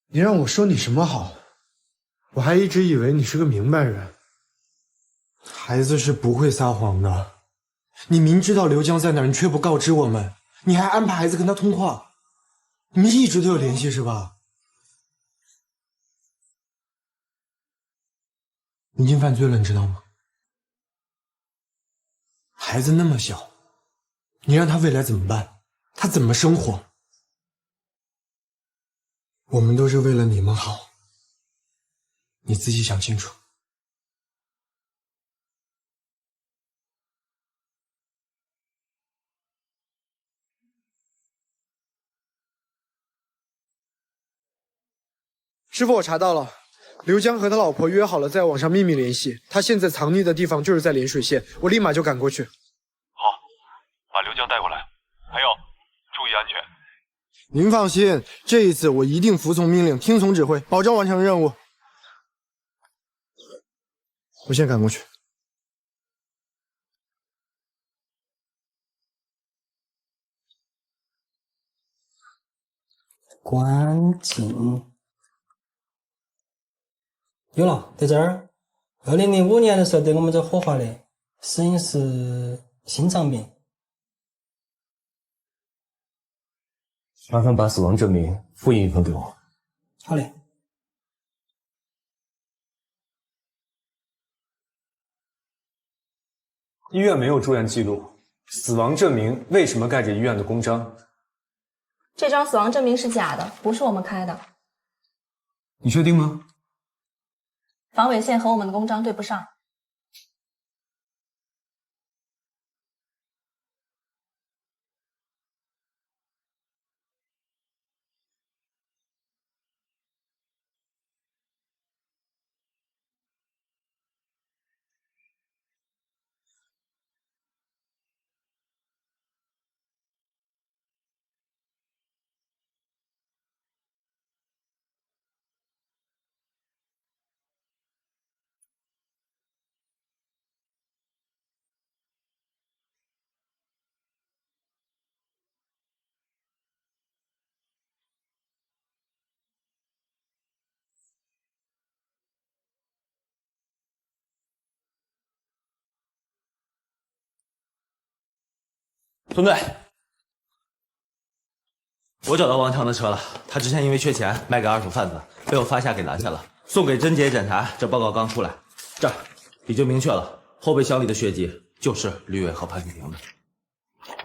你让我说你什么好？我还一直以为你是个明白人。孩子是不会撒谎的。你明知道刘江在哪儿，你却不告知我们，你还安排孩子跟他通话，你们一直都有联系是吧？你已经犯罪了，你知道吗？孩子那么小，你让他未来怎么办？他怎么生活？我们都是为了你们好，你自己想清楚。师傅，我查到了，刘江和他老婆约好了在网上秘密联系，他现在藏匿的地方就是在涟水县，我立马就赶过去。好，把刘江带过来，还有注意安全。您放心，这一次我一定服从命令，听从指挥，保证完成任务。我现在赶过去。关景有了，在这儿。2005年的时候对我们这火化的，死因是心脏病。麻烦把死亡证明复印一份给我。好嘞。医院没有住院记录，死亡证明为什么盖着医院的公章？这张死亡证明是假的，不是我们开的。你确定吗？防伪线和我们的公章对不上。孙队，我找到王强的车了。他之前因为缺钱卖给二手贩子，被我发下给拦下了，送给甄姐检查。这报告刚出来，这儿已经明确了，后备箱里的血迹就是吕伟和潘婷婷的。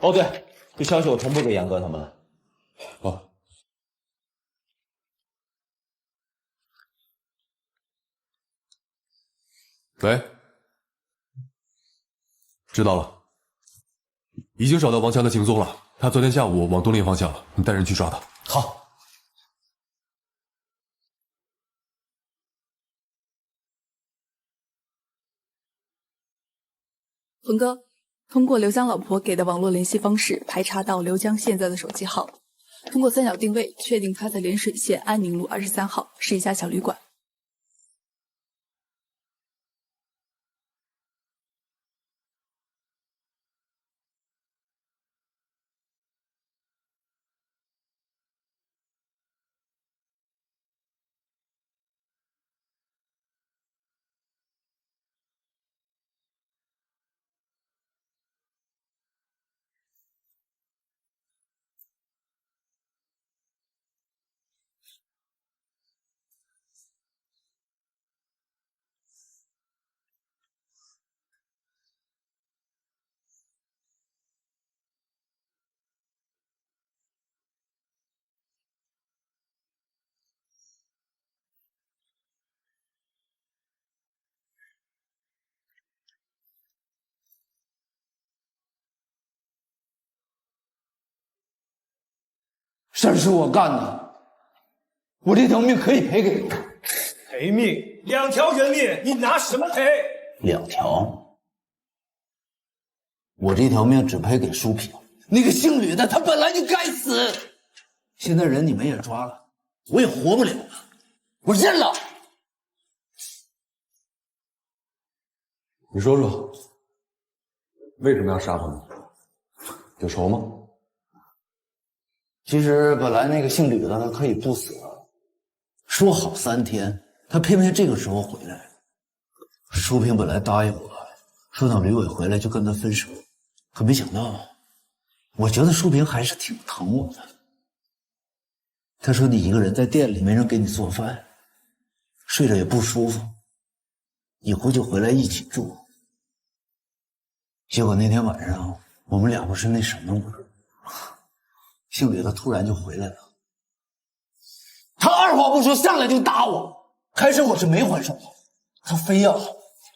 哦对，这消息我同步给杨哥他们了。好。喂，知道了。已经找到王强的行踪了，他昨天下午往东林方向了，你带人去抓他。好。冯哥，通过刘江老婆给的网络联系方式排查到刘江现在的手机号，通过三角定位确定他在涟水县安宁路23号，是一家小旅馆。事儿是我干的，我这条命可以赔给你。赔命，2条人命，你拿什么赔？2条，我这条命只赔给淑萍。那个姓吕的，他本来就该死。现在人你们也抓了，我也活不了了，我认了。你说说，为什么要杀他们？有仇吗？其实本来那个姓吕的他可以不死，说好3天，他偏偏这个时候回来。淑萍本来答应我，说等吕伟回来就跟他分手，可没想到，我觉得淑萍还是挺疼我的。他说你一个人在店里没人给你做饭，睡着也不舒服，以后就回来一起住。结果那天晚上我们俩不是那什么吗？姓吕的突然就回来了，他二话不说上来就打我。开始我是没还手，他非要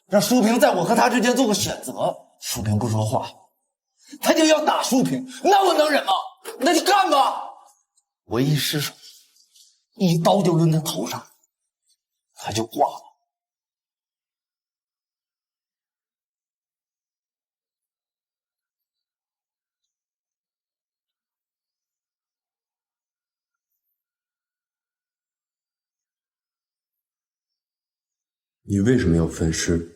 让淑萍在我和他之间做个选择。淑萍不说话，他就要打淑萍，那我能忍吗？那就干吧！我一失手，一刀就抡他头上，他就挂了。你为什么要分尸？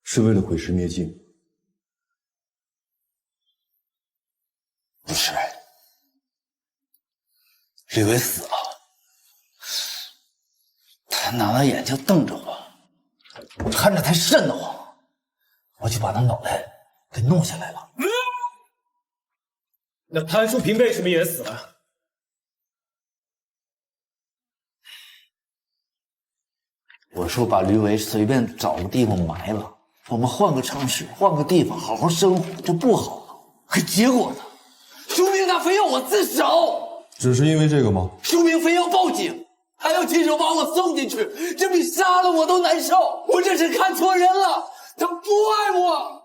是为了毁尸灭迹？不是，吕伟死了，他拿眼睛瞪着我，我看着他瘆得慌，我就把他脑袋给弄下来了。那潘淑萍为什么也死了？我说把吕伟随便找个地方埋了，我们换个城市，换个地方好好生活，这不好吗？可结果呢，淑萍她非要我自首，只是因为这个吗？淑萍非要报警，还要亲手把我送进去，这比杀了我都难受。我这是看错人了，她不爱我。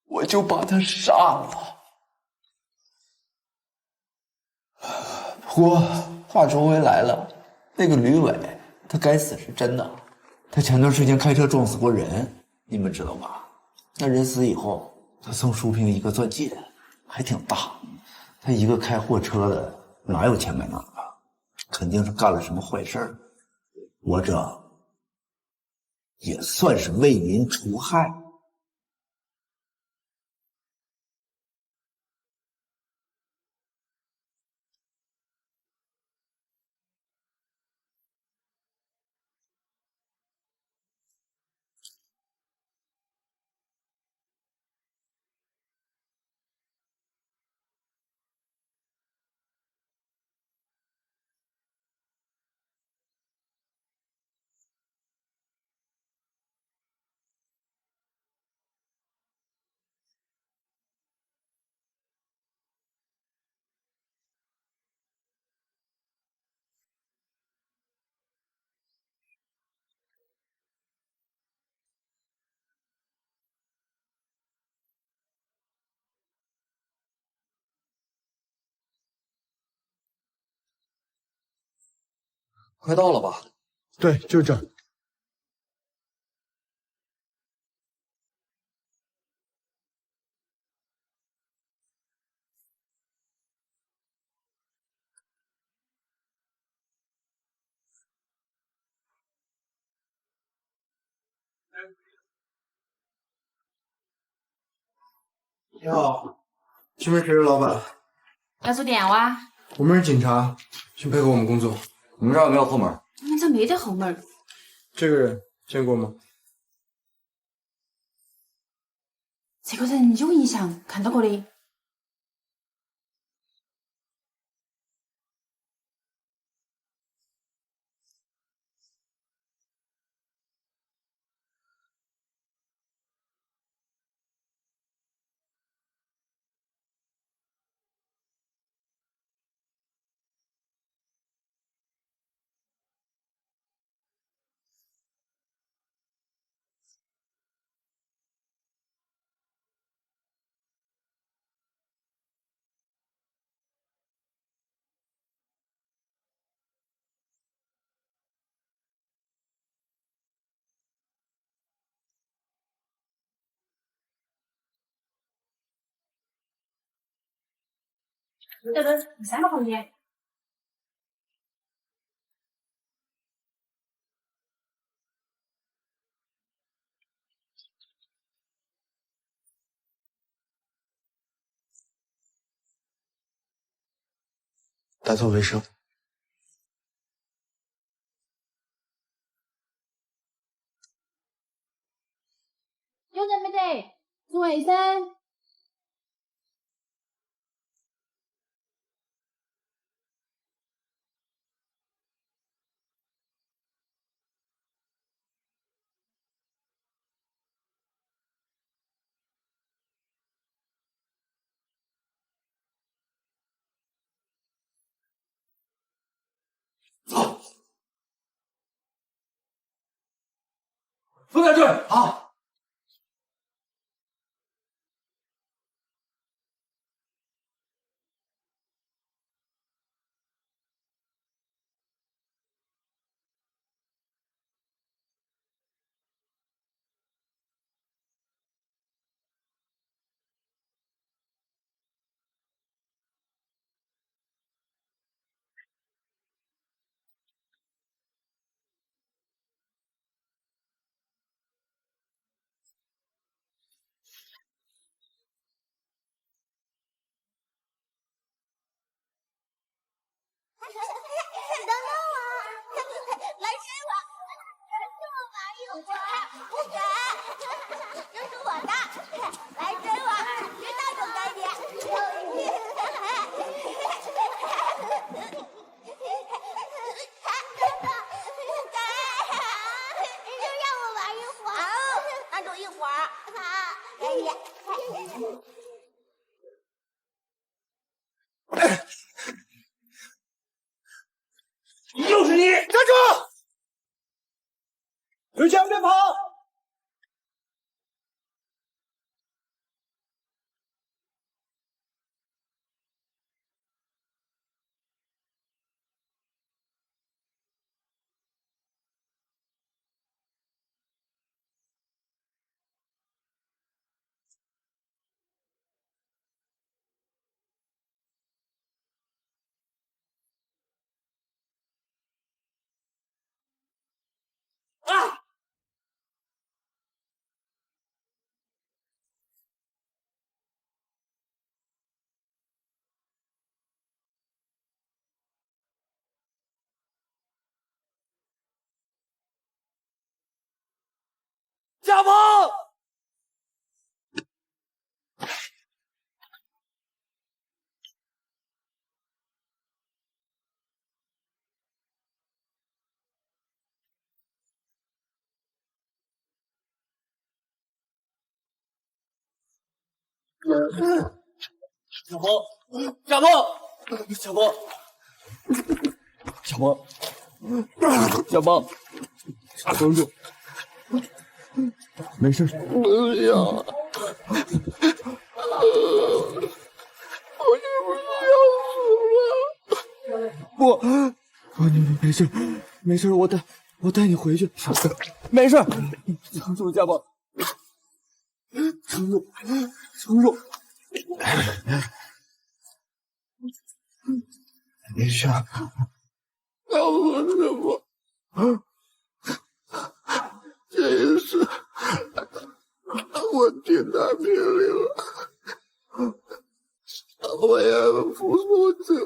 我就把他杀了。不过话说回来了，那个吕伟他该死是真的，他前段时间开车撞死过人，你们知道吧？那人死以后，他送淑萍一个钻戒，还挺大。他一个开货车的，哪有钱买那个？肯定是干了什么坏事儿。我这也算是为民除害。快到了吧？对，就这儿。你好，请问谁是老板？要做电话？我们是警察，请配合我们工作。你们这儿有没有后门？我们这没得后门。这个人见过吗？这个人有印象，看到过的。这个第3个房间。打扫卫生。有人没得？做卫生。走。封在这儿。好。等等我，来追我，这么玩一会儿，不给，这是我的，来追我，知道就给你。就让我玩一会儿，那就一会儿，好，给你。又是你！站住！有枪别跑！啊！家鹏！小鹏，小鹏，小鹏，小鹏，小鹏，撑住，没事。不要，我是不是要死了？不，你没事，没事，我带你回去。没事，撑住，家宝，撑住，撑住。没事，告诉我什么？这一次我听他命令了，我也服从命令。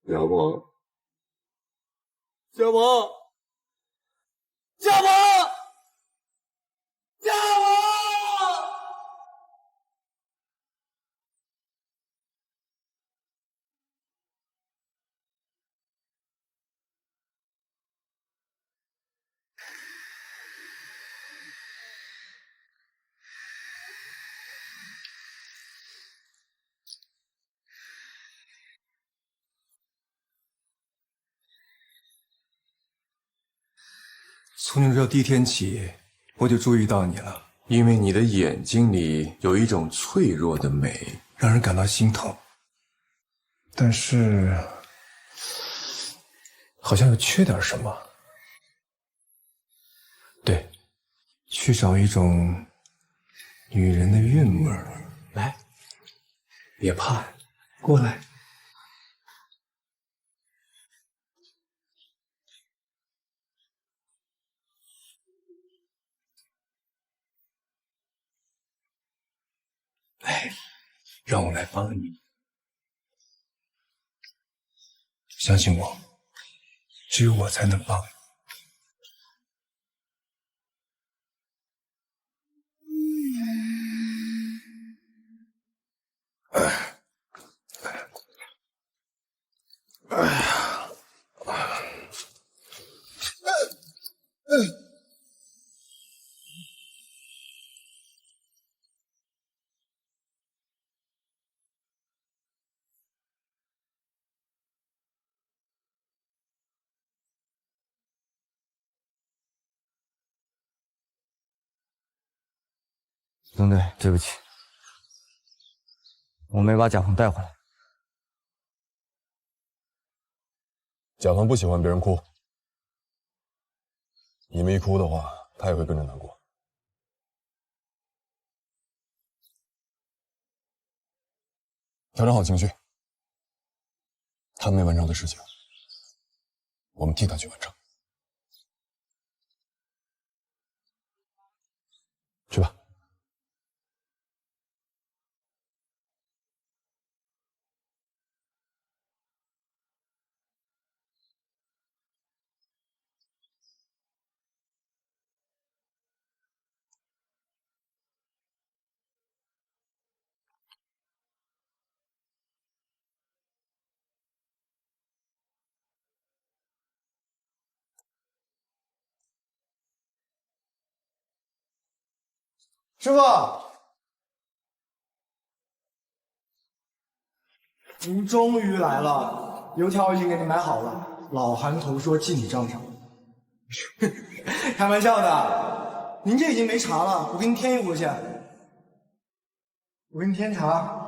小鹏，小鹏，小鹏，小鹏！从你这第一天起，我就注意到你了，因为你的眼睛里有一种脆弱的美，让人感到心疼。但是好像又缺点什么。对，缺少一种女人的韵味儿。来，别怕，过来。来，让我来帮你。相信我，只有我才能帮你。总队，对不起，我没把甲方带回来。甲方不喜欢别人哭，你们一哭的话，他也会跟着难过。调整好情绪，他没完成的事情，我们替他去完成。去吧。师傅，您终于来了，油条已经给你买好了。老韩头说记你账上，开玩笑的。您这已经没茶了，我给您添一壶去。我给你添茶。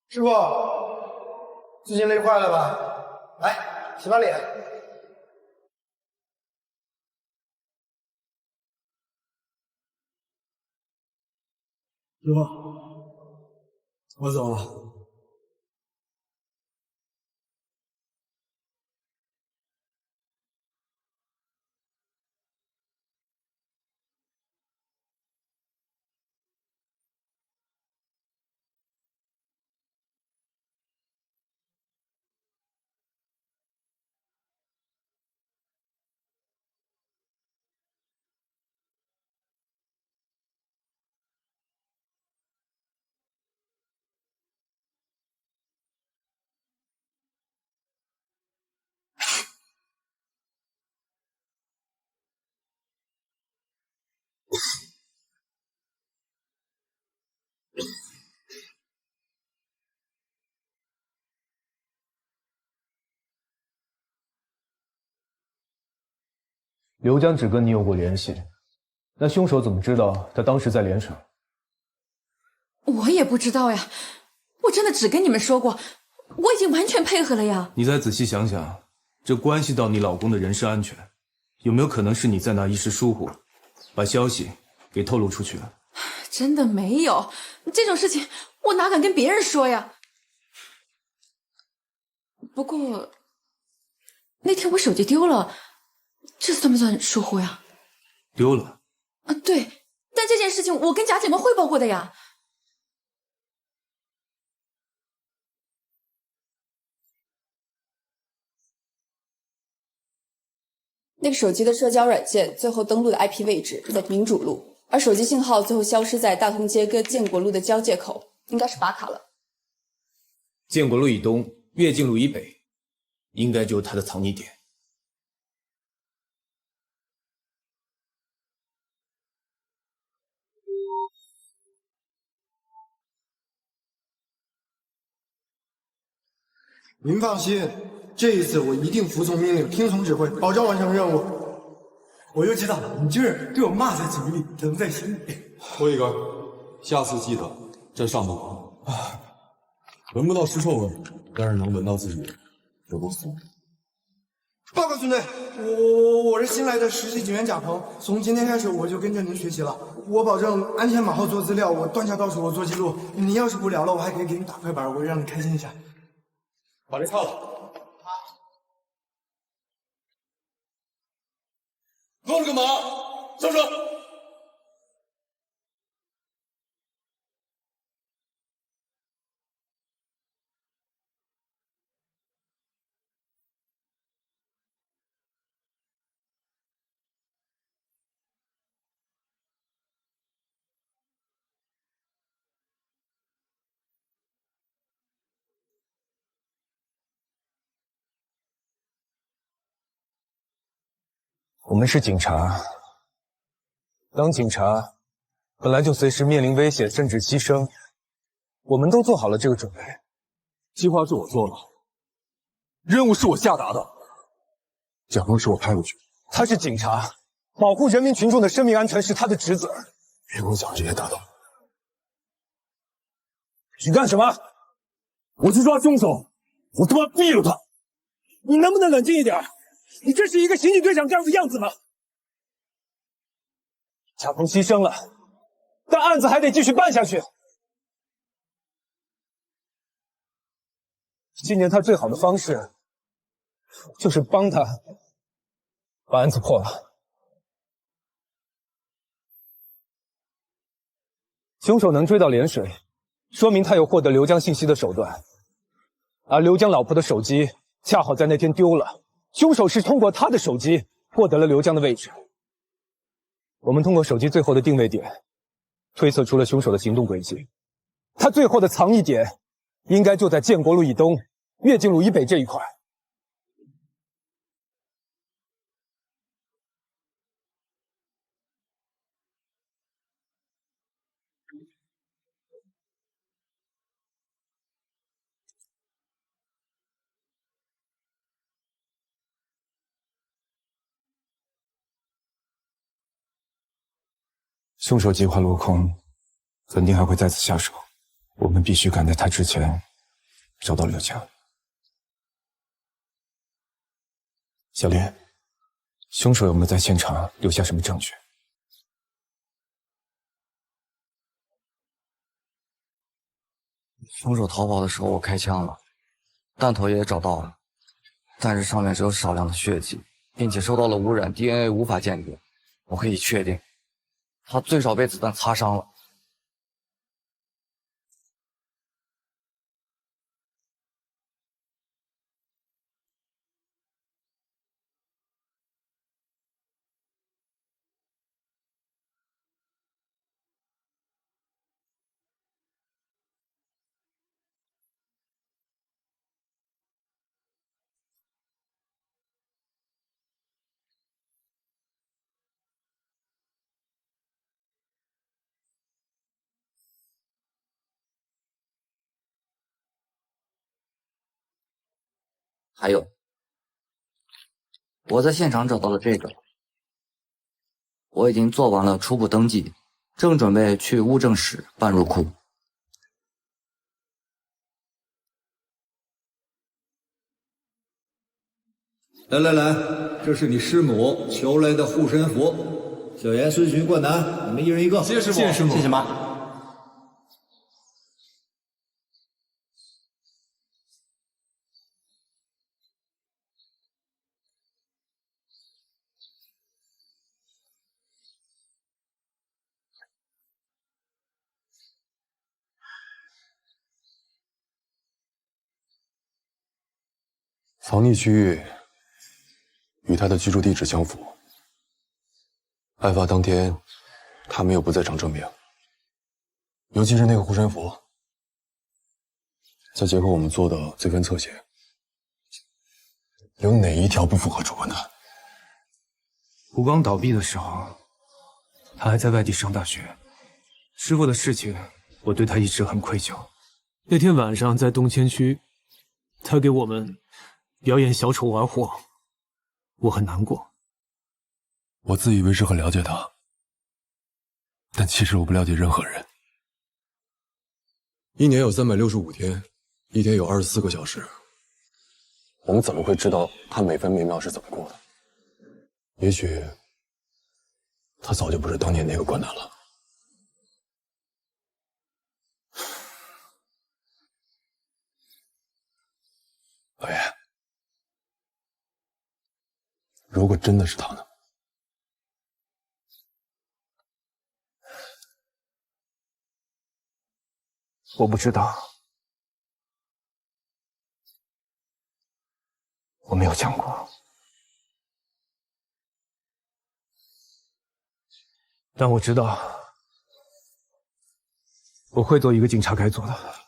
师傅，最近累坏了吧？来，洗把脸。师傅，我走了。刘江只跟你有过联系，那凶手怎么知道他当时在连城？我也不知道呀，我真的只跟你们说过，我已经完全配合了呀。你再仔细想想，这关系到你老公的人身安全，有没有可能是你在那一时疏忽，把消息给透露出去了？真的没有，这种事情我哪敢跟别人说呀？不过那天我手机丢了，这算不算疏忽呀？丢了？啊，对，但这件事情我跟贾姐们汇报过的呀。那个手机的社交软件最后登录的 IP 位置在民主路，而手机信号最后消失在大同街跟建国路的交界口，应该是巴卡了。建国路以东，跃进路以北，应该就是他的藏匿点。您放心，这一次我一定服从命令，听从指挥，保证完成任务。我就知道你就是对我骂在嘴里，疼在心里。霍一根，下次记得站上门啊！闻不到尸臭味，但是能闻到自己有多怂。报告孙队，我是新来的实习警员贾鹏，从今天开始我就跟着您学习了。我保证鞍前马后做资料，我断桥倒数，我做记录。你要是不聊了，我还可以给你打快板，我会让你开心一下。把这擦了。愣着干嘛？上车！我们是警察，当警察本来就随时面临危险，甚至牺牲。我们都做好了这个准备。计划是我做的，任务是我下达的，蒋峰是我派过去的。他是警察，保护人民群众的生命安全是他的职责。别给我讲这些大道理。你干什么？我去抓凶手，我他妈毙了他！你能不能冷静一点？你这是一个刑警队长该有的样子吗？贾鹏牺牲了，但案子还得继续办下去。今年他最好的方式，就是帮他把案子破了。凶手能追到涟水，说明他有获得刘江信息的手段，而刘江老婆的手机恰好在那天丢了。凶手是通过他的手机获得了刘江的位置。我们通过手机最后的定位点，推测出了凶手的行动轨迹。他最后的藏匿点，应该就在建国路以东、跃进路以北这一块。凶手计划落空，肯定还会再次下手。我们必须赶在他之前找到刘强。小林，凶手有没有在现场留下什么证据？凶手逃跑的时候我开枪了，弹头也找到了，但是上面只有少量的血迹，并且受到了污染 ，DNA 无法鉴别。我可以确定，他最少被子弹擦伤了。还有，我在现场找到了这个，我已经做完了初步登记，正准备去物证室办入库。来来来，这是你师母求来的护身符，小严、孙巡、冠南，你们一人一个。谢师母，谢师母，谢谢妈。藏匿区域与他的居住地址相符。案发当天，他没有不在场证明，尤其是那个护身符，再结合我们做的罪犯侧写，有哪一条不符合主观的？吴刚倒闭的时候，他还在外地上大学。师傅的事情，我对他一直很愧疚。那天晚上在东迁区，他给我们表演小丑玩火，我很难过。我自以为是很了解他，但其实我不了解任何人。一年有365天，一天有24个小时，我们怎么会知道他每分每秒是怎么过的？也许他早就不是当年那个关南了。老爷，如果真的是他呢？我不知道，我没有讲过，但我知道，我会做一个警察该做的。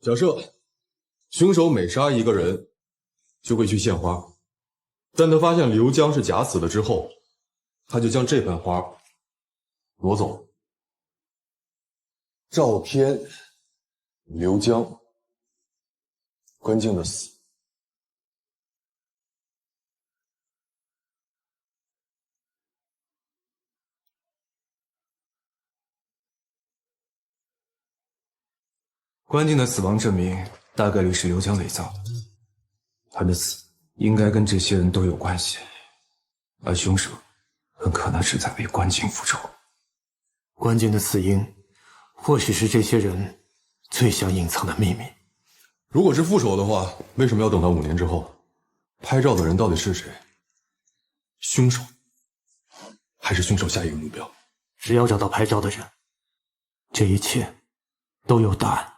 假设凶手每杀一个人，就会去献花，但他发现刘江是假死的之后，他就将这盆花挪走。照片，刘江，关静的死。关静的死亡证明大概率是刘江伪造的，他的死应该跟这些人都有关系，而凶手很可能是在为关静复仇。关静的死因或许是这些人最想隐藏的秘密。如果是复仇的话，为什么要等到5年之后？拍照的人到底是谁？凶手，还是凶手下一个目标？只要找到拍照的人，这一切都有答案。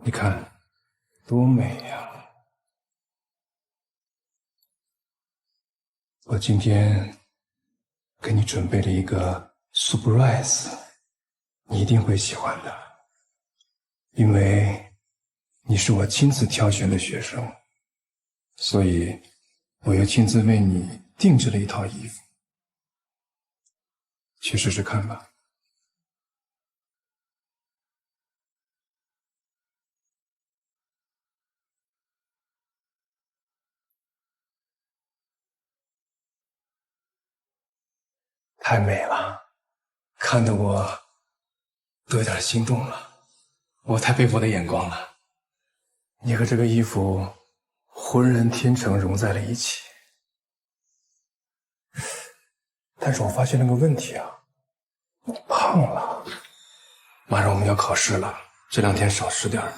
你看，多美呀！我今天给你准备了一个 surprise， 你一定会喜欢的，因为你是我亲自挑选的学生，所以我又亲自为你定制了一套衣服，去试试看吧。太美了，看得我都有点心动了。我太佩服我的眼光了，你和这个衣服浑然天成融在了一起。但是我发现了个问题啊，你胖了。马上我们要考试了，这2天少吃点儿，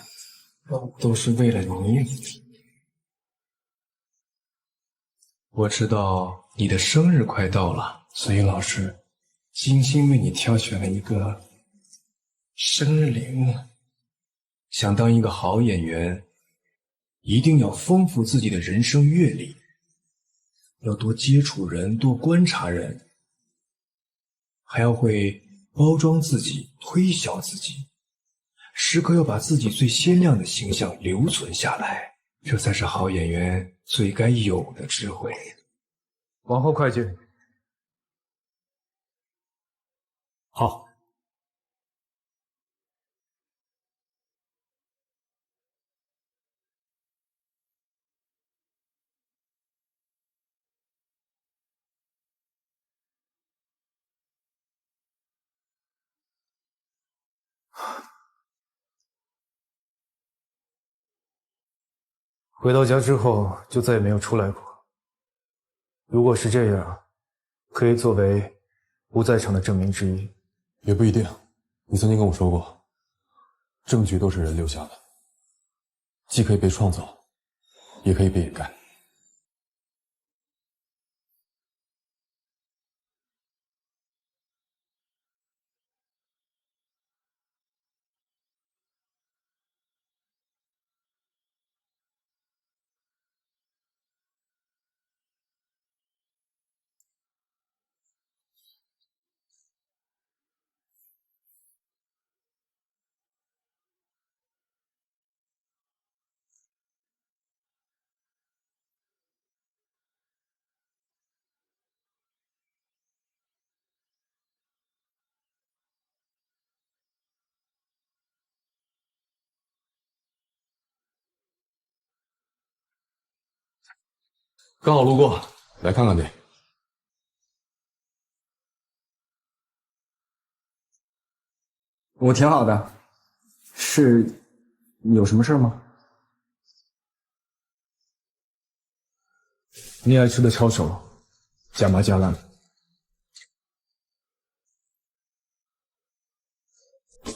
都是为了你。我知道你的生日快到了，所以老师精心为你挑选了一个生灵。想当一个好演员，一定要丰富自己的人生阅历，要多接触人，多观察人，还要会包装自己，推销自己，时刻要把自己最鲜亮的形象留存下来，这才是好演员最该有的智慧。往后快进。好。回到家之后就再也没有出来过。如果是这样，可以作为不在场的证明之一。也不一定，你曾经跟我说过，证据都是人留下的，既可以被创造，也可以被掩盖。刚好路过，来看看你。我挺好的，是有什么事吗？你爱吃的抄手，加麻加辣。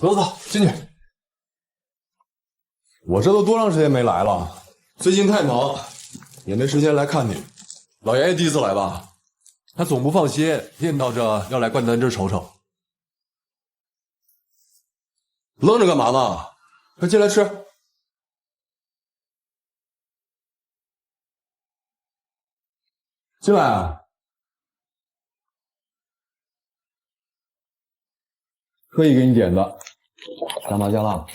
走走，进去。我这都多长时间没来了，最近太忙，也没时间来看你。老爷爷第一次来吧？他总不放心，念叨着要来灌咱这儿瞅瞅。愣着干嘛呢？快进来吃。进来啊！特意给你点的，加麻加辣。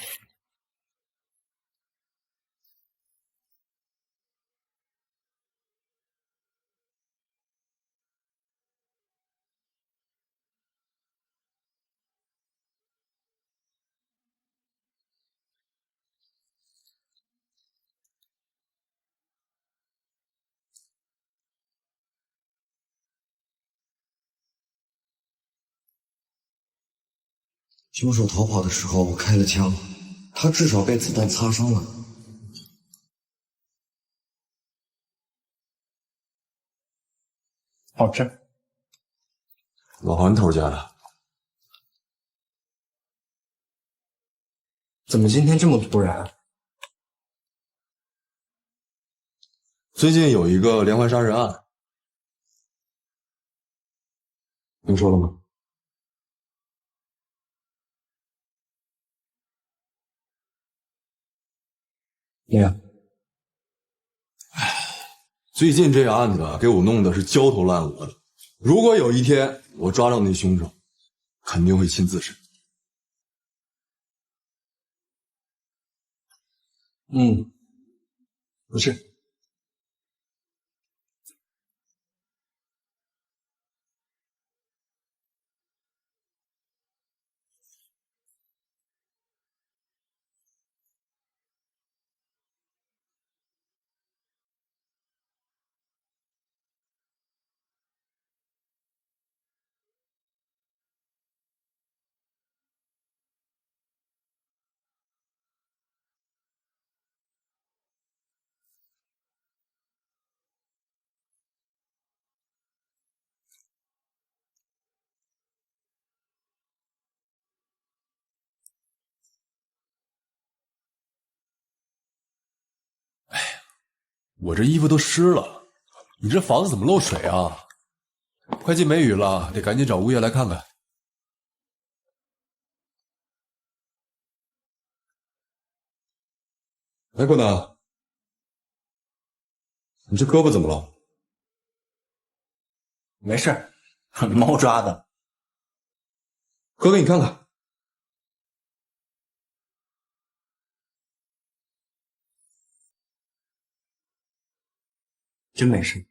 凶手逃跑的时候，我开了枪，他至少被子弹擦伤了。好吃。老韩头家的。怎么今天这么突然？最近有一个连环杀人案，听说了吗？没有。最近这个案子给我弄的是焦头烂额的。如果有一天我抓到那凶手，肯定会亲自审。不是。我这衣服都湿了，你这房子怎么漏水啊？快进梅雨了，得赶紧找物业来看看。哎，郭南，你这胳膊怎么了？没事，猫抓的。哥给你看看。真没事。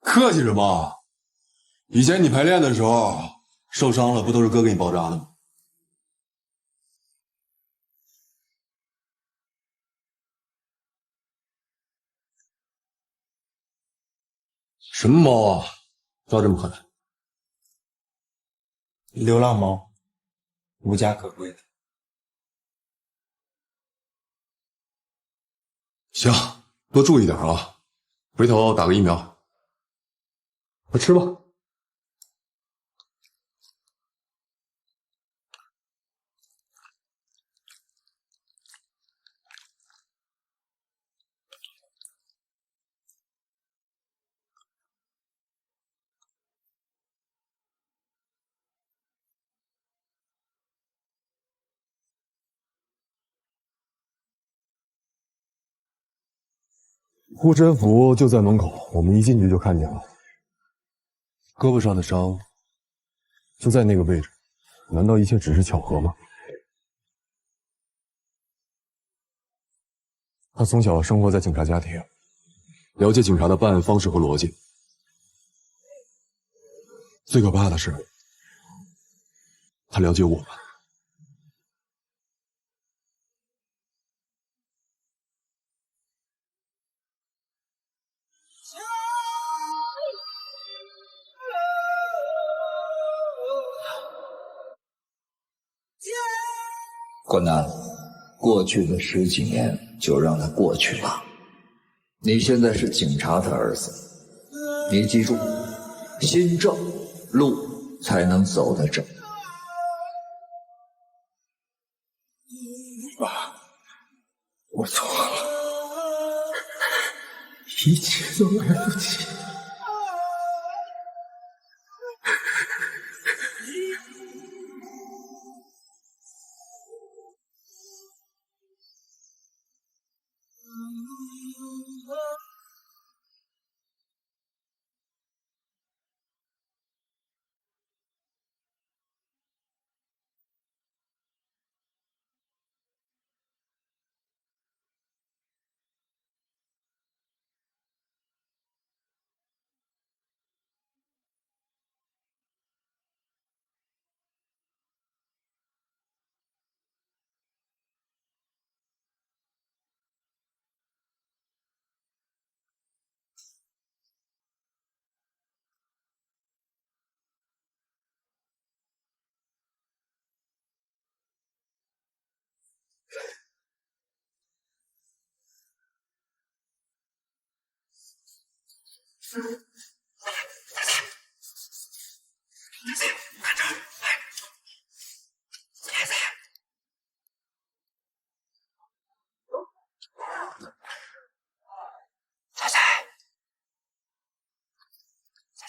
客气什么？以前你排练的时候受伤了，不都是哥给你包扎的吗？什么猫啊，抓这么狠？流浪猫，无家可归的。行，多注意点啊，回头打个疫苗。快吃吧。护身符就在门口，我们一进去就看见了。胳膊上的伤就在那个位置，难道一切只是巧合吗？他从小生活在警察家庭，了解警察的办案方式和逻辑。最可怕的是，他了解我们。郭南，过去的10几年就让它过去吧。你现在是警察的儿子，你记住，心正，路才能走得正。爸，我错了，一切都来不及。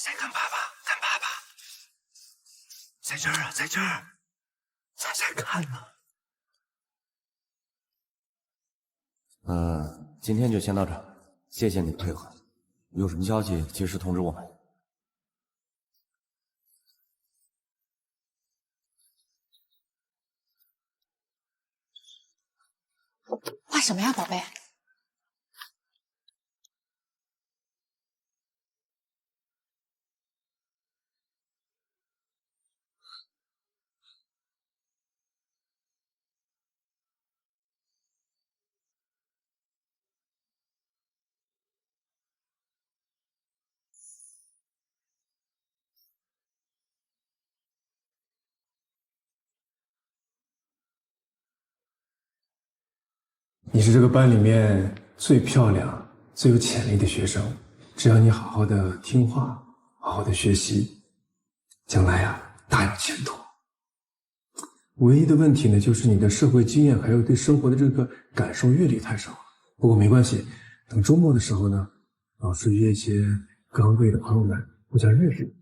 彩，看爸爸，看爸爸，在这儿啊，在这儿，彩看呢。今天就先到这儿，谢谢你的配合。有什么消息及时通知我们。画什么呀，宝贝？你是这个班里面最漂亮、最有潜力的学生，只要你好好的听话，好好的学习，将来大有前途。唯一的问题呢，就是你的社会经验还有对生活的这个感受阅历太少。不过没关系，等周末的时候呢，老师约一些岗位的朋友们互相认识。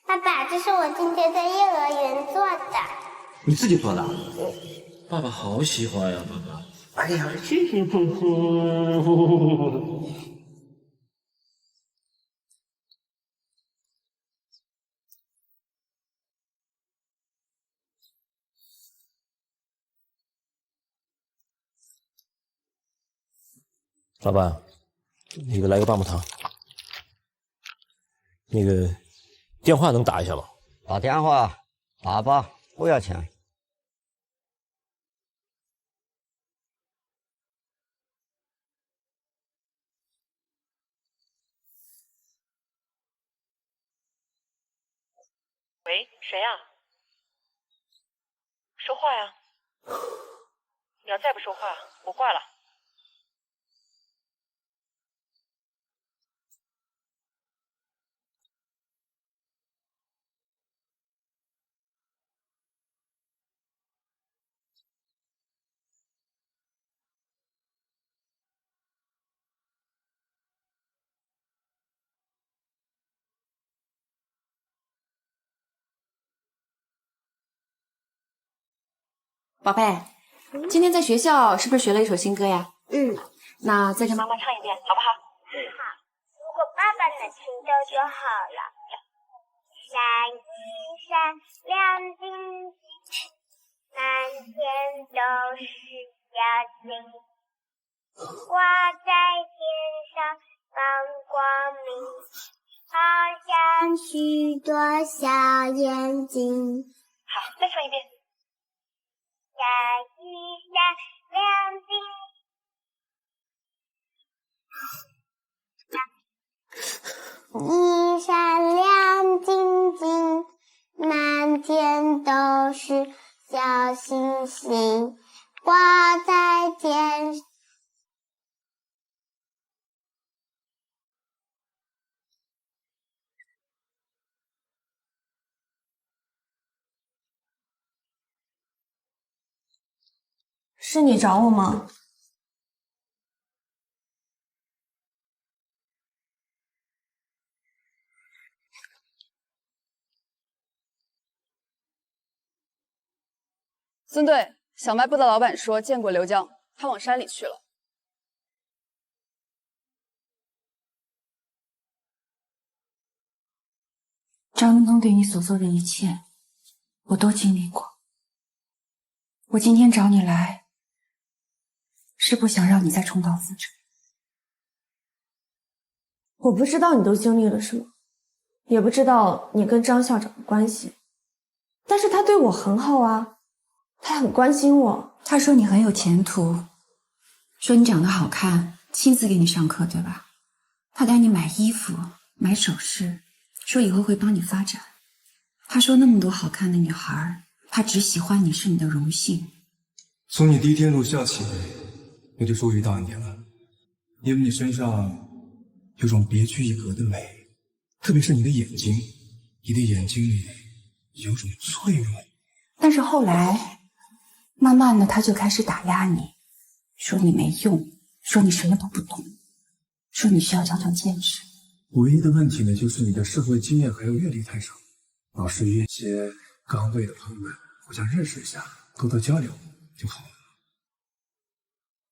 爸爸，这是我今天在幼儿园做的。你自己做的？爸爸好喜欢呀，爸爸。哎呀，谢谢婆婆。老板，那个来个棒棒糖。那个电话能打一下吗？打电话，打吧，不要钱。喂，谁呀？说话呀！你要再不说话，我挂了。宝贝，今天在学校是不是学了一首新歌呀？那再跟妈妈唱一遍，好不好？好，如果爸爸能听到就好了。闪一闪亮晶晶，满天都是小星，挂在天上放光明，好像许多小眼睛。好，再唱一遍。闪一闪亮晶晶，一闪亮晶晶，满天都是小星星，挂在天上。是你找我吗？孙队，小卖部的老板说见过刘江，他往山里去了。张文通对你所做的一切，我都经历过。我今天找你来，是不想让你再重蹈覆辙。我不知道你都经历了什么，也不知道你跟张校长的关系，但是他对我很好啊，他很关心我。他说你很有前途，说你长得好看，亲自给你上课，对吧？他带你买衣服、买首饰，说以后会帮你发展。他说那么多好看的女孩，他只喜欢你是你的荣幸。从你第一天入校起，我就注意到你了，因为你身上有种别具一格的美，特别是你的眼睛，你的眼睛里有种脆弱。但是后来，慢慢的他就开始打压你，说你没用，说你什么都不懂，说你需要长长见识。唯一的问题呢，就是你的社会经验还有阅历太少。老师约一些岗位的朋友们互相认识一下，多多交流就好了。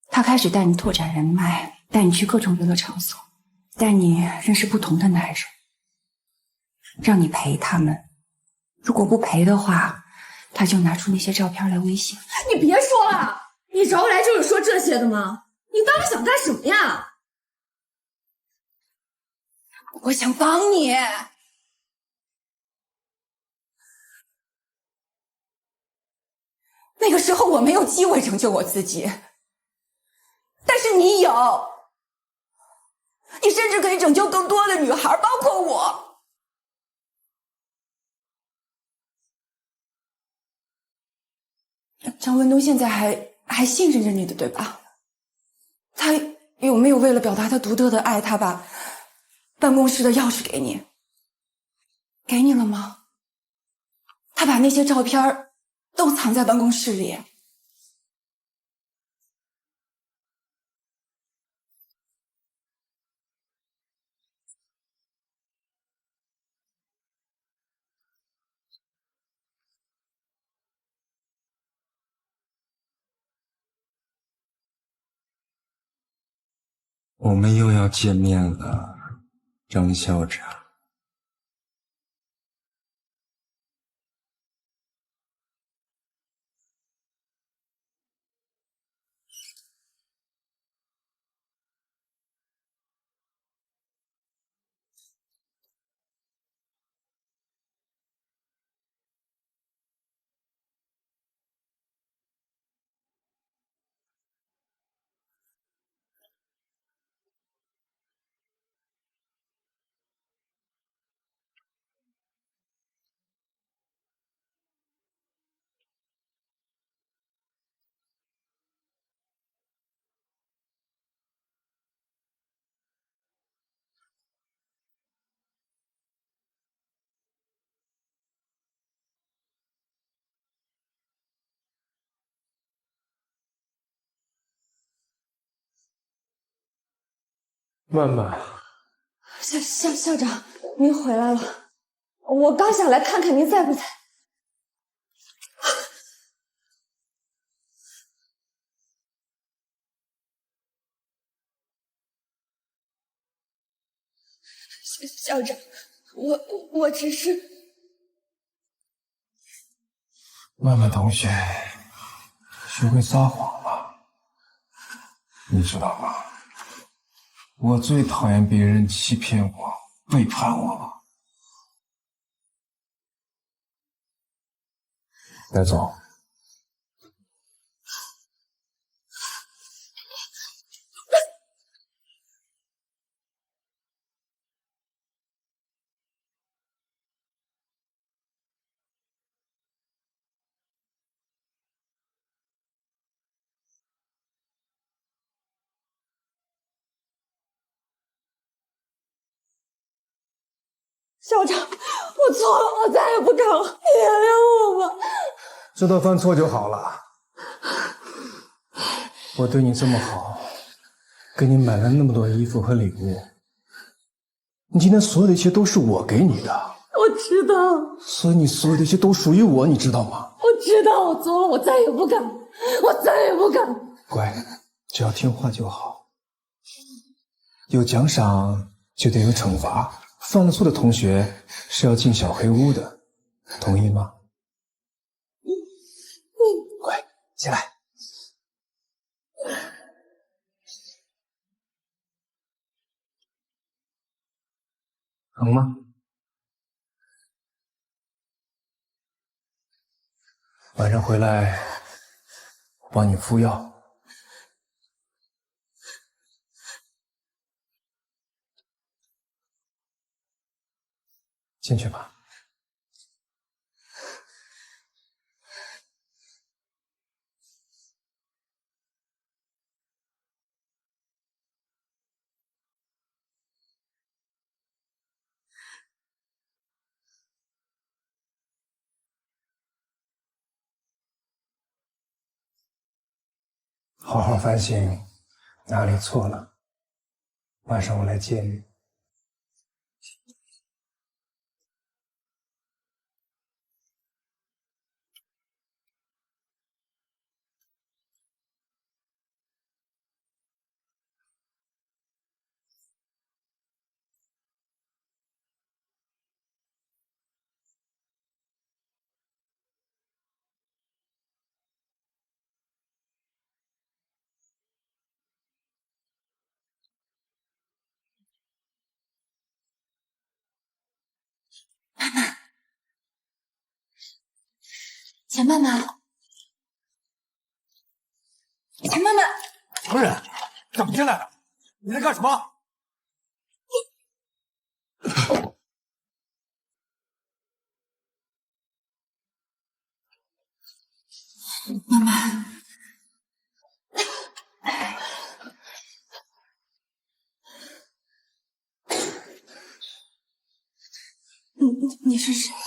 他开始带你拓展人脉，带你去各种娱乐场所，带你认识不同的男人，让你陪他们。如果不陪的话，他就拿出那些照片来威胁。你别说了，你找我来就是说这些的吗？你到底想干什么呀？我想帮你。那个时候我没有机会成就我自己，是你有，你甚至可以拯救更多的女孩，包括我。张文东现在还信任着你的，对吧？他有没有为了表达他独特的爱，他把办公室的钥匙给你？给你了吗？他把那些照片都藏在办公室里。我们又要见面了，张校长。曼曼，校长，您回来了，我刚想来看看您在不在。校长，我只是……曼曼同学，学会撒谎了，你知道吗？我最讨厌别人欺骗我、背叛我了。带走。校长，我错了，我再也不敢了，你原谅我吧。知道犯错就好了。我对你这么好，给你买了那么多衣服和礼物，你今天所有的一切都是我给你的。我知道，所以你所有的一切都属于我，你知道吗？我知道我错了，我再也不敢，我再也不敢。乖，只要听话就好。有奖赏就得有惩罚。犯了错的同学是要进小黑屋的，同意吗？乖，起来。疼吗？晚上回来，我帮你敷药。进去吧。好好反省，哪里错了。晚上我来接你。曼曼，钱曼曼，钱曼曼，什么人？怎么进来的？你在干什么？妈妈，你是谁啊？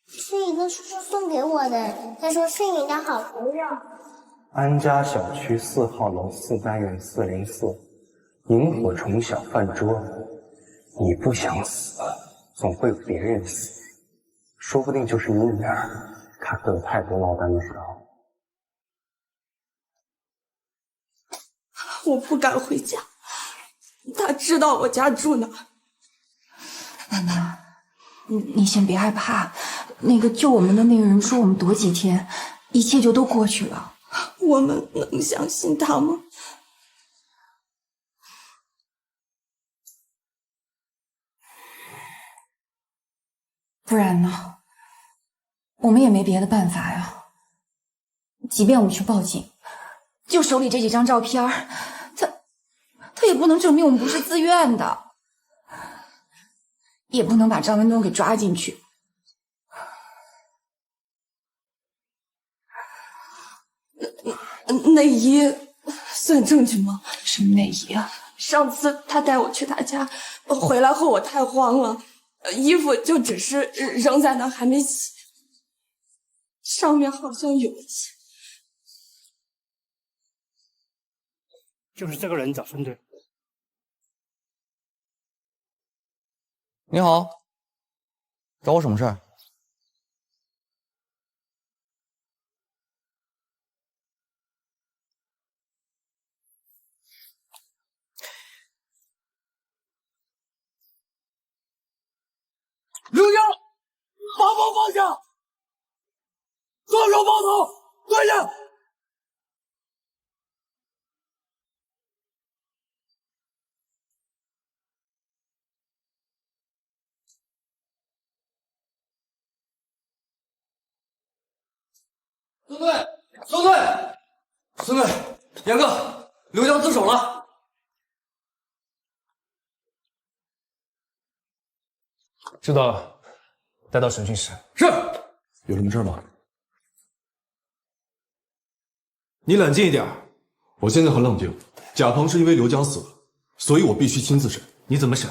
是一个叔叔送给我的，他说是你的好朋友。安家小区4号楼4单元404，萤火虫小饭桌。你不想死，总会有别人死，说不定就是你女儿卡克有太多落单的时候。我不敢回家，他知道我家住哪。妈妈，你先别害怕，那个救我们的那个人说我们躲几天，一切就都过去了。我们能相信他吗？不然呢？我们也没别的办法呀。即便我们去报警，就手里这几张照片，他也不能证明我们不是自愿的，也不能把张文东给抓进去。内衣算证据吗？什么内衣啊？上次他带我去他家，回来后我太慌了，衣服就只是扔在那还没洗，上面好像有血。就是这个人找孙队。你好，找我什么事儿？刘江，把刀放下，双手抱头，跪下。孙队，孙队，孙队，严哥，刘江自首了。知道了，带到审讯室。是。有什么事吗？你冷静一点。我现在很冷静。贾鹏是因为刘江死了，所以我必须亲自审。你怎么审？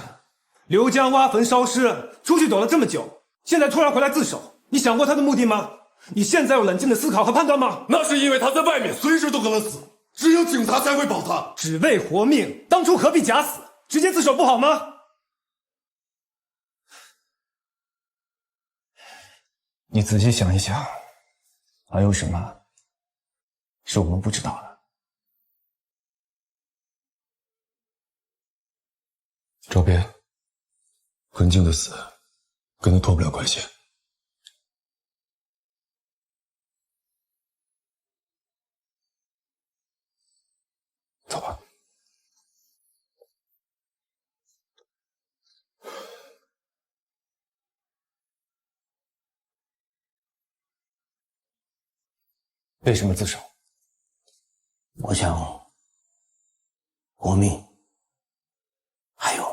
刘江挖坟烧尸，出去躲了这么久，现在突然回来自首，你想过他的目的吗？你现在有冷静的思考和判断吗？那是因为他在外面随时都可能死，只有警察才会保他。只为活命，当初何必假死？直接自首不好吗？你仔细想一想，还有什么是我们不知道的？赵边，文静的死跟他脱不了关系。走吧。为什么自首？我想活命，还有，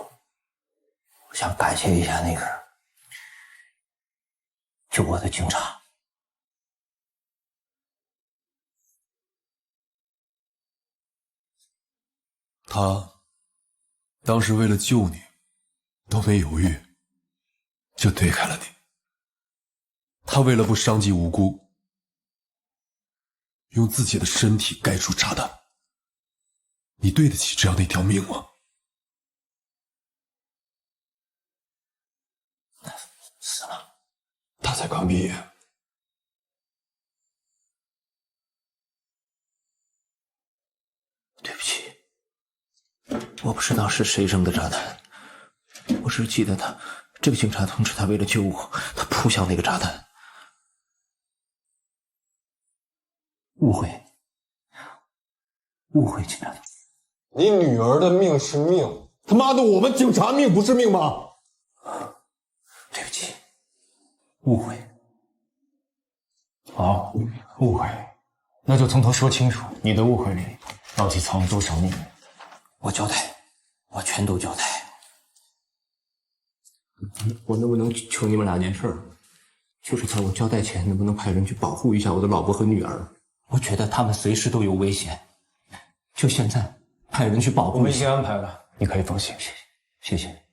我想感谢一下那个救我的警察。他当时为了救你，都没犹豫，就推开了你。他为了不伤及无辜，用自己的身体盖住炸弹。你对得起这样的一条命吗？死了，他才刚毕业。我不知道是谁扔的炸弹，我只记得这个警察同志，他为了救我，他扑向那个炸弹。误会，警察同志。你女儿的命是命，他妈的，我们警察命不是命吗？对不起，误会。好，误会，那就从头说清楚，你的误会里到底藏了多少命？我交代，我全都交代。我能不能求你们2件事？就是在我交代前，能不能派人去保护一下我的老婆和女儿？我觉得他们随时都有危险，就现在派人去保护。我们已经安排了，你可以放心。谢谢。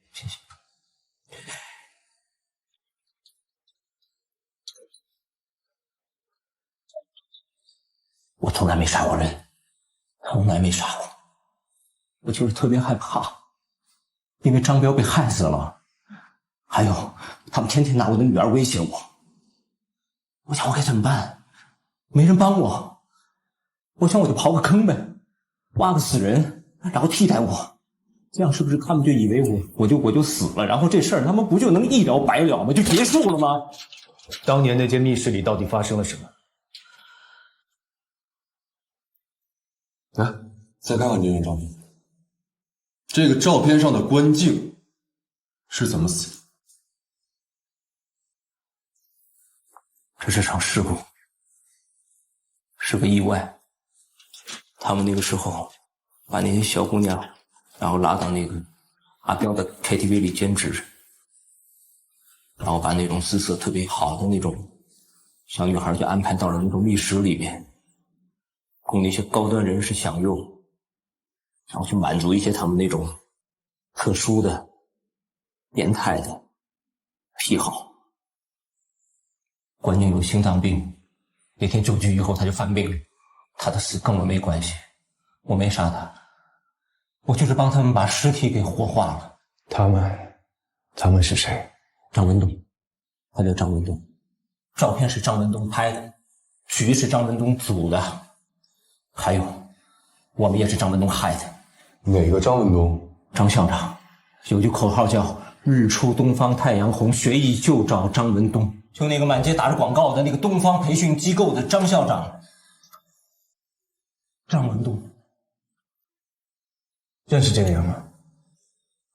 我从来没杀过人，从来没杀过。我就是特别害怕，因为张彪被害死了，还有他们天天拿我的女儿威胁我。我想我该怎么办？没人帮我，我想我就刨个坑呗，挖个死人，然后替代我。这样是不是他们就以为我就死了，然后这事儿他们不就能一了百了吗？就结束了吗？当年那间密室里到底发生了什么？来，再看看这张照片。这个照片上的关静是怎么死的？这是场事故，是个意外。他们那个时候把那些小姑娘，然后拉到那个阿彪的 KTV 里兼职，然后把那种姿色特别好的那种小女孩就安排到了那种密室里面，供那些高端人士享用，然后去满足一些他们那种特殊的、变态的癖好。关键有心脏病，那天救局以后他就犯病了，他的死跟我没关系，我没杀他，我就是帮他们把尸体给火化了。他们是谁？张文东，他叫张文东，照片是张文东拍的，局是张文东组的，还有我们也是张文东害的。哪个张文东？张校长有句口号叫日出东方太阳红，学艺就找张文东，就那个满街打着广告的那个东方培训机构的张校长，张文东。认识这个人吗？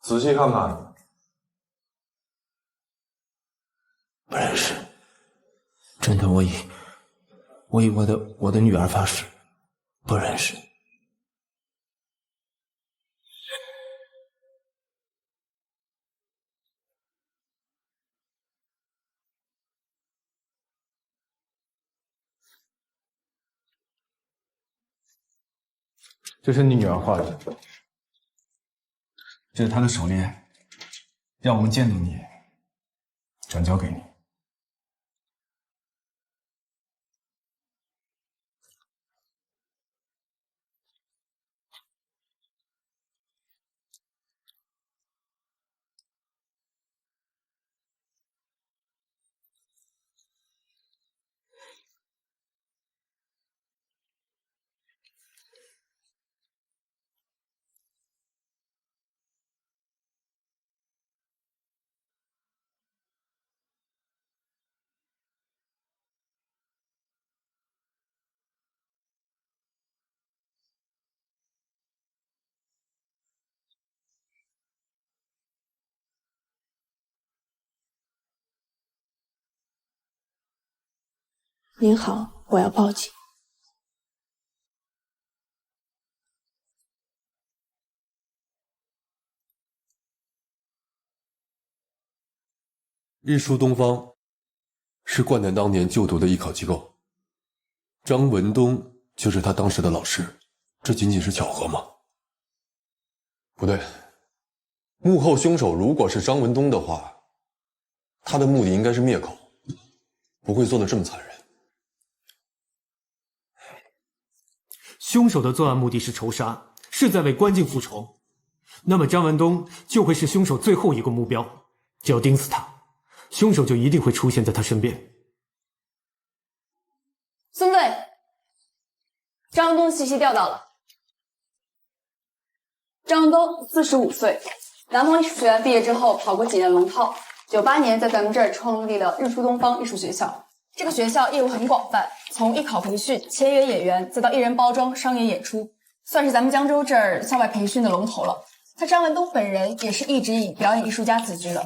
仔细看看。不认识，真的，我以我的女儿发誓，不认识。这是你女儿画的，这是她的手链，让我们见到你，转交给你。您好，我要报警。日出东方是冠南当年就读的艺考机构，张文东就是他当时的老师，这仅仅是巧合吗？不对，幕后凶手如果是张文东的话，他的目的应该是灭口，不会做得这么残忍。凶手的作案目的是仇杀，是在为关静复仇，那么张文东就会是凶手最后一个目标，只要盯死他，凶手就一定会出现在他身边。孙队，张文东信息调到了，张文东，45岁，南方艺术学院毕业之后跑过几年龙套，98年在咱们这儿创立了日出东方艺术学校。这个学校业务很广泛，从艺考培训、签约演员，再到艺人包装、商业演出，算是咱们江州这儿校外培训的龙头了。他张文东本人也是一直以表演艺术家自居的。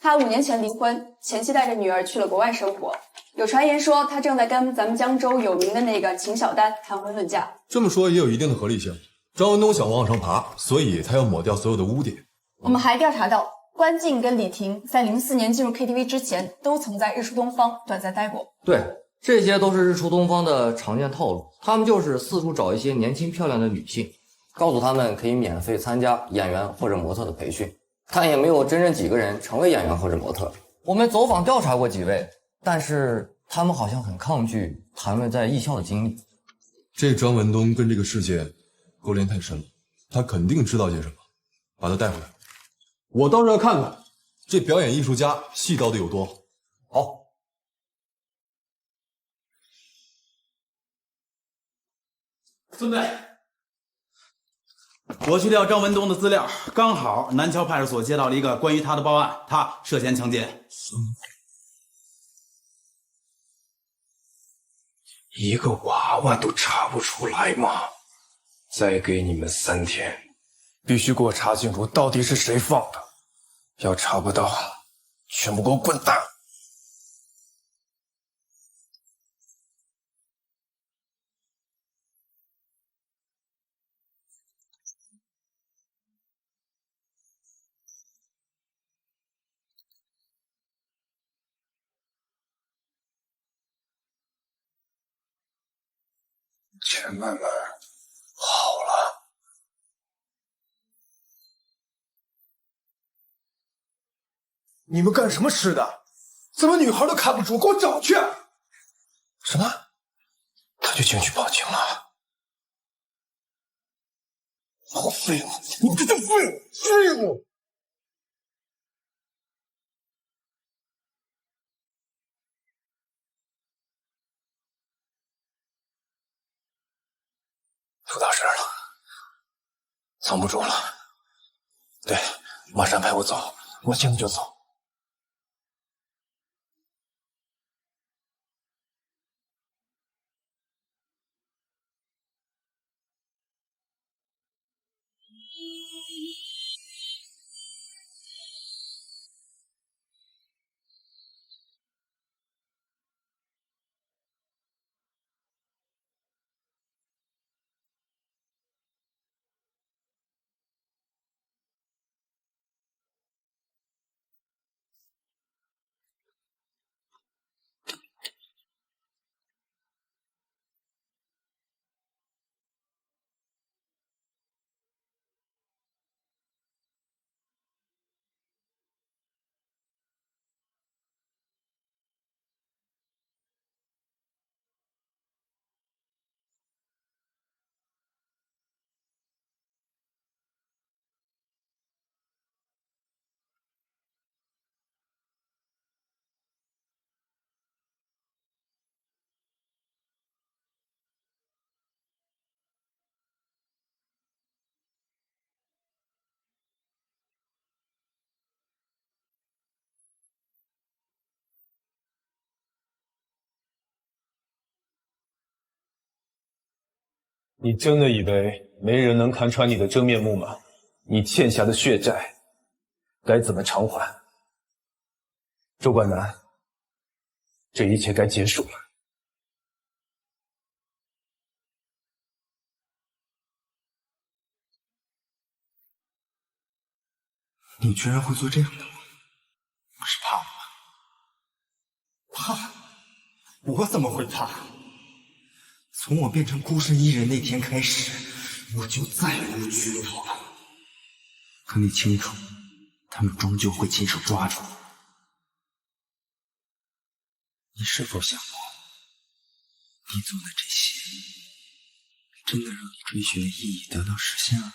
他5年前离婚，前妻带着女儿去了国外生活。有传言说他正在跟咱们江州有名的那个秦小丹谈婚论嫁。这么说也有一定的合理性。张文东想往上爬，所以他要抹掉所有的污点。我们还调查到，关静跟李婷在04年进入 KTV 之前，都曾在日出东方短暂待过。对，这些都是日出东方的常见套路，他们就是四处找一些年轻漂亮的女性，告诉他们可以免费参加演员或者模特的培训，但也没有真正几个人成为演员或者模特。我们走访调查过几位，但是他们好像很抗拒谈论在艺校的经历。这张文东跟这个世界勾连太深了，他肯定知道些什么，把他带回来。我倒是要看看这表演艺术家戏到底有多好。好。孙队，我去调张文东的资料，刚好南桥派出所接到了一个关于他的报案，他涉嫌强奸。一个娃娃都查不出来吗？再给你们3天，必须给我查清楚到底是谁放的。要查不到，全部给我滚蛋！钱慢慢好了。你们干什么吃的？怎么女孩都看不出？给我找去！什么？他就进去报警了？好废物！你这叫废物！废物！出大事了，藏不住了。对，马上派我走，我现在就走。你真的以为没人能看穿你的真面目吗？你欠下的血债该怎么偿还？周冠南，这一切该结束了。你居然会做这样的梦，不是怕我吗？怕？我怎么会怕？从我变成孤身一人那天开始，我就再无惧头了。可你清楚，他们终究会亲手抓住我。你是否想过，你做的这些，真的让你追寻的意义得到实现了？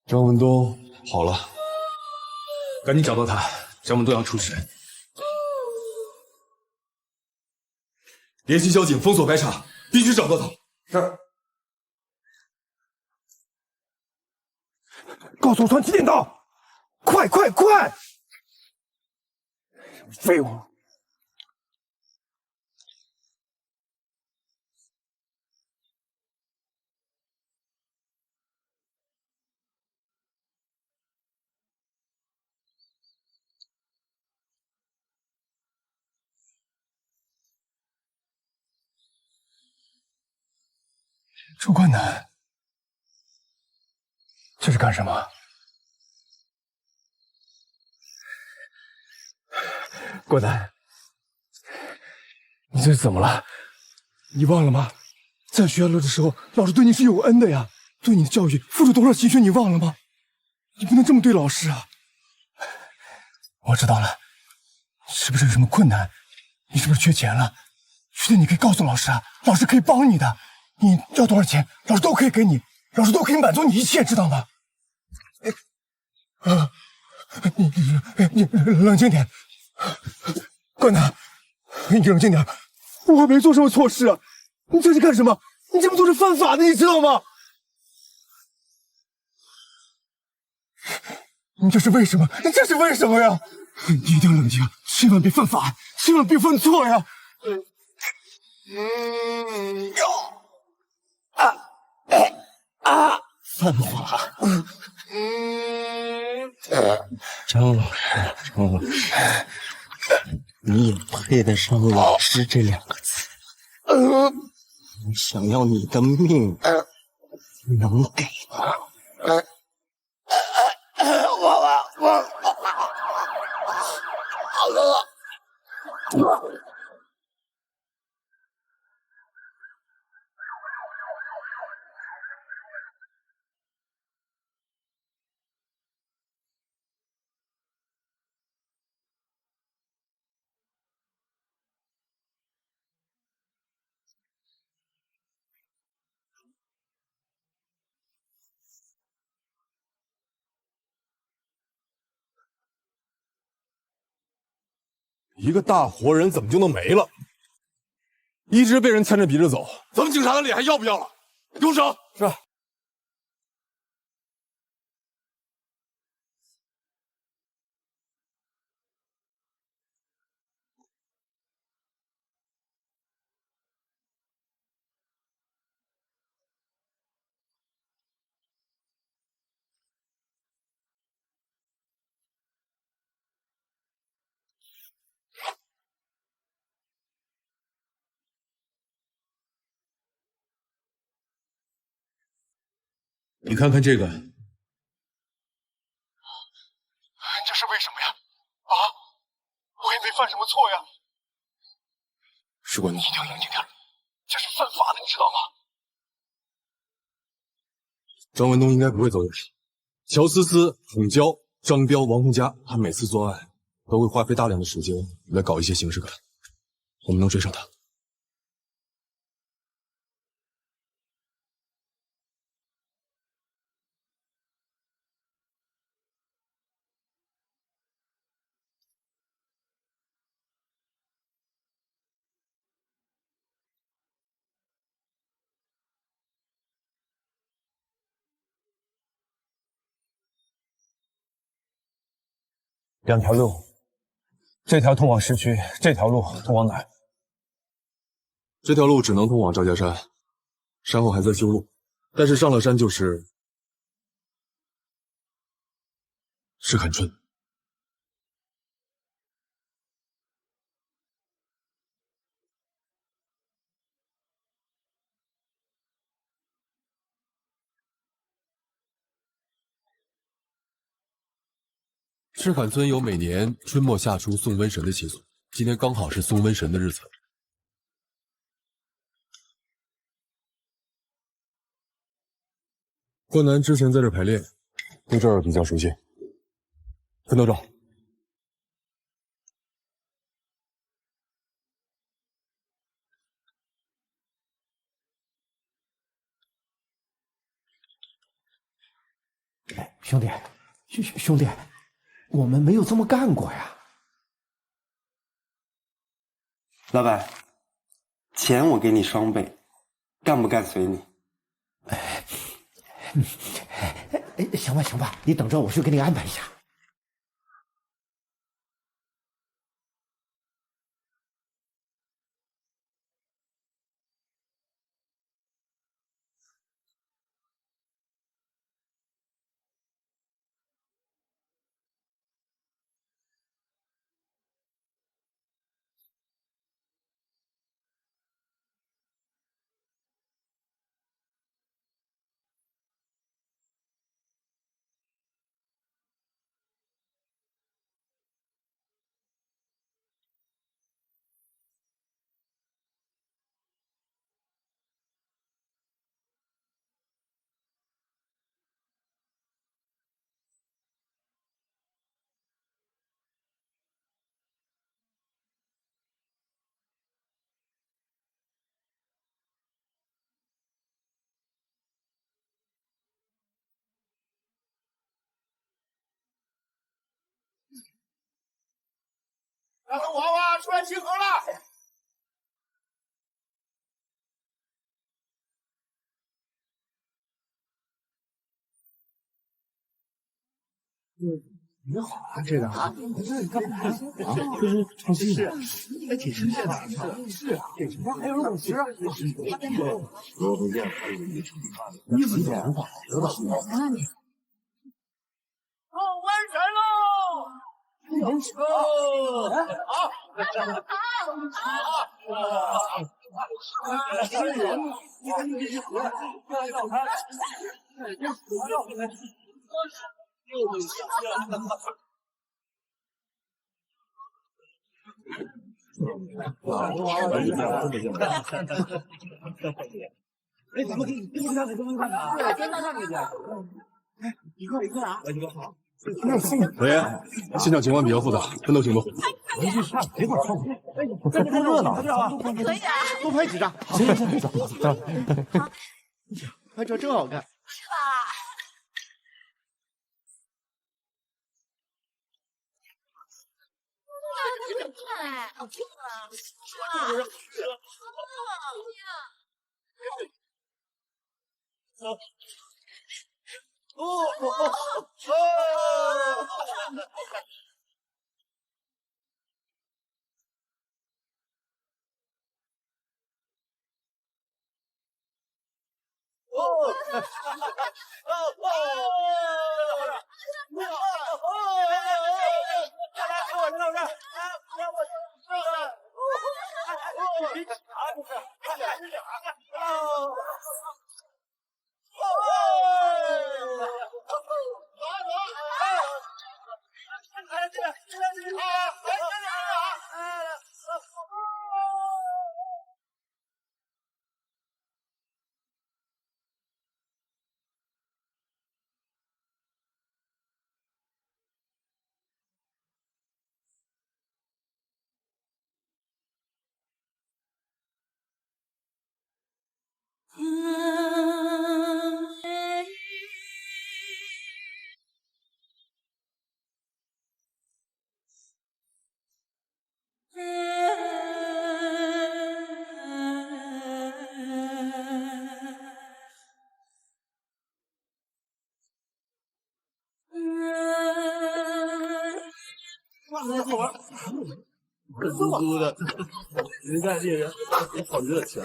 张文东好了，赶紧找到他，张文东要出事。联系交警封锁该场，必须找到他。是。告诉我团几点到，快快快！废物！周冠南，这是干什么？冠南，你这是怎么了？你忘了吗？在学校的时候，老师对你是有恩的呀，对你的教育付出多少心血，你忘了吗？你不能这么对老师啊！我知道了，是不是有什么困难？你是不是缺钱了？缺钱你可以告诉老师啊，老师可以帮你的。你要多少钱，老师都可以给你，老师都可以满足你一切，知道吗？你冷静点，冠南，你冷静点，我没做什么错事啊！你这是干什么？你这么做是犯法的，你知道吗？你这是为什么？你这是为什么呀？你一定要冷静，千万别犯法，千万别犯错呀！犯法！张老师，你也配得上“老师”这2个字？你想要你的命，能给吗？一个大活人怎么就能没了？一直被人牵着鼻子走，咱们警察的脸还要不要了？给我整！是。你看看这个，这是为什么呀？啊，我也没犯什么错呀！士官，你一定要冷静点，这是犯法的，你知道吗？张文东应该不会走远。乔思思、孔娇、张彪、王洪佳，他每次作案都会花费大量的时间来搞一些形式感，我们能追上他。2条路，这条通往市区，这条路通往哪儿？这条路只能通往赵家山，山后还在修路，但是上了山就是韩春。赤坎村有每年春末夏初送瘟神的习俗，今天刚好是送瘟神的日子。冠南之前在这排练，对这儿比较熟悉。分头找。兄弟，兄弟，我们没有这么干过呀。老板，钱我给你双倍，干不干随你。行吧行吧，你等着，我去给你安排一下。然后娃娃出来集合了。挺好啊，这个啊，这你干嘛呀？啊，这是创新的，还挺新鲜的。是啊，这什么还有肉食啊？我不见还有一成你几点文化得到什么？哦，完成喽！哦，好，哎，咱们跟他们看看，对，跟他看看去。哎，一个啊，一个好。委员，现场情况比较复杂，分头行动。我们去看，别管看。哎，这多热闹！可以啊，多拍几张。行，走。好，拍照真好看。是吧？这么看哎，好听啊！是吧？好玩，热乎乎的，人家猎人好热情。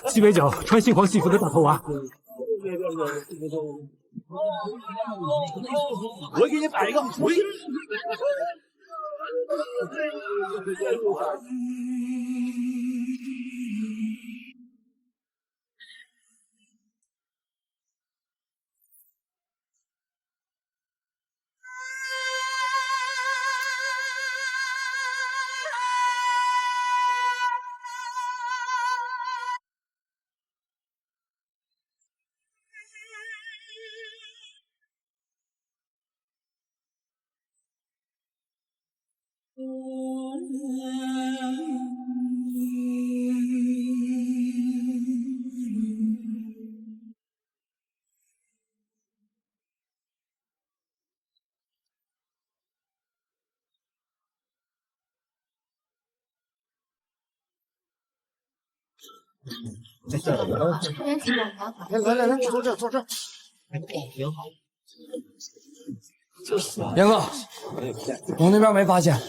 西北角穿杏黄戏服的大头娃，我给你摆一个回。来，坐这。挺好。严哥，我那边没发现。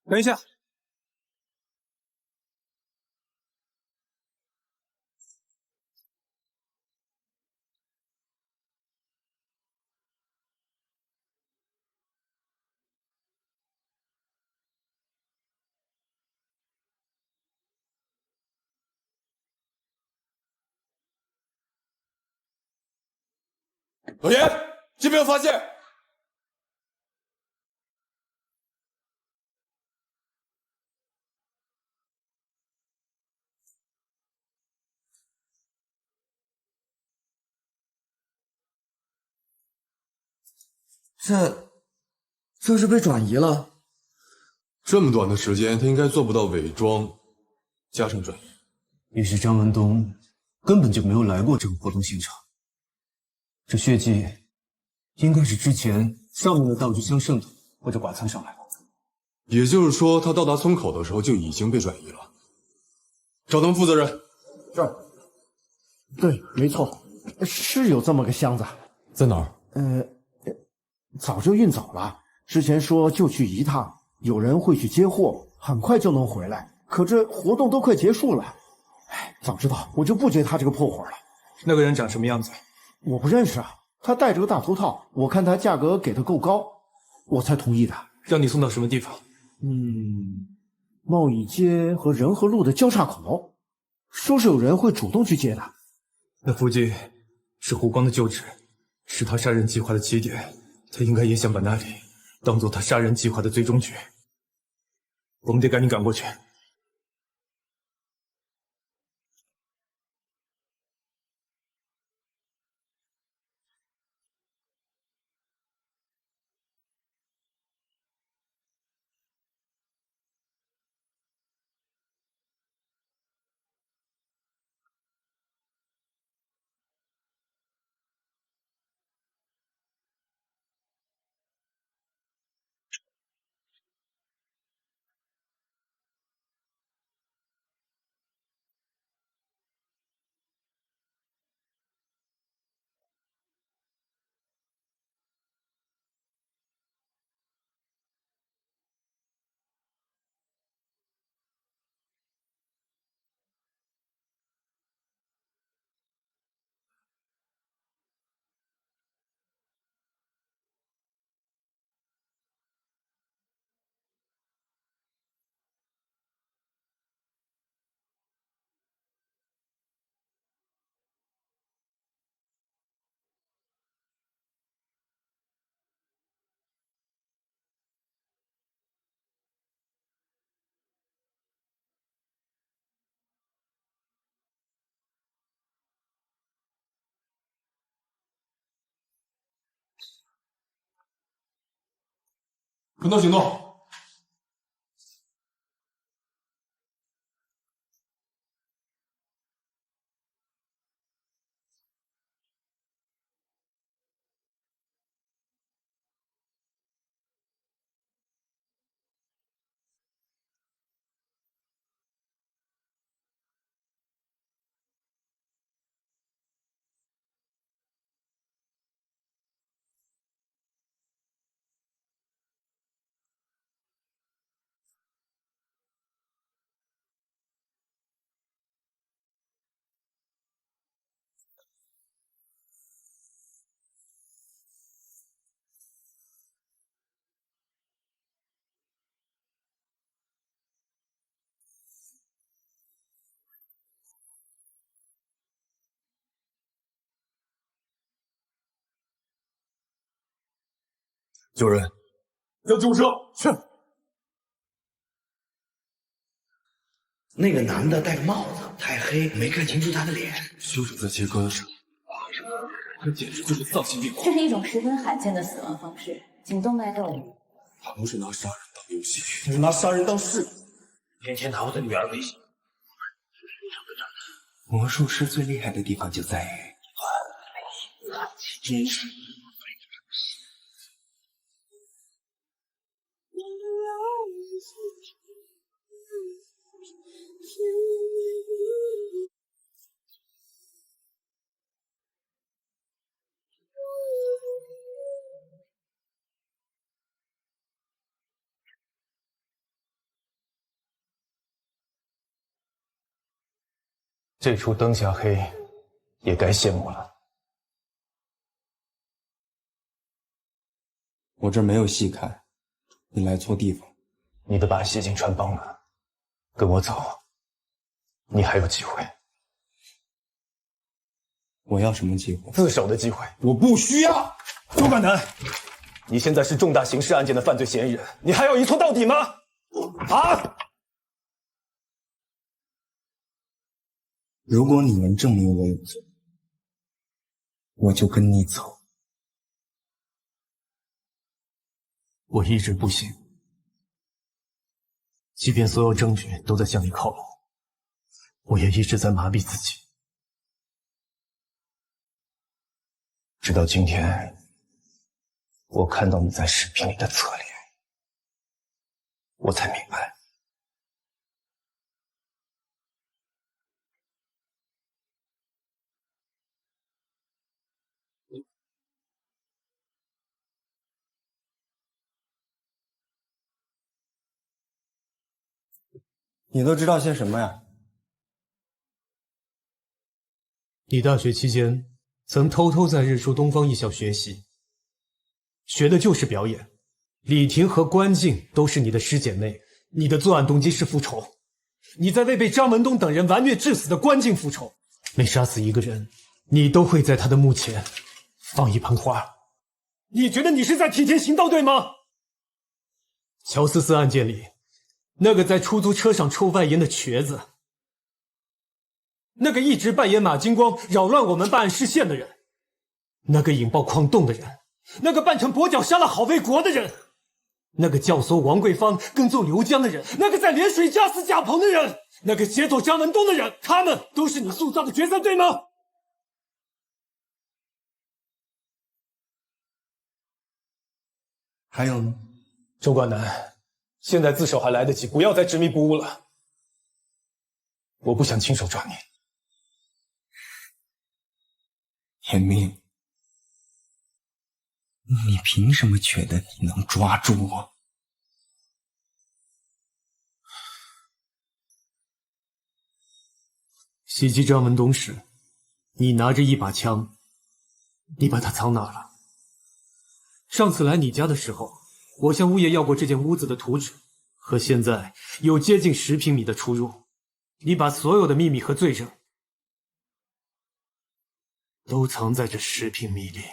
等一下，老严，这边有发现。这是被转移了。这么短的时间，他应该做不到伪装加上转移。也许张文东根本就没有来过这个活动现场。这血迹应该是之前上面的道具相剩的，或者剐蹭上来的。也就是说，他到达村口的时候就已经被转移了。找他们负责人。这儿。对，没错，是有这么个箱子。在哪儿？早就运走了。之前说就去一趟，有人会去接货，很快就能回来。可这活动都快结束了，哎，早知道我就不接他这个破活了。那个人长什么样子？我不认识啊，他戴着个大头套，我看他价格给的够高，我才同意的。让你送到什么地方？贸易街和仁和路的交叉口，说是有人会主动去接的。那附近是胡光的旧址，是他杀人计划的起点，他应该也想把那里当做他杀人计划的最终局。我们得赶紧赶过去。分头行动。救人，叫救护车去。那个男的戴个帽子，太黑，没看清楚他的脸。凶手在切割的时候，这简直就是丧心病狂。这是一种十分罕见的死亡方式，颈动脉窦炎。他不是拿杀人当游戏，是拿杀人当事。天天拿我的女儿威胁。魔术师最厉害的地方就在于真实。这出灯下黑，也该谢幕了。我这儿没有戏开，你来错地方。你的把戏已经穿帮了，跟我走，你还有机会。我要什么机会？自首的机会。我不需要。周冠南，你现在是重大刑事案件的犯罪嫌疑人，你还要一错到底吗？啊！如果你能证明我有罪，我就跟你走。我一直不行，即便所有证据都在向你靠拢，我也一直在麻痹自己。直到今天，我看到你在视频里的侧脸，我才明白。你都知道些什么呀？你大学期间曾偷偷在日出东方艺校学习，学的就是表演。李婷和关静都是你的师姐妹，你的作案动机是复仇，你在为被张文东等人顽虐致死的关静复仇。每杀死一个人，你都会在他的墓前放一盆花。你觉得你是在替天行道，对吗？乔思思案件里，那个在出租车上抽外烟的瘸子，那个一直扮演马金光扰乱我们办案视线的人，那个引爆矿洞的人，那个扮成跛脚杀了郝卫国的人，那个教唆王桂芳跟踪刘江的人，那个在涟水炸死贾鹏的人，那个协助张文东的人，他们都是你塑造的角色，对吗？还有呢？周冠南，现在自首还来得及，不要再执迷不悟了。我不想亲手抓你。严明，你凭什么觉得你能抓住我？袭击张文东时，你拿着一把枪，你把它藏哪了？上次来你家的时候，我向物业要过这间屋子的图纸，和现在有接近10平米的出入。你把所有的秘密和罪证都藏在这10平米里。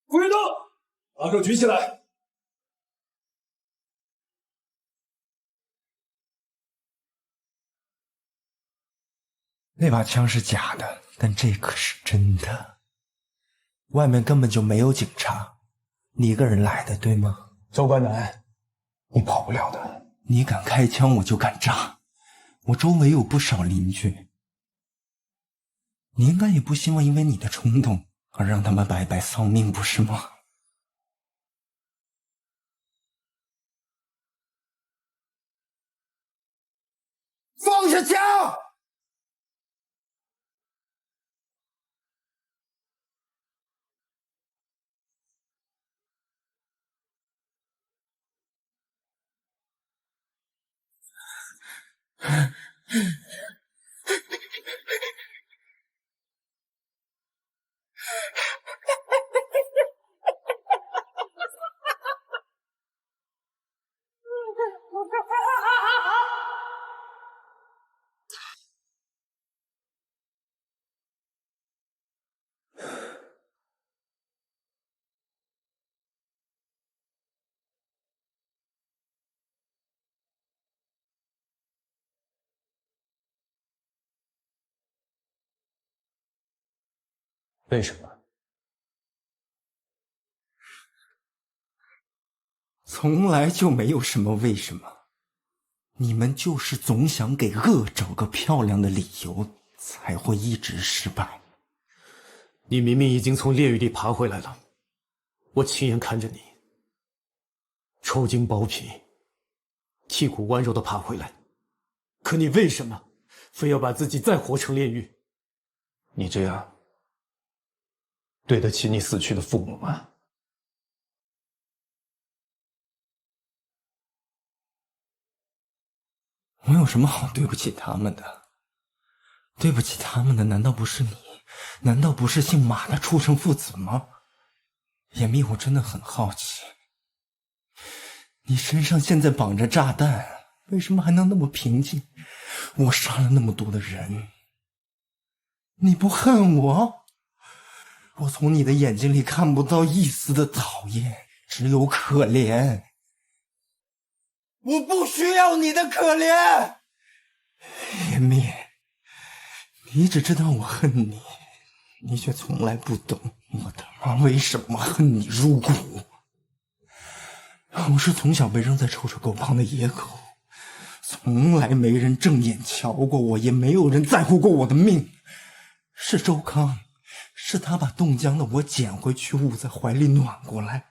顾云东，把手举起来。那把枪是假的，但这可是真的。外面根本就没有警察，你一个人来的，对吗？周冠南，你跑不了的。你敢开枪，我就敢炸。我周围有不少邻居，你应该也不希望因为你的冲动而让他们白白丧命，不是吗？放下枪！为什么？从来就没有什么为什么，你们就是总想给恶找个漂亮的理由，才会一直失败。你明明已经从炼狱里爬回来了，我亲眼看着你抽筋剥皮、剔骨剜肉的爬回来，可你为什么非要把自己再活成炼狱？你这样对得起你死去的父母吗？我有什么好对不起他们的？对不起他们的难道不是你？难道不是姓马的畜生父子吗？严密，我真的很好奇，你身上现在绑着炸弹，为什么还能那么平静？我杀了那么多的人，你不恨我？我从你的眼睛里看不到一丝的讨厌，只有可怜。我不需要你的可怜，严密，你只知道我恨你，你却从来不懂我他妈为什么恨你入骨。我是从小被扔在臭臭狗旁的野狗，从来没人正眼瞧过我，也没有人在乎过我的命。是周康，是他把冻僵的我捡回去，捂在怀里暖过来。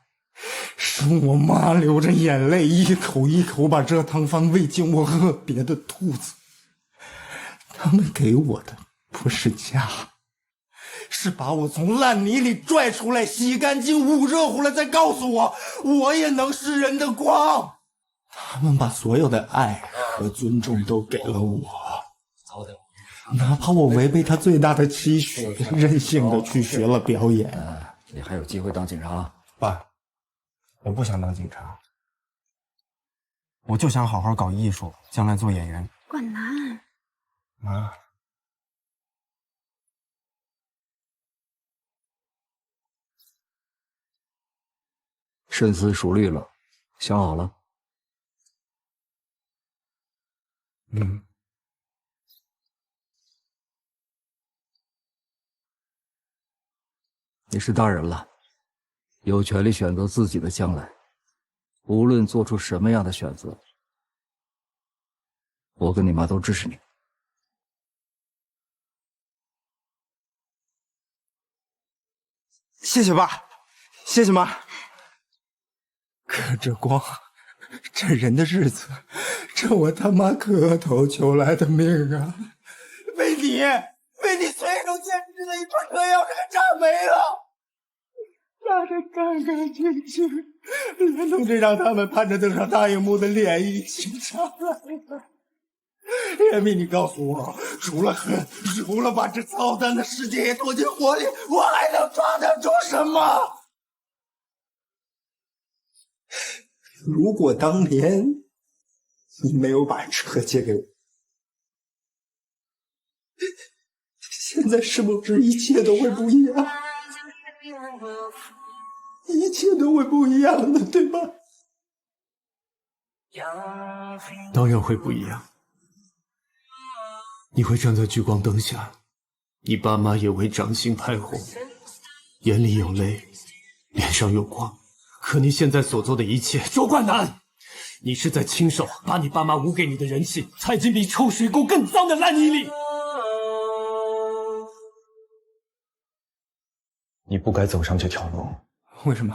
是我妈流着眼泪，一口一口把这汤饭喂进我饿瘪的肚子。他们给我的不是家，是把我从烂泥里拽出来，洗干净，捂热乎了，再告诉我，我也能是人的光。他们把所有的爱和尊重都给了我，哪怕我违背他最大的期许，任性的去学了表演。你还有机会当警察。爸，我不想当警察，我就想好好搞艺术，将来做演员。管男，妈，深思熟虑了，想好了。你是大人了，有权利选择自己的将来。无论做出什么样的选择，我跟你妈都支持你。谢谢爸，谢谢妈。可这光，这人的日子，这我他妈磕头求来的命啊，被你随手捡拾的一串嗑药给炸没了，炸得干干净净，连同这让他们盼着登上大荧幕的脸一起炸来了。严密，你告诉我，除了恨，除了把这操蛋的世界也拖进火里，我还能抓得住什么？如果当年你没有把车借给我，现在是不是一切都会不一样？一切都会不一样的，对吧？当然会不一样。你会站在聚光灯下，你爸妈也会掌心拍红，眼里有泪，脸上有光。可你现在所做的一切，周冠南，你是在亲手把你爸妈捂给你的人气踩进比臭水沟更脏的烂泥里。你不该走上这条路。为什么？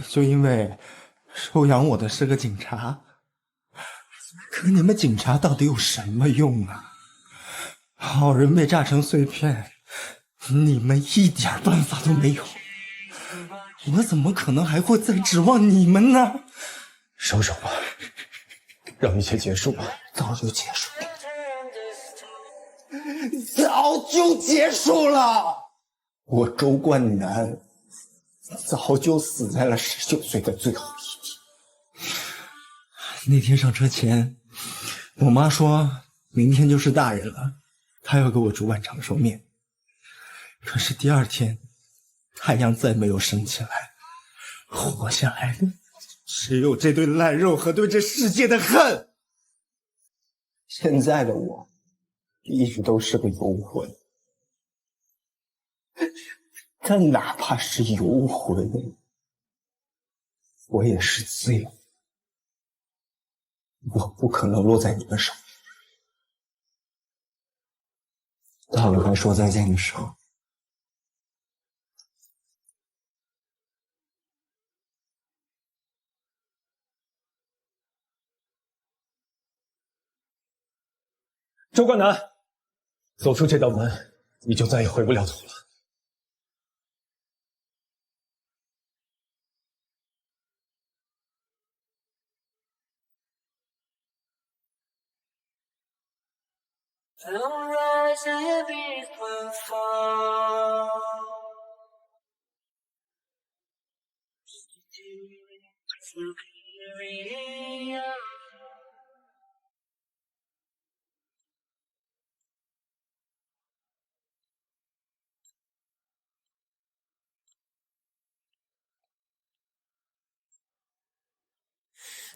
就因为收养我的是个警察？可你们警察到底有什么用啊？好人被炸成碎片，你们一点办法都没有。我怎么可能还会再指望你们呢？收手吧，让一切结束吧。早就结束了，早就结束了。我周冠南早就死在了19岁的最后一天。那天上车前，我妈说明天就是大人了，她要给我煮碗长寿面。可是第二天，太阳再没有升起来，活下来的只有这顿烂肉和对这世界的恨。现在的我，一直都是个游魂，但哪怕是游魂，我也是罪。我不可能落在你们手里。到了该说再见的时候，周冠南，走出这道门，你就再也回不了头了。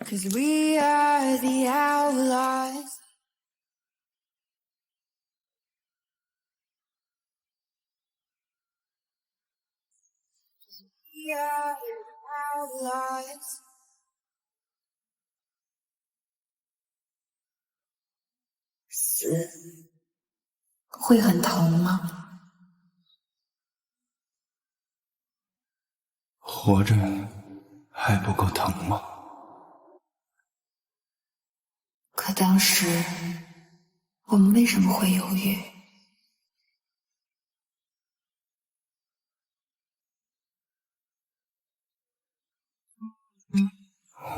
'Cause we are the outlaws. We are the outlaws. 死会很疼吗？活着还不够疼吗？可当时我们为什么会犹豫？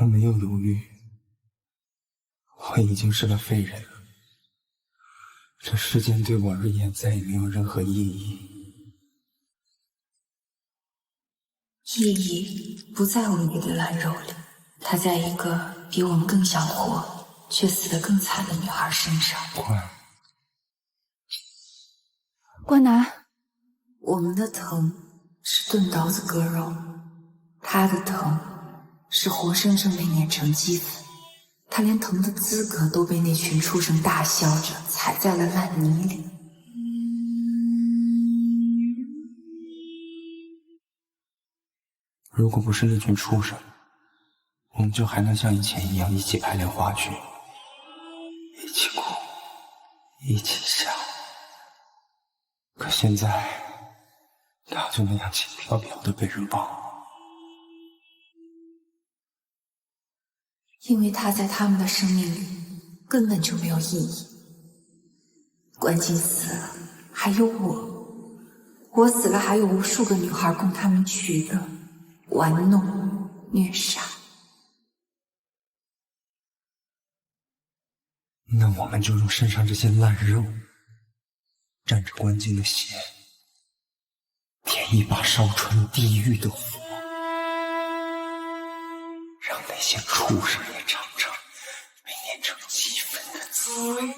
我没有犹豫，我已经是个废人了。这世间对我而言再也没有任何意义。意义不在我们的烂肉里，它在一个比我们更想活却死得更惨的女孩身上。冠南，我们的疼是钝刀子割肉，他的疼是活生生被碾成齑粉。他连疼的资格都被那群畜生大笑着踩在了烂泥里。如果不是那群畜生，我们就还能像以前一样一起排练话剧，一起哭，一起笑。可现在，他就那样轻飘飘的被人抱。因为他在他们的生命里根本就没有意义。关静死了，还有我死了，还有无数个女孩供他们取乐、玩弄、虐杀。那我们就用身上这些烂肉，沾着关静的血，点一把烧穿地狱的火，让那些畜生也尝尝被碾成齑粉的滋味。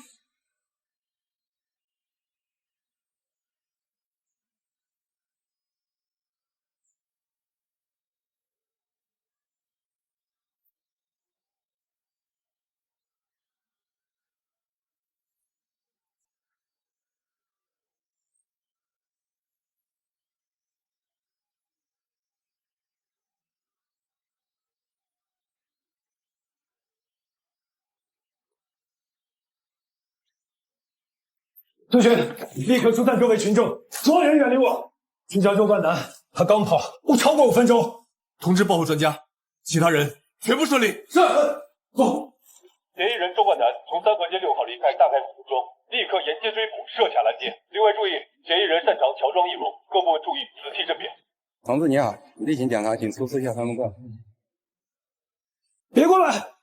孙勋，立刻疏散各位群众，所有人远离我。去找周冠南，他刚跑不超过5分钟。通知报告专家，其他人全部顺利。是。走。嫌疑人周冠南从3河街6号离开，大概5分钟，立刻沿街追捕，设卡拦截。另外注意，嫌疑人擅长乔装易容，各部门注意仔细甄别。同志你好，例行检查，请出示一下身份证。别过来，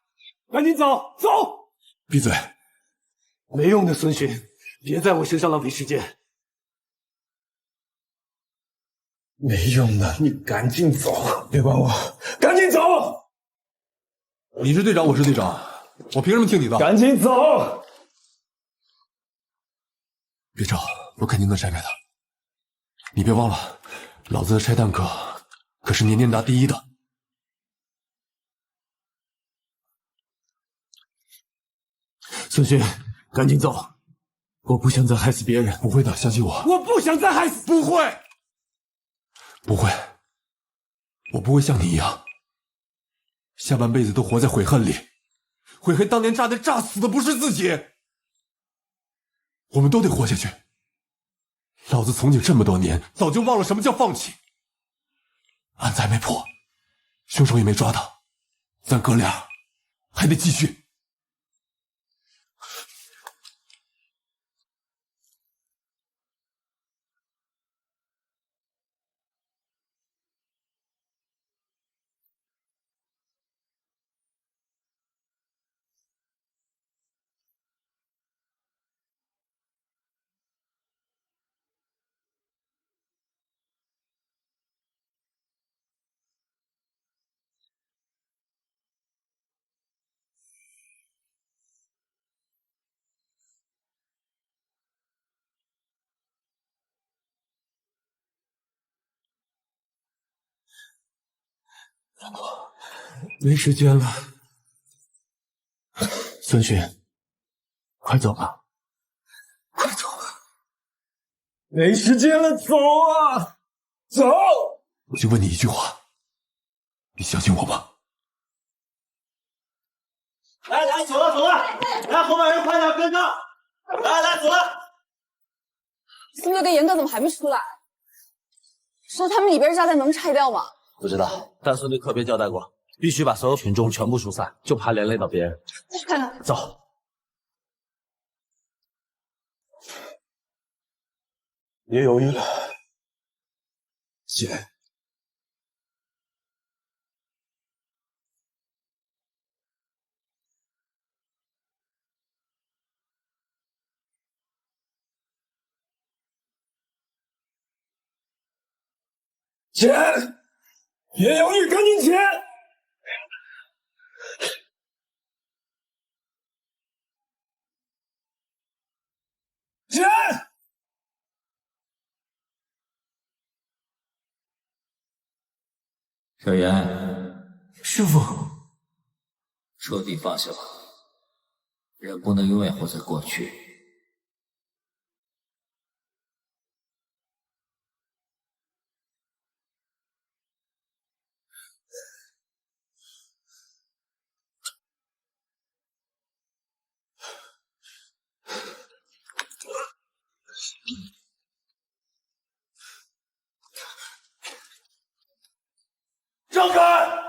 赶紧走，走！闭嘴！没用的，孙勋，别在我身上浪费时间。没用的，你赶紧走！别管我，赶紧走！你是队长，我是队长，我凭什么听你的？赶紧走！别吵，我肯定能筛开他。你别忘了，老子的拆弹可是年年拿第1的。孙勋，赶紧走！我不想再害死别人。不会的，相信我。我不想再害死。不会，不会，我不会像你一样，下半辈子都活在悔恨里，悔恨当年炸弹炸死的不是自己。我们都得活下去。老子从警这么多年，早就忘了什么叫放弃。案子还没破，凶手也没抓到，咱哥俩还得继续。没时间了，孙勋，快走吧，快走吧！没时间了，走啊，走！我就问你一句话，你相信我吗？来，走了，来，后面人快点跟上！来，走了！苏月跟严哥怎么还没出来？说他们里边的炸弹能拆掉吗？不知道，但孙队特别交代过，必须把所有群众全部疏散，就怕连累到别人。再去看看。走。别犹豫了，姐。钱，别犹豫，赶紧钱！钱！小严，师傅，彻底放下吧，人不能永远活在过去。让开！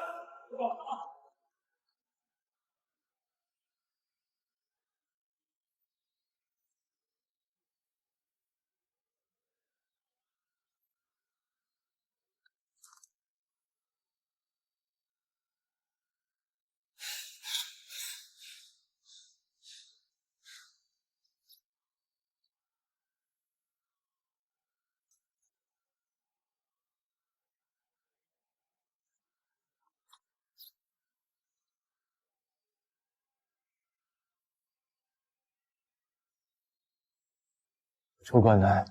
周冠南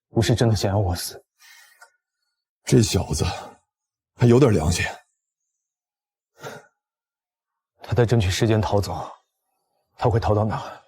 不是真的想要我死，这小子还有点良心。他在争取时间逃走，他会逃到哪儿？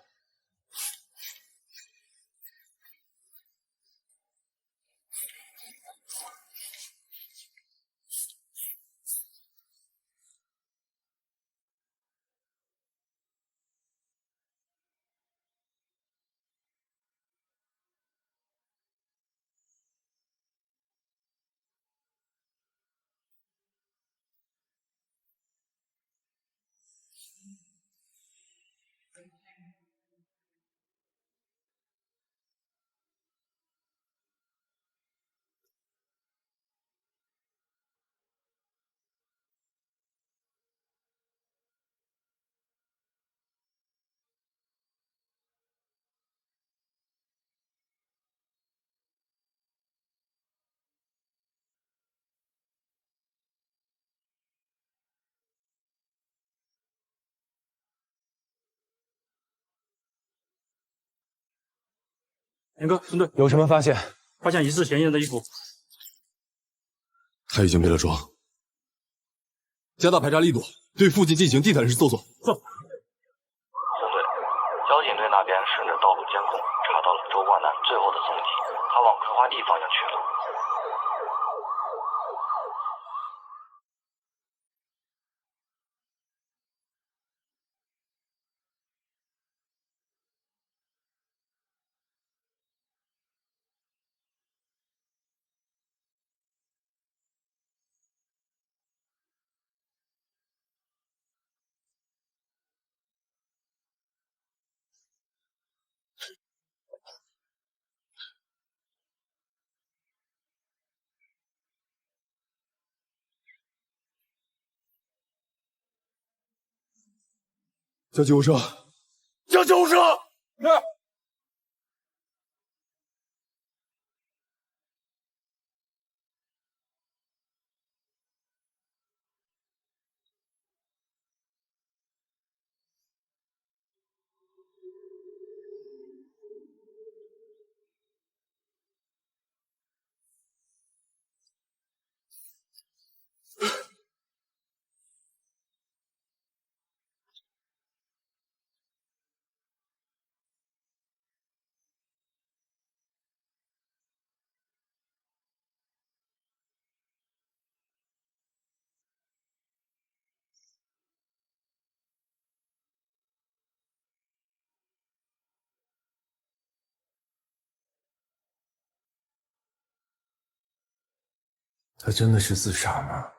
严哥，孙队，有什么发现？发现疑似嫌疑人的衣服。他已经被了妆，加大排查力度，对附近进行地毯式搜索。是。孙队，交警队那边顺着道路监控查到了周光南最后的踪迹，他往葵花地方向去了。叫救护车！叫救护车！他真的是自杀吗？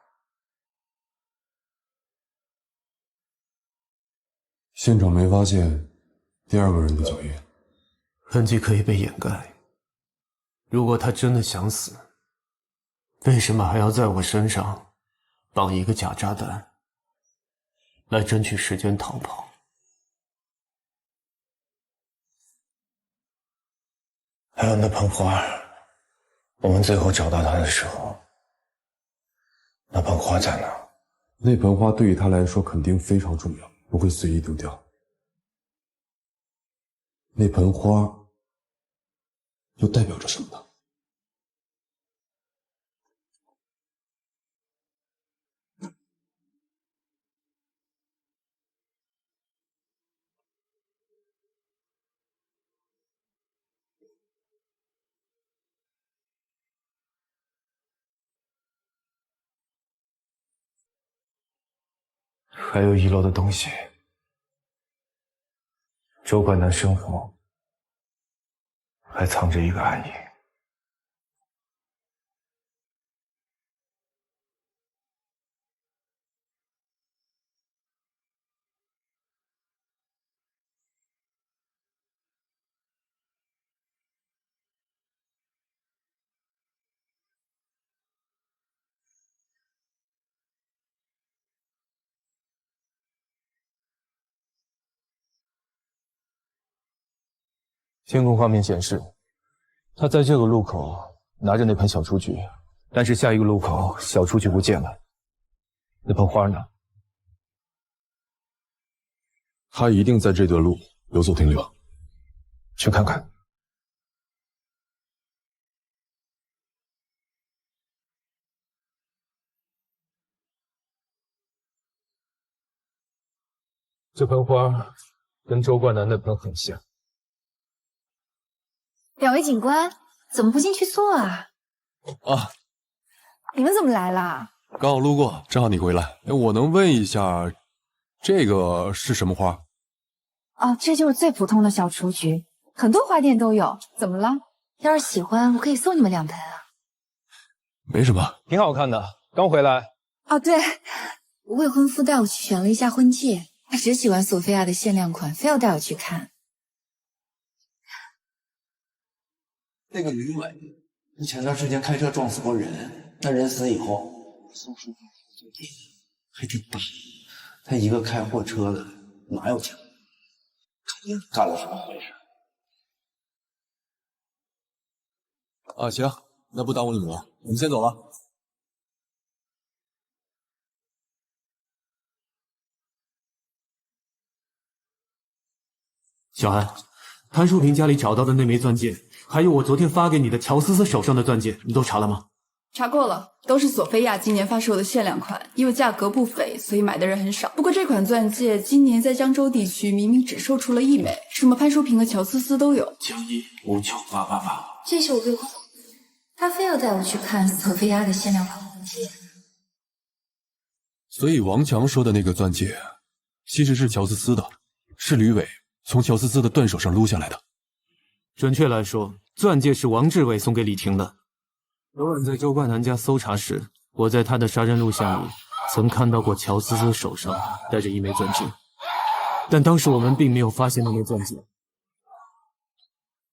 现场没发现第二个人的脚印，痕迹可以被掩盖。如果他真的想死，为什么还要在我身上绑一个假炸弹，来争取时间逃跑？还有那盆花，我们最后找到它的时候，那盆花在哪？那盆花对于他来说肯定非常重要，不会随意丢掉。那盆花又代表着什么呢？还有遗漏的东西。周冠南身后还藏着一个暗影。监控画面显示，他在这个路口拿着那盆小雏菊，但是下一个路口小雏菊不见了，那盆花呢？他一定在这段路有所停留，去看看。这盆花跟周冠南那盆很像。两位警官，怎么不进去坐啊？啊，你们怎么来啦？刚好路过，正好你回来。我能问一下，这个是什么花？哦，这就是最普通的小雏菊，很多花店都有。怎么了？要是喜欢，我可以送你们2盆啊。没什么，挺好看的。刚回来。哦，对，未婚夫带我去选了一下婚戒，他只喜欢索菲亚的限量款，非要带我去看。那个吕伟，前段时间开车撞死过人，那人死以后，送书还挺大。他一个开货车的，哪有钱？肯定干了什么坏事。啊，行，那不耽误你们了，我们先走了。小安，潘淑萍家里找到的那枚钻戒还有我昨天发给你的乔思思手上的钻戒，你都查了吗？查过了，都是索菲亚今年发售的限量款，因为价格不菲，所以买的人很少。不过这款钻戒今年在江州地区明明只售出了1枚，什么潘淑萍和乔思思都有。91598888，这是我未婚夫，他非要带我去看索菲亚的限量款钻戒。所以王强说的那个钻戒，其实是乔思思的，是吕伟从乔思思的断手上撸下来的。准确来说，钻戒是王志伟送给李婷的。昨晚在周冠南家搜查时，我在他的杀人录像里曾看到过乔思思手上戴着1枚钻戒，但当时我们并没有发现那枚钻戒。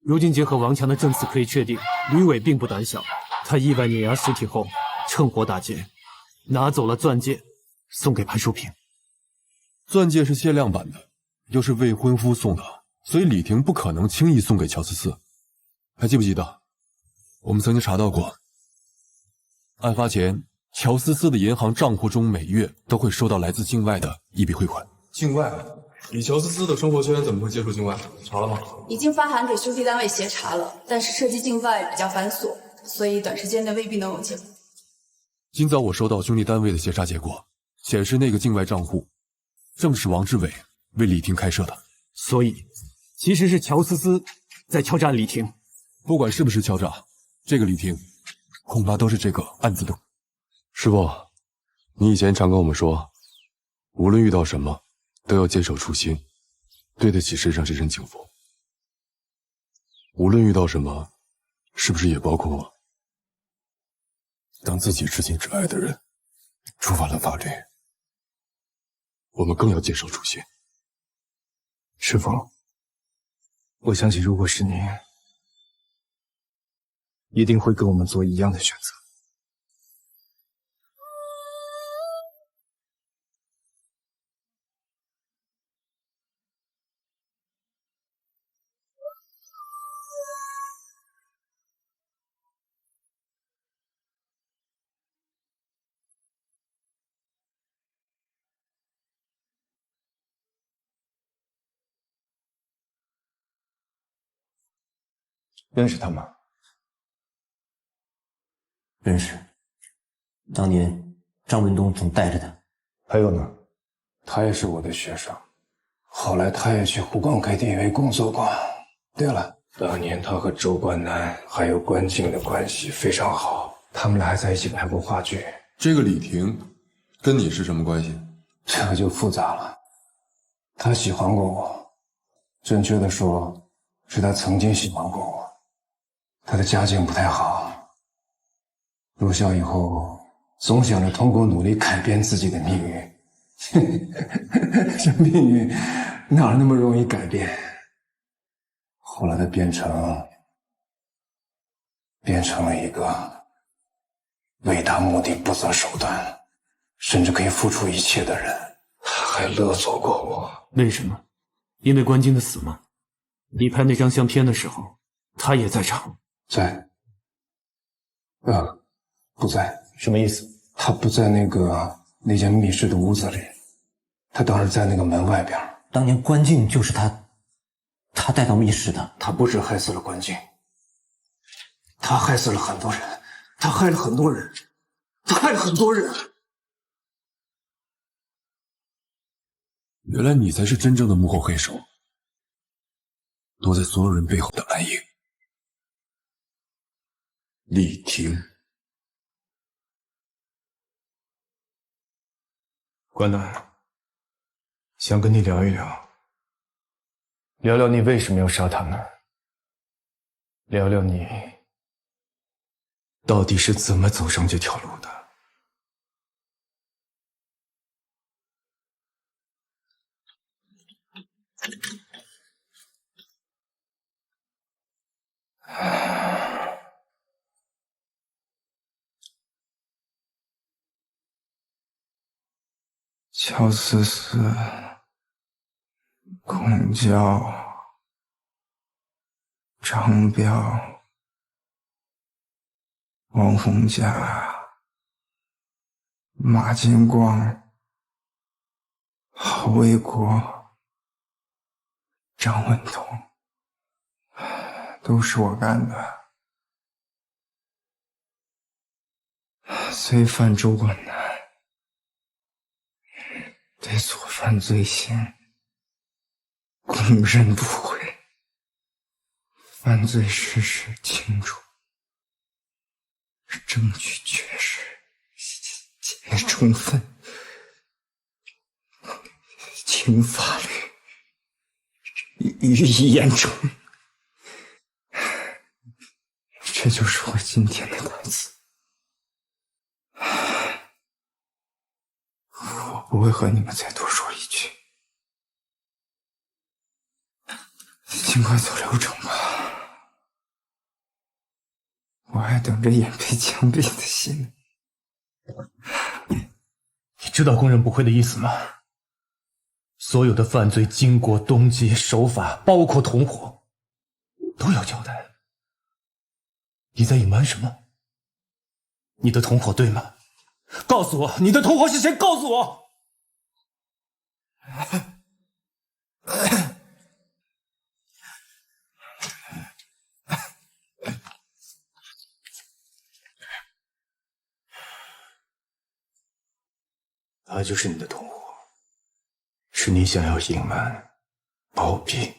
如今结合王强的证词，可以确定吕伟并不胆小，他意外碾压尸体后，趁火打劫，拿走了钻戒，送给潘淑萍。钻戒是限量版的，又是未婚夫送的，所以李婷不可能轻易送给乔思思。还记不记得，我们曾经查到过，案发前乔思思的银行账户中每月都会收到来自境外的一笔汇款。境外？以乔思思的生活圈怎么会接触境外？查了吗？已经发函给兄弟单位协查了，但是涉及境外比较繁琐，所以短时间内未必能有结果。今早我收到兄弟单位的协查结果，显示那个境外账户正是王志伟为李婷开设的。所以，其实是乔思思在敲诈李婷。不管是不是敲诈，这个李婷恐怕都是这个案子的。师傅，你以前常跟我们说，无论遇到什么，都要坚守初心，对得起身上这身警服。无论遇到什么，是不是也包括当自己至亲至爱的人触犯了法律，我们更要坚守初心。师傅，我相信如果是您，一定会跟我们做一样的选择。认识他吗？认识，当年张文东总带着他。还有呢？他也是我的学生，后来他也去湖广 KTV 工作过。对了，当年他和周冠南还有关静的关系非常好，他们俩还在一起拍过话剧。这个李婷跟你是什么关系？这个就复杂了。他喜欢过我，准确的说，是他曾经喜欢过我。他的家境不太好，入校以后总想着通过努力改变自己的命运。这命运哪那么容易改变？后来他变成了一个为达目的不择手段，甚至可以付出一切的人。他还勒索过我。为什么？因为关静的死吗？你拍那张相片的时候，他也在场。在。不在。什么意思？他不在那间密室的屋子里，他当时在那个门外边。当年关静就是他带到密室的。他不止害死了关静，他害死了很多人，他害了很多人，他害了很多人。原来你才是真正的幕后黑手，躲在所有人背后的蓝影。李婷。关南，想跟你聊一聊，聊聊你为什么要杀他们，聊聊你到底是怎么走上这条路的。乔思思、孔教、张彪、王洪家、马金光、郝卫国、张文东，都是我干的。罪犯周冠南对所犯罪行供认不讳，犯罪事实清楚，证据确实且充分，请法律予以严惩。这就是我今天的台词。我不会和你们再多说一句，尽快走流程吧，我还等着演被枪毙的戏呢。你知道供认不讳的意思吗？所有的犯罪经过、动机、手法，包括同伙，都要交代。你在隐瞒什么？你的同伙对吗？告诉我，你的同伙是谁？告诉我！他就是你的同伙，是你想要隐瞒、包庇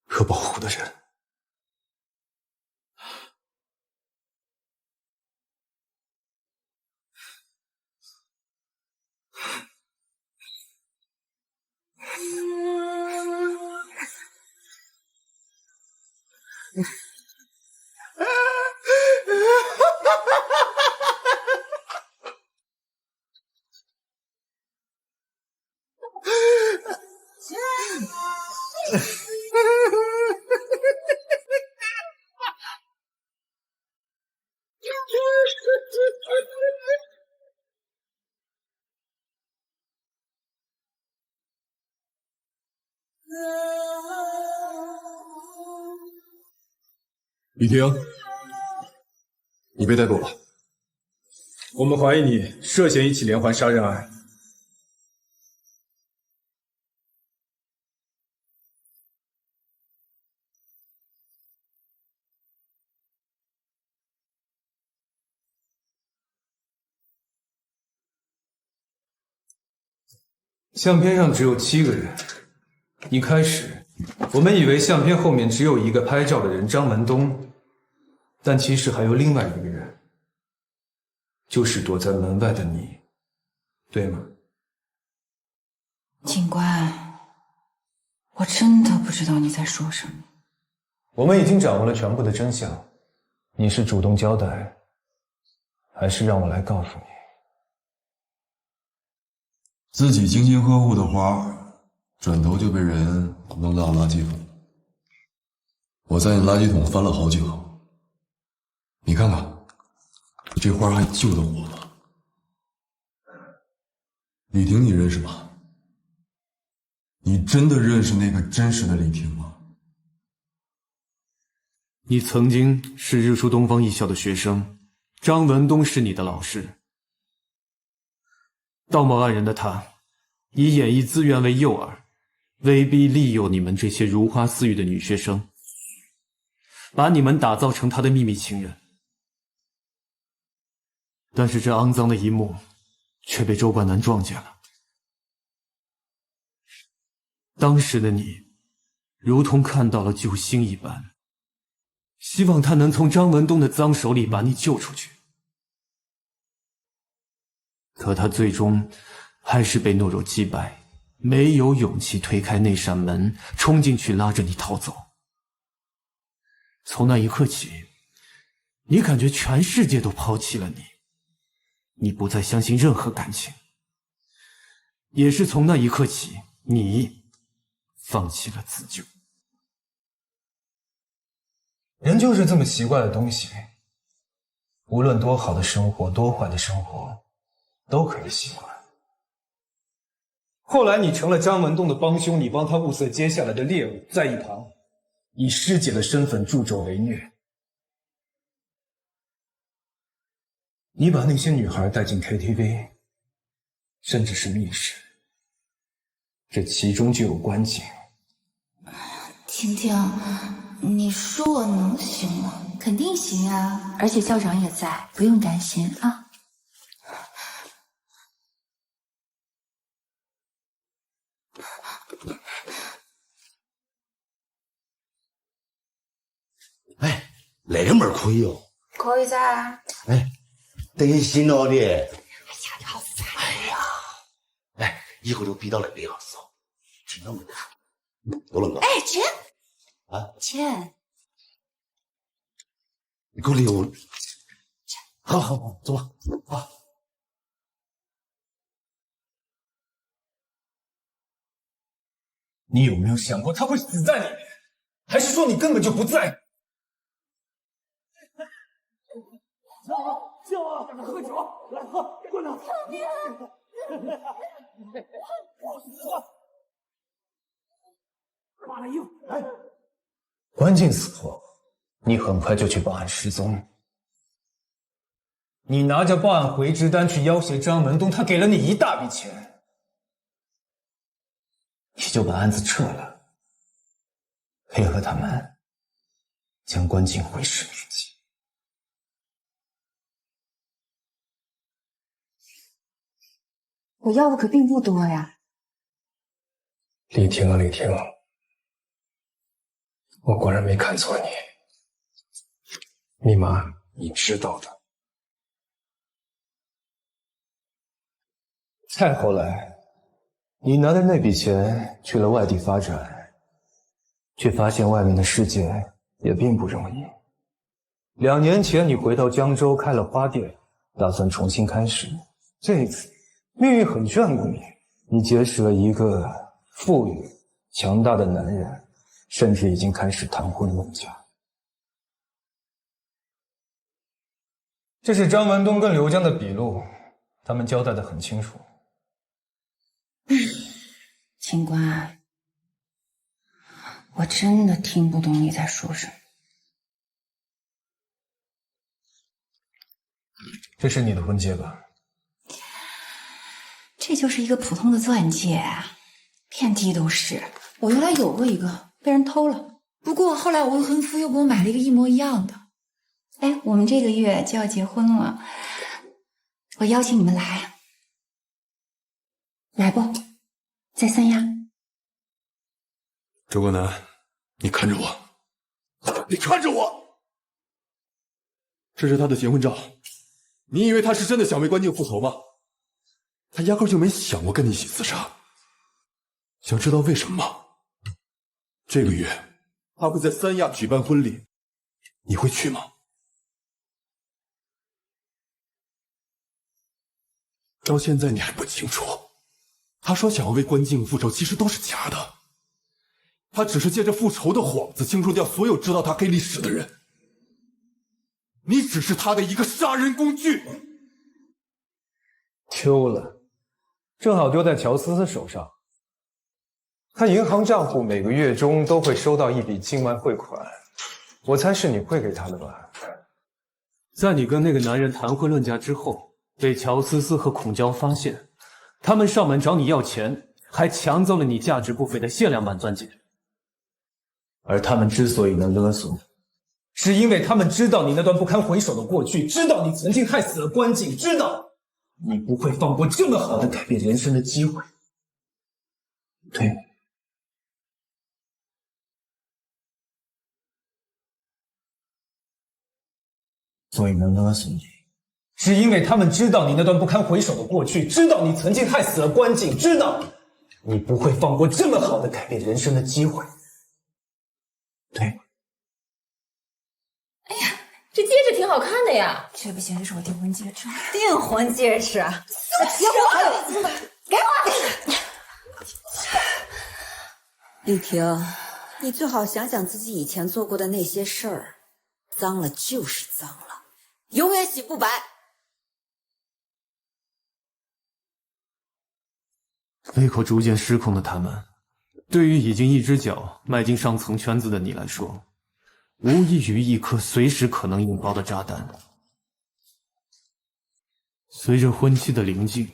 和保护的人。李婷，你被逮捕了。我们怀疑你涉嫌一起连环杀人案。相片上只有7个人。一开始，我们以为相片后面只有一个拍照的人张文东，但其实还有另外一个人，就是躲在门外的你，对吗？警官，我真的不知道你在说什么。我们已经掌握了全部的真相，你是主动交代，还是让我来告诉你？自己精心呵护的花，转头就被人扔到垃圾桶。我在你垃圾桶翻了好久，你看看，这花还救得活吗？李婷你认识吗？你真的认识那个真实的李婷吗？你曾经是日出东方艺校的学生，张文东是你的老师。道貌岸然的他，以演艺资源为诱饵，威逼利诱你们这些如花似玉的女学生，把你们打造成他的秘密情人。但是这肮脏的一幕却被周冠南撞见了。当时的你如同看到了救星一般，希望他能从张文东的脏手里把你救出去。可他最终还是被懦弱击败，没有勇气推开那扇门，冲进去拉着你逃走。从那一刻起，你感觉全世界都抛弃了你，你不再相信任何感情。也是从那一刻起，你放弃了自救。人就是这么奇怪的东西，无论多好的生活，多坏的生活，都可以喜欢。后来你成了张文东的帮凶，你帮他物色接下来的猎物，在一旁以师姐的身份助纣为虐。你把那些女孩带进 KTV， 甚至是密室，这其中就有关景。婷婷，你说我能行吗？肯定行啊，而且校长也在，不用担心啊。哎，那个门可以哦。可以噻。哎，得行了的。哎呀，你好烦。哎呀，哎，以后就逼到那个样子哦，听到没得？都能够。哎，钱啊，钱，你给我留。好好好，走吧。啊。你有没有想过他会死在里面，还是说你根本就不在？叫我喝酒，来喝，滚了！救命！妈的，哎！关静死后，你很快就去报案失踪。你拿着报案回执单去要挟张文东，他给了你一大笔钱，你就把案子撤了，配合他们将关静毁尸灭迹。我要的可并不多呀。李婷啊，李婷，我果然没看错你，密码你知道的。再后来，你拿的那笔钱去了外地发展，却发现外面的世界也并不容易。2年前，你回到江州开了花店，打算重新开始。这一次，命运很眷顾你，你结识了一个富裕、强大的男人，甚至已经开始谈婚论嫁。这是张文东跟刘江的笔录，他们交代得很清楚。警官，我真的听不懂你在说什么。这是你的婚戒吧？这就是一个普通的钻戒，遍地都是。我原来有过一个，被人偷了。不过后来我未婚夫又给我买了一个一模一样的。哎，我们这个月就要结婚了，我邀请你们来，来不？在三亚。周国南，你看着我，你看着我，这是他的结婚照。你以为他是真的想为关静复仇吗？他压根就没想过跟你一起自杀。想知道为什么吗？这个月他会在三亚举办婚礼，你会去吗？到现在你还不清楚，他说想要为关静复仇，其实都是假的。他只是借着复仇的幌子清除掉所有知道他黑历史的人。你只是他的一个杀人工具。丢了，正好丢在乔思思手上。他银行账户每个月中都会收到一笔境外汇款，我猜是你汇给他的吧？在你跟那个男人谈婚论嫁之后，被乔思思和孔娇发现，他们上门找你要钱，还抢走了你价值不菲的限量版钻戒。而他们之所以能勒索你，是因为他们知道你那段不堪回首的过去，知道你曾经害死了关静，知道你不会放过这么好的改变人生的机会，对吗？所以能勒索你，是因为他们知道你那段不堪回首的过去，知道你曾经害死了关静，知道你不会放过这么好的改变人生的机会，对吗？哎呀，这戒指挺好看的呀！这不行，这是我订婚戒指。订婚戒指，给我！丽婷，你最好想想自己以前做过的那些事儿，脏了就是脏了，永远洗不白。胃口逐渐失控的他们，对于已经一只脚迈进上层圈子的你来说，无异于一颗随时可能引爆的炸弹。随着婚期的临近，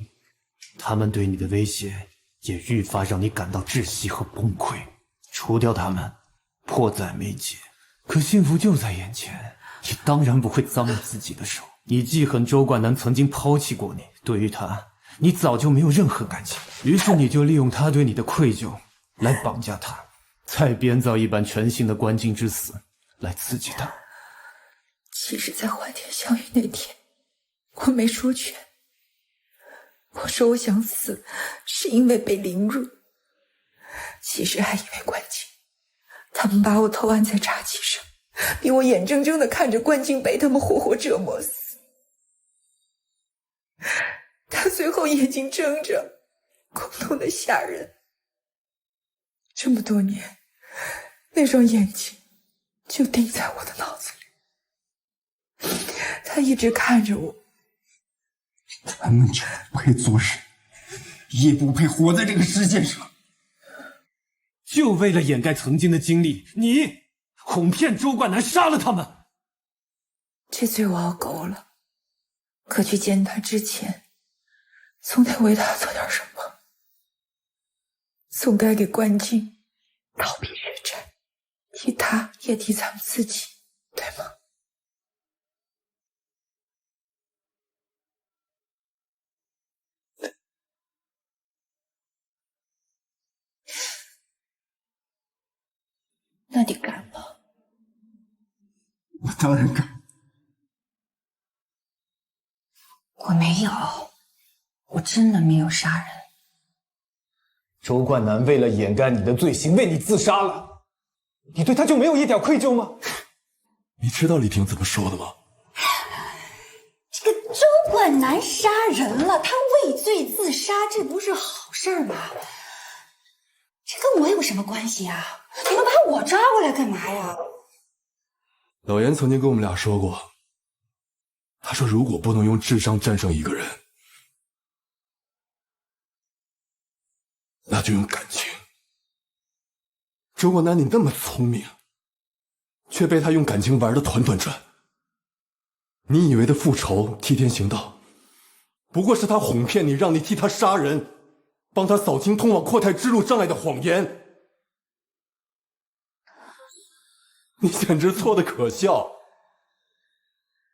他们对你的威胁也愈发让你感到窒息和崩溃。除掉他们，迫在眉睫，可幸福就在眼前，你当然不会脏了自己的手。你记恨周冠南曾经抛弃过你，对于他，你早就没有任何感情，于是你就利用他对你的愧疚来绑架他，再编造一版全新的关静之死来刺激他。其实，在欢天相遇那天，我没说全。我说我想死，是因为被凌辱。其实还因为关静，他们把我投按在茶几上，逼我眼睁睁地看着关静被他们活活折磨死。他最后眼睛睁着，空洞的吓人。这么多年，那双眼睛就定在我的脑子里。他一直看着我。他们就不配做人，也不配活在这个世界上。就为了掩盖曾经的经历，你哄骗周冠南杀了他们。这罪我熬够了，可去见他之前，总得为他做点什么。总该给关静讨笔血债，替他也替咱们自己，对吗？那你干吗？我当然干。我没有，我真的没有杀人。周冠南为了掩盖你的罪行，为你自杀了，你对他就没有一点愧疚吗？你知道李婷怎么说的吗？这个周冠南杀人了，他畏罪自杀，这不是好事吗？这跟我有什么关系啊？你们把我抓过来干嘛呀？老严曾经跟我们俩说过，他说如果不能用智商战胜一个人，那就用感情。周冠南，你那么聪明，却被他用感情玩得团团转。你以为的复仇、替天行道，不过是他哄骗你，让你替他杀人，帮他扫清通往阔太之路障碍的谎言。你简直错得可笑！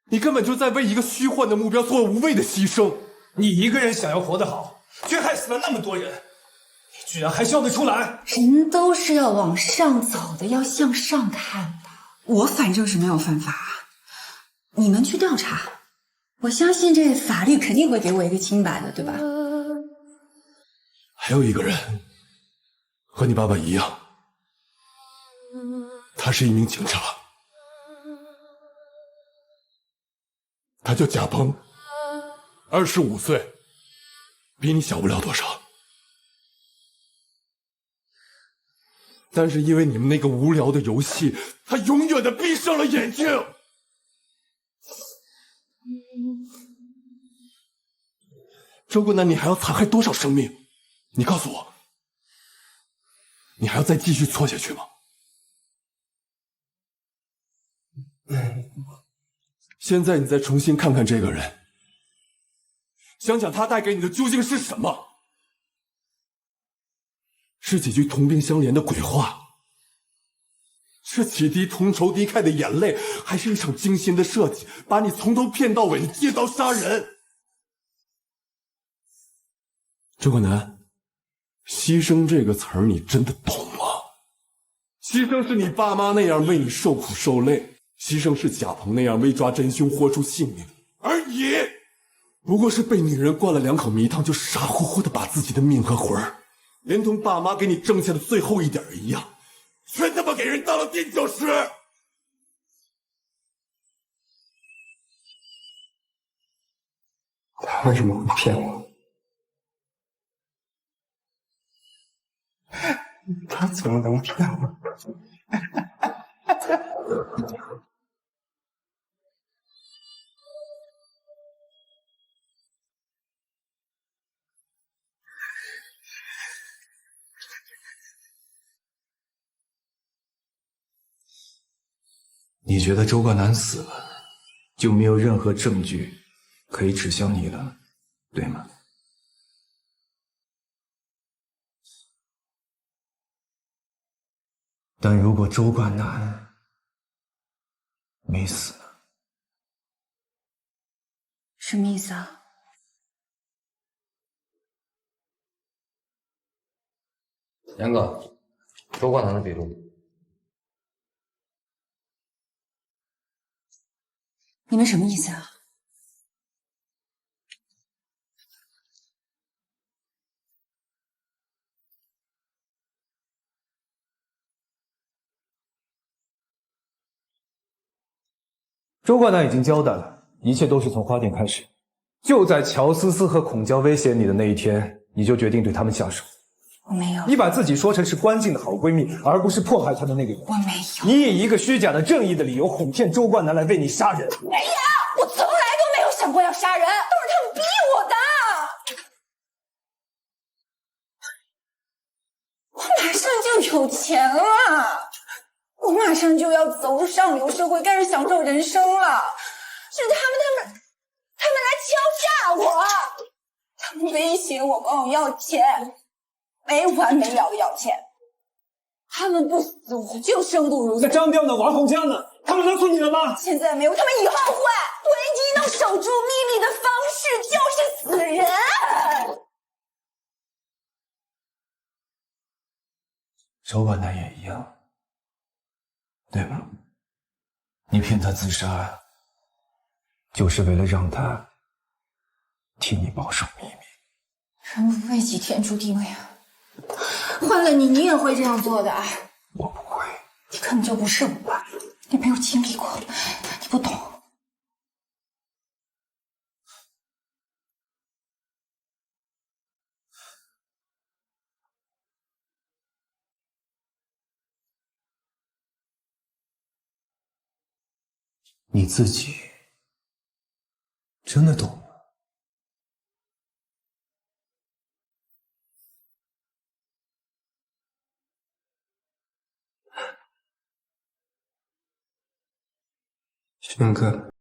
你根本就在为一个虚幻的目标做无谓的牺牲。你一个人想要活得好，却害死了那么多人，你居然还笑得出来？人都是要往上走的，要向上看的。我反正是没有犯法，你们去调查，我相信这法律肯定会给我一个清白的，对吧？还有一个人，和你爸爸一样，他是一名警察，他叫贾鹏，25岁，比你小不了多少。但是因为你们那个无聊的游戏，他永远的闭上了眼睛。周冠南，你还要残害多少生命？你告诉我，你还要再继续错下去吗？现在你再重新看看这个人，想想他带给你的究竟是什么？是几句同病相怜的鬼话？是几滴同仇敌忾的眼泪？还是一场精心的设计，把你从头骗到尾的借刀杀人？周冠南，牺牲这个词儿你真的懂吗？牺牲是你爸妈那样为你受苦受累，牺牲是贾鹏那样为抓真凶豁出性命，而你不过是被女人灌了2口迷汤，就傻乎乎的把自己的命和魂儿，连同爸妈给你挣下的最后一点一样，全他妈给人当了垫脚石。他为什么会骗我？他怎么能骗我？你觉得周冠南死了，就没有任何证据可以指向你了，对吗？但如果周冠南没死呢？什么意思啊？严哥，周冠南的笔录。你们什么意思啊？周冠南已经交代了，一切都是从花店开始。就在乔思思和孔娇威胁你的那一天，你就决定对他们下手。我没有。你把自己说成是关静的好闺蜜，而不是迫害她的那个人。我没有。你以一个虚假的正义的理由哄骗周冠南来为你杀人。没有，我从来都没有想过要杀人，都是他们逼我的。我马上就有钱了，我马上就要走入上流社会，开始享受人生了。是他们来敲诈我，他们威胁我，管我要钱，没完没了的要钱。他们不死，我就生不如死。那张彪呢？王洪江呢？他们勒索你了吗？现在没有，他们以后会。唯一能守住秘密的方式就是死人。周冠南也一样，对吗？你骗他自杀，就是为了让他替你保守秘密。人不为己，天诛地灭啊！换了你，你也会这样做的。我不会。你根本就不是我，你没有经历过，你不懂。你自己真的懂吗？轩哥，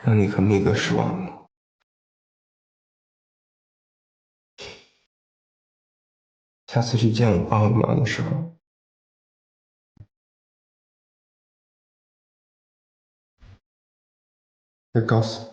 让你和蜜哥失望了。下次去见我爸我妈的时候，会告诉你。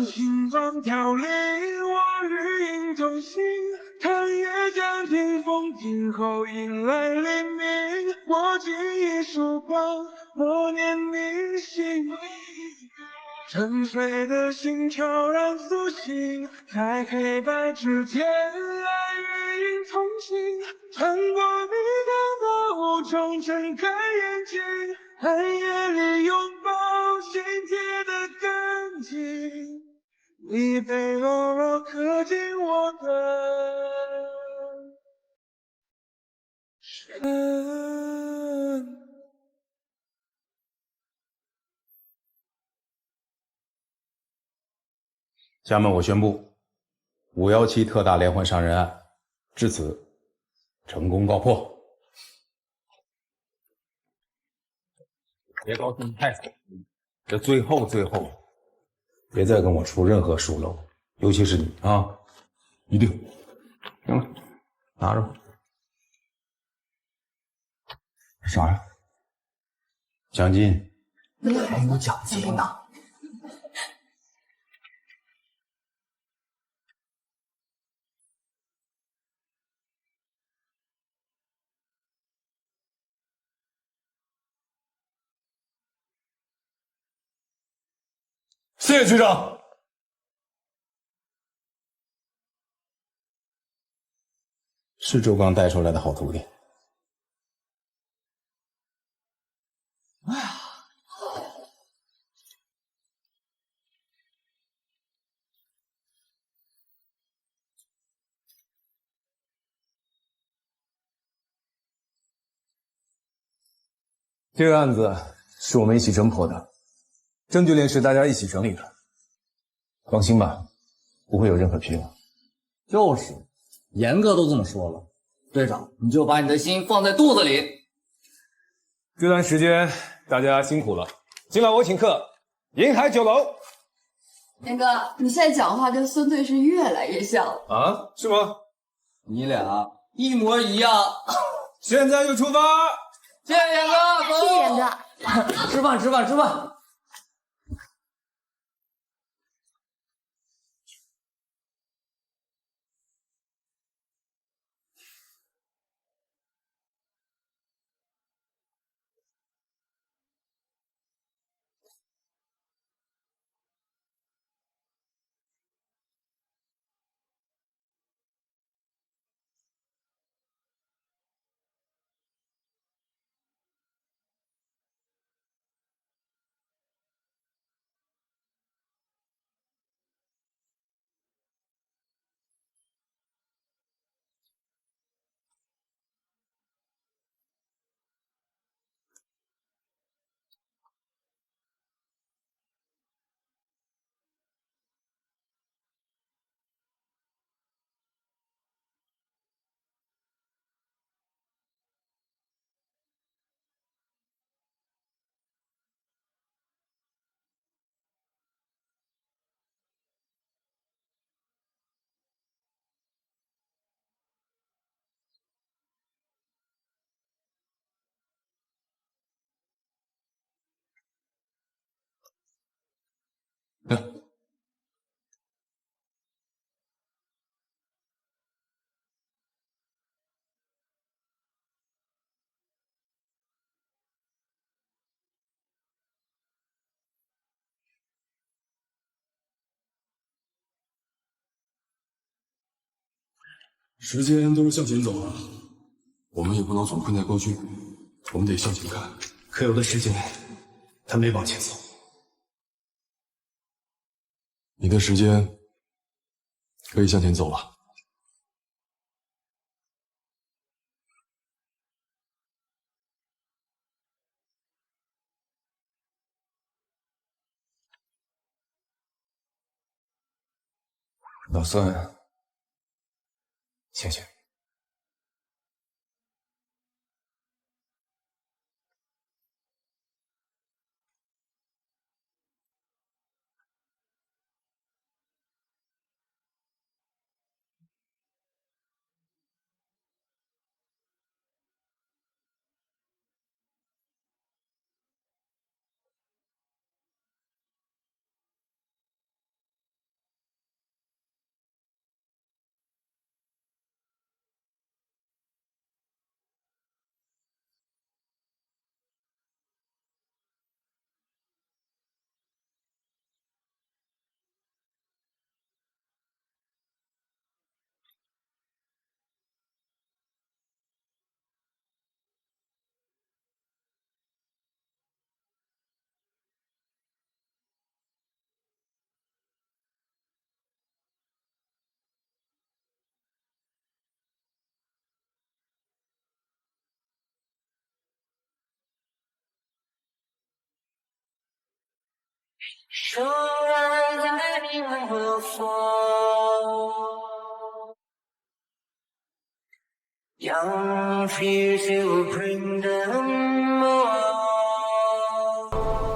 星光飘零，我与影同行，看夜将听风景后迎来黎明。我尽一束光，默念你姓名。沉睡的心悄然苏醒，在黑白之间来与影同行。穿过迷离的雾中，睁开眼睛，黑夜里拥抱心贴的更紧。你被柔柔刻进我的身。下面我宣布，517特大连环杀人案至此成功告破。别高兴太早，这最后，别再跟我出任何疏漏，尤其是你啊，一定。行了，拿着吧。啥呀？奖金？还有奖金呢。谢谢局长。是周刚带出来的好徒弟。这个案子是我们一起侦破的，证据链是大家一起整理的。放心吧，不会有任何纰漏。就是，严哥都这么说了，队长你就把你的心放在肚子里。这段时间大家辛苦了，今晚我请客，银海酒楼。严哥，你现在讲话跟孙队是越来越像了啊？是吗？你俩一模一样。现在就出发。谢谢严哥，走。谢谢严哥。吃饭，吃饭，吃饭。时间都是向前走的，我们也不能总困在过去，我们得向前看。可有的时间，他没往前走。你的时间可以向前走了。老孙，谢谢。生而在你们何方？Young fish will bring the